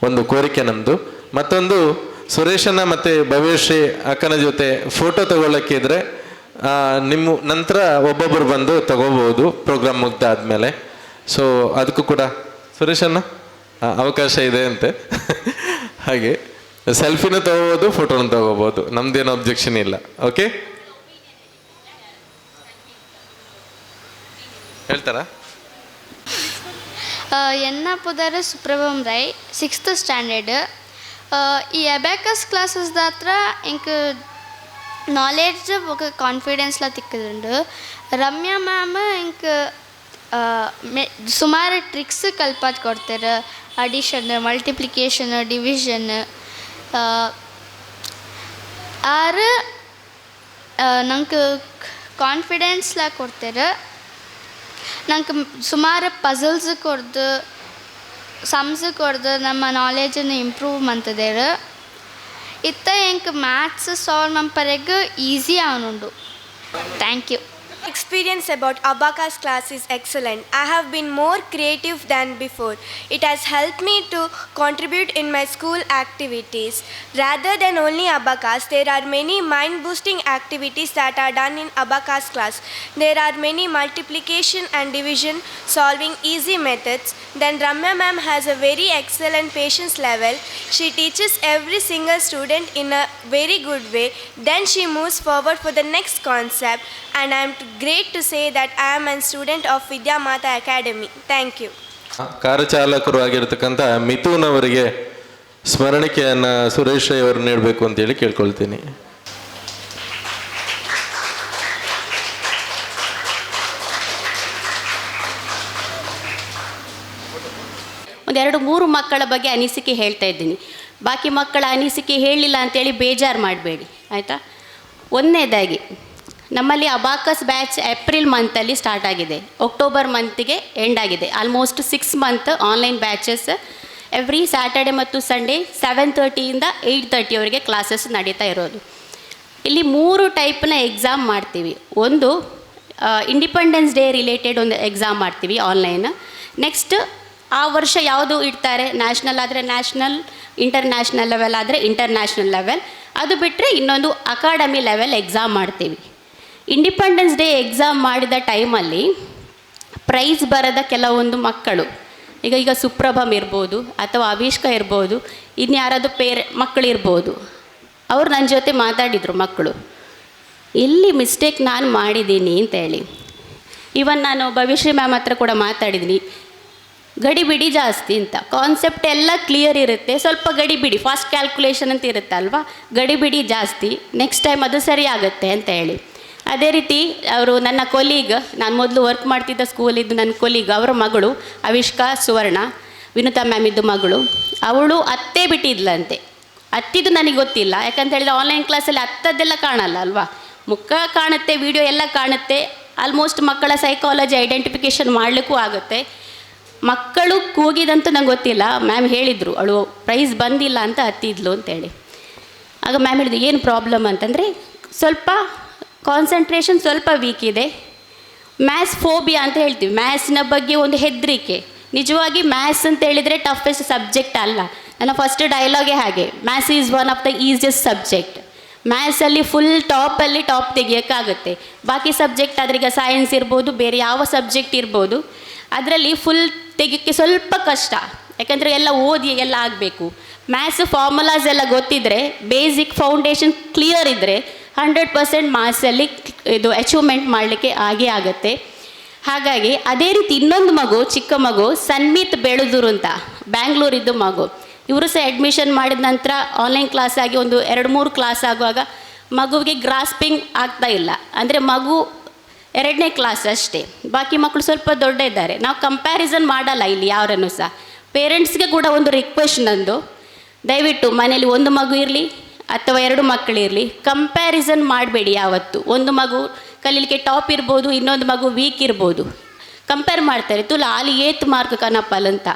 ಒಂದು ಕೋರಿಕೆ ನಮ್ಮದು. ಮತ್ತೊಂದು, ಸುರೇಶನ ಮತ್ತು ಭವ್ಯಶ್ರೀ ಅಕ್ಕನ ಜೊತೆ ಫೋಟೋ ತಗೊಳ್ಳೋಕ್ಕೆ ಇದ್ದರೆ ನಿಮ್ಮ ನಂತರ ಒಬ್ಬೊಬ್ಬರು ಬಂದು ತಗೋಬೋದು ಪ್ರೋಗ್ರಾಮ್ ಮುಗ್ದಾದ್ಮೇಲೆ. ಸೊ ಅದಕ್ಕೂ ಕೂಡ ಸುರೇಶನ್ನ ಅವಕಾಶ ಇದೆ ಅಂತೆ. ಹಾಗೆ ಸೆಲ್ಫಿನೂ ತಗೋಬೋದು, ಫೋಟೋನು ತಗೋಬೋದು, ನಮ್ದೇನು ಅಬ್ಜೆಕ್ಷನ್ ಇಲ್ಲ. ಓಕೆ, ಹೇಳ್ತಾರಾ? ಎನ್ನ ಪುದರ ಸುಪ್ರಭಂ ರೈ 6th ಸ್ಟ್ಯಾಂಡರ್ಡ್. ಈ ಅಬ್ಯಾಕಸ್ ಕ್ಲಾಸಸ್ ಹತ್ರ ಇಂಕ್ ನಾಲೆಡ್ಜ್ ఒక ಕಾನ್ಫಿಡೆನ್ಸ್ಲ ತಿಕ್ಕದುಂಡು. ರಮ್ಯಾ ಮ್ಯಾಮ್ ಇಂಕ್ ಸುಮಾರು ಟ್ರಿಕ್ಸ್ ಕಲ್ಪತ್ ಕೊಡ್ತಾರೆ. ಅಡಿಷನ್, ಮಲ್ಟಿಪ್ಲಿಕೇಶನ್, ಡಿವಿಷನ್ ಆರು ನಂಗೆ ಕಾನ್ಫಿಡೆನ್ಸ್ಲ ಕೊಡ್ತಾರೆ. ನಂಗೆ ಸುಮಾರು ಪಝಲ್ಸ್ ಕೊಡ್ದು, ಸಮ್ಸ್ ಕೊಡ್ದು ನಮ್ಮ ನಾಲೆಜನ್ನು ಇಂಪ್ರೂವ್ ಮಾಡ್ತಿದ್ದಾರೆ. ಇತ್ತ ಎಂಕ್ ಮ್ಯಾಥ್ಸ್ ಸಾಲ್ವ್ ಮಪ್ಪರೆಗೆ ಈಸಿ ಅವನುಂಡು. Thank you. Experience about Abaka's class is excellent. I have been more creative than before. It has helped me to contribute in my school activities. Rather than only Abaka's, there are many mind-boosting activities that are done in Abaka's class. There are many multiplication and division solving easy methods. Then Ramya ma'am has a very excellent patience level. She teaches every single student in a very good way. Then she moves forward for the next concept. And I am great to say that I am a student of Vidya Mata Academy. Thank you. ಕಾರ್ಯಚಾಲಕರು ಆಗಿರತಕ್ಕಂಥ ಮಿಥುನ್ ಅವರಿಗೆ ಸ್ಮರಣಿಕೆಯನ್ನು ಸುರೇಶ್ ಅವರು ನೀಡಬೇಕು ಅಂತೇಳಿ ಕೇಳ್ಕೊಳ್ತೀನಿ. ಒಂದೆರಡು ಮೂರು ಮಕ್ಕಳ ಬಗ್ಗೆ ಅನಿಸಿಕೆ ಹೇಳ್ತಾ ಇದ್ದೀನಿ. ಬಾಕಿ ಮಕ್ಕಳ ಅನಿಸಿಕೆ ಹೇಳಿಲ್ಲ ಅಂತೇಳಿ ಬೇಜಾರು ಮಾಡಬೇಡಿ, ಆಯಿತಾ? ಒಂದನೇದಾಗಿ, ನಮ್ಮಲ್ಲಿ ಅಬಾಕಸ್ ಬ್ಯಾಚ್ ಏಪ್ರಿಲ್ ಮಂತಲ್ಲಿ ಸ್ಟಾರ್ಟ್ ಆಗಿದೆ, ಅಕ್ಟೋಬರ್ ಮಂತಿಗೆ ಎಂಡ್ ಆಗಿದೆ. Almost 6 month online batches every Saturday ಮತ್ತು ಸಂಡೇ 7:30 to 8:30 ಕ್ಲಾಸಸ್ ನಡೀತಾ ಇರೋದು. ಇಲ್ಲಿ 3 ಟೈಪ್ನ ಎಕ್ಸಾಮ್ ಮಾಡ್ತೀವಿ. ಒಂದು ಇಂಡಿಪೆಂಡೆನ್ಸ್ ಡೇ ರಿಲೇಟೆಡ್ ಒಂದು ಎಕ್ಸಾಮ್ ಮಾಡ್ತೀವಿ ಆನ್ಲೈನ್. ನೆಕ್ಸ್ಟ್ ಆ ವರ್ಷ ಯಾವುದು ಇಡ್ತಾರೆ, ನ್ಯಾಷನಲ್ ಆದರೆ ನ್ಯಾಷನಲ್, ಇಂಟರ್ನ್ಯಾಷನಲ್ ಲೆವೆಲ್ ಆದರೆ ಇಂಟರ್ನ್ಯಾಷನಲ್ ಲೆವೆಲ್. ಅದು ಬಿಟ್ಟರೆ ಇನ್ನೊಂದು ಅಕಾಡೆಮಿ ಲೆವೆಲ್ ಎಕ್ಸಾಮ್ ಮಾಡ್ತೀವಿ. ಇಂಡಿಪೆಂಡೆನ್ಸ್ ಡೇ ಎಕ್ಸಾಮ್ ಮಾಡಿದ ಟೈಮಲ್ಲಿ ಪ್ರೈಸ್ ಬರದ ಕೆಲವೊಂದು ಮಕ್ಕಳು, ಈಗ ಸುಪ್ರಭಮ್ ಇರ್ಬೋದು ಅಥವಾ ಅವಿಷ್ಕ ಇರ್ಬೋದು, ಇನ್ಯಾರಾದರೂ ಮಕ್ಕಳಿರ್ಬೋದು, ಅವ್ರು ನನ್ನ ಜೊತೆ ಮಾತಾಡಿದರು ಮಕ್ಕಳು, ಎಲ್ಲಿ ಮಿಸ್ಟೇಕ್ ನಾನು ಮಾಡಿದ್ದೀನಿ ಅಂತೇಳಿ. ಇವನ್ ನಾನು ಭವಿಷ್ಯ ಮ್ಯಾಮ್ ಹತ್ರ ಕೂಡ ಮಾತಾಡಿದ್ದೀನಿ. ಗಡಿಬಿಡಿ ಜಾಸ್ತಿ ಅಂತ, ಕಾನ್ಸೆಪ್ಟ್ ಎಲ್ಲ ಕ್ಲಿಯರ್ ಇರುತ್ತೆ, ಸ್ವಲ್ಪ ಗಡಿಬಿಡಿ, ಫಾಸ್ಟ್ ಕ್ಯಾಲ್ಕುಲೇಷನ್ ಅಂತ ಇರುತ್ತೆ ಅಲ್ವಾ, ಗಡಿಬಿಡಿ ಜಾಸ್ತಿ, ನೆಕ್ಸ್ಟ್ ಟೈಮ್ ಅದು ಸರಿ ಆಗುತ್ತೆ ಅಂತ ಹೇಳಿ. ಅದೇ ರೀತಿ ಅವರು ನನ್ನ ಕೊಲೀಗ್, ನಾನು ಮೊದಲು ವರ್ಕ್ ಮಾಡ್ತಿದ್ದ ಸ್ಕೂಲಿದ್ದು ನನ್ನ ಕೊಲೀಗ್, ಅವರ ಮಗಳು ಅವಿಷ್ಕಾ ಸುವರ್ಣ, ವಿನುತಾ ಮ್ಯಾಮ್ ಇದ್ದು ಮಗಳು, ಅವಳು ಅತ್ತೇ ಬಿಟ್ಟಿದ್ಲಂತೆ. ಅತ್ತಿದ್ದು ನನಗೆ ಗೊತ್ತಿಲ್ಲ, ಯಾಕಂತ ಹೇಳಿದ್ರೆ ಆನ್ಲೈನ್ ಕ್ಲಾಸಲ್ಲಿ ಅತ್ತದ್ದೆಲ್ಲ ಕಾಣಲ್ಲ ಅಲ್ವಾ, ಮುಖ ಕಾಣುತ್ತೆ, ವಿಡಿಯೋ ಎಲ್ಲ ಕಾಣುತ್ತೆ, ಆಲ್ಮೋಸ್ಟ್ ಮಕ್ಕಳ ಸೈಕಾಲಜಿ ಐಡೆಂಟಿಫಿಕೇಷನ್ ಮಾಡಲಿಕ್ಕೂ ಆಗುತ್ತೆ. ಮಕ್ಕಳು ಕೂಗಿದಂತೂ ನಂಗೆ ಗೊತ್ತಿಲ್ಲ, ಮ್ಯಾಮ್ ಹೇಳಿದರು ಅವಳು ಪ್ರೈಸ್ ಬಂದಿಲ್ಲ ಅಂತ ಹತ್ತಿದ್ಲು ಅಂತೇಳಿ. ಆಗ ಮ್ಯಾಮ್ ಹೇಳಿದ್ರು ಏನು ಪ್ರಾಬ್ಲಮ್ ಅಂತಂದರೆ ಸ್ವಲ್ಪ ಕಾನ್ಸಂಟ್ರೇಷನ್ ಸ್ವಲ್ಪ ವೀಕ್ ಇದೆ, ಮ್ಯಾಥ್ಸ್ ಫೋಬಿಯಾ ಅಂತ ಹೇಳ್ತೀವಿ, ಮ್ಯಾಥ್ಸ್ನ ಬಗ್ಗೆ ಒಂದು ಹೆದರಿಕೆ. ನಿಜವಾಗಿ ಮ್ಯಾಥ್ಸ್ ಅಂತ ಹೇಳಿದರೆ ಟಫೆಸ್ಟ್ ಸಬ್ಜೆಕ್ಟ್ ಅಲ್ಲ. ನನ್ನ ಫಸ್ಟ್ ಡೈಲಾಗೇ ಹಾಗೆ, maths is one of the easiest subject. ಮ್ಯಾಥ್ಸಲ್ಲಿ ಫುಲ್ ಟಾಪ್ ತೆಗಿಯೋಕ್ಕಾಗುತ್ತೆ. ಬಾಕಿ ಸಬ್ಜೆಕ್ಟ್ ಆದರೆ ಈಗ ಸೈನ್ಸ್ ಇರ್ಬೋದು, ಬೇರೆ ಯಾವ ಸಬ್ಜೆಕ್ಟ್ ಇರ್ಬೋದು, ಅದರಲ್ಲಿ ಫುಲ್ ತೆಗಿಯೋಕ್ಕೆ ಸ್ವಲ್ಪ ಕಷ್ಟ, ಯಾಕಂದರೆ ಎಲ್ಲ ಓದಿ ಎಲ್ಲ ಆಗಬೇಕು. ಮ್ಯಾಥ್ಸ್ ಫಾರ್ಮುಲಾಸ್ ಎಲ್ಲ ಗೊತ್ತಿದ್ದರೆ, ಬೇಸಿಕ್ ಫೌಂಡೇಶನ್ ಕ್ಲಿಯರ್ ಇದ್ದರೆ 100% ಮಾರ್ಕ್ಸಲ್ಲಿ ಇದು ಅಚೀವ್ಮೆಂಟ್ ಮಾಡಲಿಕ್ಕೆ ಆಗೇ ಆಗುತ್ತೆ. ಹಾಗಾಗಿ ಅದೇ ರೀತಿ ಇನ್ನೊಂದು ಮಗು, ಚಿಕ್ಕ ಮಗು, ಸನ್ಮಿತ್ ಬೆಳದೂರು ಅಂತ, ಬ್ಯಾಂಗ್ಳೂರಿದ್ದು ಮಗು, ಇವರು ಸಹ ಅಡ್ಮಿಷನ್ ಮಾಡಿದ ನಂತರ ಆನ್ಲೈನ್ ಕ್ಲಾಸ್ ಆಗಿ ಒಂದು 2-3 ಕ್ಲಾಸ್ ಆಗುವಾಗ ಮಗುವಿಗೆ ಗ್ರಾಸ್ಪಿಂಗ್ ಆಗ್ತಾ ಇಲ್ಲ. ಅಂದರೆ ಮಗು 2ನೇ ಕ್ಲಾಸ್ ಅಷ್ಟೇ, ಬಾಕಿ ಮಕ್ಕಳು ಸ್ವಲ್ಪ ದೊಡ್ಡ ಇದ್ದಾರೆ. ನಾವು ಕಂಪ್ಯಾರಿಸನ್ ಮಾಡಲ್ಲ ಇಲ್ಲಿ ಯಾರನ್ನು ಸಹ. ಪೇರೆಂಟ್ಸ್ಗೆ ಕೂಡ ಒಂದು ರಿಕ್ವೆಸ್ಟ್ ನಂದು, ದಯವಿಟ್ಟು ಮನೇಲಿ ಒಂದು ಮಗು ಇರಲಿ ಅಥವಾ 2 ಮಕ್ಕಳಿರಲಿ, ಕಂಪ್ಯಾರಿಸನ್ ಮಾಡಬೇಡಿ ಯಾವತ್ತು. ಒಂದು ಮಗು ಕಲೀಲಿಕ್ಕೆ ಟಾಪ್ ಇರ್ಬೋದು, ಇನ್ನೊಂದು ಮಗು ವೀಕ್ ಇರ್ಬೋದು, ಕಂಪೇರ್ ಮಾಡ್ತಾರೆ, ತುಲಾ ಅಲ್ಲಿ 8 ಮಾರ್ಕ್ ಕನಪಲ್ ಅಂತ.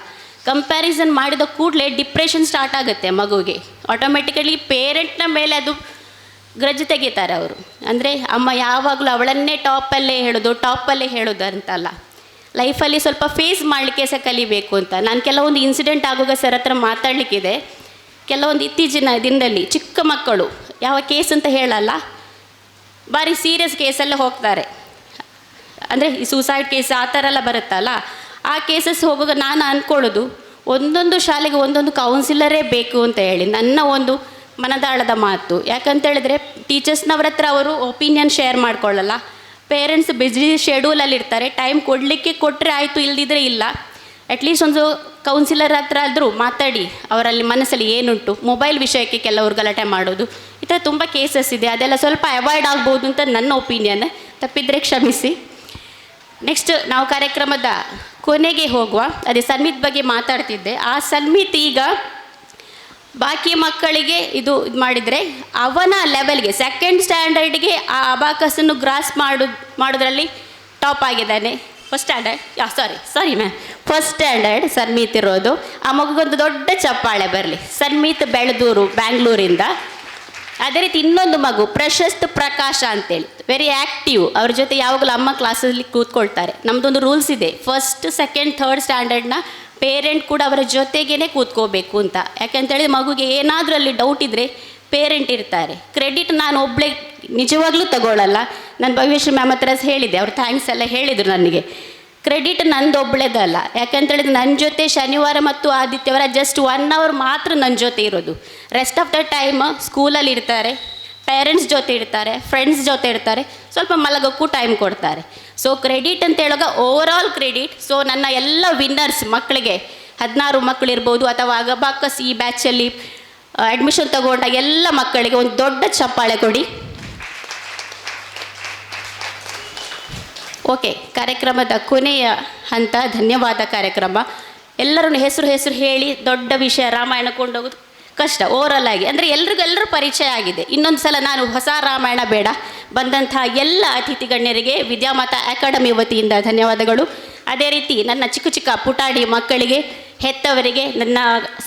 ಕಂಪ್ಯಾರಿಸನ್ ಮಾಡಿದ ಕೂಡಲೇ ಡಿಪ್ರೆಷನ್ ಸ್ಟಾರ್ಟ್ ಆಗುತ್ತೆ ಮಗುವಿಗೆ. ಆಟೋಮೆಟಿಕಲಿ ಪೇರೆಂಟ್ನ ಮೇಲೆ ಅದು ಗ್ರಜ್ ತೆಗಿತಾರೆ ಅವರು. ಅಂದರೆ ಅಮ್ಮ ಯಾವಾಗಲೂ ಅವಳನ್ನೇ ಟಾಪಲ್ಲೇ ಹೇಳೋದು ಅಂತಲ್ಲ, ಲೈಫಲ್ಲಿ ಸ್ವಲ್ಪ ಫೇಸ್ ಮಾಡಲಿಕ್ಕೆ ಸಹ ಕಲಿಬೇಕು ಅಂತ. ನಾನು ಕೆಲವೊಂದು ಇನ್ಸಿಡೆಂಟ್ ಆಗುವಾಗ ಸರ್ ಹತ್ರ ಮಾತಾಡಲಿಕ್ಕಿದೆ. ಕೆಲವೊಂದು ಇತ್ತೀಚಿನ ದಿನದಲ್ಲಿ ಚಿಕ್ಕ ಮಕ್ಕಳು, ಯಾವ ಕೇಸ್ ಅಂತ ಹೇಳಲ್ಲ, ಭಾರಿ ಸೀರಿಯಸ್ ಕೇಸೆಲ್ಲ ಹೋಗ್ತಾರೆ. ಅಂದರೆ ಈ ಸೂಸೈಡ್ ಕೇಸ್ ಆ ಥರ ಎಲ್ಲ ಬರುತ್ತಲ್ಲ, ಆ ಕೇಸಸ್ ಹೋಗುವಾಗ ನಾನು ಅಂದ್ಕೊಳ್ಳೋದು ಒಂದೊಂದು ಶಾಲೆಗೆ ಒಂದೊಂದು ಕೌನ್ಸಿಲರೇ ಬೇಕು ಅಂತ ಹೇಳಿ, ನನ್ನ ಒಂದು ಮನದಾಳದ ಮಾತು. ಯಾಕಂತ ಹೇಳಿದ್ರೆ ಟೀಚರ್ಸ್ನವ್ರ ಹತ್ರ ಅವರು ಒಪಿನಿಯನ್ ಶೇರ್ ಮಾಡ್ಕೊಳ್ಳಲ್ಲ, ಪೇರೆಂಟ್ಸ್ ಬಿಸಿ ಶೆಡ್ಯೂಲಲ್ಲಿ ಇರ್ತಾರೆ, ಟೈಮ್ ಕೊಟ್ಟರೆ ಆಯಿತು, ಇಲ್ದಿದ್ರೆ ಇಲ್ಲ. ಅಟ್ಲೀಸ್ಟ್ ಒಂದು ಕೌನ್ಸಿಲರ್ ಹತ್ರ ಆದರೂ ಮಾತಾಡಿ ಅವರಲ್ಲಿ ಮನಸ್ಸಲ್ಲಿ ಏನುಂಟು. ಮೊಬೈಲ್ ವಿಷಯಕ್ಕೆ ಕೆಲವರು ಗಲಾಟೆ ಮಾಡೋದು, ಈ ಥರ ತುಂಬ ಕೇಸಸ್ ಇದೆ, ಅದೆಲ್ಲ ಸ್ವಲ್ಪ ಅವಾಯ್ಡ್ ಆಗ್ಬೋದು ಅಂತ ನನ್ನ ಒಪಿನಿಯನ್. ತಪ್ಪಿದರೆ ಕ್ಷಮಿಸಿ. ನೆಕ್ಸ್ಟ್ ನಾವು ಕಾರ್ಯಕ್ರಮದ ಕೊನೆಗೆ ಹೋಗುವ. ಅದೇ ಸನ್ಮಿತ್ ಬಗ್ಗೆ ಮಾತಾಡ್ತಿದ್ದೆ. ಆ ಸನ್ಮಿತ್ ಈಗ ಬಾಕಿ ಮಕ್ಕಳಿಗೆ ಇದು ಮಾಡಿದರೆ ಅವನ ಲೆವೆಲ್ಗೆ 2nd ಸ್ಟ್ಯಾಂಡರ್ಡ್ಗೆ ಆ ಅಬಾಕಸನ್ನು ಗ್ರಾಸ್ ಮಾಡೋದ್ರಲ್ಲಿ ಟಾಪ್ ಆಗಿದ್ದಾನೆ. ಫಸ್ಟ್ ಸ್ಟ್ಯಾಂಡರ್ಡ್ ಸನ್ಮಿತ್ ಇರೋದು. ಆ ಮಗುಗೊಂದು ದೊಡ್ಡ ಚಪ್ಪಾಳೆ ಬರಲಿ. ಸನ್ಮಿತ್ ಬೆಳದೂರು, ಬ್ಯಾಂಗ್ಳೂರಿಂದ. ಅದೇ ರೀತಿ ಇನ್ನೊಂದು ಮಗು ಪ್ರಶಸ್ತ್ ಪ್ರಕಾಶ ಅಂತೇಳಿ, ವೆರಿ ಆ್ಯಕ್ಟಿವ್. ಅವ್ರ ಜೊತೆ ಯಾವಾಗಲೂ ಅಮ್ಮ ಕ್ಲಾಸಲ್ಲಿ ಕೂತ್ಕೊಳ್ತಾರೆ. ನಮ್ಮದೊಂದು ರೂಲ್ಸ್ ಇದೆ, 1st, 2nd, 3rd ಸ್ಟ್ಯಾಂಡರ್ಡ್ನ ಪೇರೆಂಟ್ ಕೂಡ ಅವರ ಜೊತೆಗೇ ಕೂತ್ಕೋಬೇಕು ಅಂತ. ಯಾಕಂತೇಳಿದ್ರೆ ಮಗುಗೆ ಏನಾದರೂ ಅಲ್ಲಿ ಡೌಟ್ ಇದ್ದರೆ ಪೇರೆಂಟ್ ಇರ್ತಾರೆ. ಕ್ರೆಡಿಟ್ ನಾನು ಒಬ್ಬಳೇ ನಿಜವಾಗ್ಲೂ ತಗೊಳ್ಳಲ್ಲ. ನಾನು ಭವ್ಯಶ್ರೀ ಮ್ಯಾಮ್ ಹತ್ರ ಹೇಳಿದೆ, ಅವ್ರು ಥ್ಯಾಂಕ್ಸ್ ಎಲ್ಲ ಹೇಳಿದರು ನನಗೆ. ಕ್ರೆಡಿಟ್ ನಂದು ಒಬ್ಬಳೇದಲ್ಲ. ಯಾಕಂತೇಳಿದ್ರೆ ನನ್ನ ಜೊತೆ ಶನಿವಾರ ಮತ್ತು ಆದಿತ್ಯವಾರ ಜಸ್ಟ್ 1 hour ಮಾತ್ರ ನನ್ನ ಜೊತೆ ಇರೋದು. ರೆಸ್ಟ್ ಆಫ್ ದ ಟೈಮ್ ಸ್ಕೂಲಲ್ಲಿ ಇರ್ತಾರೆ, ಪೇರೆಂಟ್ಸ್ ಜೊತೆ ಇರ್ತಾರೆ, ಫ್ರೆಂಡ್ಸ್ ಜೊತೆ ಇರ್ತಾರೆ, ಸ್ವಲ್ಪ ಮಲಗೋಕ್ಕೂ ಟೈಮ್ ಕೊಡ್ತಾರೆ. ಸೊ ಕ್ರೆಡಿಟ್ ಅಂತ ಹೇಳುವಾಗ ಓವರಾಲ್ ಕ್ರೆಡಿಟ್. ಸೊ ನನ್ನ ಎಲ್ಲ ವಿನ್ನರ್ಸ್ ಮಕ್ಕಳಿಗೆ 16 ಮಕ್ಕಳಿರ್ಬೋದು, ಅಥವಾ ಅಬಕಸ್ ಈ ಬ್ಯಾಚಲ್ಲಿ ಅಡ್ಮಿಷನ್ ತಗೊಂಡ ಎಲ್ಲ ಮಕ್ಕಳಿಗೆ ಒಂದು ದೊಡ್ಡ ಚಪ್ಪಾಳೆ ಕೊಡಿ. ಓಕೆ, ಕಾರ್ಯಕ್ರಮದ ಕೊನೆಯ ಹಂತ ಧನ್ಯವಾದ ಕಾರ್ಯಕ್ರಮ. ಎಲ್ಲರನ್ನು ಹೆಸರು ಹೇಳಿ ದೊಡ್ಡ ವಿಷಯ ರಾಮಾಯಣ ಕೊಂಡೋಗೋದು ಕಷ್ಟ ಓವರಲ್ ಆಗಿ. ಅಂದರೆ ಎಲ್ಲರೂ ಪರಿಚಯ ಆಗಿದೆ. ಇನ್ನೊಂದು ಸಲ ನಾನು ಹೊಸ ರಾಮಾಯಣ ಬೇಡ. ಬಂದಂತಹ ಎಲ್ಲ ಅತಿಥಿ ಗಣ್ಯರಿಗೆ ವಿದ್ಯಾಮಾತಾ ಅಕಾಡೆಮಿ ವತಿಯಿಂದ ಧನ್ಯವಾದಗಳು. ಅದೇ ರೀತಿ ನನ್ನ ಚಿಕ್ಕ ಪುಟಾಣಿ ಮಕ್ಕಳಿಗೆ, ಹೆತ್ತವರಿಗೆ, ನನ್ನ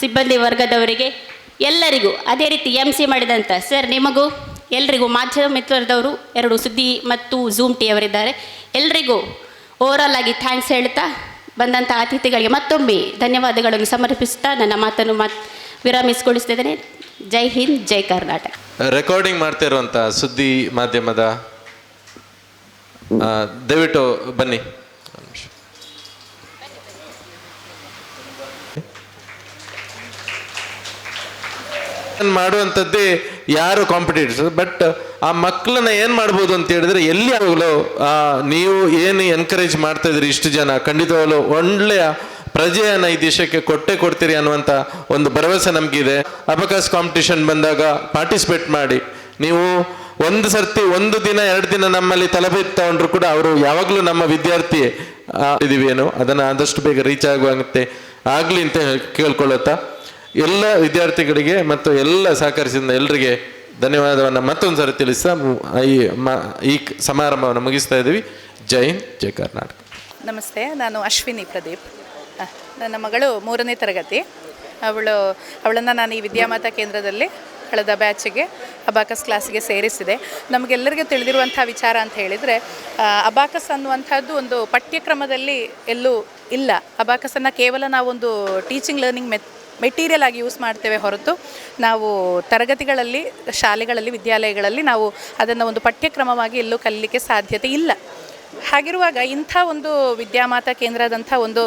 ಸಿಬ್ಬಂದಿ ವರ್ಗದವರಿಗೆ ಎಲ್ಲರಿಗೂ, ಅದೇ ರೀತಿ MC ಮಾಡಿದಂಥ ಸರ್ ನಿಮಗೂ ಎಲ್ರಿಗೂ, ಮಾಧ್ಯಮ ಮಿತ್ರದವರು 2 ಸುದ್ದಿ ಮತ್ತು ಝೂಮ್ ಟಿ ಅವರಿದ್ದಾರೆ, ಎಲ್ರಿಗೂ ಓವರಾಲ್ ಆಗಿ ಥ್ಯಾಂಕ್ಸ್ ಹೇಳ್ತಾ, ಬಂದಂಥ ಅತಿಥಿಗಳಿಗೆ ಮತ್ತೊಮ್ಮೆ ಧನ್ಯವಾದಗಳನ್ನು ಸಮರ್ಪಿಸ್ತಾ ನನ್ನ ಮಾತನ್ನು ವಿರಾಮಿಸಿಗೊಳಿಸ್ತಿದ್ದೇನೆ. ಜೈ ಹಿಂದ್, ಜೈ ಕರ್ನಾಟಕ. ರೆಕಾರ್ಡಿಂಗ್ ಮಾಡ್ತಾ ಇರುವಂಥ ಸುದ್ದಿ ಮಾಧ್ಯಮದ ದಯವಿಟ್ಟು ಬನ್ನಿ. ಮಾಡುವಂಥದ್ದೇ ಯಾರು ಕಾಂಪಿಟೇಟರ್ಸ್. ಬಟ್ ಆ ಮಕ್ಕಳನ್ನ ಏನು ಮಾಡ್ಬೋದು ಅಂತ ಹೇಳಿದ್ರೆ, ಎಲ್ಲಿ ಯಾವಾಗಲೂ ನೀವು ಏನು ಎನ್ಕರೇಜ್ ಮಾಡ್ತಾ ಇದ್ರಿ ಇಷ್ಟು ಜನ, ಖಂಡಿತವಾಗಲೂ ಒಳ್ಳೆಯ ಪ್ರಜೆಯನ್ನು ಈ ದೇಶಕ್ಕೆ ಕೊಡ್ತೀರಿ ಅನ್ನುವಂಥ ಒಂದು ಭರವಸೆ ನಮಗಿದೆ. ಅಬಕಾಸ್ ಕಾಂಪಿಟೇಷನ್ ಬಂದಾಗ ಪಾರ್ಟಿಸಿಪೇಟ್ ಮಾಡಿ. ನೀವು ಒಂದು ಸರ್ತಿ 1 ದಿನ 2 ದಿನ ನಮ್ಮಲ್ಲಿ ತರಬೇತಿ ತಗೊಂಡ್ರು ಕೂಡ ಅವರು ಯಾವಾಗಲೂ ನಮ್ಮ ವಿದ್ಯಾರ್ಥಿ ಇದೀವಿ ಏನೋ ಅದನ್ನು ಆದಷ್ಟು ಬೇಗ ರೀಚ್ ಆಗುವಂತೆ ಆಗಲಿ ಅಂತ ಕೇಳ್ಕೊಳ್ಳುತ್ತಾ ಎಲ್ಲ ವಿದ್ಯಾರ್ಥಿಗಳಿಗೆ ಮತ್ತು ಎಲ್ಲ ಸಹಕರಿಸಿದ ಎಲ್ಲರಿಗೆ ಧನ್ಯವಾದವನ್ನು ಮತ್ತೊಂದು ಸಾರಿ ತಿಳಿಸ್ತಾ ಈ ಸಮಾರಂಭವನ್ನು ಮುಗಿಸ್ತಾ ಇದ್ದೀವಿ. ಜೈ ಹಿಂದ್, ಜೈ ಕರ್ನಾಟಕ. ನಮಸ್ತೆ, ನಾನು ಅಶ್ವಿನಿ ಪ್ರದೀಪ್. ನನ್ನ ಮಗಳು 3ನೇ ತರಗತಿ. ಅವಳನ್ನು ನಾನು ಈ ವಿದ್ಯಾಮಾತಾ ಕೇಂದ್ರದಲ್ಲಿ ಕಳೆದ ಬ್ಯಾಚಿಗೆ ಅಬಾಕಸ್ ಕ್ಲಾಸಿಗೆ ಸೇರಿಸಿದೆ. ನಮಗೆಲ್ಲರಿಗೂ ತಿಳಿದಿರುವಂಥ ವಿಚಾರ ಅಂತ ಹೇಳಿದರೆ, ಅಬಾಕಸ್ ಅನ್ನುವಂಥದ್ದು ಒಂದು ಪಠ್ಯಕ್ರಮದಲ್ಲಿ ಎಲ್ಲೂ ಇಲ್ಲ. ಅಬಾಕಸನ್ನು ಕೇವಲ ನಾವೊಂದು ಟೀಚಿಂಗ್ ಲರ್ನಿಂಗ್ ಮೆಟೀರಿಯಲ್ ಆಗಿ ಯೂಸ್ ಮಾಡ್ತೇವೆ ಹೊರತು ನಾವು ತರಗತಿಗಳಲ್ಲಿ, ಶಾಲೆಗಳಲ್ಲಿ, ವಿದ್ಯಾಲಯಗಳಲ್ಲಿ ನಾವು ಅದನ್ನು ಒಂದು ಪಠ್ಯಕ್ರಮವಾಗಿ ಎಲ್ಲೂ ಕಲೀಲಿಕ್ಕೆ ಸಾಧ್ಯತೆ ಇಲ್ಲ. ಹಾಗಿರುವಾಗ ಇಂಥ ಒಂದು ವಿದ್ಯಾಮಾತಾ ಕೇಂದ್ರದಂಥ ಒಂದು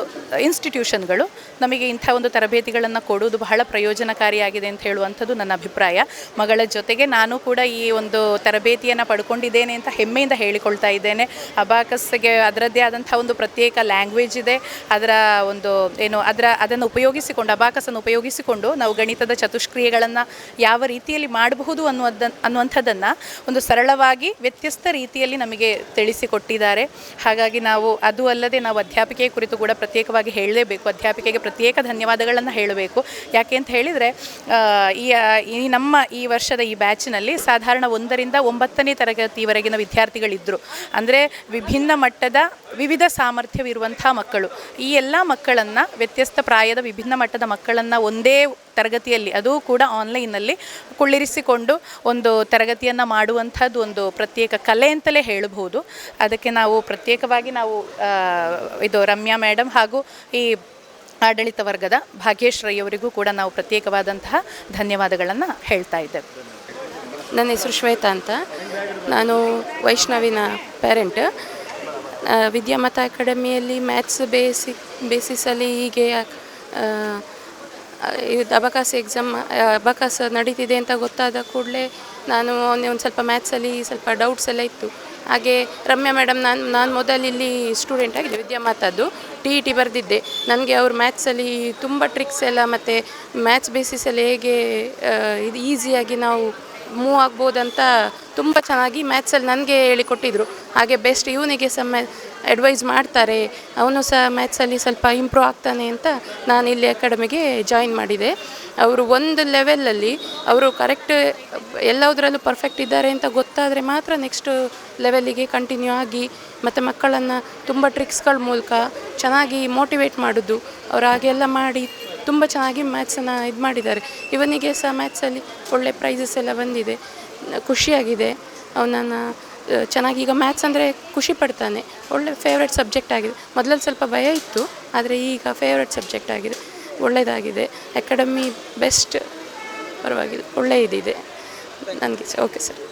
ಇನ್ಸ್ಟಿಟ್ಯೂಷನ್ಗಳು ನಮಗೆ ಇಂಥ ಒಂದು ತರಬೇತಿಗಳನ್ನು ಕೊಡುವುದು ಬಹಳ ಪ್ರಯೋಜನಕಾರಿಯಾಗಿದೆ ಅಂತ ಹೇಳುವಂಥದ್ದು ನನ್ನ ಅಭಿಪ್ರಾಯ. ಮಗಳ ಜೊತೆಗೆ ನಾನು ಕೂಡ ಈ ಒಂದು ತರಬೇತಿಯನ್ನು ಪಡ್ಕೊಂಡಿದ್ದೇನೆ ಅಂತ ಹೆಮ್ಮೆಯಿಂದ ಹೇಳಿಕೊಳ್ತಾ ಇದ್ದೇನೆ. ಅಬಾಕಸ್ಗೆ ಅದರದ್ದೇ ಆದಂಥ ಒಂದು ಪ್ರತ್ಯೇಕ ಲ್ಯಾಂಗ್ವೇಜ್ ಇದೆ. ಅದರ ಒಂದು ಅದನ್ನು ಉಪಯೋಗಿಸಿಕೊಂಡು, ಅಬಾಕಸನ್ನು ಉಪಯೋಗಿಸಿಕೊಂಡು ನಾವು ಗಣಿತದ ಚತುಷ್ಕ್ರಿಯೆಗಳನ್ನು ಯಾವ ರೀತಿಯಲ್ಲಿ ಮಾಡಬಹುದು ಅನ್ನುವಂಥದ್ದನ್ನು ಒಂದು ಸರಳವಾಗಿ ವ್ಯತ್ಯಸ್ತ ರೀತಿಯಲ್ಲಿ ನಮಗೆ ತಿಳಿಸಿಕೊಟ್ಟಿದ್ದಾರೆ. ಹಾಗಾಗಿ ನಾವು ಅದು ಅಲ್ಲದೆ ನಾವು ಅಧ್ಯಾಪಿಕೆಯ ಕುರಿತು ಕೂಡ ಪ್ರತ್ಯೇಕವಾಗಿ ಹೇಳಲೇಬೇಕು. ಅಧ್ಯಾಪಿಕೆಗೆ ಪ್ರತ್ಯೇಕ ಧನ್ಯವಾದಗಳನ್ನು ಹೇಳಬೇಕು. ಯಾಕೆ ಅಂತ ಹೇಳಿದರೆ, ನಮ್ಮ ಈ ವರ್ಷದ ಈ ಬ್ಯಾಚಿನಲ್ಲಿ ಸಾಧಾರಣ 1ರಿಂದ 9ನೇ ತರಗತಿವರೆಗಿನ ವಿದ್ಯಾರ್ಥಿಗಳಿದ್ದರು. ಅಂದರೆ ವಿಭಿನ್ನ ಮಟ್ಟದ ವಿವಿಧ ಸಾಮರ್ಥ್ಯವಿರುವಂಥ ಮಕ್ಕಳು. ಈ ಎಲ್ಲ ಮಕ್ಕಳನ್ನು, ವ್ಯತ್ಯಸ್ತ ಪ್ರಾಯದ ವಿಭಿನ್ನ ಮಟ್ಟದ ಮಕ್ಕಳನ್ನು ಒಂದೇ ತರಗತಿಯಲ್ಲಿ, ಅದು ಕೂಡ ಆನ್ಲೈನ್ನಲ್ಲಿ ಕುಳ್ಳಿರಿಸಿಕೊಂಡು ಒಂದು ತರಗತಿಯನ್ನು ಮಾಡುವಂಥದ್ದು ಒಂದು ಪ್ರತ್ಯೇಕ ಕಲೆ ಅಂತಲೇ ಹೇಳಬಹುದು. ಅದಕ್ಕೆ ನಾವು ಪ್ರತ್ಯೇಕವಾಗಿ ಇದು ರಮ್ಯಾ ಮೇಡಮ್ ಹಾಗೂ ಈ ಆಡಳಿತ ವರ್ಗದ ಭಾಗ್ಯೇಶ್ ರೈ ಅವರಿಗೂ ಕೂಡ ನಾವು ಪ್ರತ್ಯೇಕವಾದಂತಹ ಧನ್ಯವಾದಗಳನ್ನು ಹೇಳ್ತಾ ಇದ್ದೇವೆ. ನನ್ನ ಹೆಸರು ಶ್ವೇತಾ ಅಂತ. ನಾನು ವೈಷ್ಣವಿನ ಪೇರೆಂಟ್. ವಿದ್ಯಾಮಾತಾ ಅಕಾಡೆಮಿಯಲ್ಲಿ ಮ್ಯಾಥ್ಸ್ ಬೇಸಿಸಲ್ಲಿ ಹೀಗೆ ಇದು ಅಬಕಾಸ್ ನಡೀತಿದೆ ಅಂತ ಗೊತ್ತಾದ ಕೂಡಲೇ ನಾನು ಒಂದು ಸ್ವಲ್ಪ ಮ್ಯಾಥ್ಸಲ್ಲಿ ಸ್ವಲ್ಪ ಡೌಟ್ಸ್ ಎಲ್ಲ ಇತ್ತು. ಹಾಗೆ ರಮ್ಯಾ ಮೇಡಮ್, ನಾನು ಮೊದಲು ಇಲ್ಲಿ ಸ್ಟೂಡೆಂಟ್ ಆಗಿದೆ ವಿದ್ಯಾಮಾತಾದ್ದು, TET ಬರೆದಿದ್ದೆ. ನನಗೆ ಅವರು ಮ್ಯಾಥ್ಸಲ್ಲಿ ತುಂಬ ಟ್ರಿಕ್ಸ್ ಎಲ್ಲ ಮತ್ತು ಮ್ಯಾಥ್ಸ್ ಬೇಸಿಸಲ್ಲಿ ಹೇಗೆ ಇದು ಈಸಿಯಾಗಿ ನಾವು ಮೂವ್ ಆಗ್ಬೋದಂತ ತುಂಬ ಚೆನ್ನಾಗಿ ಮ್ಯಾಥ್ಸಲ್ಲಿ ನನಗೆ ಹೇಳಿಕೊಟ್ಟಿದ್ರು. ಹಾಗೆ ಬೆಸ್ಟ್ ಇವನಿಗೆ ಸಹ ಅಡ್ವೈಸ್ ಮಾಡ್ತಾರೆ, ಅವನು ಸಹ ಮ್ಯಾಥ್ಸಲ್ಲಿ ಸ್ವಲ್ಪ ಇಂಪ್ರೂವ್ ಆಗ್ತಾನೆ ಅಂತ ನಾನು ಇಲ್ಲಿ ಅಕಾಡೆಮಿಗೆ ಜಾಯಿನ್ ಮಾಡಿದೆ. ಅವರು ಒಂದು ಲೆವೆಲಲ್ಲಿ ಅವರು ಕರೆಕ್ಟ್ ಎಲ್ಲದರಲ್ಲೂ ಪರ್ಫೆಕ್ಟ್ ಇದ್ದಾರೆ ಅಂತ ಗೊತ್ತಾದರೆ ಮಾತ್ರ ನೆಕ್ಸ್ಟ್ ಲೆವೆಲ್ಲಿಗೆ ಕಂಟಿನ್ಯೂ ಆಗಿ ಮತ್ತು ಮಕ್ಕಳನ್ನು ತುಂಬ ಟ್ರಿಕ್ಸ್ಗಳ ಮೂಲಕ ಚೆನ್ನಾಗಿ ಮೋಟಿವೇಟ್ ಮಾಡೋದು, ಅವರು ಹಾಗೆಲ್ಲ ಮಾಡಿ ತುಂಬ ಚೆನ್ನಾಗಿ ಮ್ಯಾಥ್ಸನ್ನು ಇದು ಮಾಡಿದ್ದಾರೆ. ಇವನಿಗೆ ಸಹ ಮ್ಯಾಥ್ಸಲ್ಲಿ ಒಳ್ಳೆ ಪ್ರೈಸಸ್ ಎಲ್ಲ ಬಂದಿದೆ. ಖುಷಿಯಾಗಿದೆ. ಅವನನ್ನು ಚೆನ್ನಾಗಿ ಈಗ ಮ್ಯಾಥ್ಸ್ ಅಂದರೆ ಖುಷಿ ಪಡ್ತಾನೆ. ಒಳ್ಳೆ ಫೇವ್ರೆಟ್ ಸಬ್ಜೆಕ್ಟ್ ಆಗಿದೆ. ಮೊದಲಲ್ಲಿ ಸ್ವಲ್ಪ ಭಯ ಇತ್ತು, ಆದರೆ ಈಗ ಫೇವ್ರೆಟ್ ಸಬ್ಜೆಕ್ಟ್ ಆಗಿದೆ. ಒಳ್ಳೆಯದಾಗಿದೆ. ಅಕಾಡೆಮಿ ಬೆಸ್ಟ್, ಪರವಾಗಿಲ್ಲ, ಒಳ್ಳೆಯ ಇದಿದೆ ನನಗೆ. Okay sir.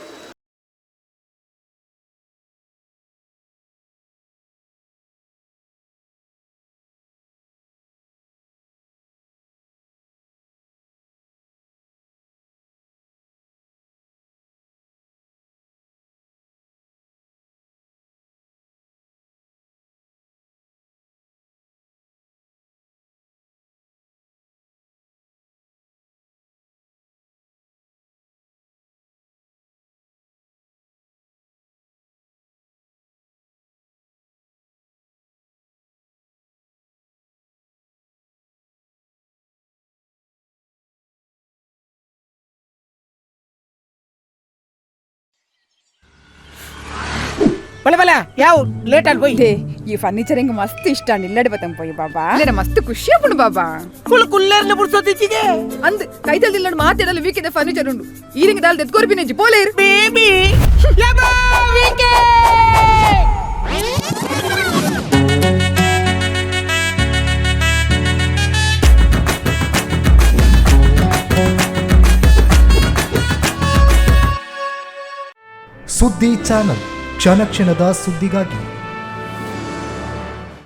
ಬಲೆ ಯಾವ ಲೇಟ್ ಆಗಿ పోయి ఈ ఫర్నిచర్ ఇంక మస్తు ఇష్టాన్ని ఇల్లడిపోతాం పోయి బాబా లేరా మస్తు ఖుషి అప్పుడు బాబా కుల్లర్ల పుడుసొద్దిచ్చిಗೆ ಅಂದ್ ಕೈದಲ್ಲಿ ಇಲ್ಲಡ್ ಮಾತಾಡಲು ವೀಕಿದೆ ಫರ್ನಿಚರ್ ಉಂಡು ಈರಿಂಗ ದಾಲ್ ತೆತ್ಕೋರಿ ಬಿನೆಜಿ ಪೋಲೇರ್ ಬೇಬಿ ಲಬಾ ವೀಕೆ ಸುದ್ದಿ ಚಾನಲ್, ಕ್ಷಣ ಕ್ಷಣದ ಸುದ್ದಿಗಾಗಿ.